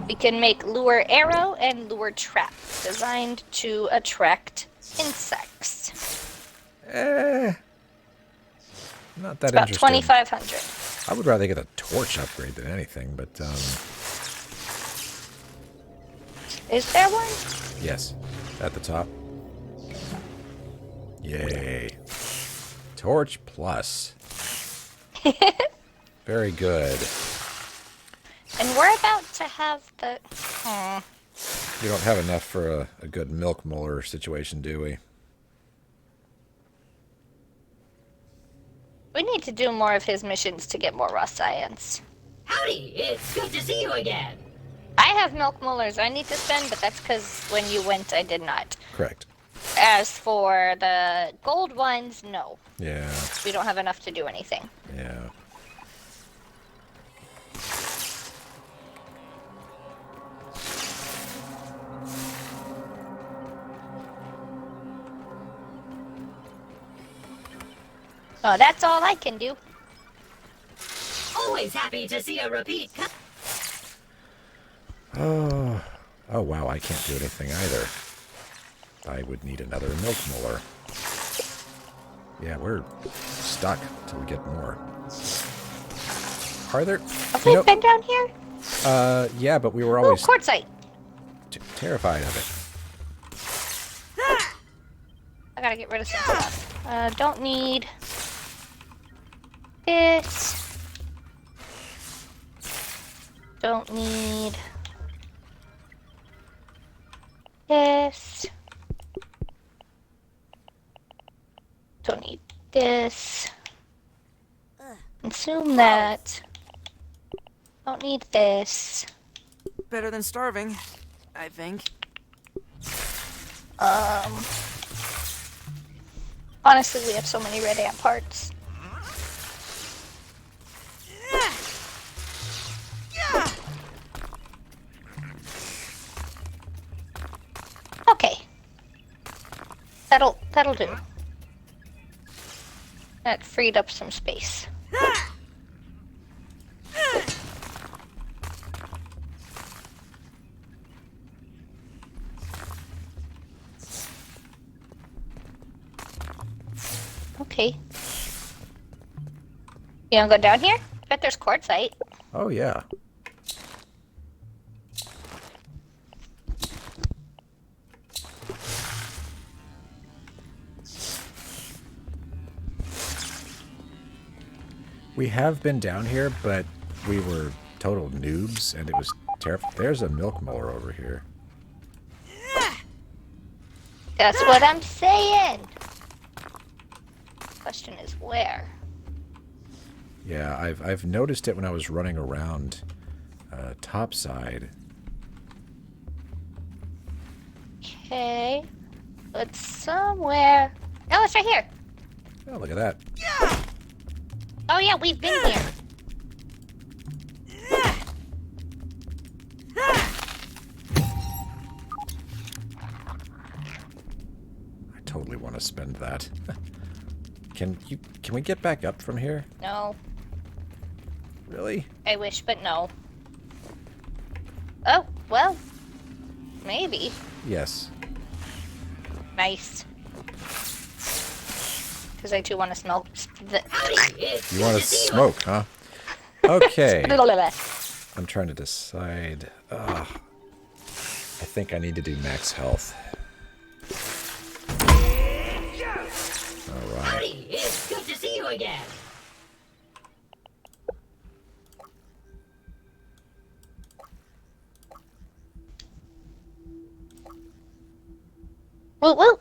We can make lure arrow and lure trap, designed to attract insects. Not that About interesting. 2,500. I would rather get a torch upgrade than anything, but Is there one? Yes, at the top. Yay. Torch plus. Very good. And we're about to have the... We don't have enough for a good milk molar situation, do we? We need to do more of his missions to get more raw science. Howdy, it's good to see you again. I have milk molars I need to spend, but that's because when you went, I did not. Correct. As for the gold ones, no. Yeah. We don't have enough to do anything. Yeah. Oh, that's all I can do. Always happy to see a repeat. Oh, wow, I can't do anything either. I would need another milk molar. Yeah, we're stuck till we get more. Are there... Have we been down here? Yeah, but we were Oh, always quartzite. terrified of it. I gotta get rid of some stuff. Don't need this. Don't need this. Don't need this. Consume that. Don't need this. Better than starving, I think. Honestly, we have so many red ant parts. Okay. That'll do. That freed up some space. Okay. You wanna go down here? I bet there's quartzite. Oh, yeah. We have been down here, but we were total noobs, and it was terrible. There's a milk molar over here. That's what I'm saying. Question is where? Yeah, I've noticed it when I was running around topside. Okay. It's somewhere. Oh, it's right here. Oh, look at that. Oh yeah, we've been here. I totally want to spend that. Can we get back up from here? No. Really? I wish, but no. Oh, well. Maybe. Yes. Nice. Because I do want to smell Howdy, it's You good want to to see you. smoke, huh? Okay. I'm trying to decide. I think I need to do max health. All right. Howdy, it's good to see you again. Woo woo.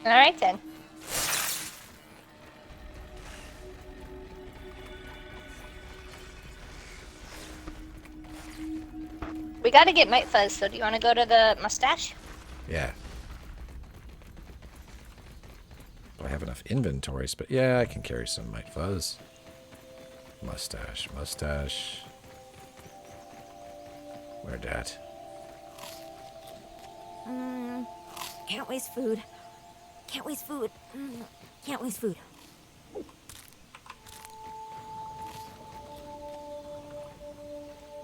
Alright then. We gotta get Might Fuzz, so do you want to go to the mustache? Yeah. Do I have enough inventories? But yeah, I can carry some Might Fuzz. Mustache. Where dat? Can't waste food. Can't waste food. Can't waste food.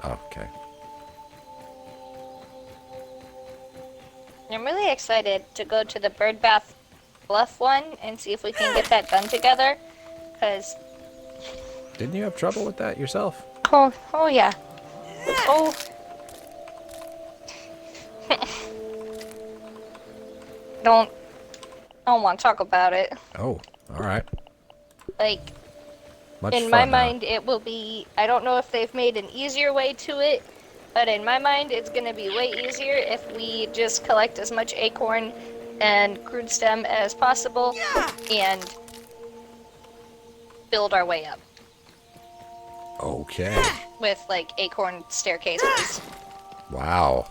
Oh, okay. I'm really excited to go to the Bird Bath Bluff one and see if we can get that done together. Because... Didn't you have trouble with that yourself? Oh yeah. Oh. I don't want to talk about it. Oh, all right. Like, Much in fun, my huh? mind, it will be... I don't know if they've made an easier way to it, but in my mind, it's going to be way easier if we just collect as much acorn and crude stem as possible and build our way up Okay. with, like, acorn staircases. Wow.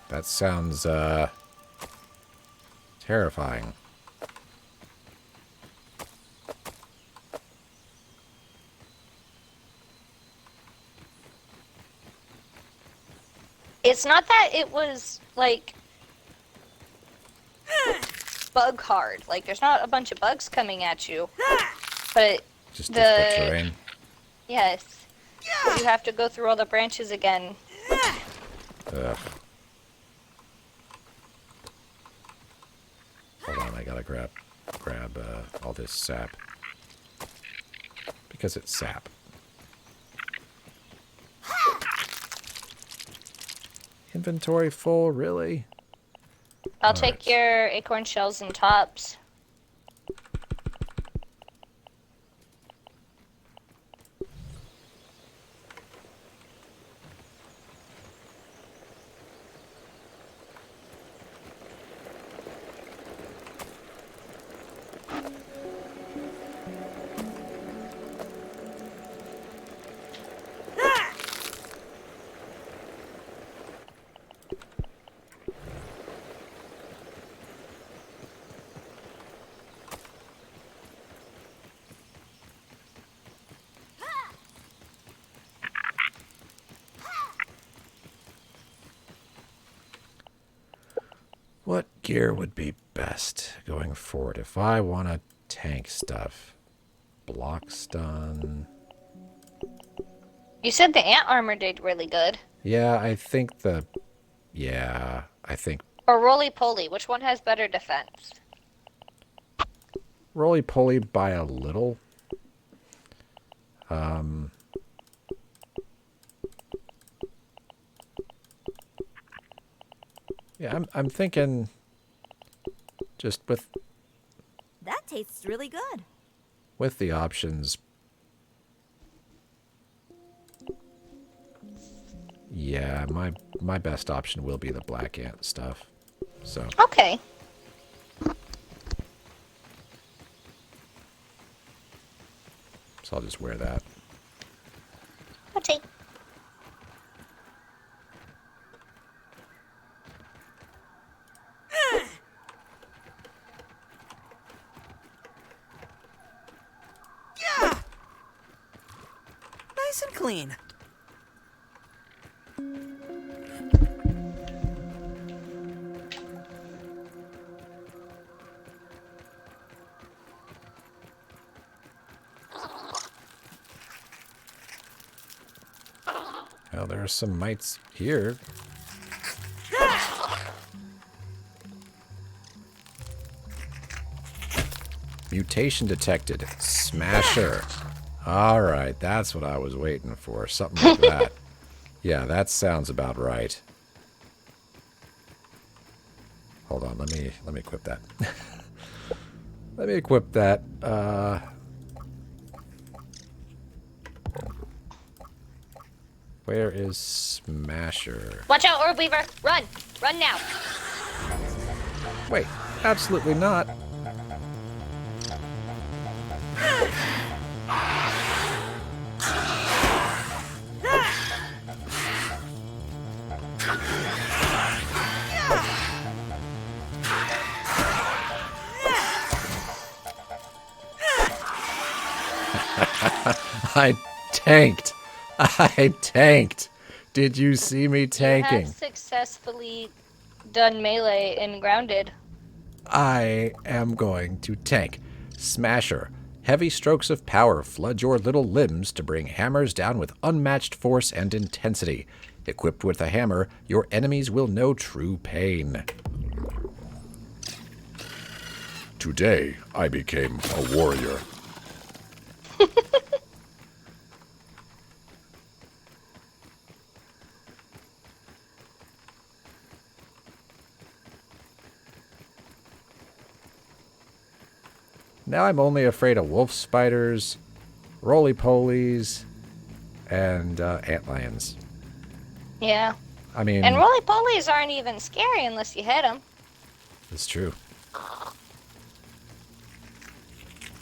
That sounds, terrifying. It's not that it was, like, bug hard. Like, there's not a bunch of bugs coming at you. But Just difficult terrain. Yes. You have to go through all the branches again. Ugh. Hold on, I gotta grab all this sap. Because it's sap. Inventory full, really? I'll take your acorn shells and tops. What gear would be best going forward if I want to tank stuff? Block stun. You said the ant armor did really good. Yeah, I think I think Or roly-poly, which one has better defense? roly-poly by a little. Yeah, I'm thinking just That tastes really good. with the options. Yeah, my best option will be the black ant stuff. So, Okay. I'll just wear that. Okay. Nice and clean. Well, there are some mites here. Mutation detected. Smasher. All right, that's what I was waiting for. Something like that. Yeah, that sounds about right. Hold on, let me equip that. Let me equip that. Where is Smasher? Watch out, Orb Weaver! Run! Run now! Wait, absolutely not. I tanked. I tanked. Did you see me tanking? You have successfully done melee and grounded. I am going to tank. Smasher. Heavy strokes of power flood your little limbs to bring hammers down with unmatched force and intensity. Equipped with a hammer, your enemies will know true pain. Today, I became a warrior. Now I'm only afraid of wolf spiders, roly-polies, and antlions. Yeah. I mean... And roly-polies aren't even scary unless you hit them. It's true.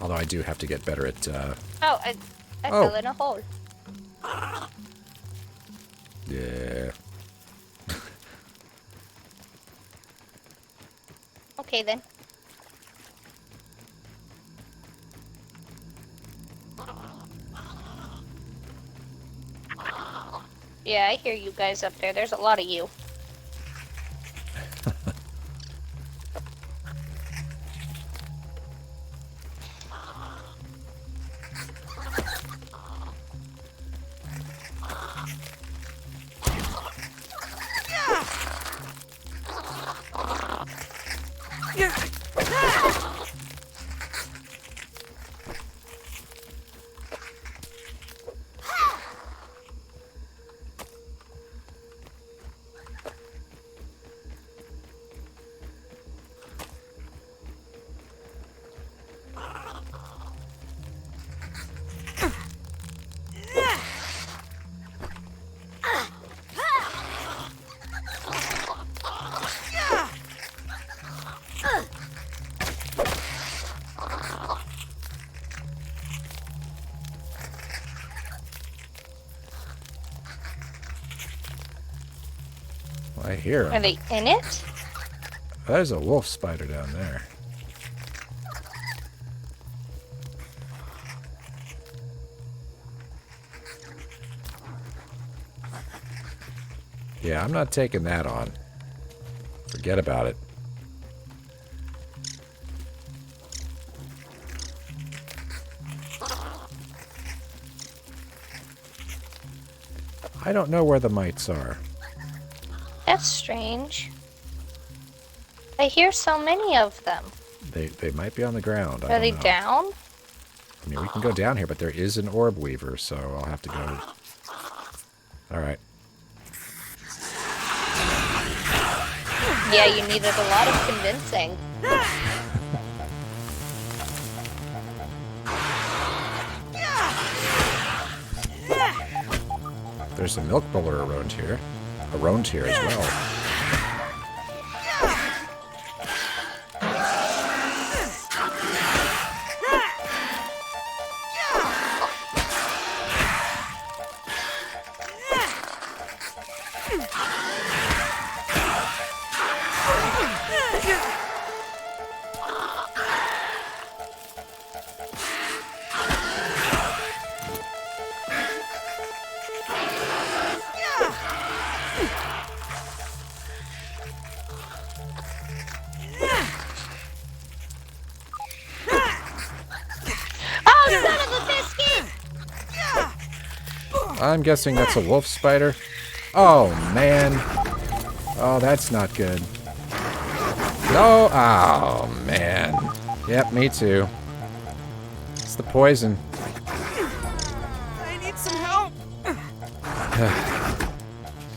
Although I do have to get better at... Oh, I fell in a hole. Yeah. Okay, then. Yeah, I hear you guys up there. There's a lot of you. I hear Are him. they in it? There's a wolf spider down there. Yeah, I'm not taking that on. Forget about it. I don't know where the mites are. That's strange. I hear so many of them. They might be on the ground. I Are don't they know. down? I mean, we can go down here, but there is an orb weaver, so I'll have to go. All right. Yeah, you needed a lot of convincing. There's a milk bowler around here as well. I'm guessing that's a wolf spider. Oh, man. Oh, that's not good. No. Oh, man. Yep, me too. It's the poison. I need some help.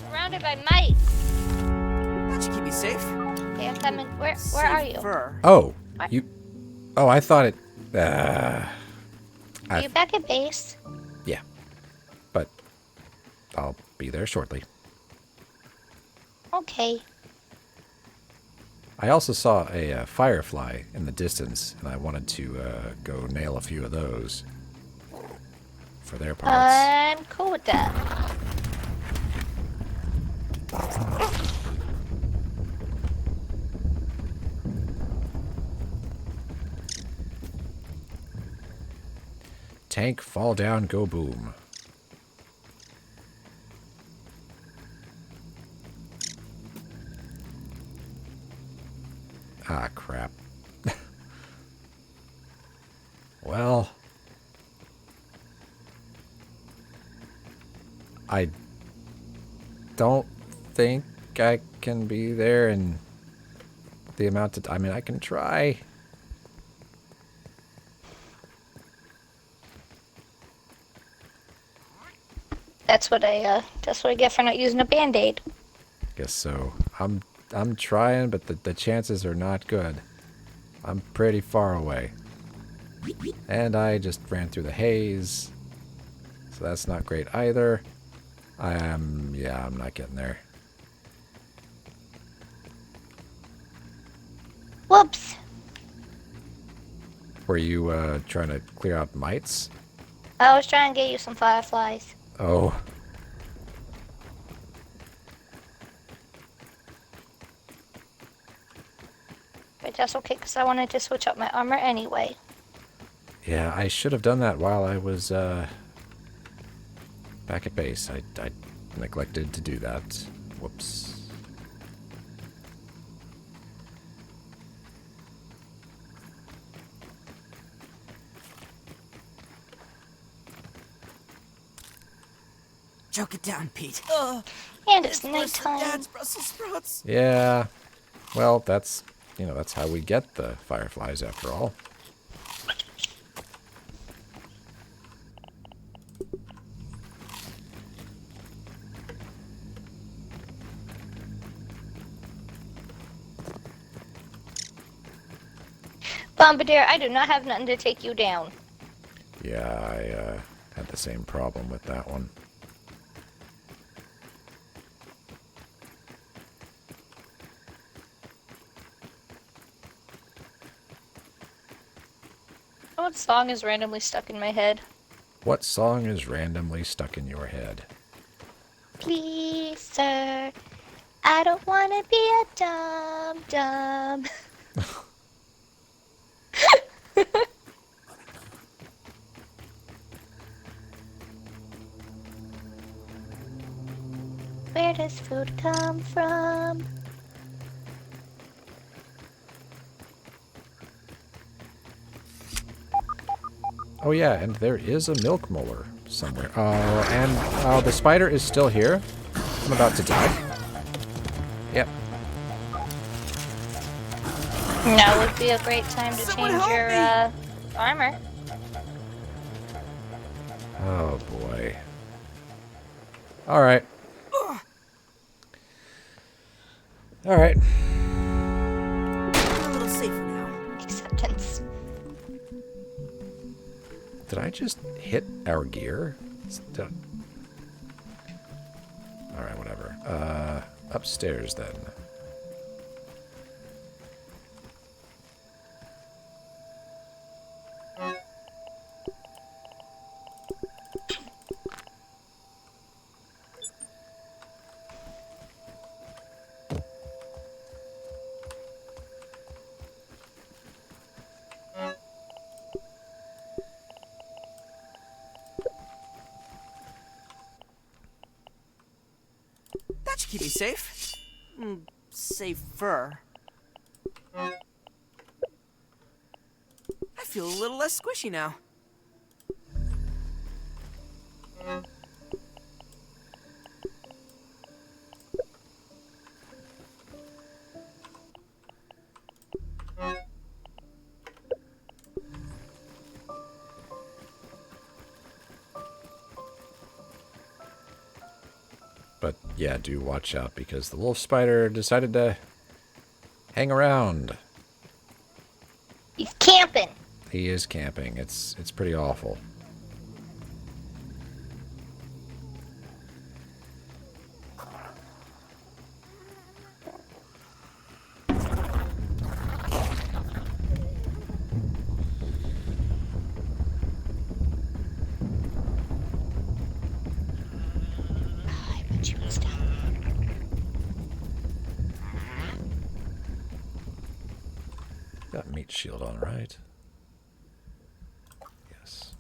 Surrounded by mites. That should keep me safe. Okay, I'm coming. Where are you? Safer. Oh, What? you... Oh, I thought it... Are you back at base? Yeah. But I'll be there shortly. Okay. I also saw a firefly in the distance, and I wanted to go nail a few of those for their parts. I'm cool with that. Tank, fall down, go boom. Ah, crap. Well, I don't think I can be there in the amount of... I mean, I can try. That's what I get for not using a Band-Aid. Guess so. I'm trying, but the chances are not good. I'm pretty far away. And I just ran through the haze. So that's not great either. I'm not getting there. Whoops. Were you trying to clear out mites? I was trying to get you some fireflies. Oh. But that's okay, because I wanted to switch up my armor anyway. Yeah, I should have done that while I was back at base. I neglected to do that. Whoops. Choke it down, Pete. And it's Worse than nighttime. Dad's Brussels sprouts. Yeah. Well, that's how we get the fireflies after all. Bombardier, I do not have nothing to take you down. Yeah, I had the same problem with that one. What song is randomly stuck in my head? What song is randomly stuck in your head? Please, sir, I don't want to be a dum-dum. Where does food come from? Oh yeah, and there is a milk molar somewhere. Oh, and the spider is still here. I'm about to die. Yep. Now would be a great time to Someone change help your me. armor. Oh boy. All right. All right. I'm a little safer now. Acceptance. Did I just hit our gear? All right, whatever. Upstairs then. That should keep me safe. Safer. I feel a little less squishy now. But yeah, do watch out because the wolf spider decided to hang around. He's camping. He is camping. It's pretty awful. I bet you he's down. Got meat shield on, right? Yes.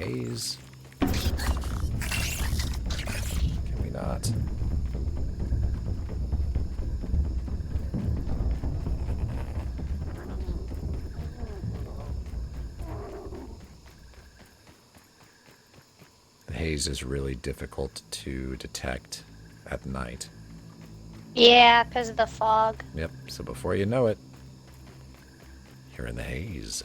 haze. Can we not? The haze is really difficult to detect at night. Yeah, because of the fog. Yep, so before you know it, you're in the haze.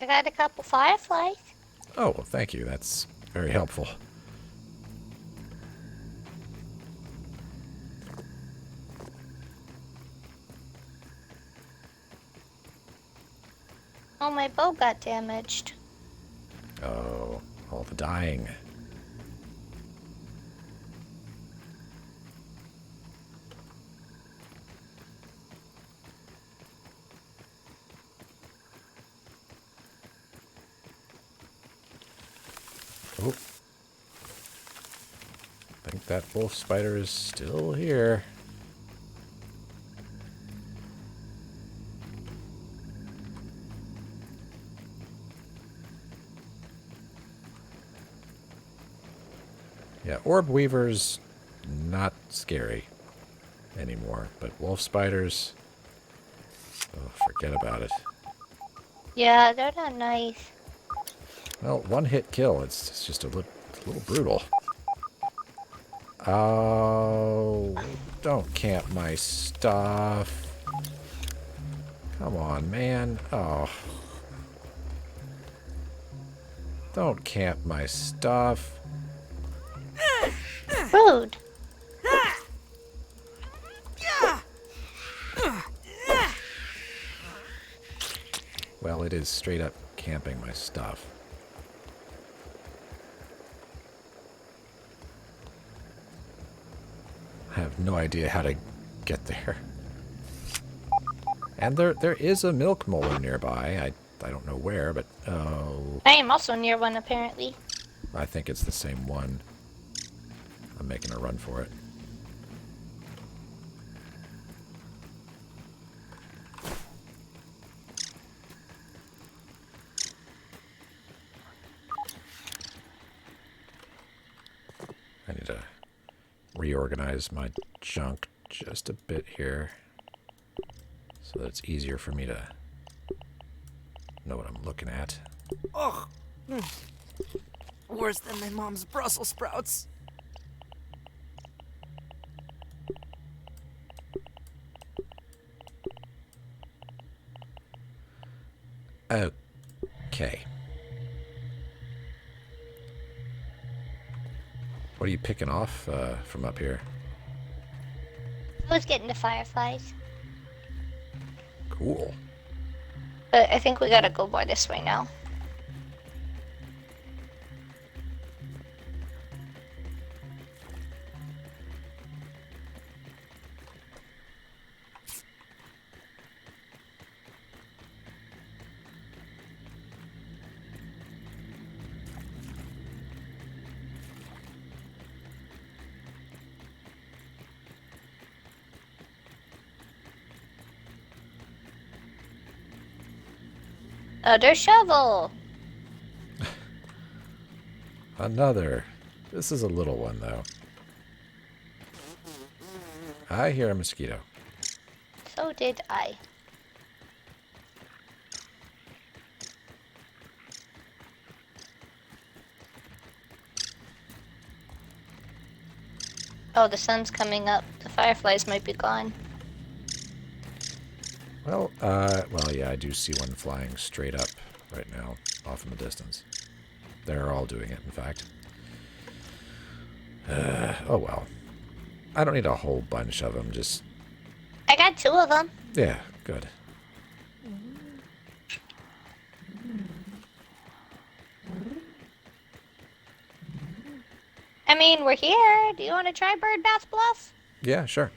I got a couple fireflies. Oh, well, thank you. That's very helpful. Oh, my bow got damaged. Oh, all the dying. Oh. I think that wolf spider is still here. Yeah, orb weavers, not scary anymore, but wolf spiders, oh, forget about it. Yeah, they're not nice. Well, one hit kill, it's just a little brutal. Oh, don't camp my stuff. Come on, man. Oh. Don't camp my stuff. Rude. Well, it is straight up camping my stuff. I have no idea how to get there. And there is a milk molar nearby. I don't know where, but oh, I am also near one, apparently. I think it's the same one. I'm making a run for it. I need to reorganize my junk just a bit here so that it's easier for me to know what I'm looking at. Ugh. Worse than my mom's Brussels sprouts. Okay. What are you picking off from up here? I was getting the fireflies. Cool. But I think we gotta go by this way now. Another shovel. Another. This is a little one, though. I hear a mosquito. So did I. Oh, the sun's coming up. The fireflies might be gone. Well, yeah, I do see one flying straight up right now, off in the distance. They're all doing it, in fact. Oh well. I don't need a whole bunch of them, just... I got 2 of them. Yeah, good. I mean, we're here. Do you want to try Bird Bath Bluff? Yeah, sure.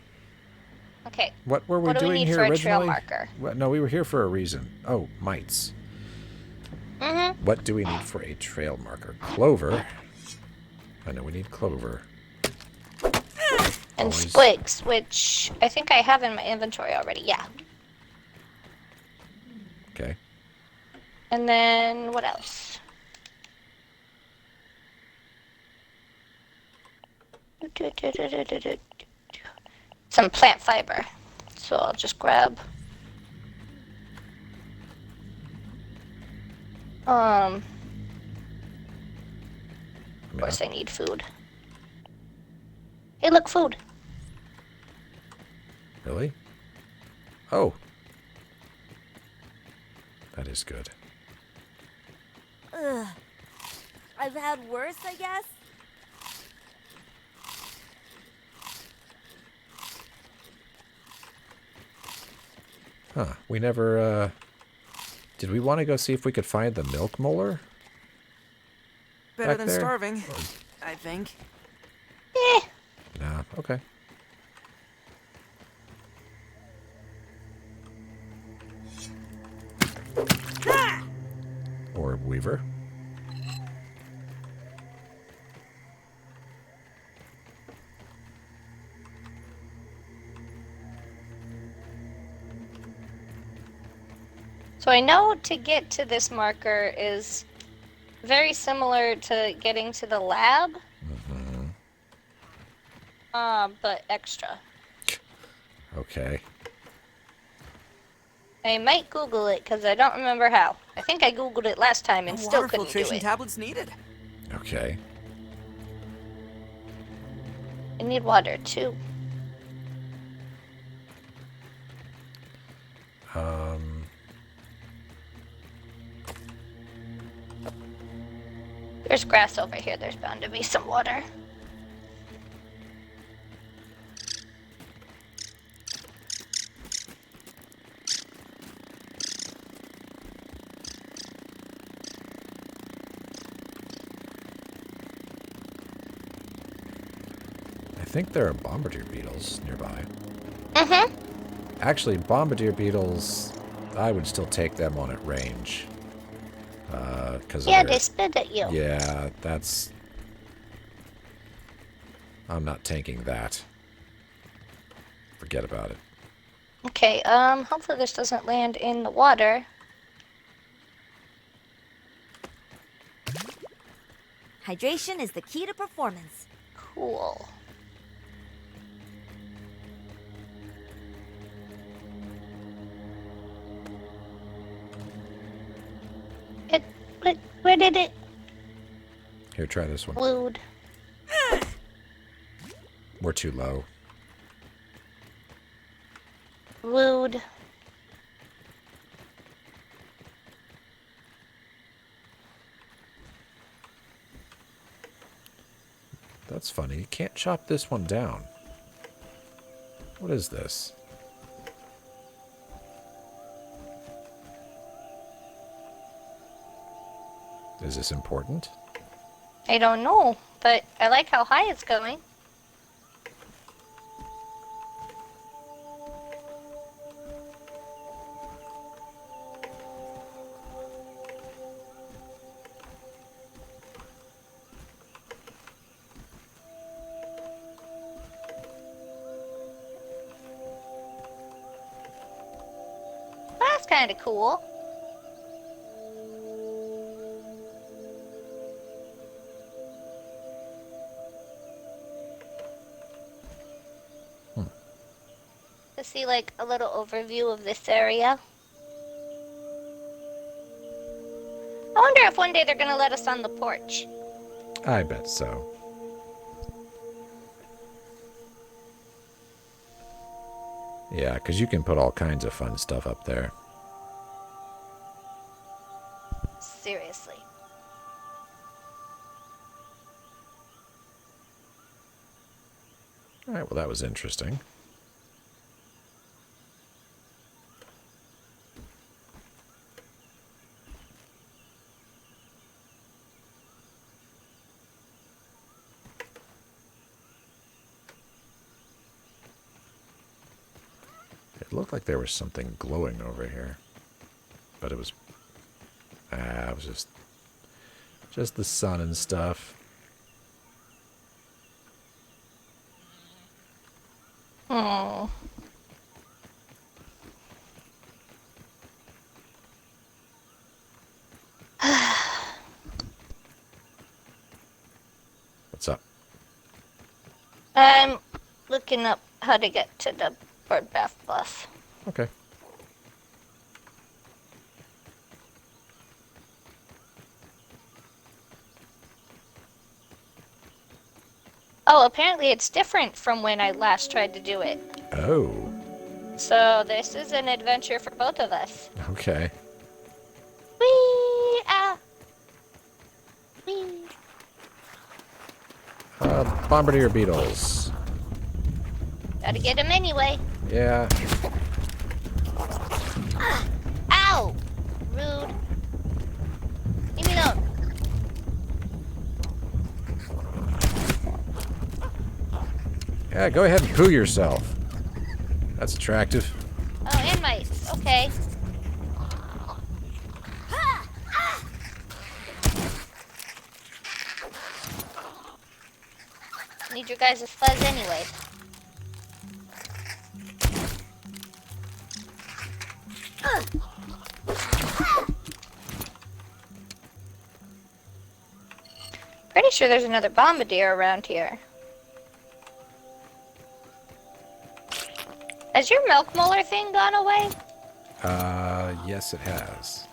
Okay. What were we What do we doing need here for a originally? trail marker? What? No, we were here for a reason. Oh, mites. Mm-hmm. What do we need for a trail marker? Clover. I know we need clover. And Always. squigs, which I think I have in my inventory already. Yeah. Okay. And then what else? Some plant fiber. So I'll just grab. Of course I need food. Hey, look, food. Really? Oh. That is good. Ugh. I've had worse, I guess. Huh. We never, Did we want to go see if we could find the milk molar? Better Back than there? starving, I think. Eh. Nah, okay. Orb weaver. So I know to get to this marker is very similar to getting to the lab. But extra. Okay. I might Google it because I don't remember how. I think I Googled it last time and No still water couldn't do filtration it. tablets needed. Okay. I need water too. There's grass over here. There's bound to be some water. I think there are bombardier beetles nearby. Mm-hmm. Actually, bombardier beetles, I would still take them on at range. Cause Yeah, of their, they spit at you. yeah, that's... I'm not tanking that. Forget about it. Okay, hopefully this doesn't land in the water. Hydration is the key to performance. Cool. Where did it? Here, try this one. Glued. We're too low. Glued. That's funny. You can't chop this one down. What is this? Is this important? I don't know, but I like how high it's going. That's kind of cool. To see like a little overview of this area. I wonder if one day they're gonna let us on the porch. I bet so. Yeah, because you can put all kinds of fun stuff up there. Seriously. All right, well, that was interesting. It looked like there was something glowing over here. But it was... it was just the sun and stuff. Oh. What's up? I'm looking up how to get to the Bird Bath Bluff. Okay. Oh, apparently it's different from when I last tried to do it. Oh. So this is an adventure for both of us. Okay. Whee! Ah! Whee! Bombardier beetles. Gotta get him anyway. Yeah. Ow! Rude. Leave me alone. Yeah, go ahead and poo yourself. That's attractive. Oh, and mice. Okay. Need your guys' fuzz anyway. Pretty sure there's another bombardier around here. Has your milk molar thing gone away? Yes it has.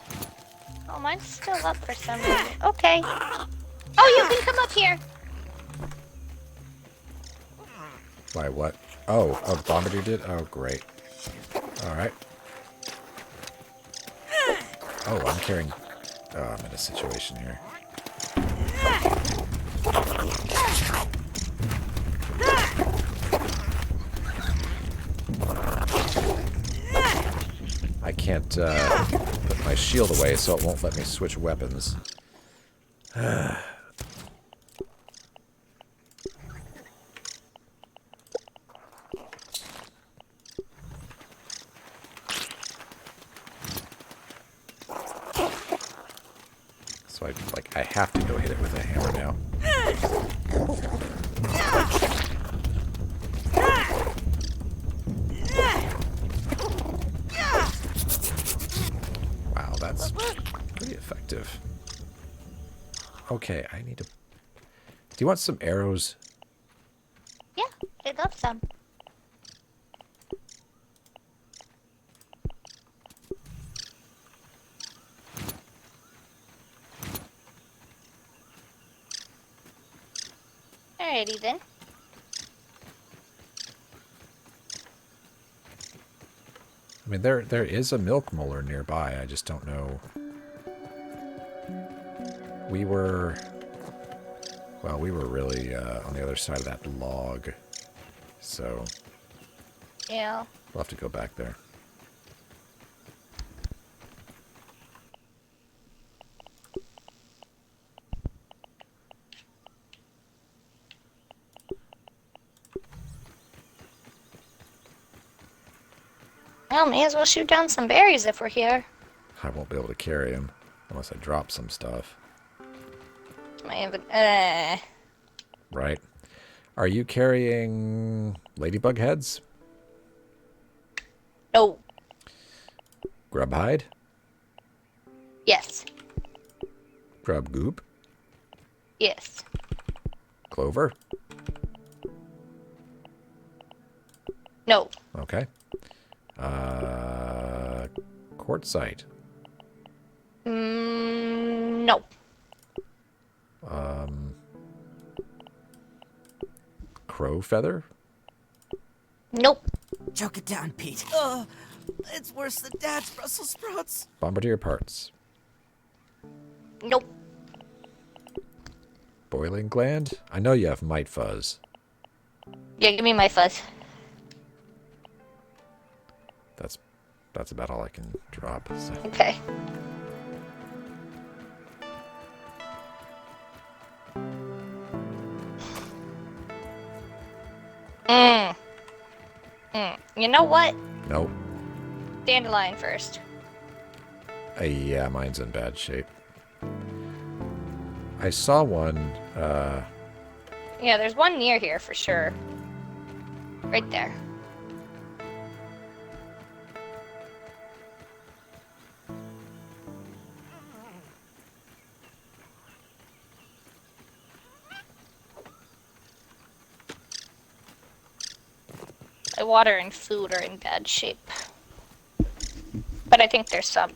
Oh, mine's still up for some reason. Okay. Oh, you can come up here. Why, what? Oh, the bombardier did? Oh, great. Alright. Oh, I'm carrying... Oh, I'm in a situation here. I can't put my shield away, so it won't let me switch weapons. So I have to go hit it with a hammer now. Wow, that's pretty effective. Okay, I need to... Do you want some arrows? Yeah, I'd love some. Alrighty then. I mean, there is a milk molar nearby. I just don't know. We were really on the other side of that log. So Yeah. we'll have to go back there. Well, may as well shoot down some berries if we're here. I won't be able to carry him unless I drop some stuff. Right. Are you carrying ladybug heads? No. Grub hide? Yes. Grub goop? Yes. Clover? No. Okay. Quartzite? No. Crow feather? Nope. Choke it down, Pete. It's worse than Dad's Brussels sprouts. Bombardier parts? Nope. Boiling gland? I know you have mite fuzz. Yeah, give me my fuzz. That's about all I can drop. So. Okay. You know what? Nope. Dandelion first. Yeah, mine's in bad shape. I saw one, Yeah, there's one near here for sure. Right there. My water and food are in bad shape. But I think there's some.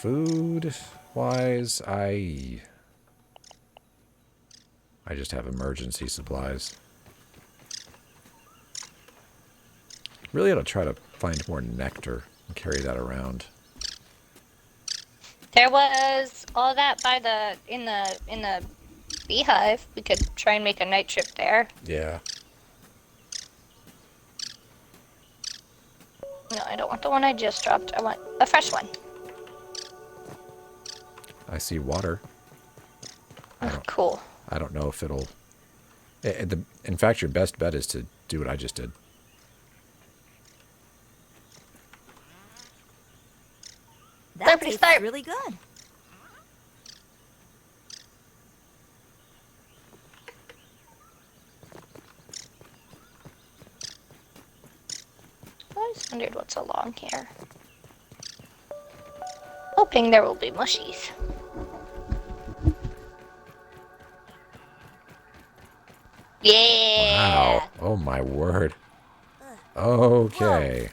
food-wise, I just have emergency supplies. Really ought to try to find more nectar and carry that around. There was all that by the in the beehive. We could try and make a night trip there. Yeah. No, I don't want the one I just dropped. I want a fresh one. I see water. Cool. I don't know if it'll... In fact, your best bet is to do what I just did. That pretty tastes smart. really good. I always wondered what's along here. Hoping there will be mushies. Yeah. Wow. Oh, my word. Okay.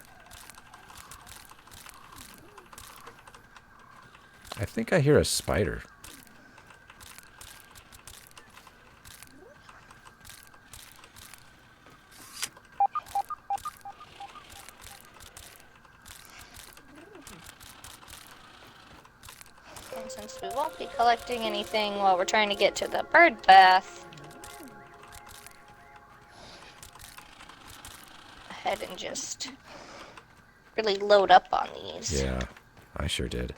I think I hear a spider. And since we won't be collecting anything while we're trying to get to the bird bath, ahead and just really load up on these. Yeah, I sure did.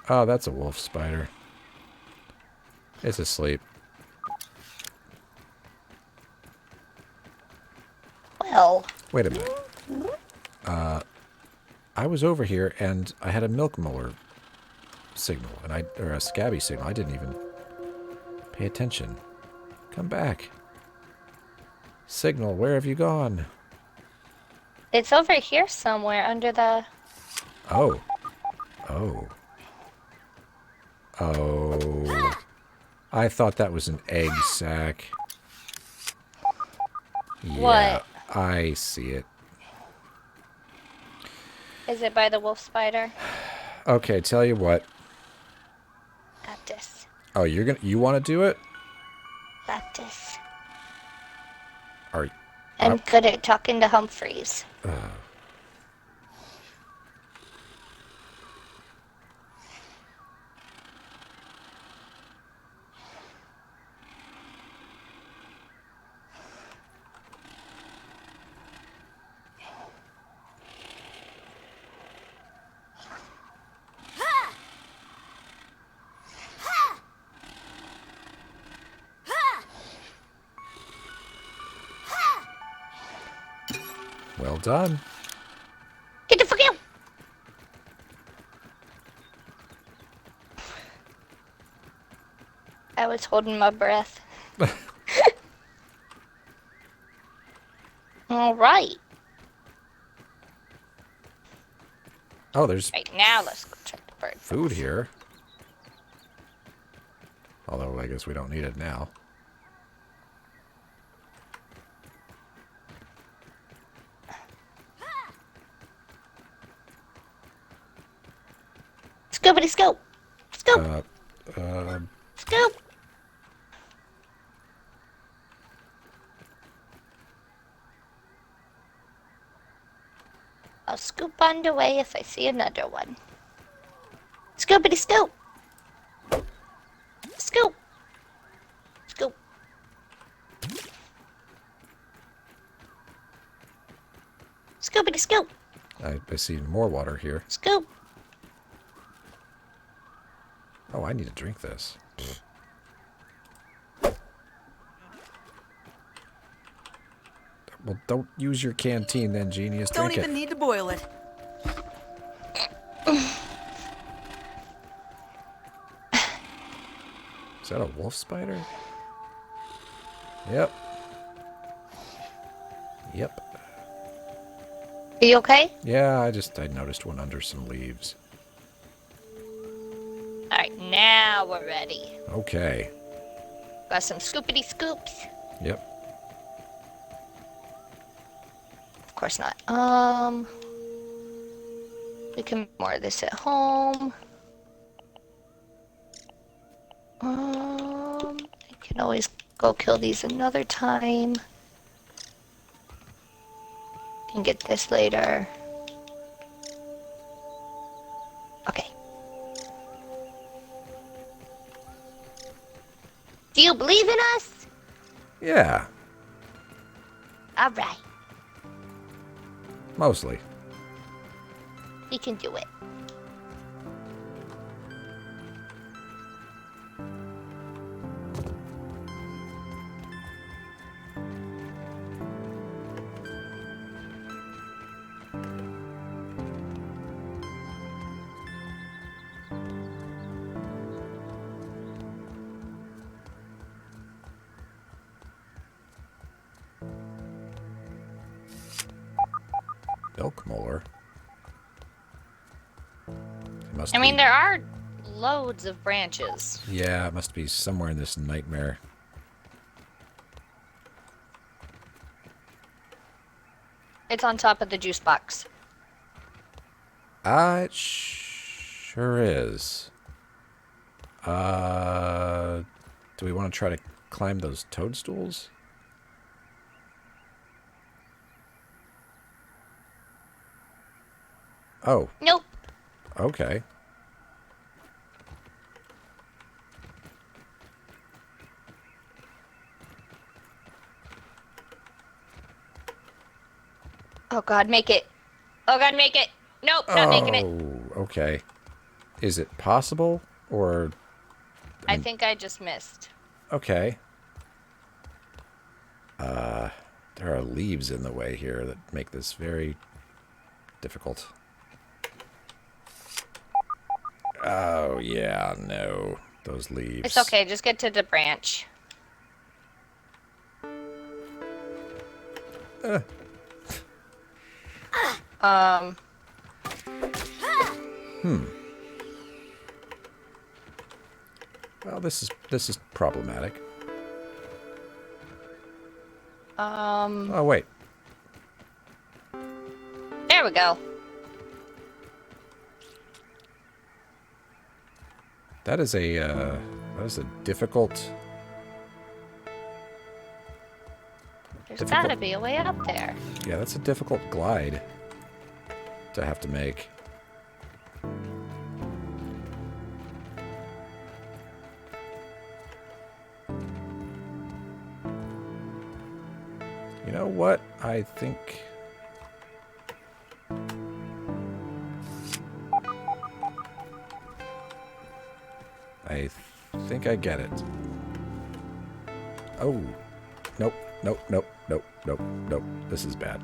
Oh, that's a wolf spider. It's asleep. Well, Wait a minute. I was over here and I had a milk molar signal, or a scabby signal. I didn't even pay attention. Come back. Signal, where have you gone? it's over here somewhere under the... Oh. Oh. Oh. I thought that was an egg sack. Yeah, What? I see it. Is it by the wolf spider? Okay, tell you what. Got this. Oh, you want to do it? Got this. Are I'm good at talking to Humphreys. well done. Get the fuck out! I was holding my breath. All right. Oh, there's Right now, let's go check the bird. food here. Although I guess we don't need it now. Scoopity scoop! Scoop! Uh, Scoop! I'll scoop on the way if I see another one. Scoopity scoop! Scoop! Scoop! Scoopity scoop! I see more water here. Scoop. Oh, I need to drink this. Well, don't use your canteen then, Genius. Don't Drink even it. need to boil it. Is that a wolf spider? Yep. Yep. Are you okay? Yeah, I noticed one under some leaves. Alright, now we're ready. Okay. Got some scoopity scoops. Yep. Of course not. We can make more of this at home. I can always go kill these another time. Can get this later. Okay. Do you believe in us? Yeah, All right, mostly. we can do it. Milk molar. I mean, there are loads of branches. Yeah, it must be somewhere in this nightmare. It's on top of the juice box. It sure is. Do we want to try to climb those toadstools? Oh, Nope. okay. Oh God, make it. Oh God, make it. Nope, not making it. Oh, okay. Is it possible, or... I think I just missed. Okay. There are leaves in the way here that make this very difficult. Oh, yeah, no. Those leaves. It's okay, just get to the branch. Well, this is problematic. Oh, wait. There we go. That is a difficult... There's gotta be a way up there. Yeah, that's a difficult glide to have to make. You know what? I think... I get it. Oh. Nope. Nope. Nope. Nope. Nope. Nope. This is bad.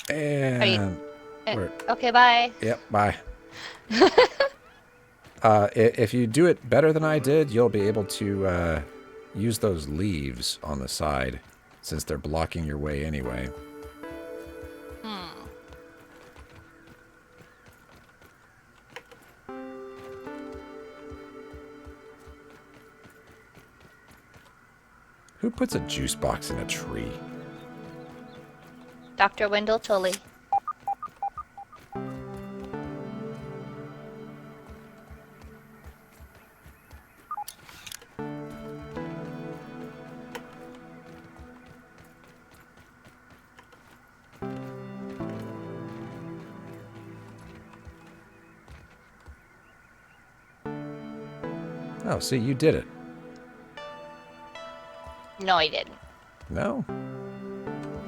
And... Okay, bye. Yep, bye. If you do it better than I did, you'll be able to use those leaves on the side, since they're blocking your way anyway. Who puts a juice box in a tree? Dr. Wendell Tully. Oh, see, you did it. No, I didn't. No?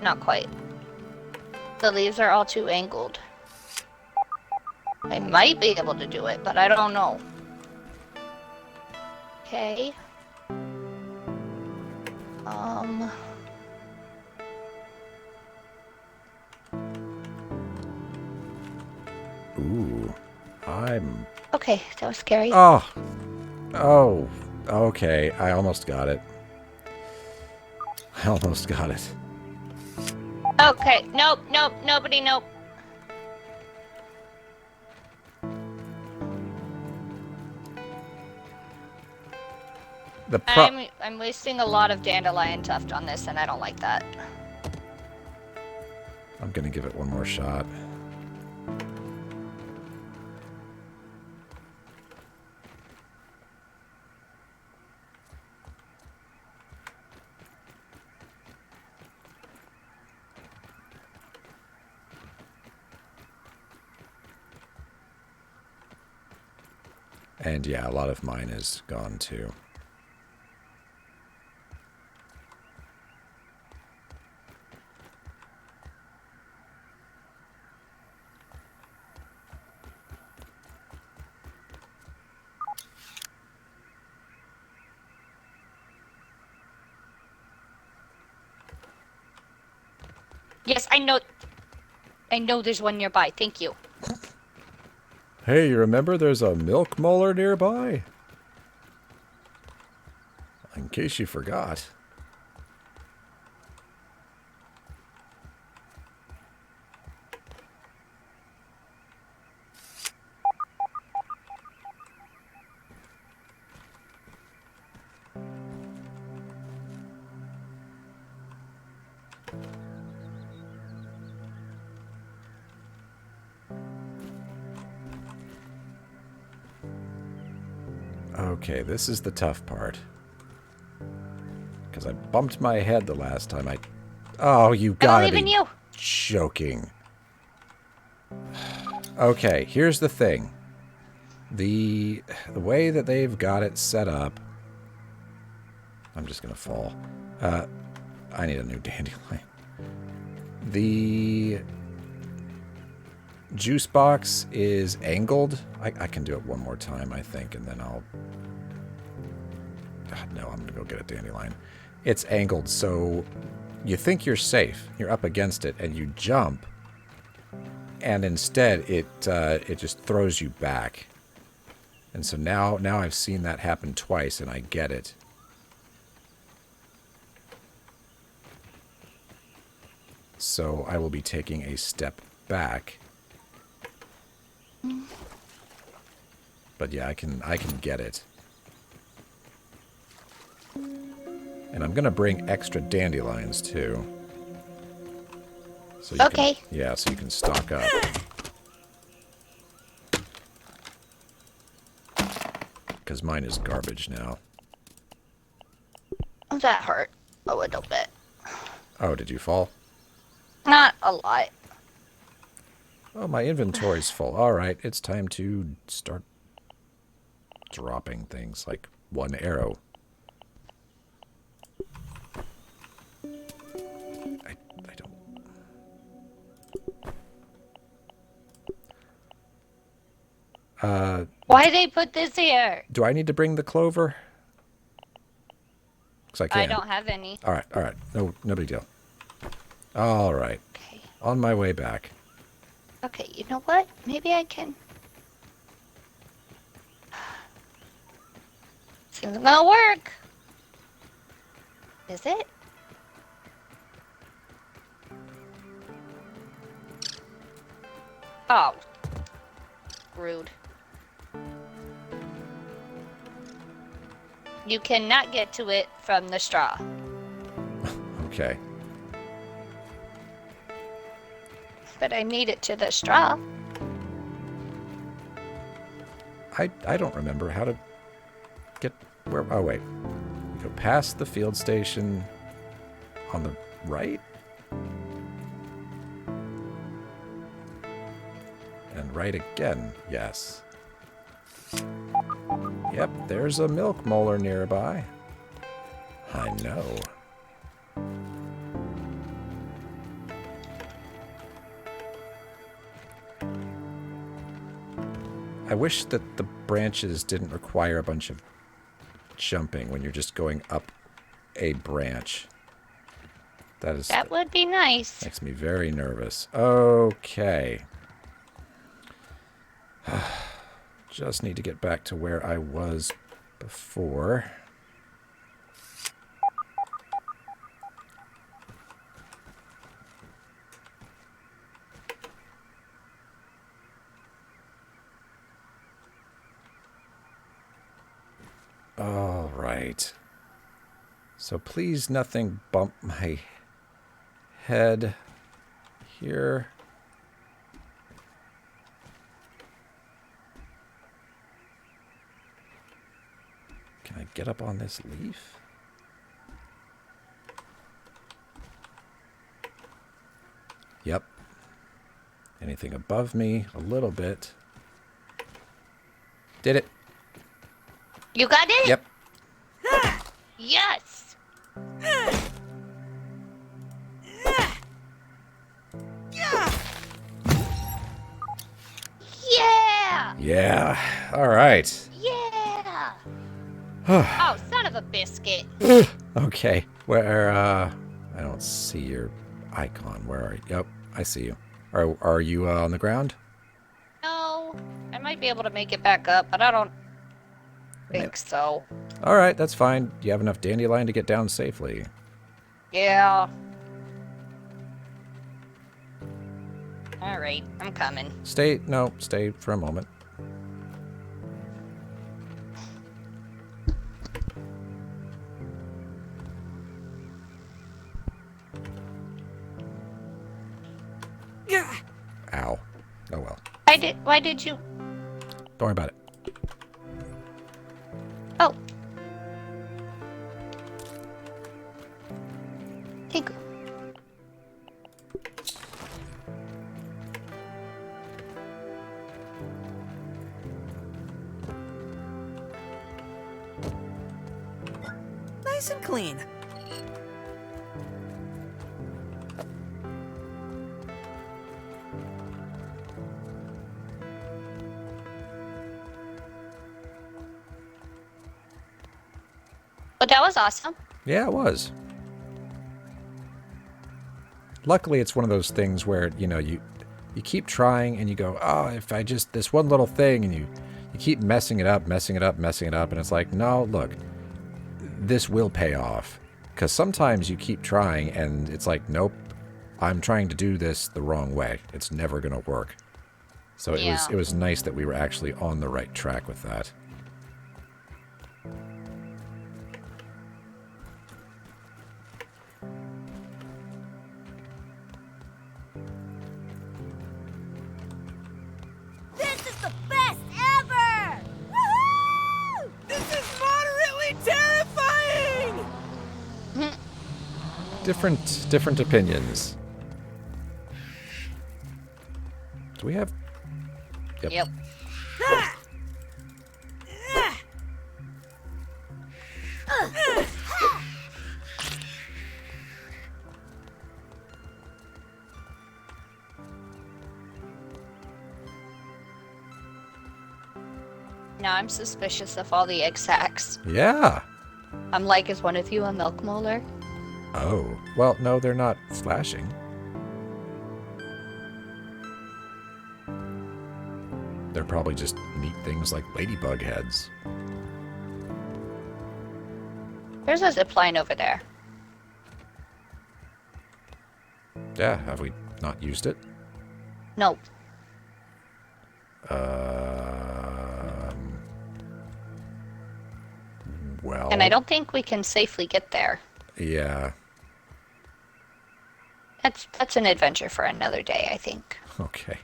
Not quite. The leaves are all too angled. I might be able to do it, but I don't know. Okay. Ooh. Okay, that was scary. Oh. Oh. Okay. I almost got it. I almost got it. Okay, nope, nobody, nope. I'm wasting a lot of dandelion tuft on this, and I don't like that. I'm gonna give it one more shot. And yeah, a lot of mine is gone too. Yes, I know. I know there's one nearby. Thank you. Hey, you remember there's a milk molar nearby? In case you forgot. Okay, this is the tough part. Because I bumped my head the last time I... Oh, you gotta be you. joking. Okay, here's the thing. The way that they've got it set up... I'm just gonna fall. I need a new dandelion. The juice box is angled. I can do it one more time, I think, and then I'll... God, no, I'm gonna go get a dandelion. It's angled, so you think you're safe. You're up against it, and you jump, and instead it just throws you back. And so now I've seen that happen twice, and I get it. So I will be taking a step back. But yeah, I can get it. And I'm gonna bring extra dandelions too. So you can, yeah, so you can stock up. Because mine is garbage now. That hurt a little bit. Oh, did you fall? Not a lot. Oh, my inventory's full. Alright, it's time to start dropping things like one arrow. I don't... Why they put this here? Do I need to bring the clover? Because I can. I don't have any. Alright. No big deal. Alright. Okay. On my way back. Okay, you know what? Maybe I can... This isn't gonna work. Is it? Oh. Rude. You cannot get to it from the straw. Okay. But I made it to the straw. I don't remember how to get where... Oh, wait. You go past the field station on the right? And right again. Yes. Yep, there's a milk molar nearby. I know. wish that the branches didn't require a bunch of jumping when you're just going up a branch. That would be nice. Makes me very nervous. Okay. Just need to get back to where I was before. All right. So please nothing bump my head here. Can I get up on this leaf? Yep. Anything above me a little bit. Did it. You got it? Yep. Yes! Yeah! Yeah. All right. Yeah! Oh, son of a biscuit. Okay. Where, I don't see your icon. Where are you? Yep, I see you. Are you on the ground? No, I might be able to make it back up, but I don't think so. All right, that's fine. You have enough dandelion to get down safely. Yeah. All right, I'm coming. Stay for a moment. Ow. Oh well. Why did you? Don't worry about it. Oh. Thank you. Nice and clean. But that was awesome. Yeah, it was. Luckily, it's one of those things where, you know, you keep trying and you go, oh, if I just, this one little thing, and you keep messing it up, and it's like, no, look, this will pay off. Because sometimes you keep trying and it's like, nope, I'm trying to do this the wrong way. It's never going to work. So it was nice that we were actually on the right track with that. Different opinions. Do we have... Yep. Now I'm suspicious of all the egg sacs. Yeah. I'm like, is one of you a milk molar? Oh. Well, no, they're not flashing. They're probably just neat things like ladybug heads. There's a zip line over there. Yeah, have we not used it? Nope. Well... And I don't think we can safely get there. Yeah. That's an adventure for another day, I think. Okay.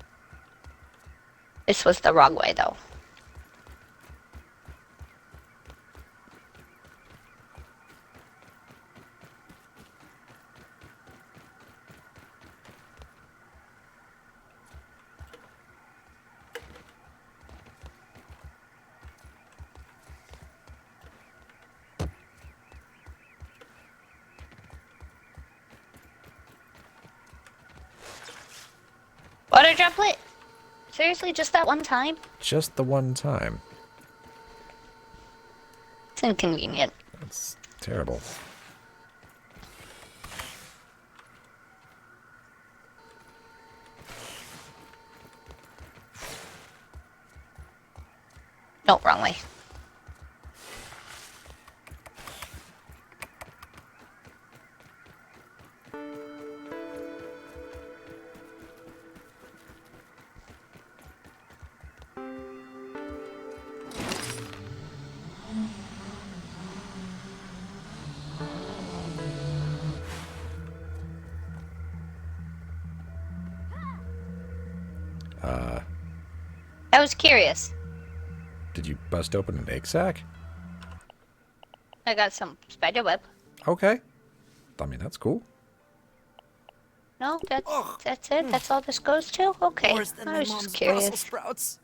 This was the wrong way, though. Water droplet. Seriously, just that one time? Just the one time. It's inconvenient. That's terrible. No, wrong way. I was curious. Did you bust open an egg sack? I got some spider web. Okay. I mean, that's cool. No, that's it. That's all this goes to. Okay. Worse than I my was mom's just Brussels curious. sprouts.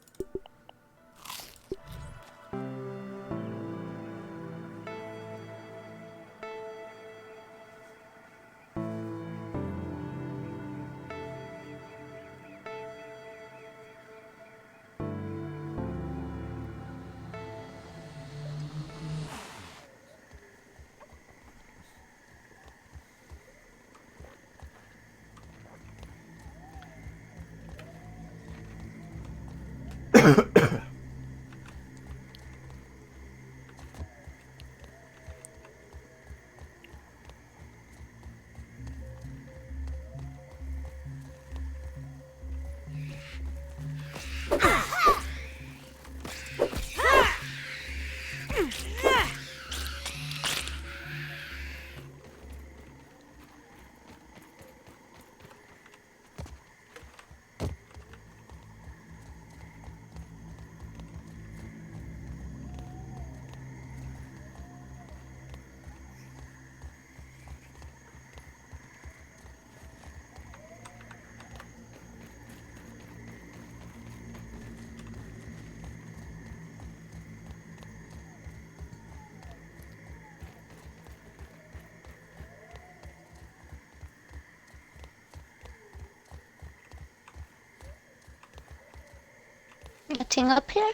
Nothing up here?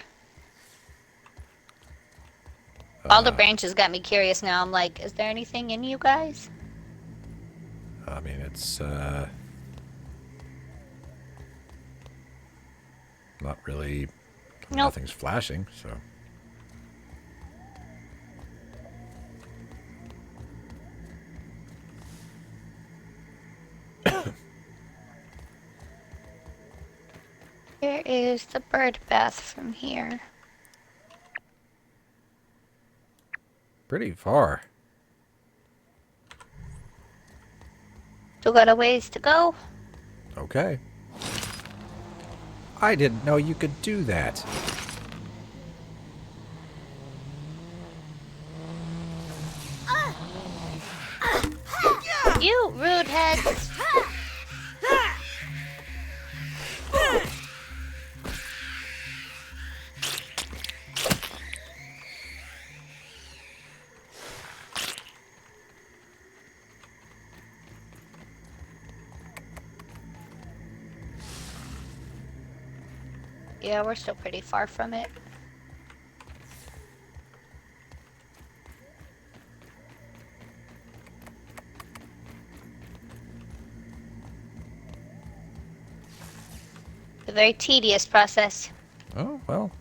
All the branches got me curious now. I'm like, is there anything in you guys? I mean, it's, not really... Nope. Nothing's flashing, so... Where is the bird bath from here? Pretty far. Still got a ways to go. Okay. I didn't know you could do that. You rude heads! Yeah, we're still pretty far from it. A very tedious process. Oh, well.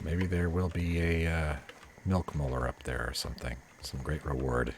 Maybe there will be a milk molar up there or something. Some great reward.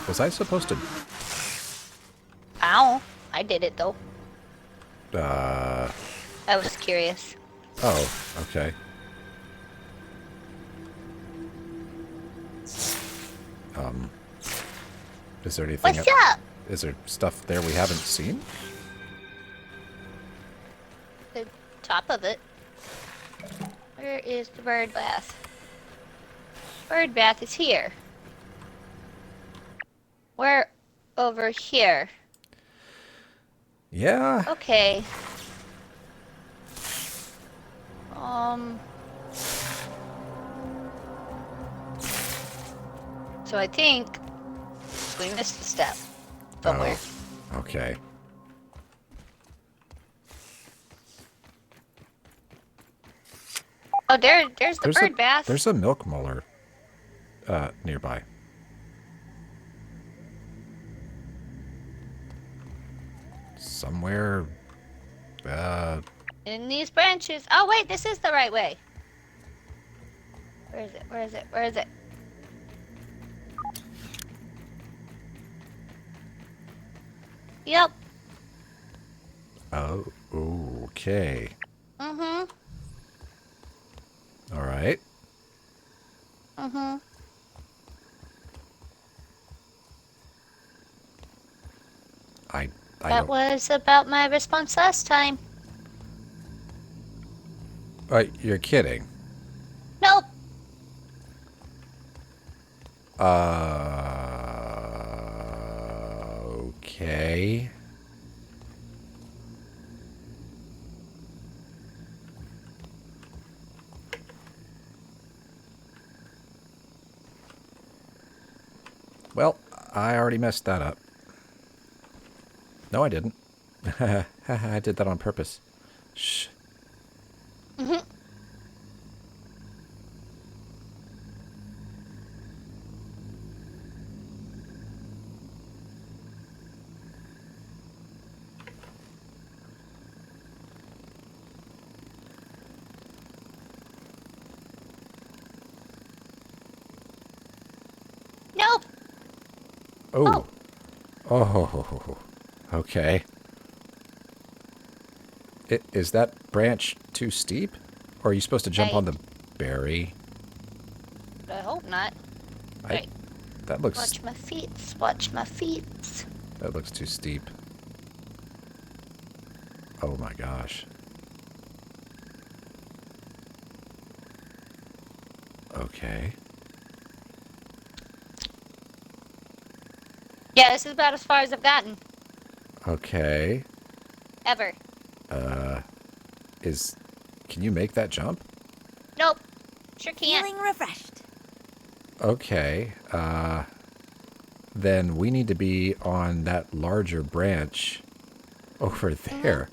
Was I supposed to... Ow. I did it though. Uh... I was curious. Oh, okay. Is there anything? What's up? Is there stuff there we haven't seen? The top of it. Where is the bird bath? Bird bath is here. We're over here. Yeah. Okay. So I think we missed a step somewhere. Oh, okay. Oh, there's the bird bath. There's a milk molar nearby. Somewhere. In these branches. Oh, wait, this is the right way. Where is it? Where is it? Where is it? Yep. Oh, okay. Mm-hmm. All right. Mm-hmm. That was about my response last time. You're kidding. Nope. Okay. Well, I already messed that up. No, I didn't. I did that on purpose. Shh. Mm-hmm. Nope. Oh. Oh. Okay. Is that branch too steep? Or are you supposed to jump on the berry? I hope not. Right. That looks... Watch my feet. Watch my feet. That looks too steep. Oh my gosh. Okay. Yeah, this is about as far as I've gotten. Okay. Ever. Can you make that jump? Nope. Sure can't. Feeling refreshed. Okay. Then we need to be on that larger branch over there.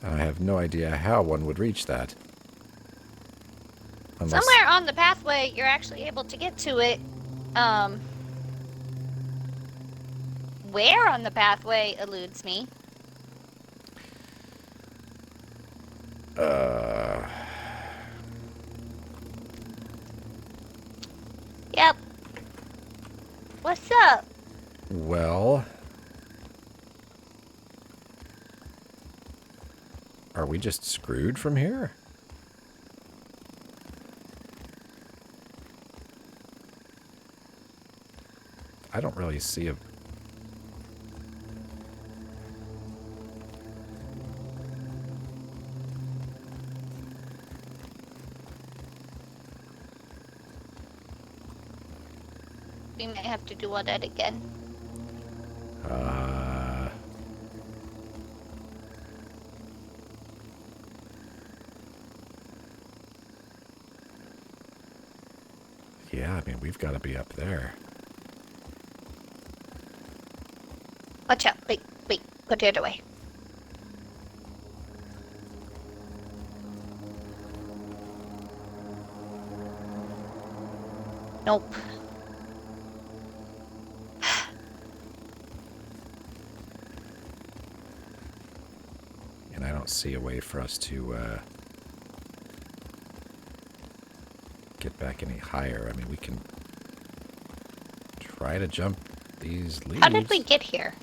I have no idea how one would reach that. Unless... Somewhere on the pathway, you're actually able to get to it. Where on the pathway eludes me. Yep. What's up? Well... Are we just screwed from here? I don't really see a... We may have to do all that again. Yeah, I mean, we've got to be up there. Watch out. Wait. Go the other way. Nope. And I don't see a way for us to get back any higher. I mean, we can try to jump these leaves. How did we get here?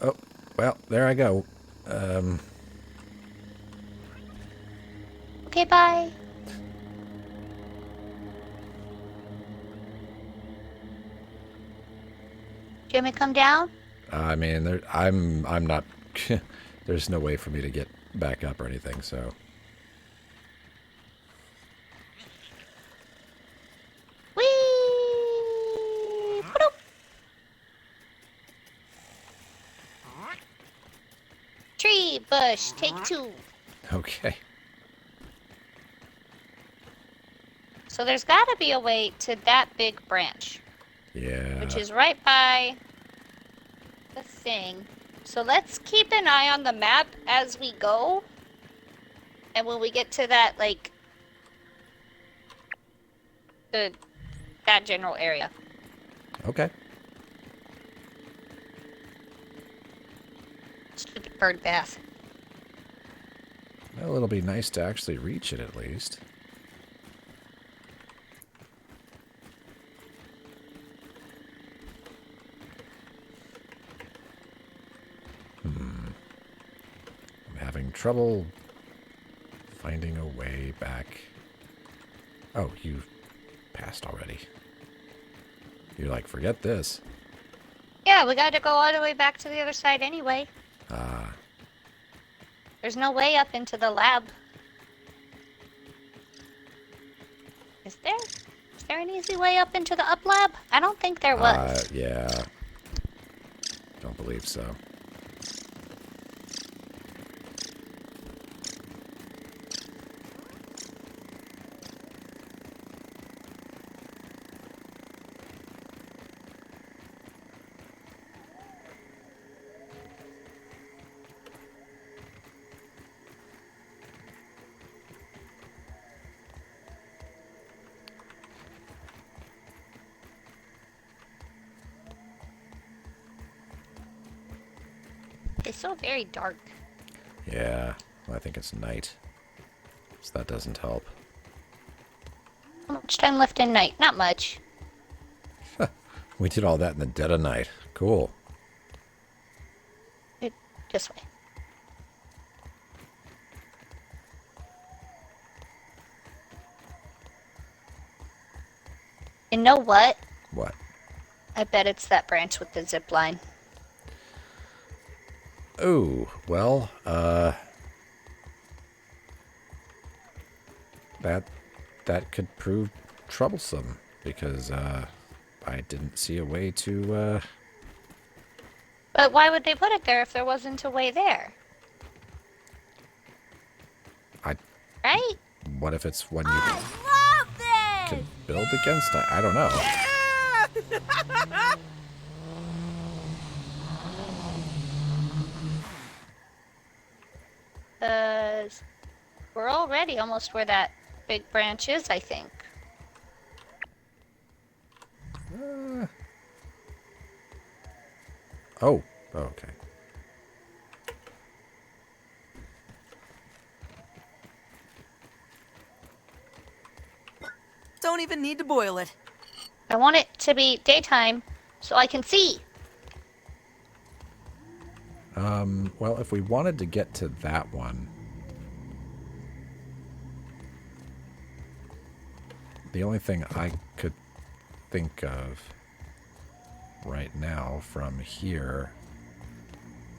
Oh, well, there I go. Okay, bye. Do you want me to come down? I mean, I'm not. There's no way for me to get back up or anything. So. Whee! Ba-doop. Tree bush, take 2. Okay. So there's got to be a way to that big branch. Yeah. Which is right by the thing. So let's keep an eye on the map as we go. And when we get to that, like, that general area. Okay. Stupid bird bath. Well, it'll be nice to actually reach it at least. I'm having trouble finding a way back. Oh, you passed already. You're like, forget this. Yeah, we got to go all the way back to the other side anyway. Ah. There's no way up into the lab. Is there? Is there an easy way up into the up lab? I don't think there was. Yeah. Don't believe so. It's so very dark. Yeah. Well, I think it's night. So that doesn't help. How much time left in night? Not much. We did all that in the dead of night. Cool. This way. You know what? What? I bet it's that branch with the zip line. Oh, well, that could prove troublesome because I didn't see a way to But why would they put it there if there wasn't a way there? Right? What if it's one you I love can this! build against? I don't know. We're already almost where that big branch is, I think. Oh, okay. Don't even need to boil it. I want it to be daytime so I can see. Well, if we wanted to get to that one, the only thing I could think of right now from here.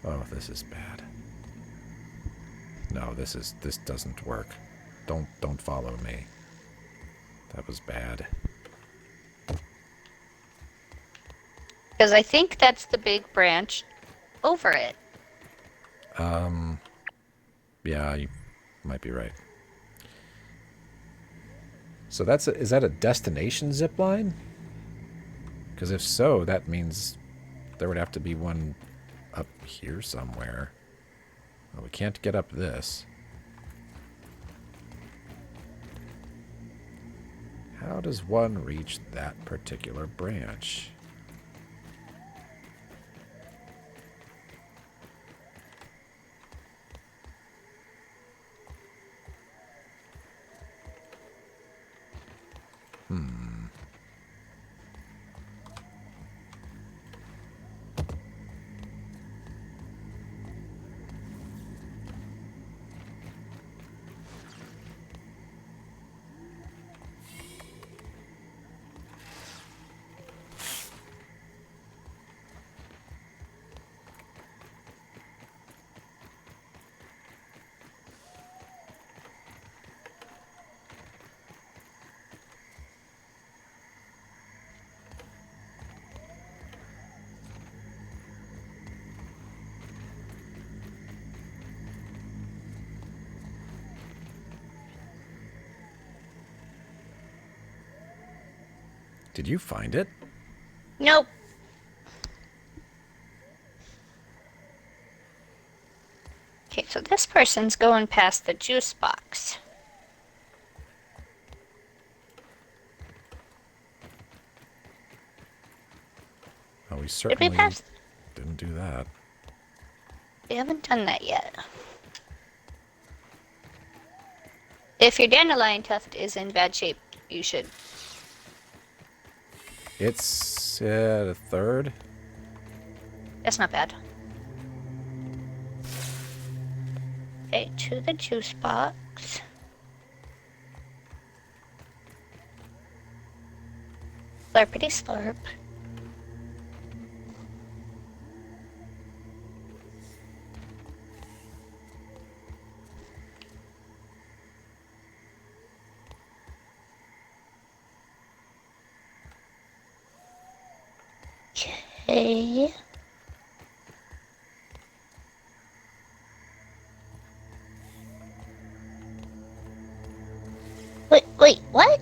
Oh, this is bad. No, this doesn't work. Don't follow me. That was bad. Because I think that's the big branch over it. Yeah, you might be right. So is that a destination zip line? Because if so, that means there would have to be one up here somewhere. Well, we can't get up this. How does one reach that particular branch? Did you find it? Nope. Okay, so this person's going past the juice box. Oh, we Did we certainly pass? didn't do that. We haven't done that yet. If your dandelion tuft is in bad shape, you should. It's at a third. That's not bad. Okay, to the juice box. Slurpity slurp. Okay. Wait, what?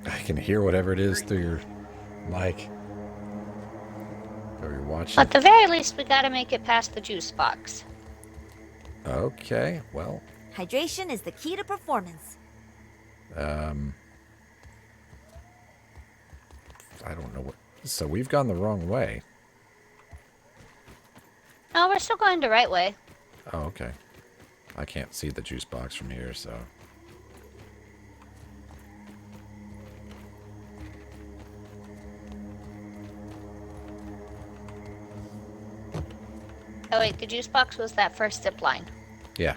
I can hear whatever it is through your mic. Or you're watching. At the very least, we gotta make it past the juice box. Okay, well. Hydration is the key to performance. I don't know what. So we've gone the wrong way. No, we're still going the right way. Oh, okay. I can't see the juice box from here, so. Oh wait, the juice box was that first zip line. Yeah.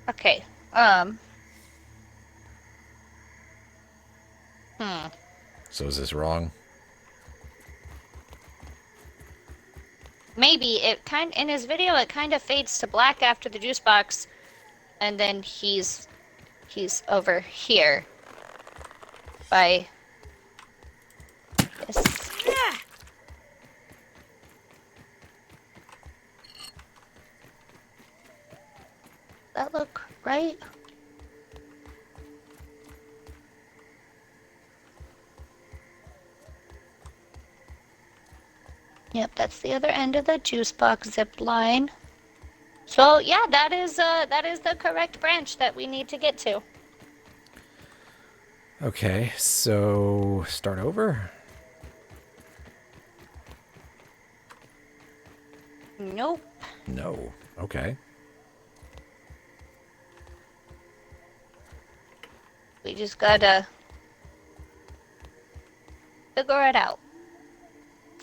Okay. So is this wrong? Maybe in his video it kind of fades to black after the juice box, and then he's over here by this. That look right? Yep, that's the other end of the juice box zip line. So yeah, that is the correct branch that we need to get to. Okay, so start over? Nope. No. Okay. We just gotta figure it out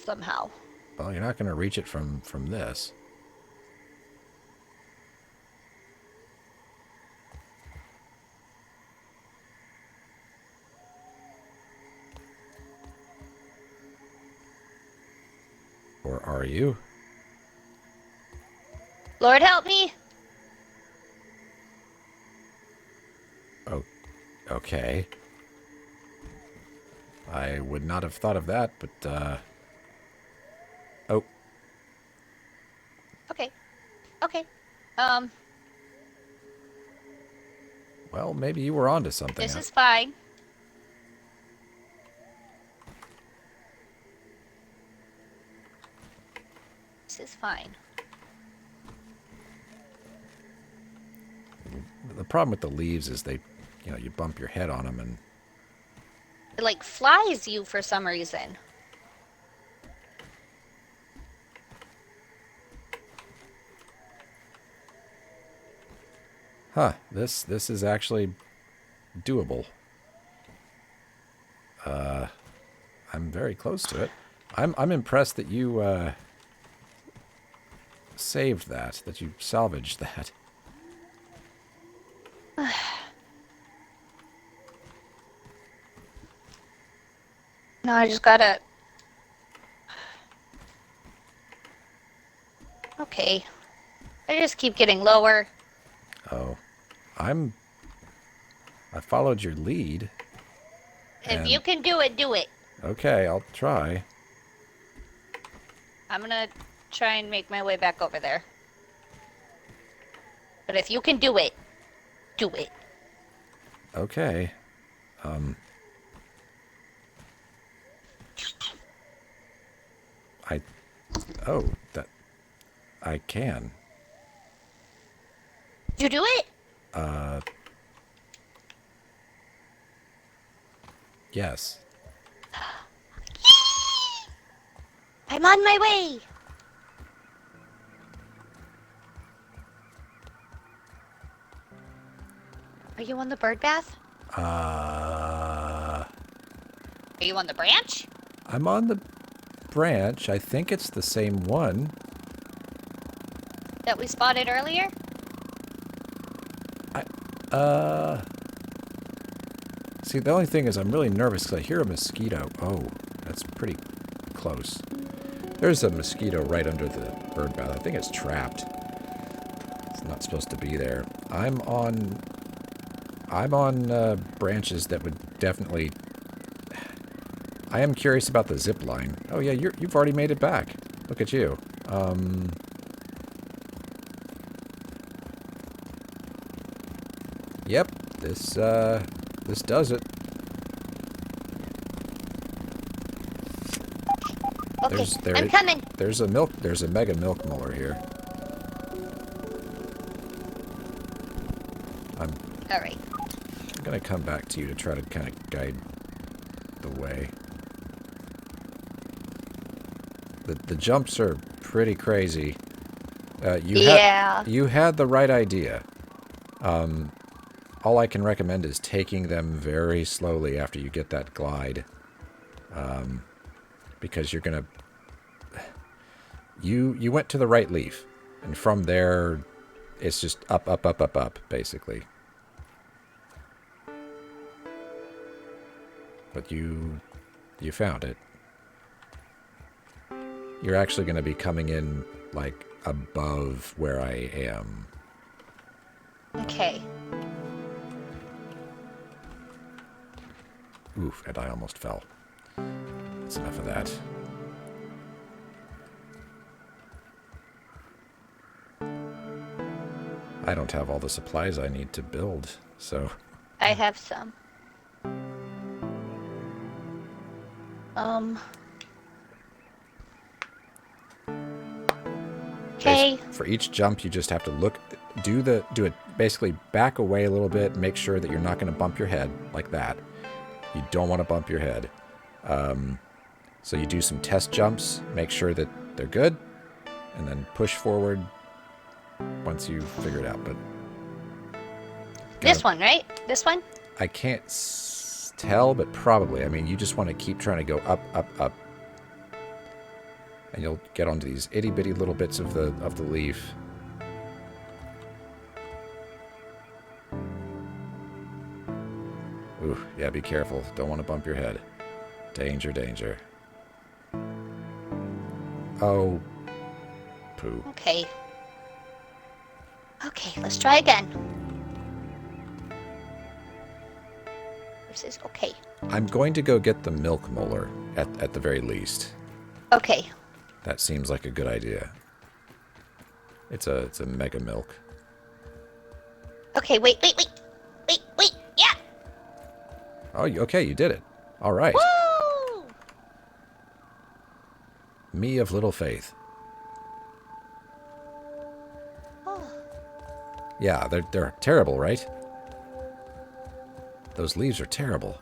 somehow. Well, you're not going to reach it from this. Or are you? Lord help me! Oh, okay. I would not have thought of that, but, oh. Okay. Okay. Well, maybe you were onto something. This is fine. This is fine. The problem with the leaves is they, you bump your head on them and... It like flies you for some reason. Huh, this is actually doable. I'm very close to it. I'm impressed that you, saved that you salvaged that. No, I just gotta... Okay. I just keep getting lower. Oh. I followed your lead. If you can do it, do it. Okay, I'll try. I'm gonna try and make my way back over there. But if you can do it, do it. Okay. Oh, that... I can. You do it? Yes. I'm on my way. Are you on the bird bath? Are you on the branch? I'm on the branch. I think it's the same one. That we spotted earlier? See, the only thing is I'm really nervous because I hear a mosquito. Oh, that's pretty close. There's a mosquito right under the bird bath. I think it's trapped. It's not supposed to be there. I'm on branches that would definitely... I am curious about the zip line. Oh yeah, you've already made it back. Look at you. Yep, this does it. Okay, I'm coming. There's a mega milk molar here. All right. I'm gonna come back to you to try to kind of guide the way. The jumps are pretty crazy. You had the right idea. All I can recommend is taking them very slowly after you get that glide. Because you're gonna... You went to the right leaf. And from there, it's just up, up, up, up, up, basically. But you found it. You're actually going to be coming in, like, above where I am. Okay. Oof, and I almost fell. That's enough of that. I don't have all the supplies I need to build, so... I have some. Okay. For each jump, you just have to look, do it, basically back away a little bit, make sure that you're not going to bump your head, like that. You don't want to bump your head. So you do some test jumps, make sure that they're good, and then push forward once you figure it out. But this one, right? This one? I can't tell, but probably. I mean, you just want to keep trying to go up, up, up. And you'll get onto these itty-bitty little bits of the leaf. Ooh, yeah, be careful. Don't want to bump your head. Danger, danger. Oh, poo. Okay. Okay, let's try again. This is okay. I'm going to go get the milk molar, at the very least. Okay. That seems like a good idea. It's a mega milk. Okay, wait, yeah! Oh, okay, you did it. All right. Woo! Me of little faith. Oh. Yeah, they're terrible, right? Those leaves are terrible.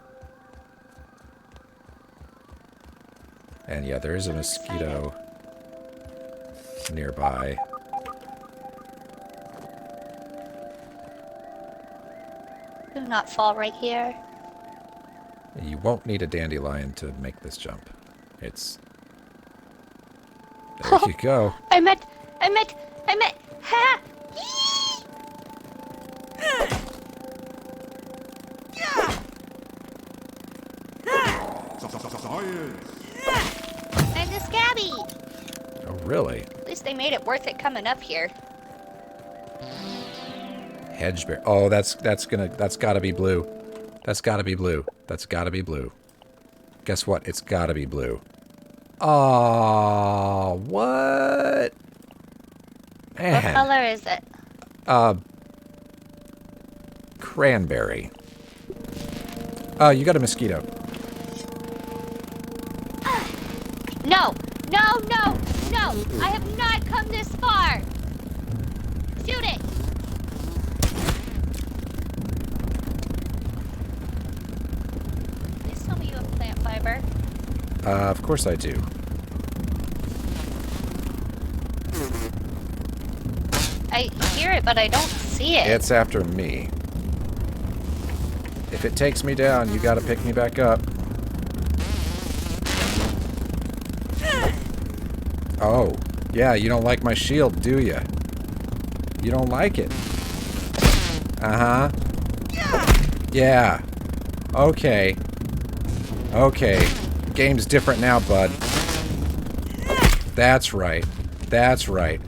And yeah, there is a mosquito nearby. Do not fall right here. You won't need a dandelion to make this jump. It's... There you go. I met, ha! science. And the scabby! Oh, really? At least they made it worth it coming up here. Hedge bear. Oh, that's gotta be blue. That's gotta be blue. That's gotta be blue. Guess what? It's gotta be blue. Oh, what? Man. What color is it? Cranberry. You got a mosquito. No! No, no, no! I have not come this far! Shoot it! Please tell me you have plant fiber. Of course I do. I hear it, but I don't see it. It's after me. If it takes me down, you gotta pick me back up. Oh, yeah, you don't like my shield, do you? You don't like it. Uh-huh. Yeah. Okay. Okay. Game's different now, bud. That's right. That's right.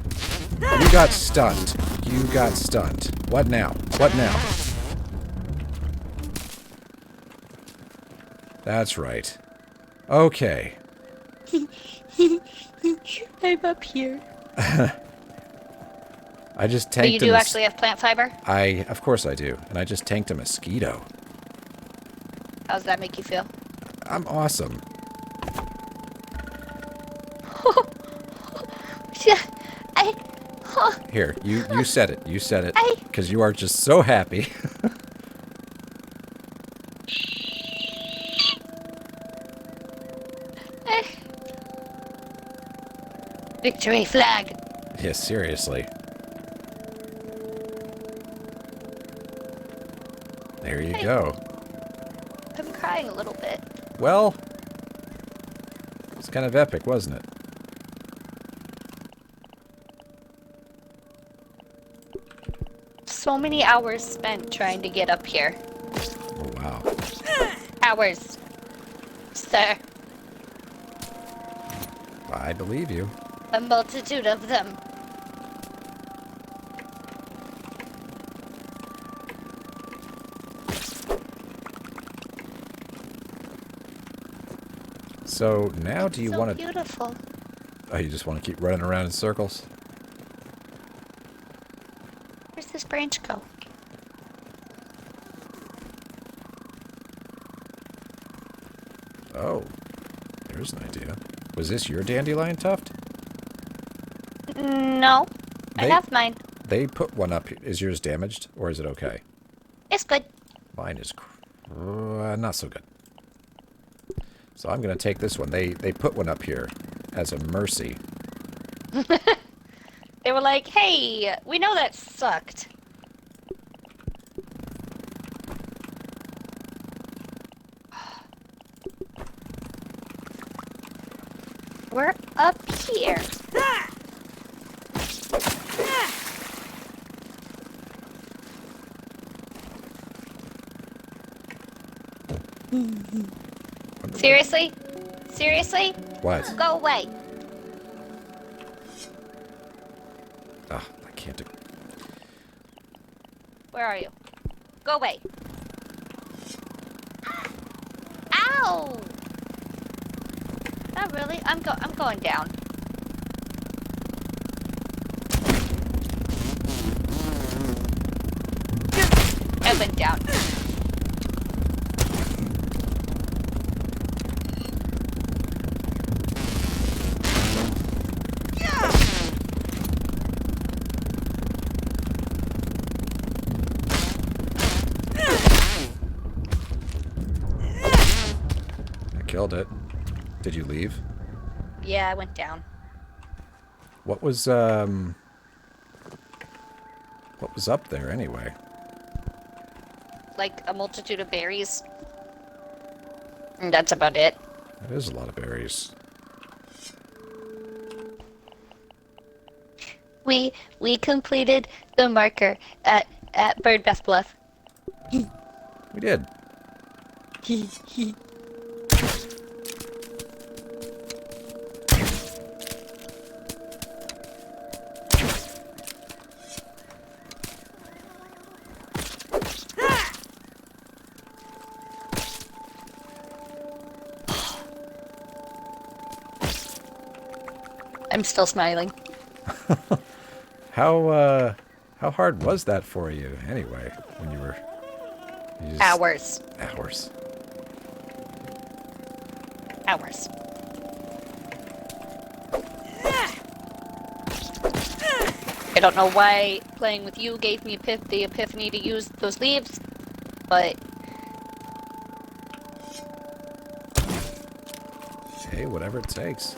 You got stunned. You got stunned. What now? What now? That's right. Okay. I'm up here. I just But tanked you do actually have plant fiber? Of course I do. And I just tanked a mosquito. How does that make you feel? I'm awesome. Here, you said it. You said it. Because you are just so happy. Victory flag. Yeah, seriously. There you go. I'm crying a little bit. Well, it's kind of epic, wasn't it? So many hours spent trying to get up here. Oh, wow. Hours. Sir. I believe you. A multitude of them. So now do you So want to... beautiful. Oh, you just want to keep running around in circles? Where's this branch go? Oh, there's an idea. Was this your dandelion tuft? No. I They- have mine. They put one up. Is yours damaged, or is it okay? It's good. Mine is not so good. So I'm going to take this one. They put one up here as a mercy. They were like, hey, we know that sucked. We're up here. Seriously? Seriously? What? Go away. Ah, I can't do... Where are you? Go away. Ow! Not really. I'm going down. I went down. I killed it. Did you leave? Yeah, I went down. What was up there anyway? Like a multitude of berries. And that's about it. That is a lot of berries. We completed the marker at Bird Bath Bluff. We did. I'm still smiling. How hard was that for you, anyway, when you were... Hours. Hours. Hours. I don't know why playing with you gave me the epiphany to use those leaves, but... Hey, whatever it takes.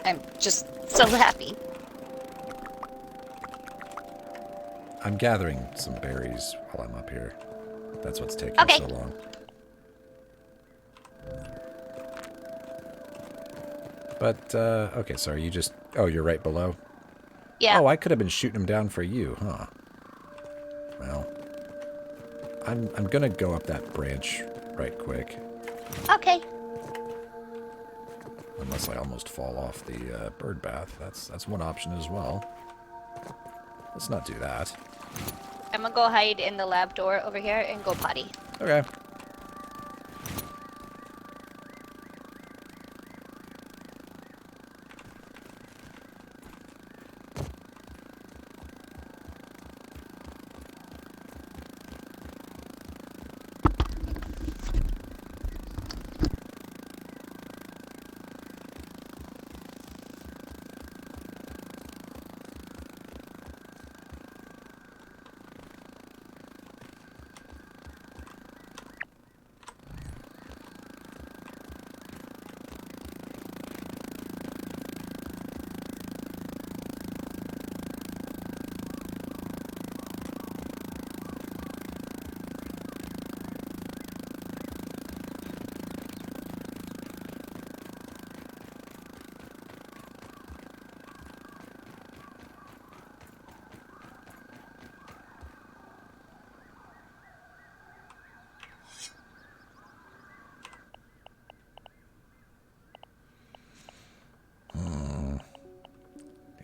I'm just so happy. I'm gathering some berries while I'm up here. That's what's taking so long. But, okay, sorry, you just... Oh, you're right below? Yeah. Oh, I could have been shooting him down for you, huh? Well, I'm gonna go up that branch right quick. Okay. Unless I almost fall off the bird bath. That's one option as well. Let's not do that. I'm gonna go hide in the lab door over here and go potty. Okay.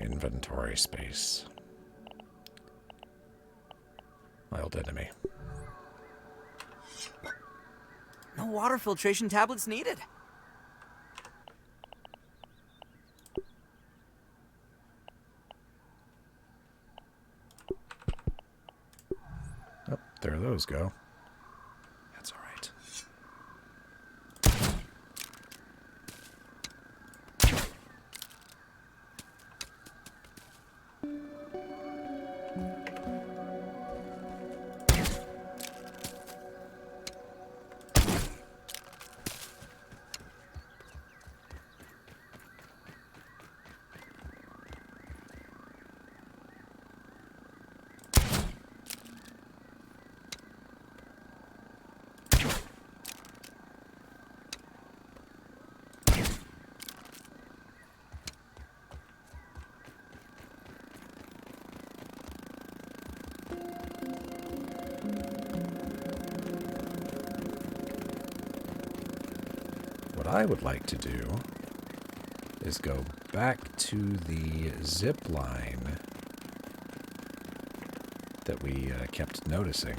Inventory space. My old enemy. No water filtration tablets needed. Oh, there those go. That's all right. What I would like to do is go back to the zip line that we kept noticing.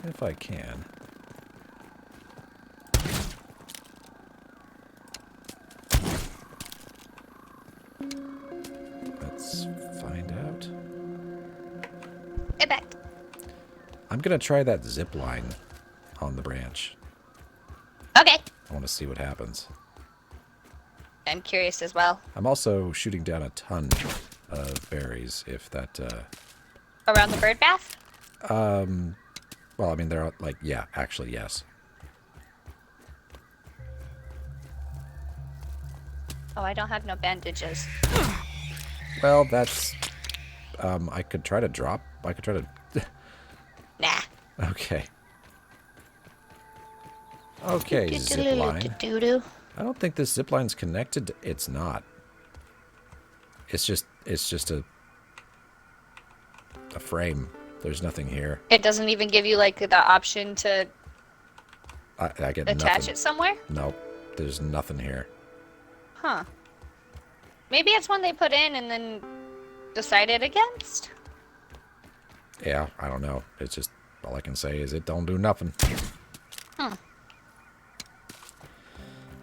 If I can. Let's find out. Get back. I'm gonna try that zip line on the branch. Okay. I want to see what happens. I'm curious as well. I'm also shooting down a ton of berries, if that, Around the bird bath? well, I mean, they're like, yeah, actually, yes. Oh, I don't have no bandages. Well, that's, I could try to drop, I could try to, Nah. okay. Okay, zip line. I don't think this zip line's connected to, it's not. It's just a frame. There's nothing here. It doesn't even give you like the option to I get attach nothing. it somewhere? Nope. There's nothing here. Huh. Maybe it's one they put in and then decided against? Yeah, I don't know. It's just, all I can say is it don't do nothing. Hmm.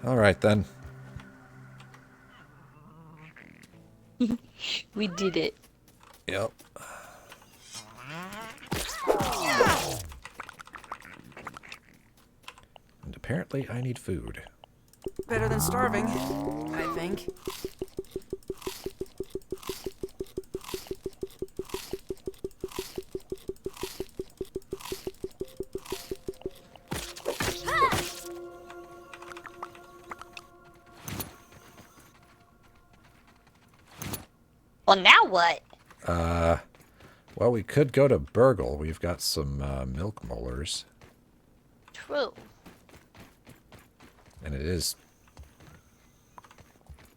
Alright then. We did it. Yep. And apparently I need food. Better than starving, I think. Well, now what? Well, we could go to Burgle. We've got some milk molars. True. And it is...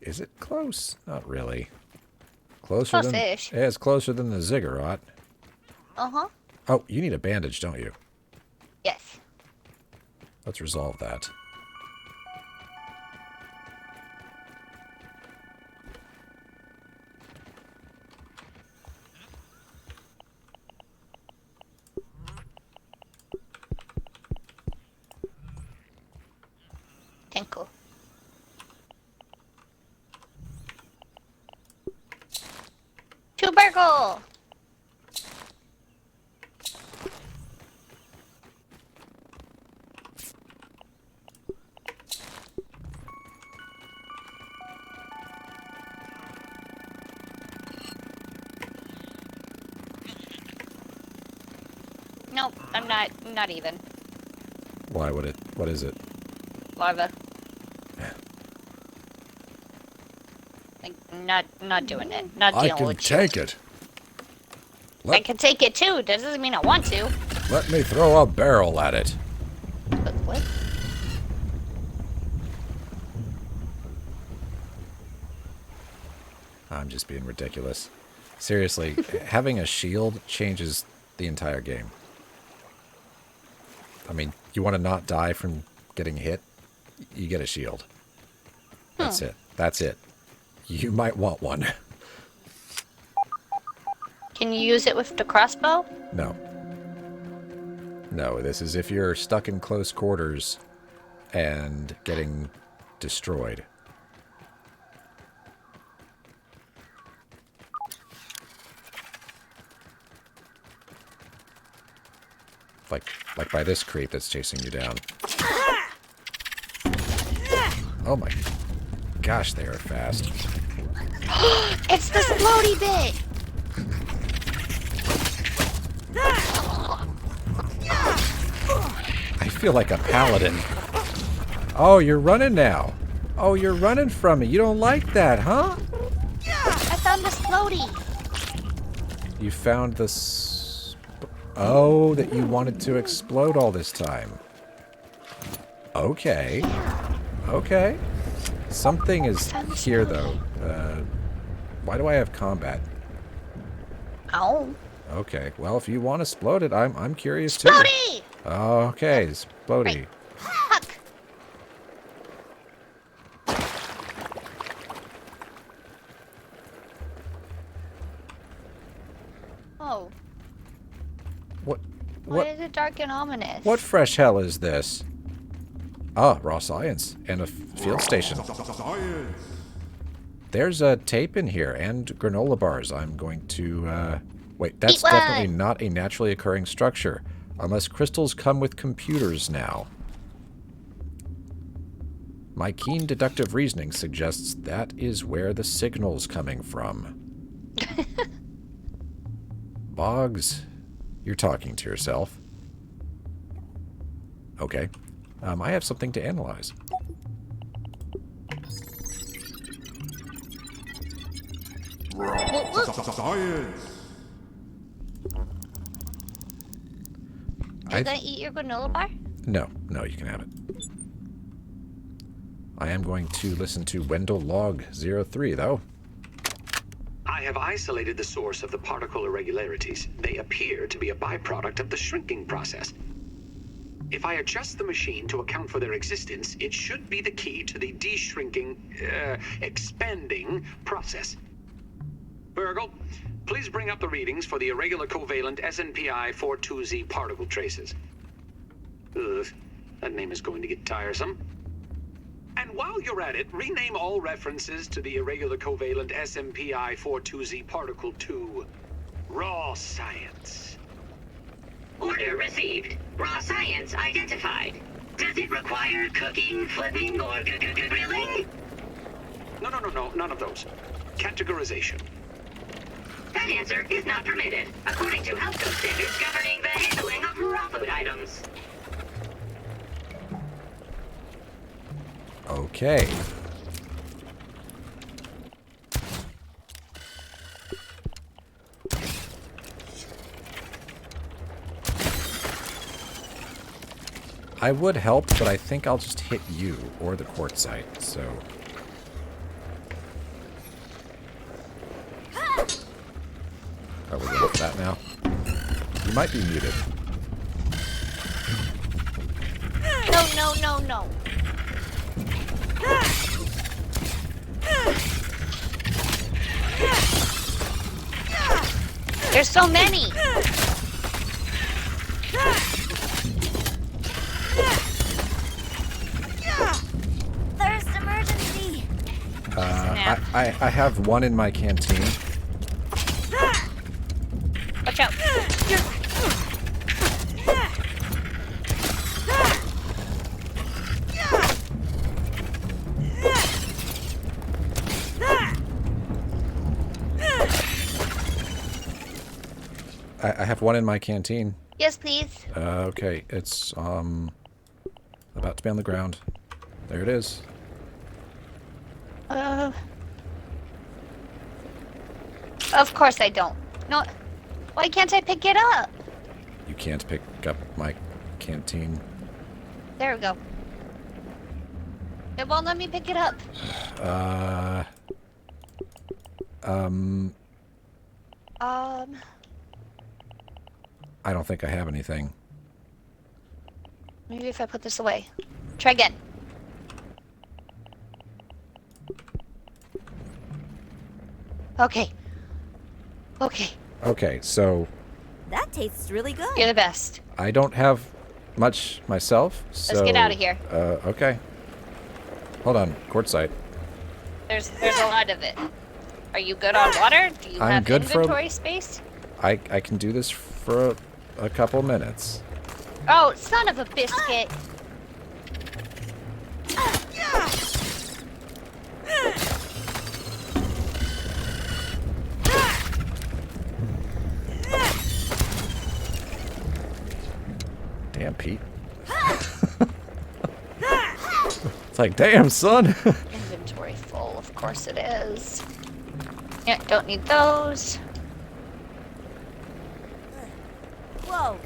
Is it close? Not really. Closer than... Close-ish. Yeah, it's closer than the Ziggurat. Uh-huh. Oh, you need a bandage, don't you? Yes. Let's resolve that. Tinkle. To Burgle! Nope, I'm not even. Why would it? What is it? Larva. Like, not doing it. Not I dealing can with take it. I can take it too. That doesn't mean I want to. Let me throw a barrel at it. But what? I'm just being ridiculous. Seriously, having a shield changes the entire game. I mean, you want to not die from getting hit? You get a shield. That's it. That's it. You might want one. Can you use it with the crossbow? No. No, this is if you're stuck in close quarters and getting destroyed. Like by this creep that's chasing you down. Oh my gosh, they are fast. It's the floaty bit! I feel like a paladin. Oh, you're running now. Oh, you're running from me. You don't like that, huh? I found this floaty. You found this... Oh, that you wanted to explode all this time. Okay. Okay. Something is here, though. Why do I have combat? Ow. Okay. Well, if you want to explode it, I'm curious too. Floaty! Okay, explodey. Fuck! Oh. What? Why What? is it dark and ominous? What fresh hell is this? Ah, raw science and a field station. There's a tape in here and granola bars. I'm going to, wait, that's Eat one! definitely not a naturally occurring structure. Unless crystals come with computers now. My keen deductive reasoning suggests that is where the signal's coming from. Boggs, you're talking to yourself. Okay. I have something to analyze. Are you gonna eat your granola bar? No, you can have it. I am going to listen to Wendell Log 03, though. I have isolated the source of the particle irregularities. They appear to be a byproduct of the shrinking process. If I adjust the machine to account for their existence, it should be the key to the expanding process. Virgil, please bring up the readings for the irregular covalent SNPI 42Z particle traces. Ugh, that name is going to get tiresome. And while you're at it, rename all references to the irregular covalent SMPI 42Z particle to raw science. Order received. Raw science identified. Does it require cooking, flipping, or grilling? No, none of those. Categorization. That answer is not permitted, according to health code standards governing the handling of raw food items. Okay. I would help, but I think I'll just hit you or the quartzite, so... Are we going for that now? You might be muted. No. There's so many. Thirst emergency. I have one in my canteen. Watch out. I have one in my canteen. Yes, please. Okay, it's about to be on the ground. There it is. Of course I don't. No. Why can't I pick it up? You can't pick up my canteen. There we go. It won't let me pick it up. I don't think I have anything. Maybe if I put this away. Try again. Okay. Okay, so That tastes really good. You're the best. I don't have much myself, so... Let's get out of here. Okay. Hold on, quartzite. There's a lot of it. Are you good on water? Do you I'm have good for- inventory space? I can do this for a couple minutes. Oh, son of a biscuit. Damn, Pete. It's like, damn, son. Inventory full, of course it is. Yeah, don't need those. Whoa.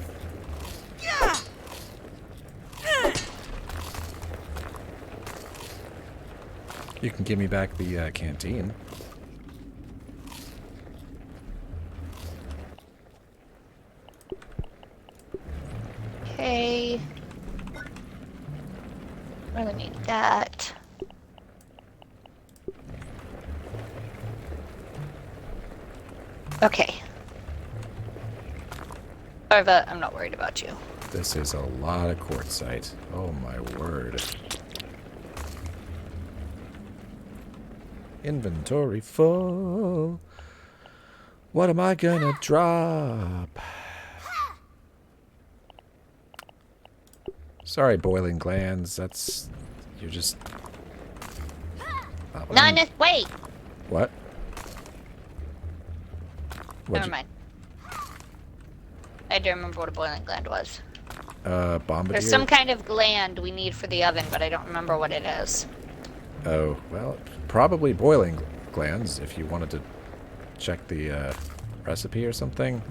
You can give me back the canteen. Okay. Really need that. Okay. Arva, I'm not worried about you. This is a lot of quartzite. Oh my word. Inventory full. What am I gonna drop? Sorry, boiling glands. That's... You're just... not what I'm- Wait! What? Never mind. I do remember what a boiling gland was. Bombardier? There's some kind of gland we need for the oven, but I don't remember what it is. Oh, well, probably boiling glands if you wanted to check the recipe or something.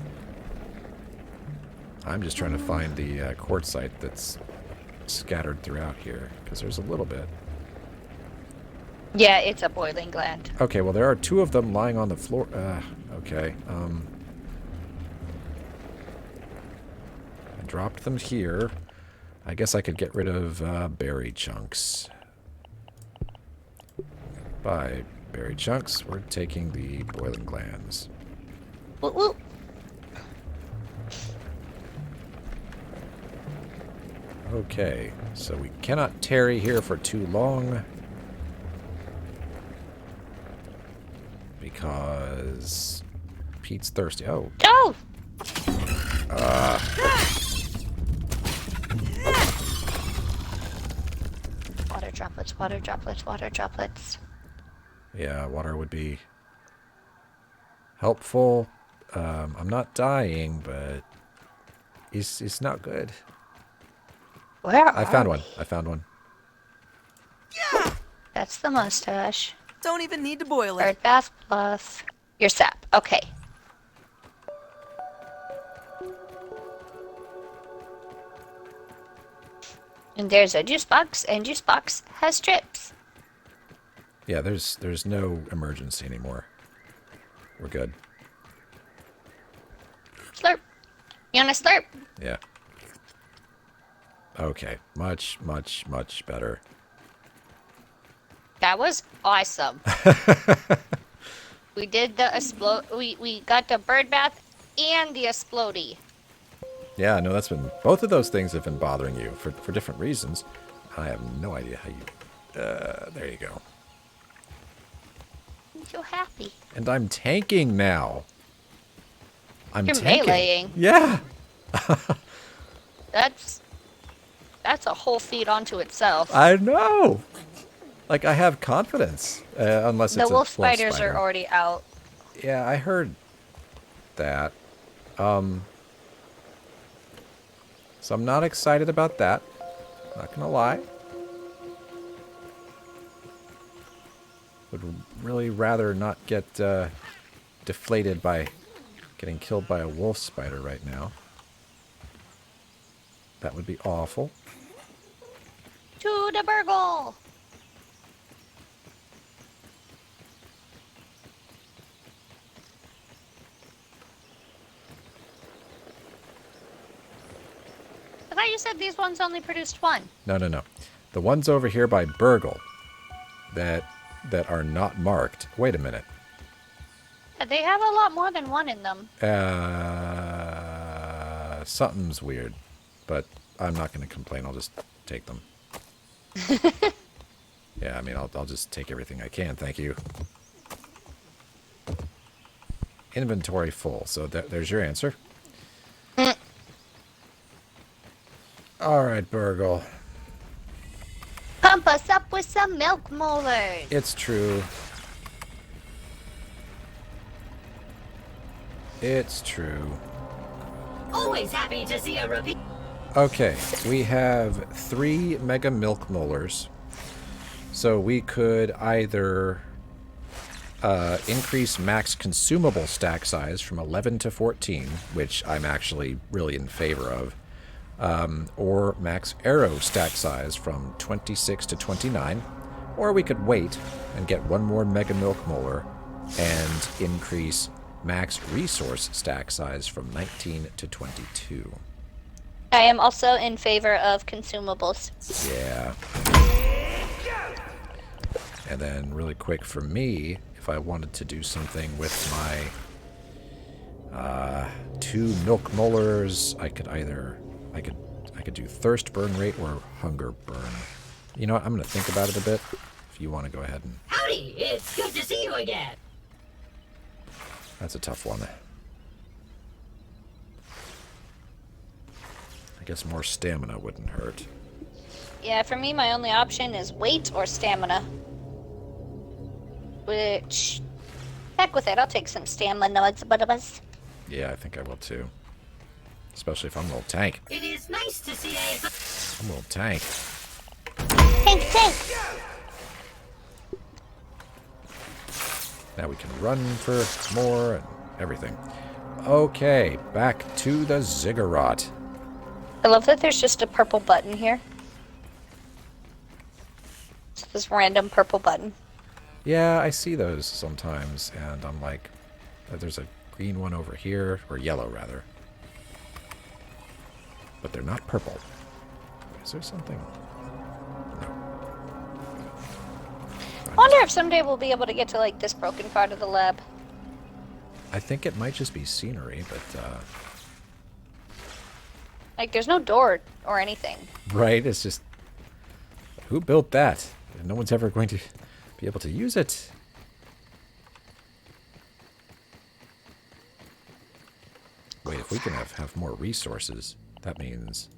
I'm just trying to find the quartzite that's scattered throughout here, because there's a little bit. Yeah, it's a boiling gland. Okay, well, there are two of them lying on the floor. Okay. I dropped them here. I guess I could get rid of berry chunks. By berry chunks, we're taking the boiling glands. Woo woo. Okay, so we cannot tarry here for too long. Because Pete's thirsty. Oh. Oh! Water droplets, water droplets, water droplets. Yeah, water would be helpful. I'm not dying, but it's not good. Where I found one. I found one. That's the mustache. Don't even need to boil it. Bird Bath Bluff. Your sap. Okay. And there's a juice box, and juice box has strips. Yeah, there's no emergency anymore. We're good. Slurp. You want to slurp? Yeah. Okay. Much, much, much better. That was awesome. We did the explode. We got the bird bath and the explodey. Yeah, no, that's been... Both of those things have been bothering you for different reasons. I have no idea how you... there you go. I'm so happy. And I'm tanking now. You're tanking. meleeing. Yeah. That's a whole feat onto itself. I know. Like, I have confidence. Unless The it's wolf a wolf spiders spider. are already out. Yeah, I heard that. So I'm not excited about that. Not gonna lie. Would really rather not get deflated by getting killed by a wolf spider right now. That would be awful. To the burgle! I thought you said these ones only produced one. No, no, no. The ones over here by Burgle that are not marked. Wait a minute. They have a lot more than one in them. Something's weird, but I'm not going to complain. I'll just take them. Yeah, I mean, I'll just take everything I can. Thank you. Inventory full. So there's your answer. All right, Burgle. Pump us up with some milk molars. It's true. It's true. Always happy to see a repeat. Okay, we have 3 mega milk molars. So we could either increase max consumable stack size from 11 to 14, which I'm actually really in favor of, or max arrow stack size from 26 to 29, or we could wait and get 1 more mega milk molar and increase max resource stack size from 19 to 22. I am also in favor of consumables. Yeah. And then really quick for me, if I wanted to do something with my 2 milk molars, I could do thirst burn rate or hunger burn. You know what? I'm going to think about it a bit. If you want to go ahead and... Howdy, it's good to see you again. That's a tough one. I guess more stamina wouldn't hurt. Yeah, for me, my only option is weight or stamina. Which, heck with it, I'll take some stamina. Yeah, I think I will too. Especially if I'm a little tank. It is nice to see a... I'm a little tank. Tank, tank! Now we can run for more and everything. Okay, back to the Ziggurat. I love that there's just a purple button here. It's this random purple button. Yeah, I see those sometimes, and I'm like, there's a green one over here, or yellow rather. But they're not purple. Is there something? I wonder if someday we'll be able to get to, like, this broken part of the lab. I think it might just be scenery, but, Like, there's no door or anything. right, it's just... Who built that? No one's ever going to be able to use it. Wait, if we can have more resources, that means...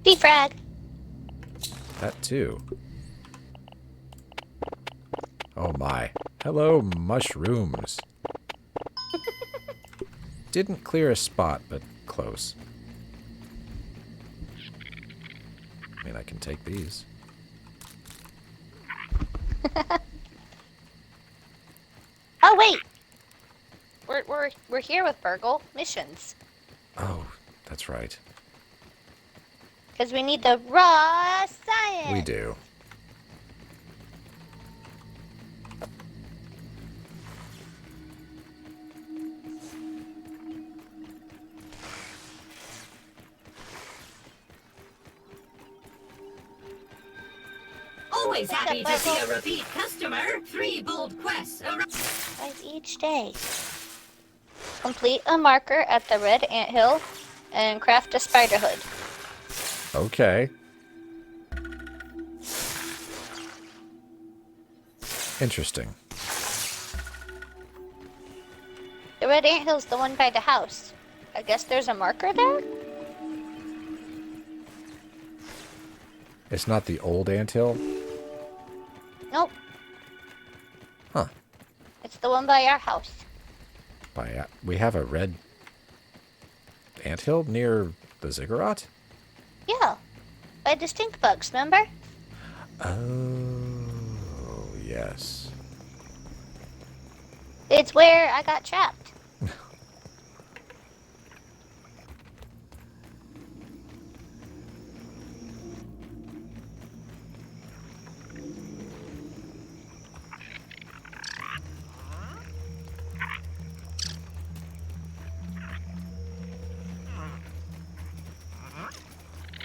Defrag! That too. Oh my. Hello, mushrooms. Didn't clear a spot, but close. I mean, I can take these. Oh, wait! We're here with Burgle. Missions. Oh, that's right. Because we need the raw science! We do. Always happy to see a repeat customer. 3 bold quests. Twice each day. Complete a marker at the red anthill and craft a spider hood. Okay. Interesting. The red anthill's the one by the house. I guess there's a marker there? It's not the old anthill? Nope. Huh. It's the one by our house. We have a red anthill near the Ziggurat? Yeah. By the stink bugs, remember? Oh, yes. It's where I got trapped.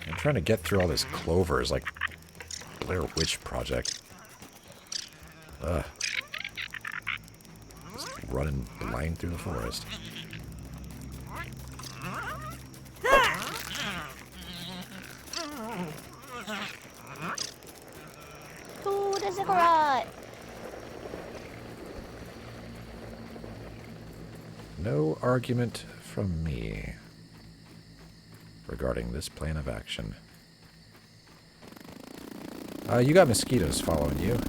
I'm trying to get through all this clover. It's like Blair Witch Project. Ugh. Just running blind through the forest. Ooh, the Ziggurat! No argument from me regarding this plan of action. You got mosquitoes following you.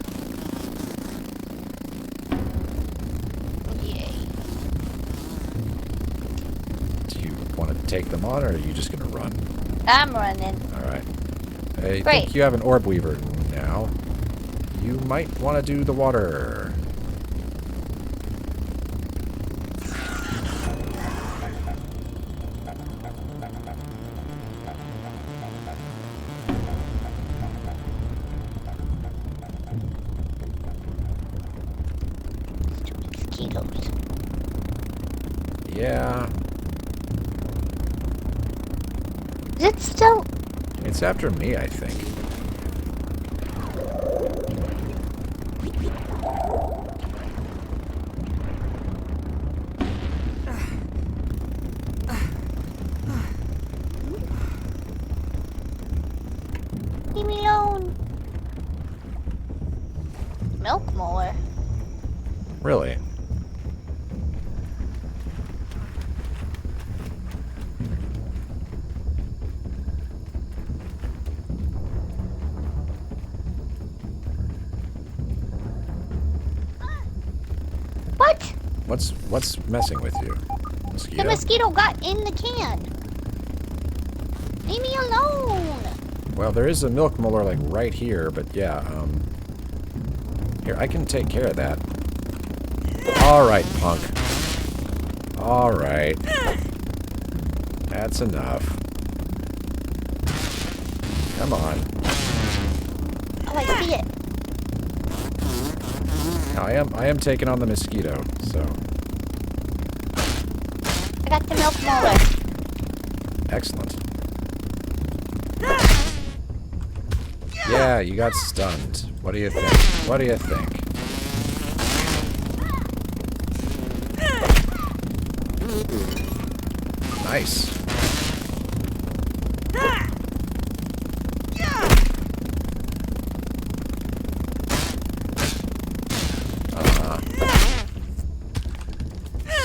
Yay. Do you want to take them on, or are you just going to run? I'm running. Alright. I Great. think you have an orb weaver now. You might want to do the water. Mosquitoes. Yeah. Is it still... It's after me, I think. Leave me alone. Milk molar. Really? What? What's messing with you? Mosquito? The mosquito got in the can. Leave me alone. Well, there is a milk molar like right here, but yeah, here, I can take care of that. Alright, punk. Alright. That's enough. Come on. Oh, I see it. I am taking on the mosquito, so. I got the milk molar. Excellent. Yeah, you got stunned. What do you think? What do you think? Nice.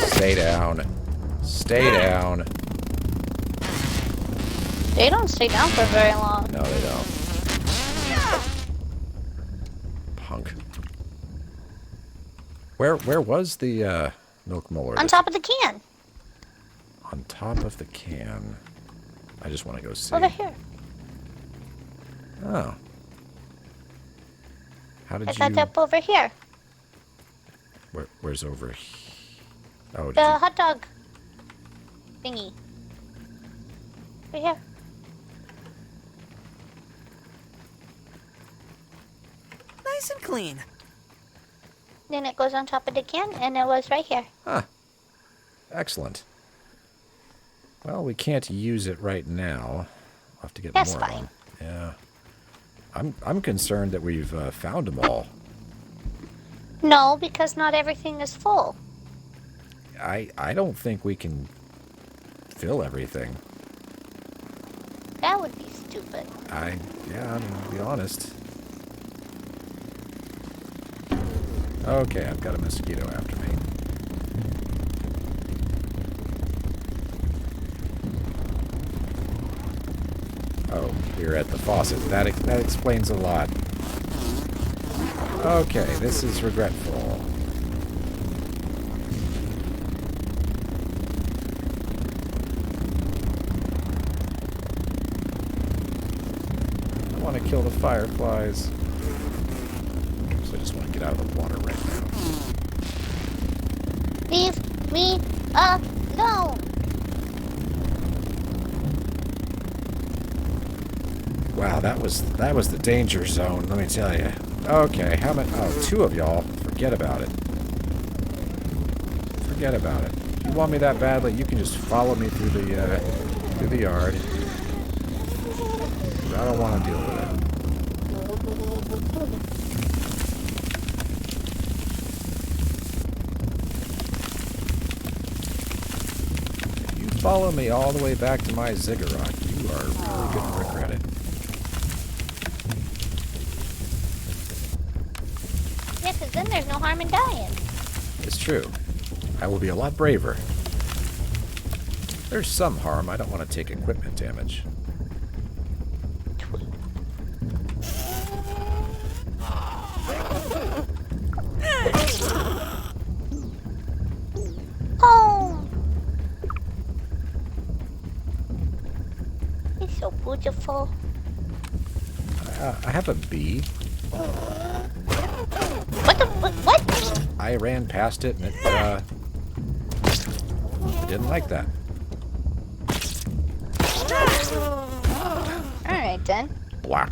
Stay down. Stay down. They don't stay down for very long. No, they don't. Punk. Where was the milk molar? On top of the can. On top of the can. I just want to go see. Over here. Oh. How did I you... got up over here. Where's over here? Oh, did The you... hot dog thingy. Right here. Nice and clean. Then it goes on top of the can, and it was right here. Huh. Excellent. Well, we can't use it right now. I'll have to get That's more fine. of them. Yeah. I'm concerned that we've found them all. No, because not everything is full. I don't think we can fill everything. That would be stupid. Yeah, I'm gonna be honest. Okay, I've got a mosquito after me. Oh, you're at the faucet. That explains a lot. Okay, this is regretful. I want to kill the fireflies. So I just want to get out of the water right now. Leave me alone. Wow, that was the danger zone, let me tell you. Okay, how many? Oh, 2 of y'all. Forget about it. Forget about it. If you want me that badly, you can just follow me through the yard. I don't want to deal with it. If you follow me all the way back to my Ziggurat, you are really going to regret it. Yeah, because then there's no harm in dying. It's true. I will be a lot braver. There's some harm. I don't want to take equipment damage. Oh! It's so beautiful. I have a bee. What the? What? I ran past it and it didn't like that. Alright then. Blah.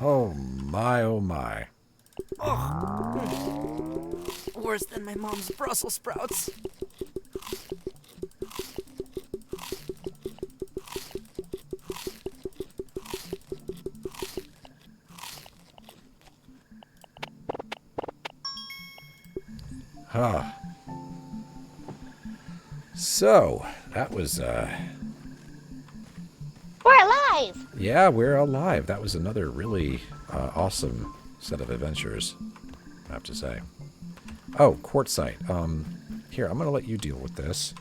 Oh my, oh my. Worse than my mom's Brussels sprouts. Huh. So, that was, We're alive! yeah, we're alive. That was another really awesome set of adventures, I have to say. Oh, quartzite. Here, I'm going to let you deal with this.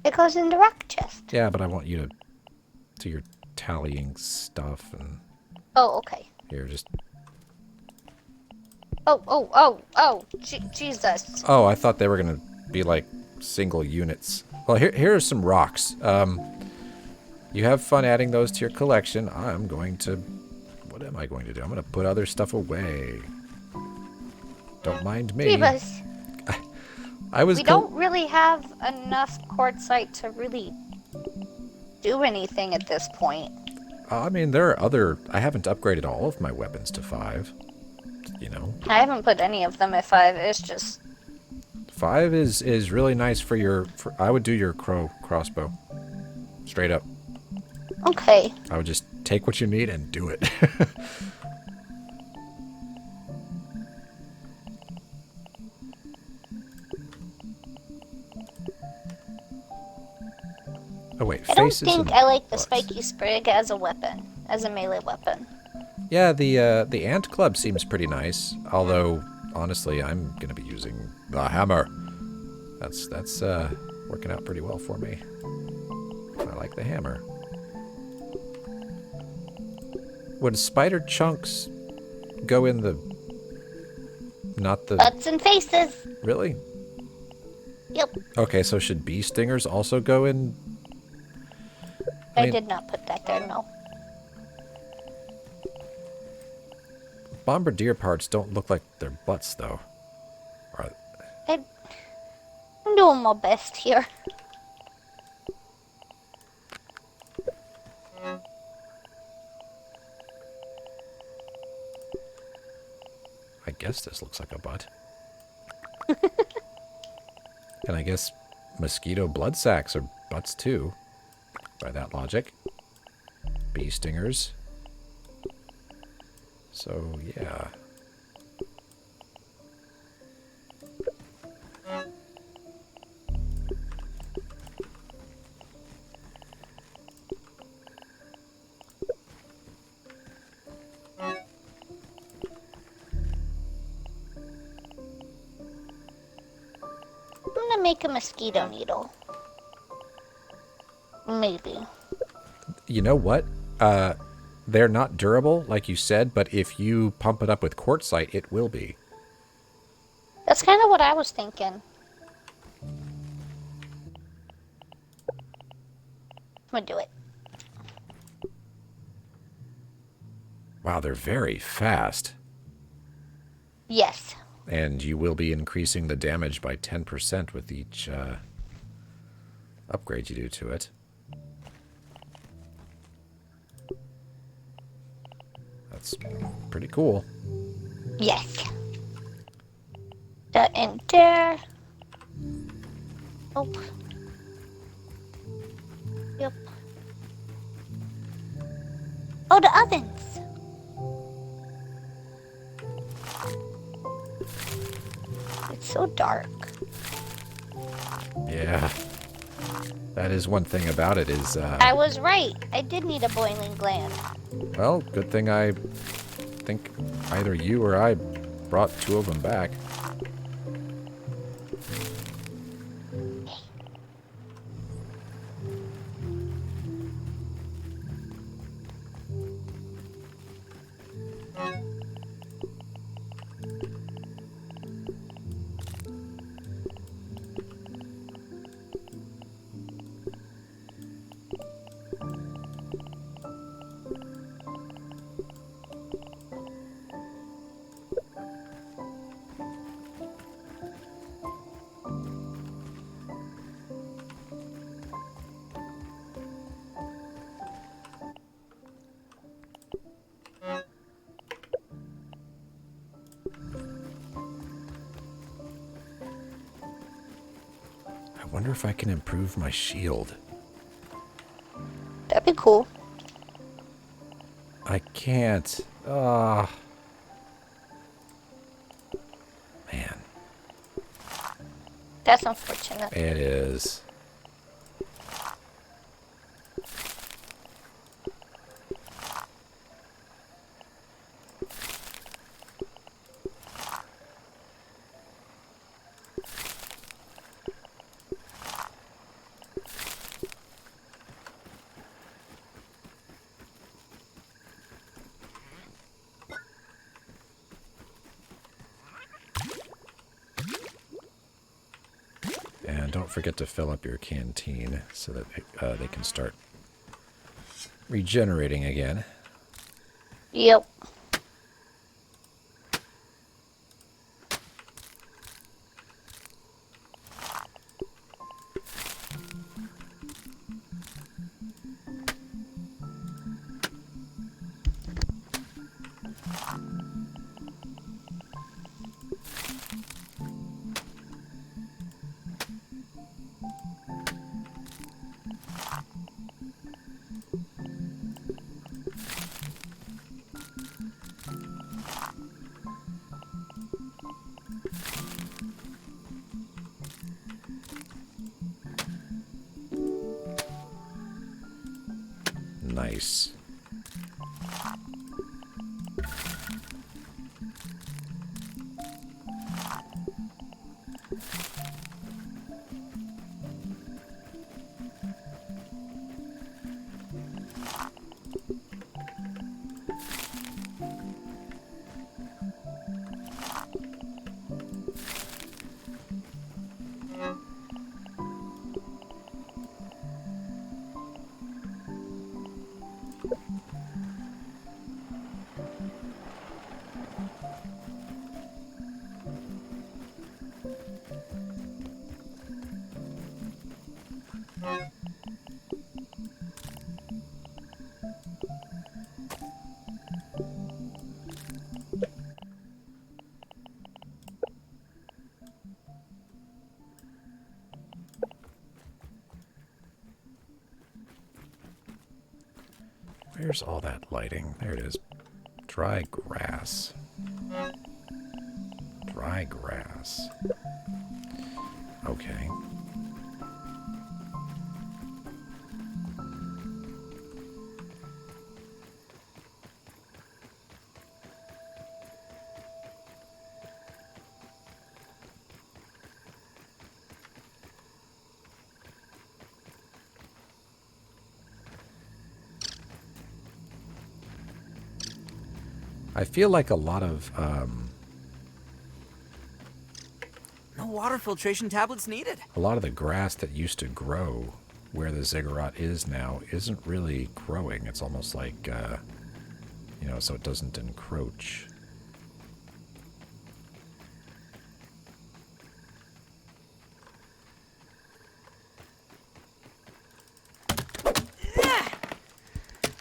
It goes in the rock chest. Yeah, but I want you to do your tallying stuff and... Oh, okay. Here, just... Oh, Jesus. Oh, I thought they were going to be like single units. Well, here are some rocks. You have fun adding those to your collection. I'm going to... What am I going to do? I'm going to put other stuff away. Don't mind me. Rebus. We don't really have enough quartzite to really do anything at this point. I mean, there are other... I haven't upgraded all of my weapons to 5. You know? I haven't put any of them at 5. It's just... 5 is really nice for your... I would do your crossbow. Straight up. Okay. I would just take what you need and do it. Oh wait, I don't faces think and I like the butts. spiky sprig as a weapon, as a melee weapon. Yeah, the ant club seems pretty nice. Although, honestly, I'm gonna be using the hammer. That's working out pretty well for me. I like the hammer. Would spider chunks go in the... not the... Butts and faces. Really? Yep. Okay, so should bee stingers also go in... I mean, did not put that there, no. bombardier parts don't look like their butts, though. I'm doing my best here. I guess this looks like a butt. And I guess mosquito blood sacs are butts, too. By that logic. Bee stingers. So, yeah. I'm gonna make a mosquito needle. Maybe. You know what? They're not durable, like you said, but if you pump it up with quartzite, it will be. That's kind of what I was thinking. I'm gonna do it. Wow, they're very fast. Yes. And you will be increasing the damage by 10% with each upgrade you do to it. That's pretty cool. Yes. That in there. Oh. Yep. Oh, the ovens. It's so dark. Yeah. That is one thing about it is... I was right. I did need a boiling gland. well, good thing I think either you or I brought 2 of them back. I wonder if I can improve my shield. That'd be cool. I can't. Ah. Man, That's unfortunate. it is. And don't forget to fill up your canteen so that they can start regenerating again. Yep. Nice. Where's all that lighting? There it is. Dry grass. Dry grass. Okay. I feel like a lot of, No water filtration tablets needed. a lot of the grass that used to grow where the ziggurat is now isn't really growing. It's almost like, you know, so it doesn't encroach.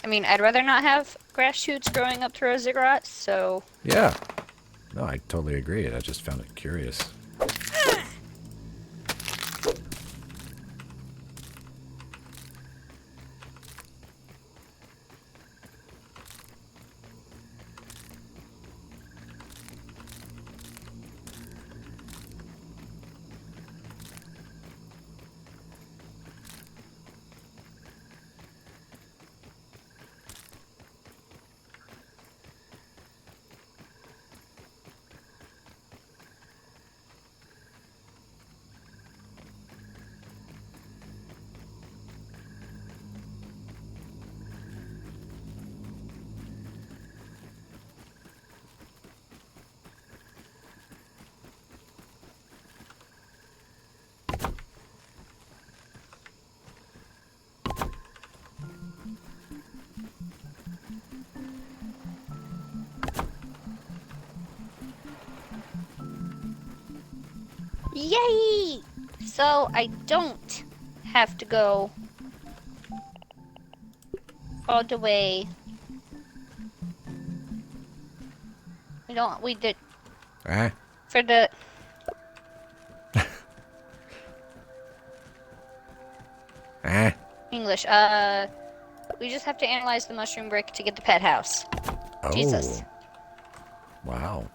I mean, I'd rather not have grass shoots growing up through a ziggurat, so... Yeah. No, I totally agree. I just found it curious. Yay! So I don't have to go all the way. We did Ah. for the Ah. English. We just have to analyze the mushroom brick to get the pet house. Oh. Jesus. Wow.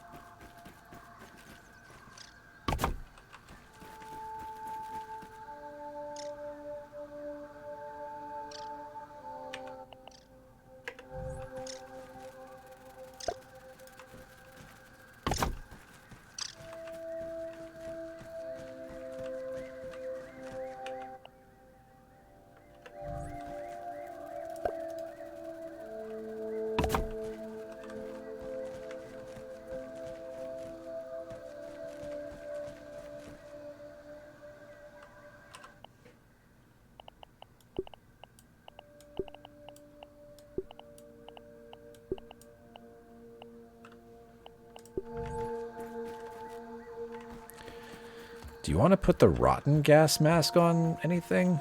Do you want to put the rotten gas mask on anything?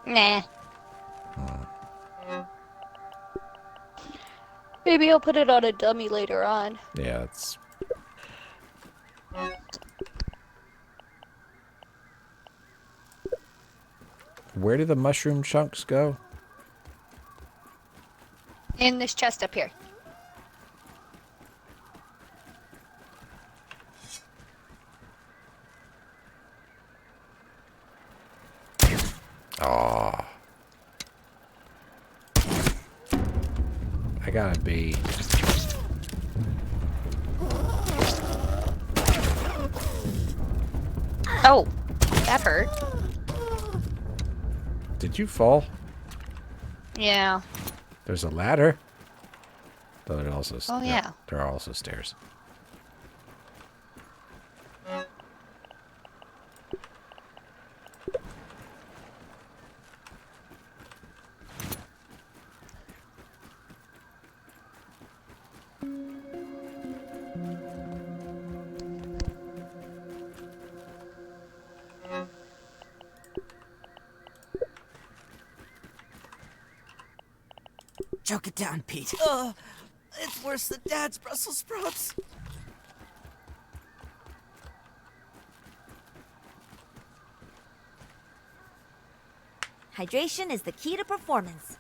Nah. Maybe I'll put it on a dummy later on. Yeah, it's... Where do the mushroom chunks go? In this chest up here. Aw. got it, bee. Oh, that hurt. Did you fall? Yeah. There's a ladder. But there also Yeah. there are also stairs. Choke it down, Pete. It's worse than Dad's Brussels sprouts. Hydration is the key to performance.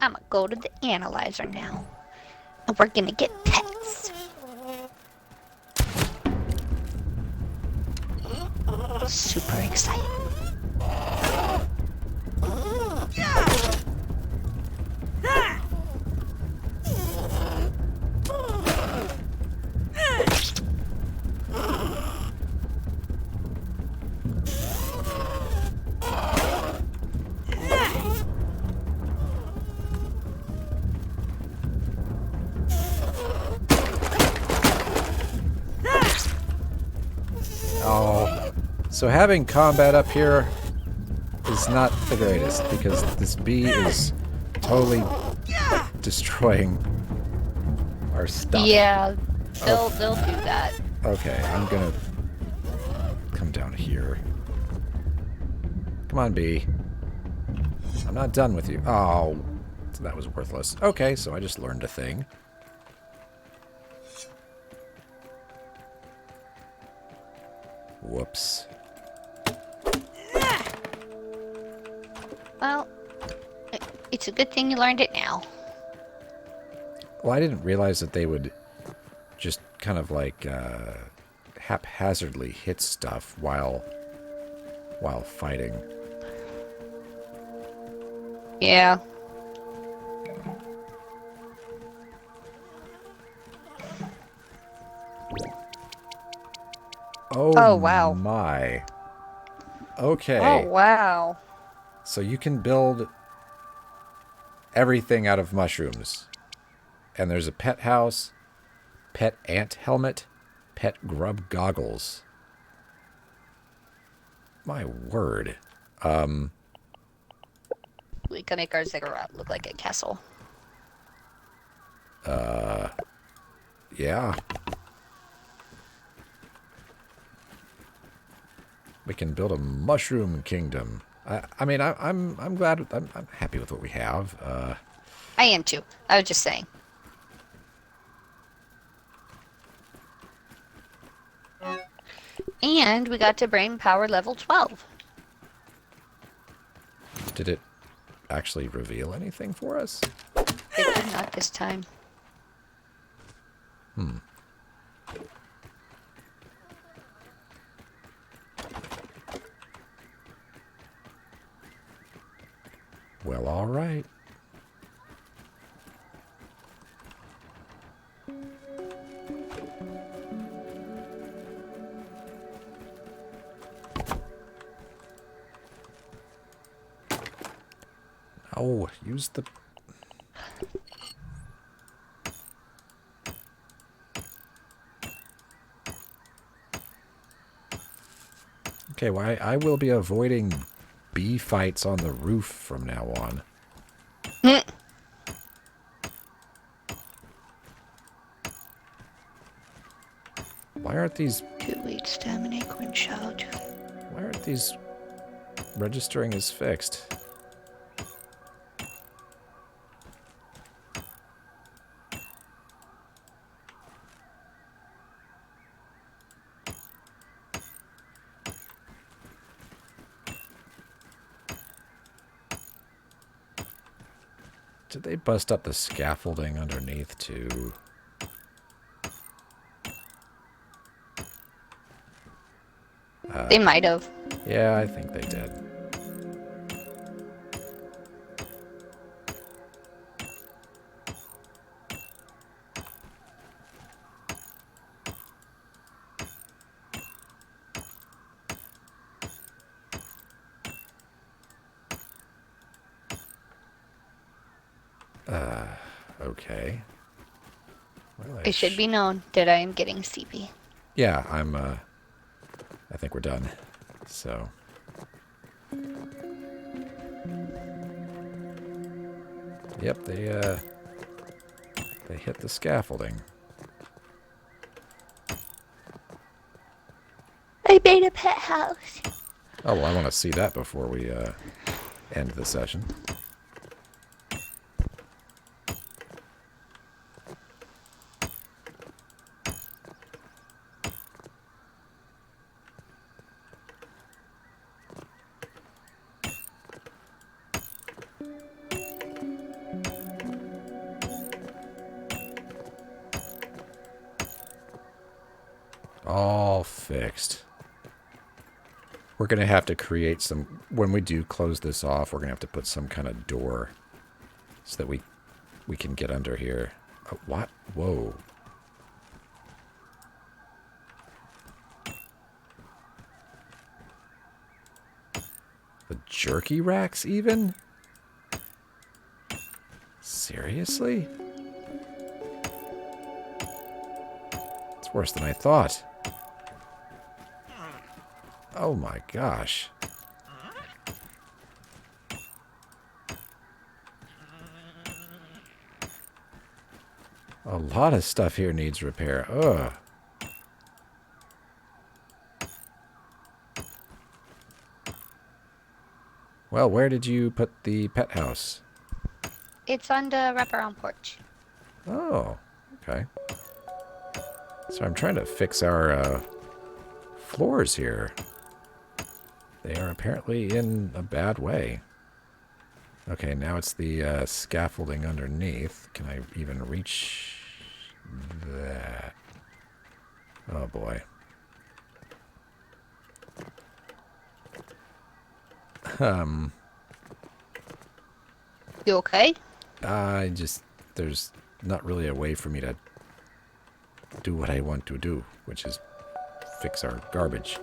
I'm gonna go to the analyzer now. And we're gonna get pets. Super excited. Oh, so having combat up here is not the greatest because this bee is totally destroying our stuff. Yeah, they'll do that. Okay, I'm gonna come down here. Come on, bee. I'm not done with you. Oh, so that was worthless. Okay, so I just learned a thing. Whoops. Well, it's a good thing you learned it now. Well, I didn't realize that they would just kind of like haphazardly hit stuff while fighting. Yeah. Oh, wow. My. Okay. Oh, wow. So you can build everything out of mushrooms. And there's a pet house, pet ant helmet, pet grub goggles. My word. We can make our ziggurat look like a castle. Yeah. We can build a mushroom kingdom. I mean, I'm glad. I'm happy with what we have. I am too. I was just saying. And we got to brain power level 12. Did it actually reveal anything for us? It did not this time. Well, all right. Oh, use the... Okay, well, I will be avoiding bee fights on the roof from now on. Why aren't these... 2 wheat stem and acorn shell. Why aren't these registering as fixed? Did they bust up the scaffolding underneath too? They might have. Yeah, I think they did. Okay. Well, It should be known that I am getting sleepy. Yeah, I think we're done. So. Yep, they hit the scaffolding. I made a pet house. Oh, well, I want to see that before we end the session. All fixed. We're going to have to create some... When we do close this off, we're going to have to put some kind of door so that we can get under here. Oh, what? Whoa. The jerky racks, even? Seriously? It's worse than I thought. Oh my gosh. A lot of stuff here needs repair. Ugh. Well, where did you put the pet house? It's on the wraparound porch. Oh, okay. So I'm trying to fix our floors here. They are apparently in a bad way. Okay, now it's the scaffolding underneath. Can I even reach that? Oh boy. You okay? There's not really a way for me to do what I want to do, which is fix our garbage.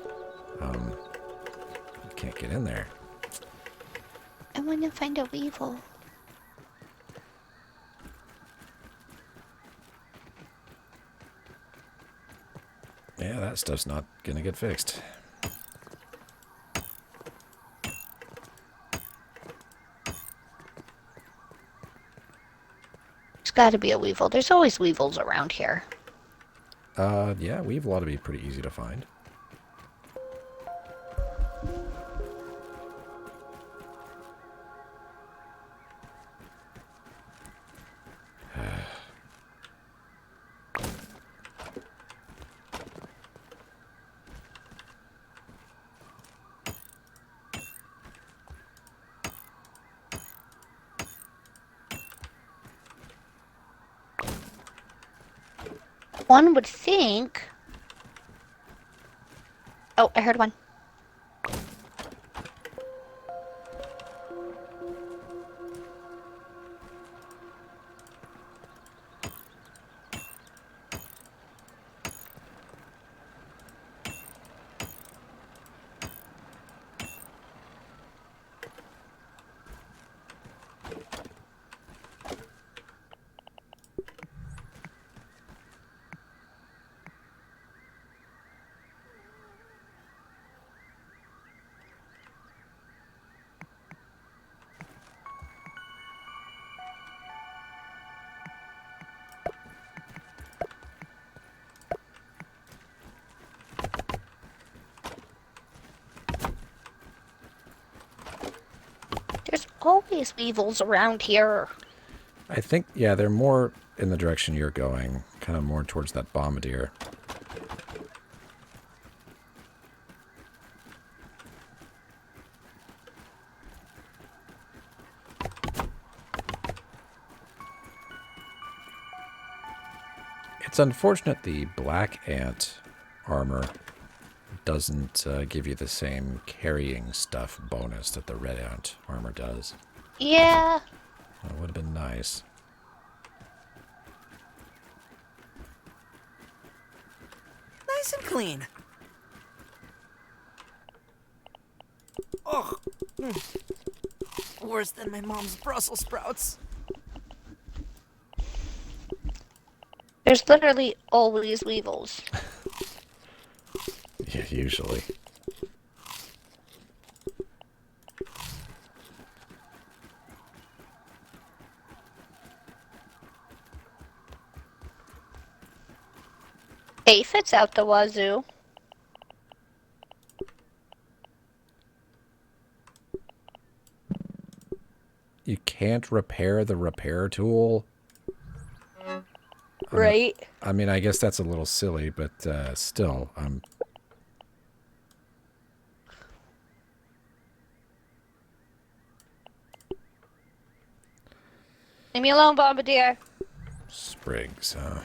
Can't get in there. I want to find a weevil. Yeah, that stuff's not gonna get fixed. There's got to be a weevil. There's always weevils around here. Yeah, weevil ought to be pretty easy to find. One would think... Oh, I heard one. always weevils around here. I think, yeah, they're more in the direction you're going. Kind of more towards that bombardier. It's unfortunate the black ant armor doesn't give you the same carrying stuff bonus that the red ant armor does. Yeah. That would have been nice. Nice and clean. Ugh. Worse than my mom's Brussels sprouts. There's literally always weevils. Yeah, usually. Aphids out the wazoo. You can't repair the repair tool. Right. I mean, I guess that's a little silly, but still, Leave me alone, Bombardier. sprigs, huh?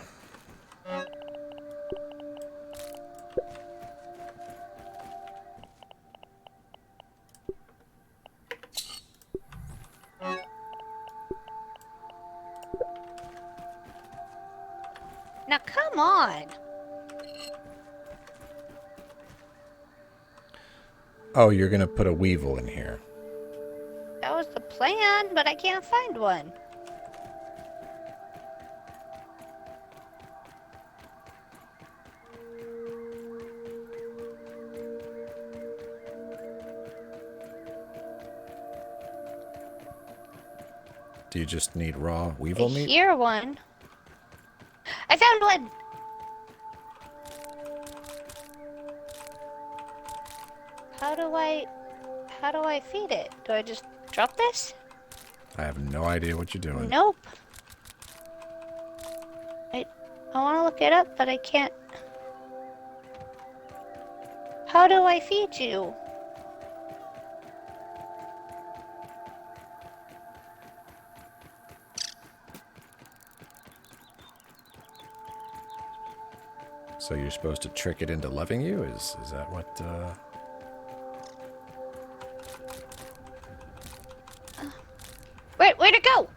Now come on. Oh, you're gonna put a weevil in here. That was the plan, but I can't find one. Do you just need raw weevil I meat? hear one. I found one! How do I feed it? Do I just drop this? I have no idea what you're doing. Nope. I want to look it up, but I can't. How do I feed you? So you're supposed to trick it into loving you? Is that what, Where'd it go?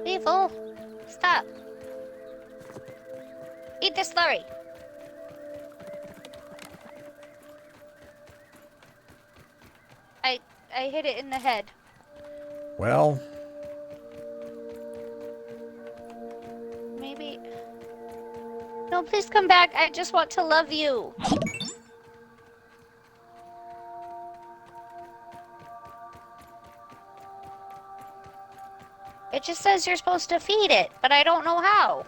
Weevil, stop. Eat this slurry. I hit it in the head. Well, Maybe. No, please come back. I just want to love you. It just says you're supposed to feed it, but I don't know how.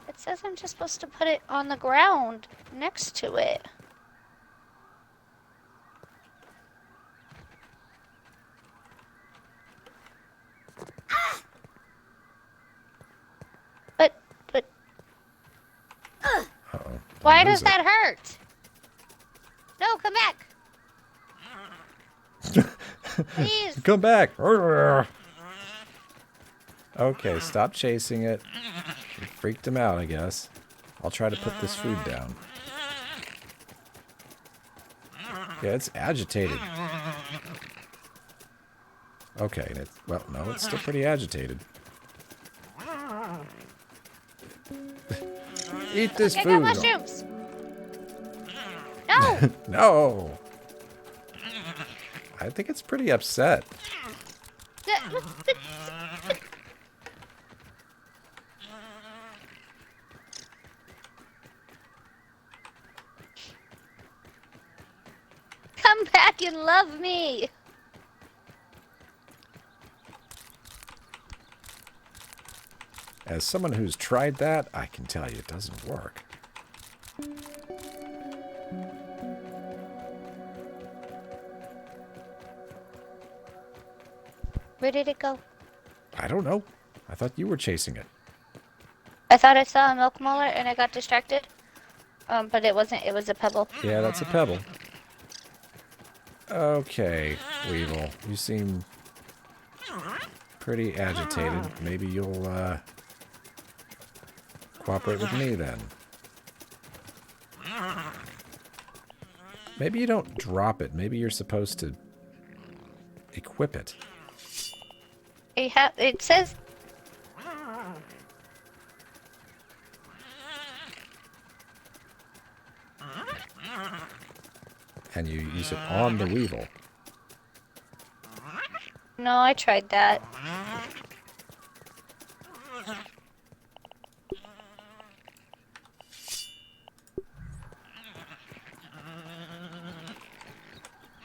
It says I'm just supposed to put it on the ground next to it. But uh-oh. why Don't does lose that hurt? No, come back. Please. it. Come back. Okay, stop chasing it. You freaked him out, I guess. I'll try to put this food down. Yeah, it's agitated. Okay, and well, no, it's still pretty agitated. Eat this I food. got mushrooms. No. No. I think it's pretty upset. Come back and love me. As someone who's tried that, I can tell you it doesn't work. Where did it go? I don't know. I thought you were chasing it. I thought I saw a milk molar and I got distracted. But it wasn't. It was a pebble. Yeah, that's a pebble. Okay, Weevil. You seem pretty agitated. Maybe you'll, cooperate with me then. Maybe you don't drop it. Maybe you're supposed to equip it. It says. And you use it on the Weevil. No, I tried that.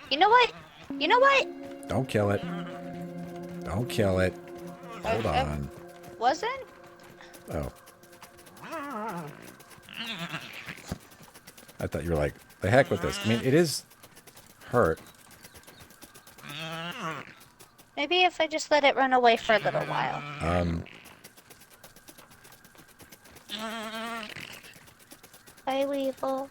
You know what? You know what? Don't kill it. Don't kill it. Hold on. Wasn't? Oh. I thought you were like, the heck with this. I mean, it is hurt. Maybe if I just let it run away for a little while. Bye, Weevil.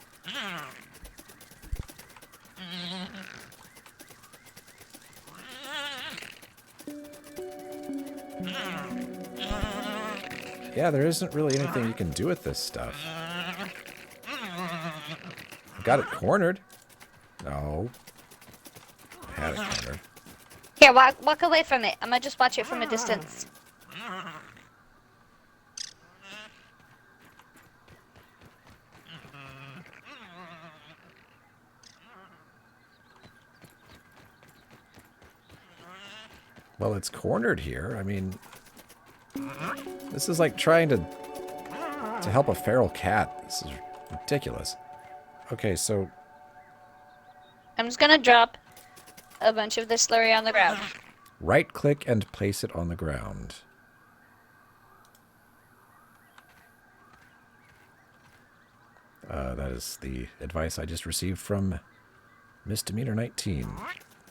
Yeah, there isn't really anything you can do with this stuff. I got it cornered. No. I had it cornered. Here, walk away from it. I'm gonna just watch it from a distance. Well, it's cornered here. I mean, this is like trying to help a feral cat. This is ridiculous. Okay, so I'm just gonna drop a bunch of this slurry on the ground. right-click and place it on the ground. That is the advice I just received from Misdemeanor 19.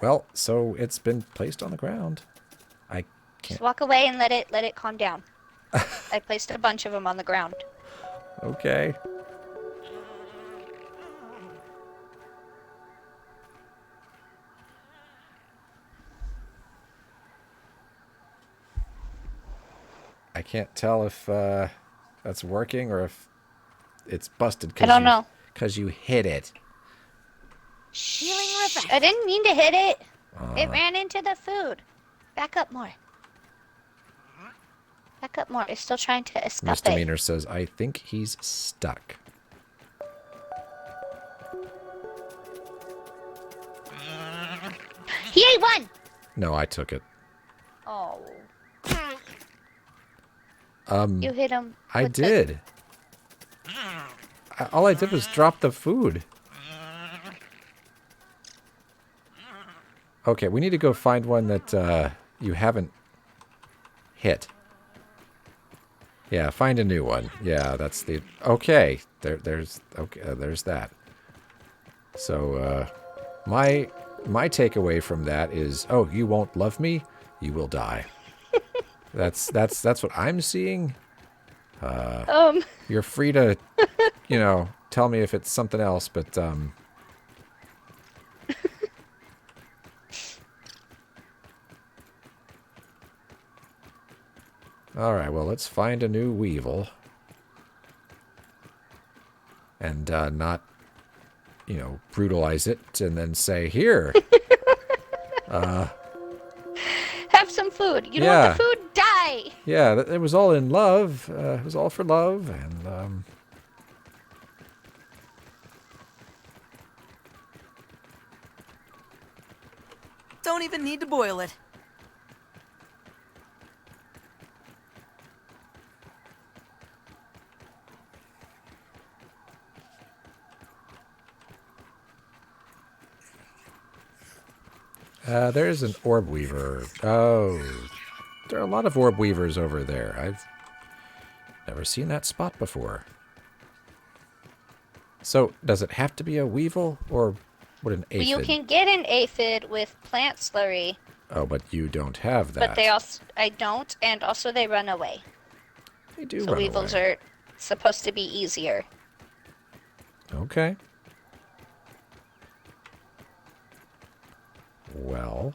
Well, so it's been placed on the ground. I can't. Just walk away and let it calm down. I placed a bunch of them on the ground. Okay. I can't tell if that's working or if it's busted. I don't know. Because you hit it. Feeling refreshed. I didn't mean to hit it. It ran into the food. Back up more. Back up more. It's still trying to escape. Misdemeanor says, I think he's stuck. He ate one! No, I took it. Oh. You hit him. I did. All I did was drop the food. Okay, we need to go find one that you haven't hit. Yeah, find a new one. Yeah, that's the... Okay, there's that. So, my takeaway from that is, oh, you won't love me? You will die. That's what I'm seeing. You're free to, tell me if it's something else, but, Alright, well, let's find a new weevil. And, not, brutalize it and then say, here! Have some food. You don't Yeah. want the food? Die! Yeah, it was all in love. It was all for love, and, Don't even need to boil it. There's an orb weaver. Oh, there are a lot of orb weavers over there. I've never seen that spot before. So, does it have to be a weevil, or would an aphid? You can get an aphid with plant slurry. Oh, but you don't have that. But they also, I don't, and also they run away. They do so run weevils away. are supposed to be easier. Okay. Well.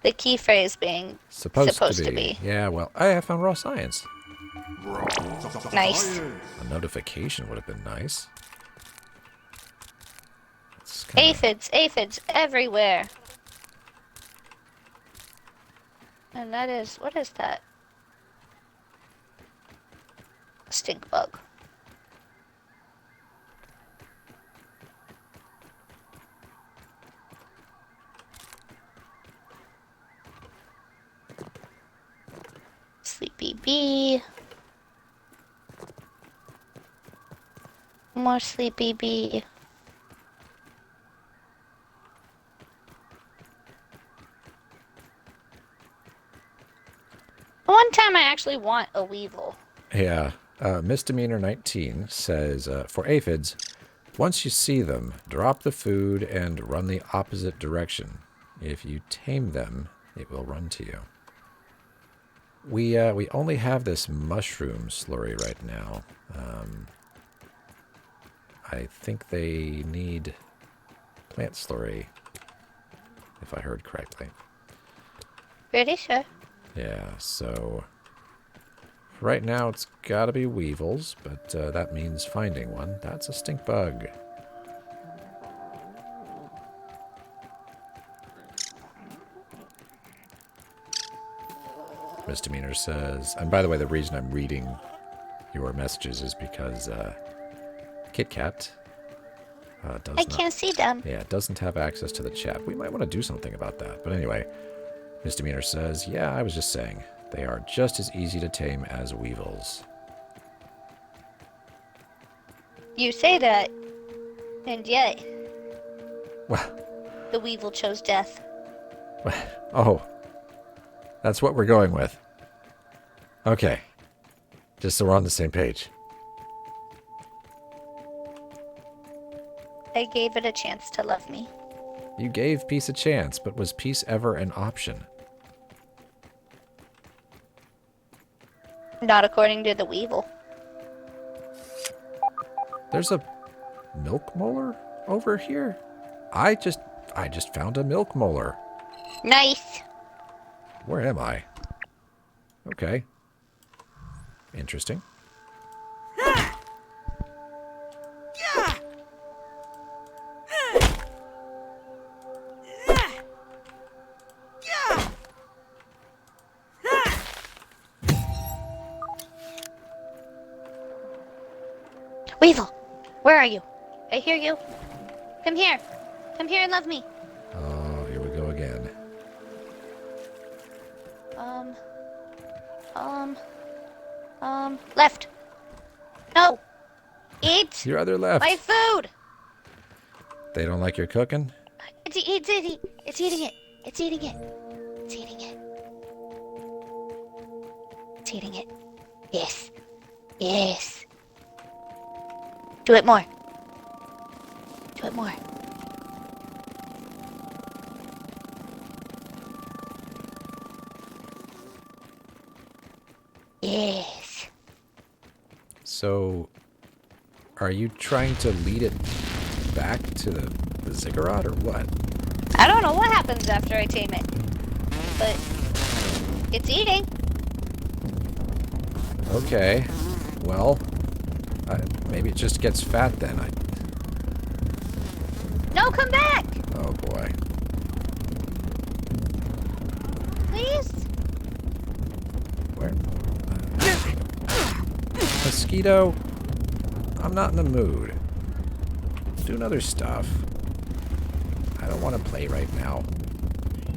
The key phrase being supposed to be. Yeah, well, I found raw science. Nice. A notification would have been nice. Aphids everywhere. And that is, what is that? Stink bug. Sleepy bee. More sleepy bee. One time I actually want a weevil. Yeah. Misdemeanor 19 says, for aphids, once you see them, drop the food and run the opposite direction. If you tame them, it will run to you. We only have this mushroom slurry right now. I think they need plant slurry, if I heard correctly. Pretty sure. Yeah, so right now it's gotta be weevils, but that means finding one. That's a stink bug. Misdemeanor says, and by the way, the reason I'm reading your messages is because Kitkat does I can't see them. Yeah, doesn't have access to the chat. We might want to do something about that. But anyway, Misdemeanor says, yeah, I was just saying, they are just as easy to tame as weevils. You say that, and yet Well, the weevil chose death. oh, that's what we're going with. Okay, just so we're on the same page. I gave it a chance to love me. You gave peace a chance, but was peace ever an option? Not according to the weevil. There's a milk molar over here? I just found a milk molar. Nice. Where am I? Okay. Interesting. Weevil, where are you? I hear you. Come here. Come here and love me. Oh, here we go again. Left. No. Eat Your other left. my food. They don't like your cooking? It's eating it. It's eating it. It's eating it. It's eating it. It's eating it. Yes. Yes. Do it more. Do it more. Yes. So, are you trying to lead it back to the Ziggurat or what? I don't know what happens after I tame it, but it's eating. Okay. Well, maybe it just gets fat then. No, come back! Oh boy. Please? Where? Mosquito? I'm not in the mood. Doing other stuff. I don't want to play right now.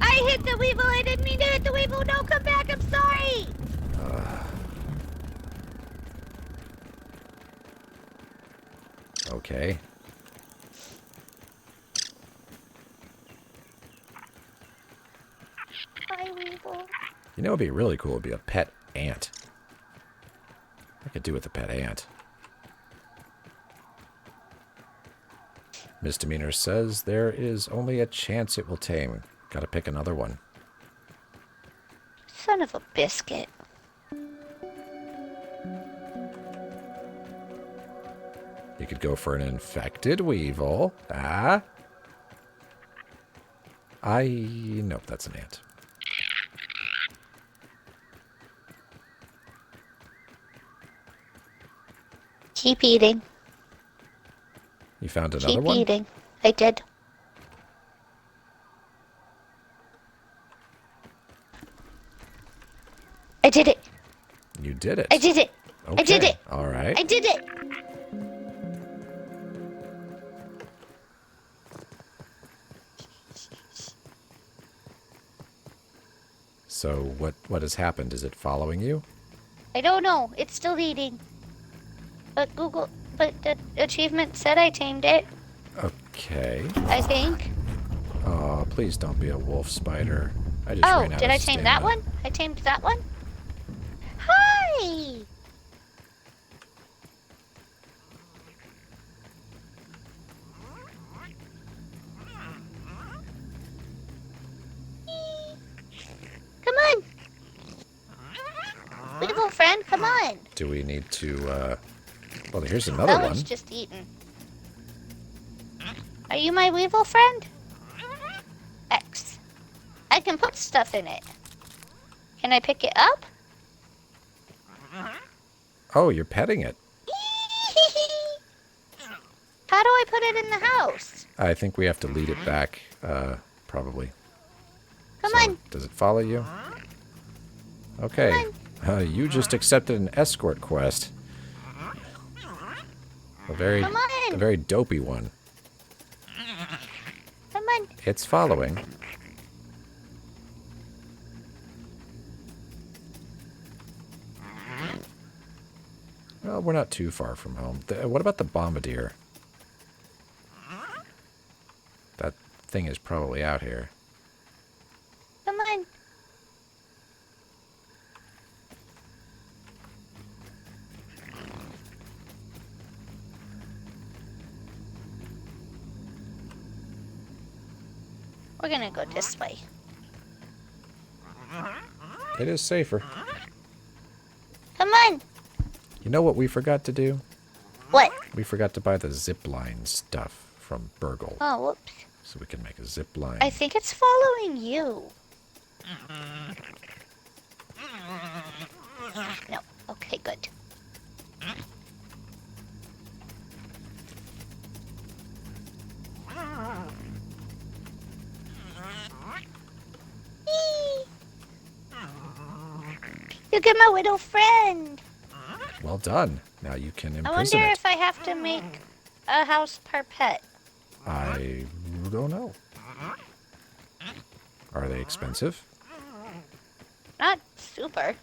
I hit the weevil! I didn't mean to hit the weevil! No, come back! I'm sorry! Okay. Hi, weevil. You know, it'd be really cool. It'd be a pet ant. I could do with a pet ant. Misdemeanor says there is only a chance it will tame. Gotta pick another one. Son of a biscuit. You could go for an infected weevil. Ah? Nope, that's an ant. Keep eating. You found another Keep one? eating. I did. I did it. You did it. I did it. Okay. I did it. All right. I did it. So what has happened? Is it following you? I don't know. It's still eating. But the achievement said I tamed it, Okay. I think. Oh, please don't be a wolf spider. I just ran out Did of I tame that stamina. one? I tamed that one? Hi! Come on! Weevil friend, come on! Do we need to, well, here's another That one. one's just eaten. Are you my weevil friend? X. I can put stuff in it. Can I pick it up? Oh, you're petting it. How do I put it in the house? I think we have to lead it back, probably. Come So, on. Does it follow you? Okay. You just accepted an escort quest. A very dopey one. Come on. It's following. Well, we're not too far from home. What about the bombardier? That thing is probably out here. Come on. We're gonna go this way. It is safer. Come on. You know what we forgot to do? What? We forgot to buy the zip line stuff from Burgle. Oh, whoops. So we can make a zip line. I think it's following you. No. Okay, good. Eee. You get my little friend. Well done. Now you can I imprison wonder it. if I have to make a house per pet. I don't know. Are they expensive? Not super.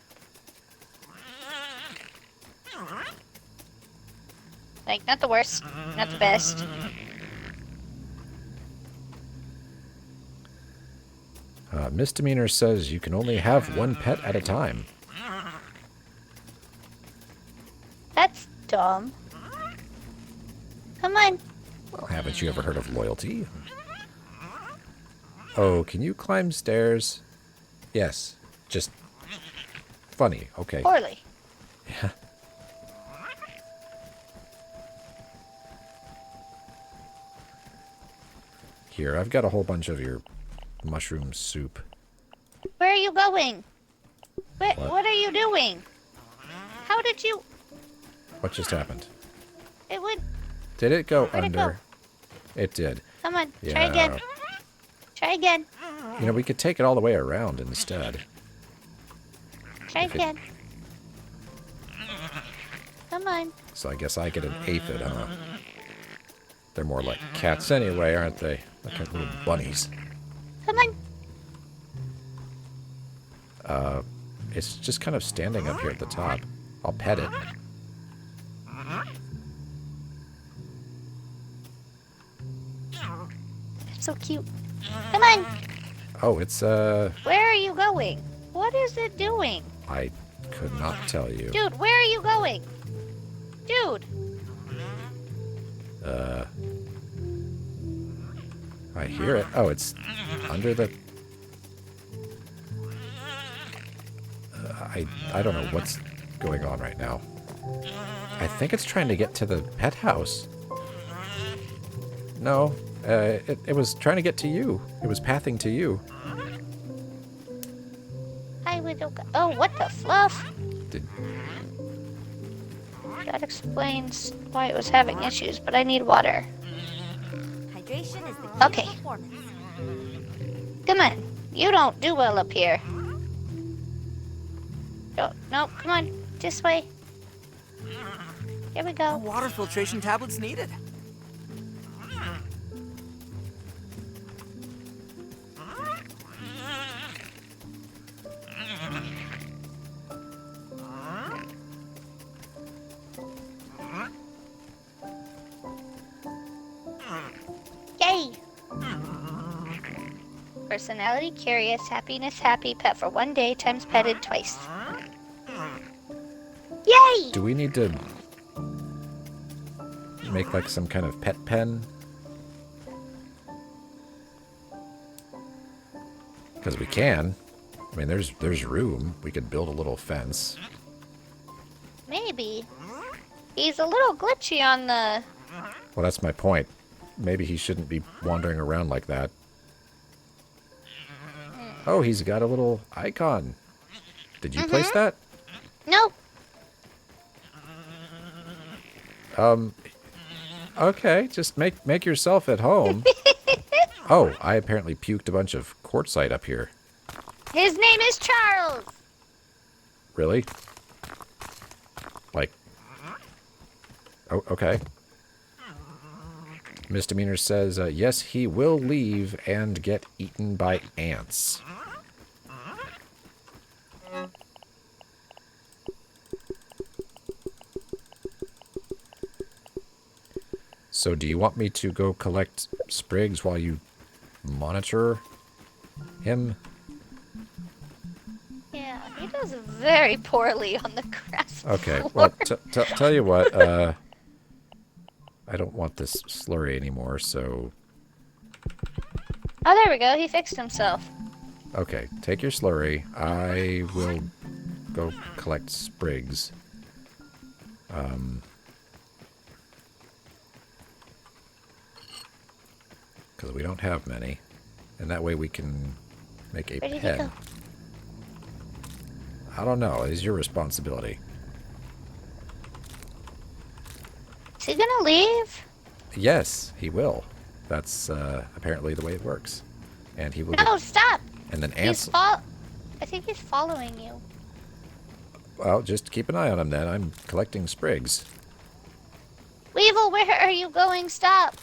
Like, not the worst, not the best. Misdemeanor says you can only have one pet at a time. That's dumb. Come on. Well, haven't you ever heard of loyalty? Oh, can you climb stairs? Yes. Just funny. Okay. Poorly. Yeah. Here, I've got a whole bunch of your mushroom soup. Where are you going? What? What are you doing? How did you... What just happened? It would... Did it go Where'd it under? go? It did. Come on, Yeah. try again. Try again. You know, we could take it all the way around instead. Try If it- again. Come on. So I guess I get an aphid, huh? They're more like cats anyway, aren't they? Like little bunnies. Come on. It's just kind of standing up here at the top. I'll pet it. It's so cute. Come on. Oh, it's, Where are you going? What is it doing? I could not tell you. Dude, where are you going? Dude! I hear it. Oh, it's under the... I don't know what's going on right now. I think it's trying to get to the pet house. No, it was trying to get to you. It was pathing to you. Hi, little guy. Oh, what the fluff? Did, That explains why it was having issues, but I need water. Hydration is the key Okay. to performance. Come on. You don't do well up here. Oh, no, come on. This way. Here we No go. water filtration tablets needed. Yay! Personality curious, happiness happy, pet for 1 day times petted twice. Yay! do we need to make like some kind of pet pen? Because we can. I mean, there's room. We could build a little fence. Maybe. He's a little glitchy on the... Well, that's my point. Maybe he shouldn't be wandering around like that. Oh, he's got a little icon. Did you place that? Nope. Okay, just make yourself at home. Oh, I apparently puked a bunch of quartzite up here. His name is Charles. Really? Like... Oh, okay. Misdemeanor says, yes, he will leave and get eaten by ants. So do you want me to go collect sprigs while you monitor him? Yeah, he does very poorly on the grass Okay, floor. well, tell you what, I don't want this slurry anymore, so... Oh, there we go. He fixed himself. Okay, take your slurry. I will go collect sprigs. Because we don't have many. And that way we can make a Where did he pen. go? I don't know. It is your responsibility. Is he gonna leave? Yes, he will. That's apparently the way it works. And he will No, get... stop. And then He's ants... I think he's following you. Well, just keep an eye on him then. I'm collecting sprigs. Weevil, where are you going? Stop.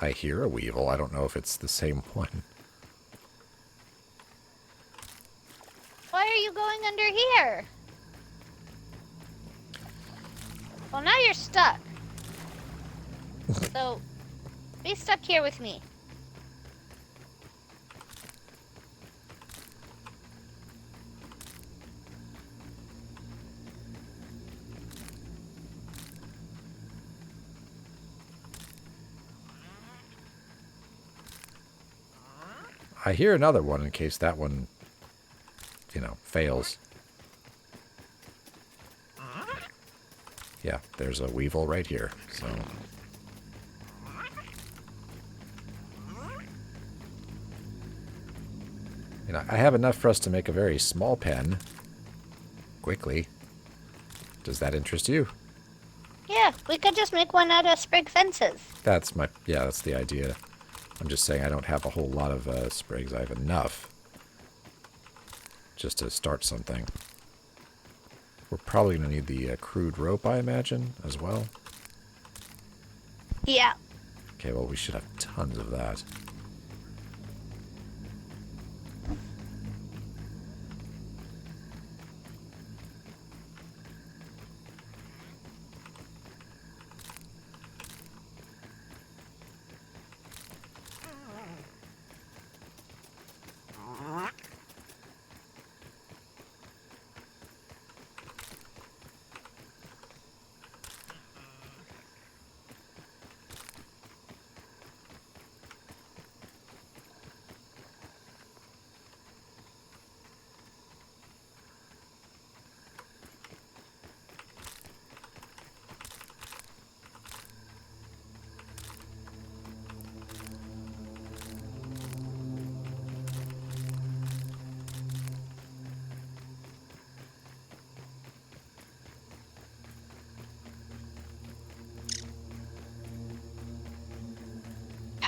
I hear a weevil. I don't know if it's the same one. Why are you going under here? Well, now you're stuck. So, be stuck here with me. I hear another one in case that one, you know, fails. Yeah, there's a weevil right here, so... You know, I have enough for us to make a very small pen. Quickly. Does that interest you? Yeah, we could just make one out of sprig fences. That's my... Yeah, that's the idea. I'm just saying I don't have a whole lot of sprigs. I have enough just to start something. We're probably going to need the crude rope, I imagine, as well. Yeah. Okay, well, we should have tons of that.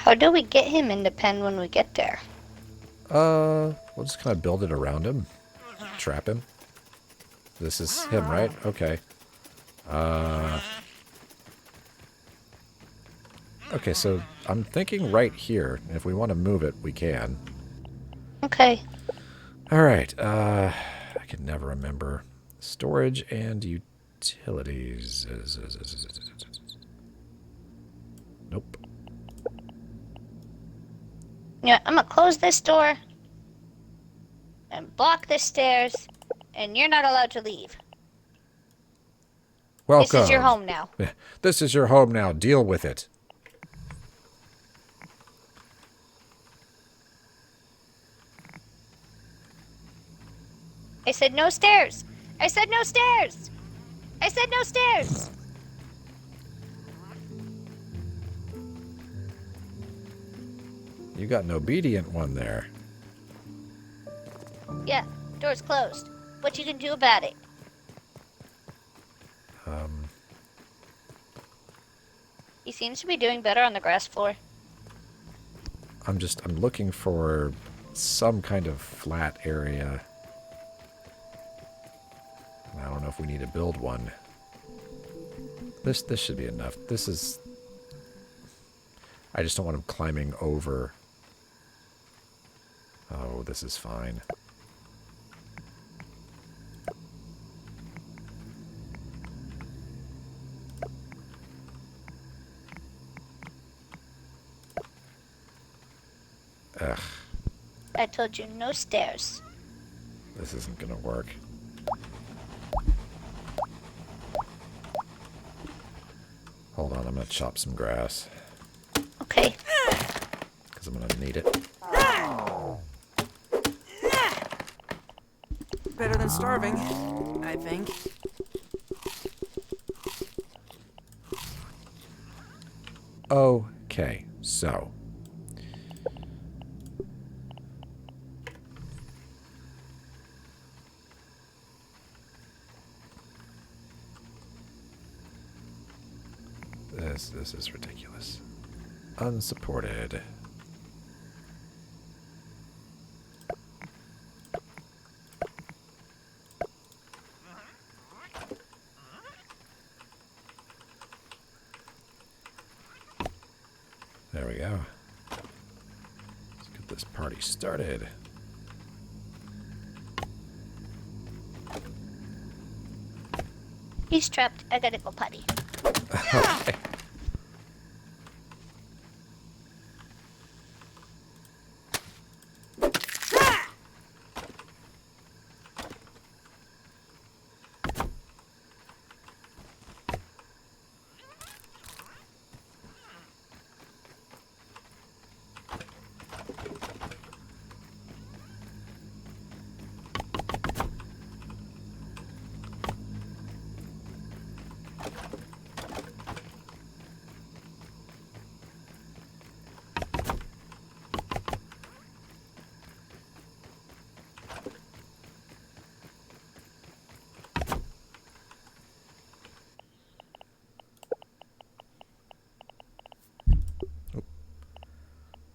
How do we get him in the pen when we get there? We'll just kind of build it around him. Trap him. This is him, right? Okay. Okay, so I'm thinking right here. If we want to move it, we can. Okay. Alright, I can never remember. Storage and utilities. Nope. Yeah, I'm gonna close this door and block the stairs, and you're not allowed to leave. Welcome. This is your home now. This is your home now. Deal with it. I said no stairs. I said no stairs. I said no stairs. You got an obedient one there. Yeah, door's closed. What you can do about it? He seems to be doing better on the grass floor. I'm looking for some kind of flat area. I don't know if we need to build one. This should be enough. This is... I just don't want him climbing over. Oh, this is fine. Ugh. I told you no stairs. This isn't gonna work. Hold on, I'm gonna chop some grass. Okay. Because I'm gonna need it. Better than starving, I think. Okay, so... This is ridiculous. Unsupported. There we go. Let's get this party started. He's trapped. I gotta go potty. Okay.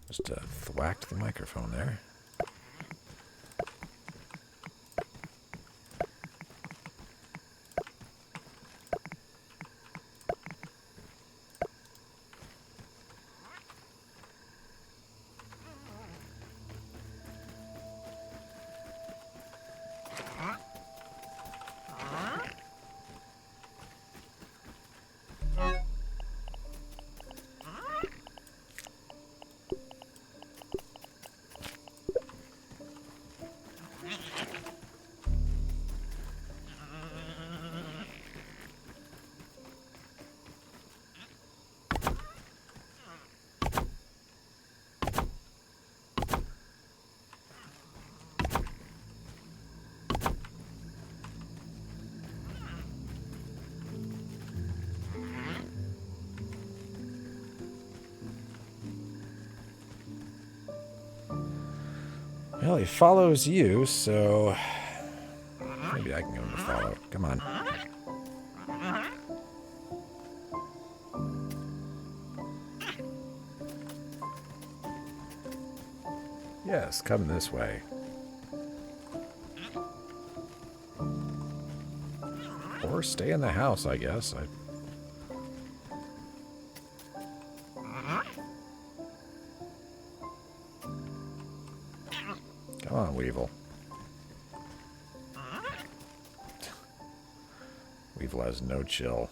Just thwacked the microphone there. Well, he follows you, so maybe I can get him to follow. Come on. Yes, come this way. Or stay in the house, I guess. Come on, Weevil. Weevil has no chill.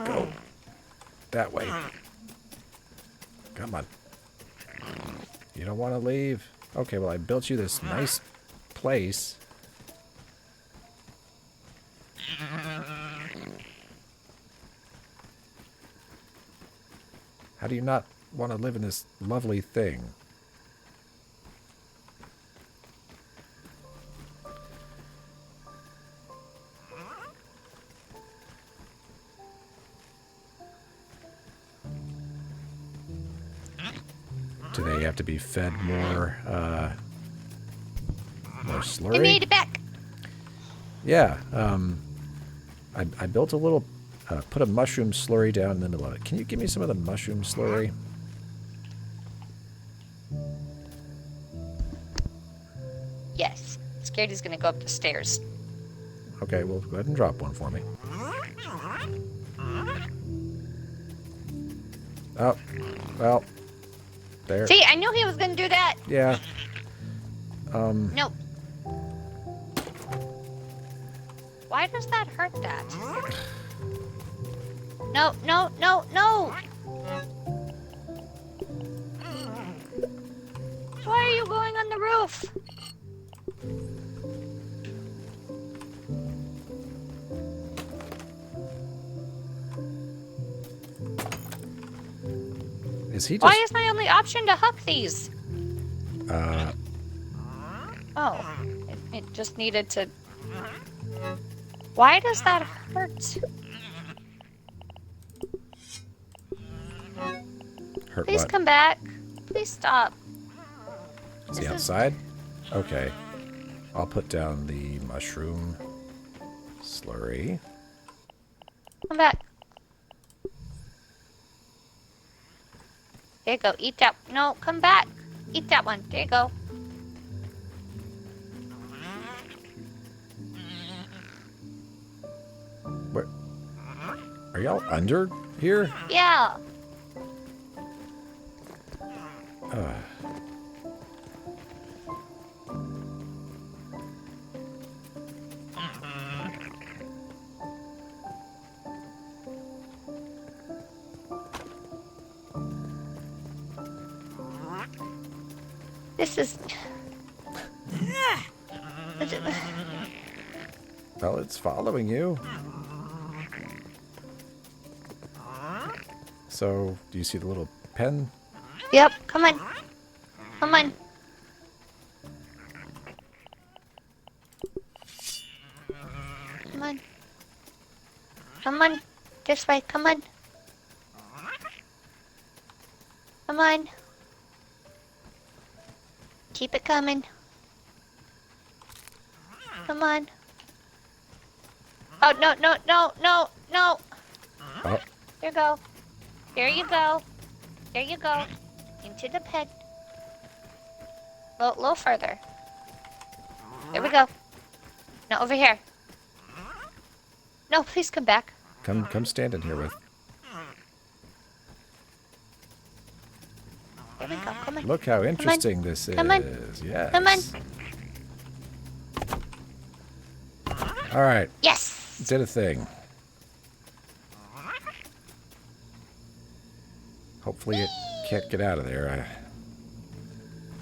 Go. That way. Come on. You don't want to leave? Okay, well, I built you this nice place. How do you not want to live in this lovely thing? Do they have to be fed more slurry? I made it back. Yeah. I built a little, put a mushroom slurry down in the middle of it. Can you give me some of the mushroom slurry? Yes. Scared he's gonna go up the stairs. Okay, well, go ahead and drop one for me. Oh, well, there. See, I knew he was gonna do that. Yeah. Nope. Why does that hurt that? No, no, no, no! Why are you going on the roof? Is he just... Why is my only option to hook these? Oh, it just needed to... Why does that hurt? Hurt Please what? come back. Please stop. Is he outside? Okay. I'll put down the mushroom slurry. Come back. There you go. Eat that. No, come back. Eat that one. There you go. Where? Are y'all under here? Yeah. This is... Well, it's following you. So, do you see the little pen? Yep, come on. Come on. Come on. Come on. This way, come on. Come on. Keep it coming. Come on. Oh, no, no, no, no, no. Oh, There you go. There you go. There you go. Into the pen. A little further. There we go. No, over here. No, please come back. come stand in here with. There we go. Come on. Look how interesting this is. Come on. Yes. Come on. All right. Yes. Did a thing. Hopefully it can't get out of there.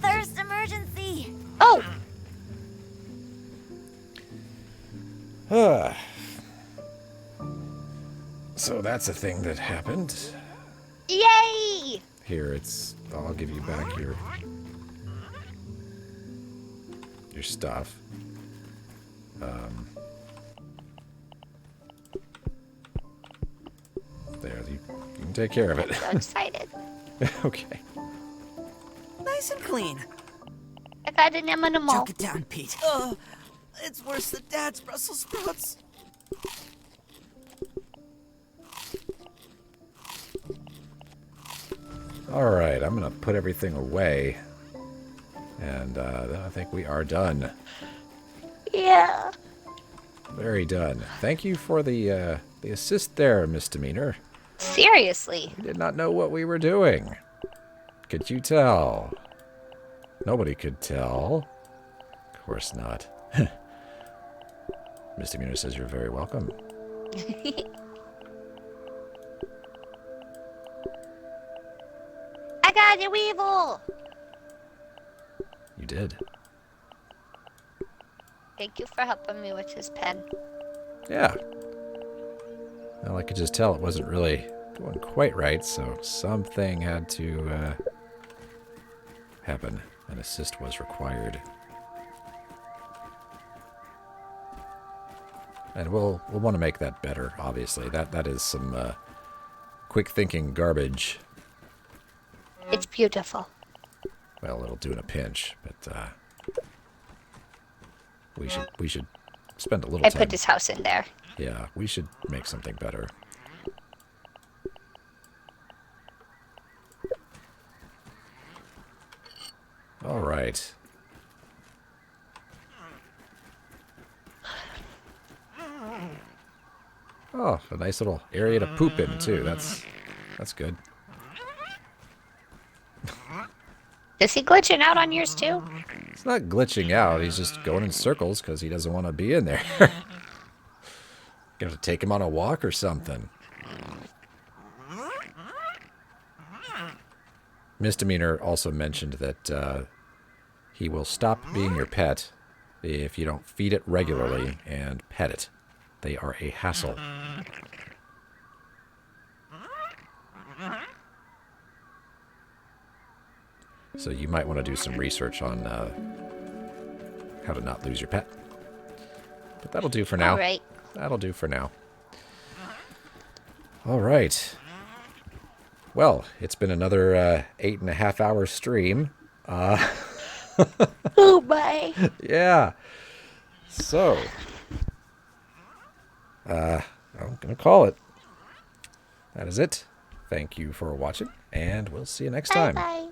Thirst emergency! Oh, So that's a thing that happened. yay! Here, I'll give you back your stuff. There, you can take care of it. So excited. Okay. Nice and clean. I got an animal. Choke it down, Pete. It's worse than Dad's Brussels sprouts. Alright, I'm going to put everything away. And then I think we are done. Yeah. Very done. Thank you for the assist there, Misdemeanor. Seriously. We did not know what we were doing. Could you tell? Nobody could tell. Of course not. Misdemeanor says you're very welcome. I got a weevil. You did. Thank you for helping me with his pen. Yeah. Well, I could just tell it wasn't really going quite right, so something had to happen. An assist was required. And we'll want to make that better, obviously. That is some quick thinking garbage. It's beautiful. Well, it'll do in a pinch, but we should spend a little I time. put this house in there. Yeah, we should make something better. All right. Oh, a nice little area to poop in too. That's good. Is he glitching out on yours too? It's not glitching out. He's just going in circles because he doesn't want to be in there. Gonna have to take him on a walk or something. Misdemeanor also mentioned that he will stop being your pet if you don't feed it regularly and pet it. They are a hassle. So you might want to do some research on how to not lose your pet. But that'll do for now. All right. That'll do for now. All right. Well, it's been another 8.5 hour stream. Oh, bye. Yeah. So, I'm going to call it. That is it. Thank you for watching, and we'll see you next time. Bye-bye.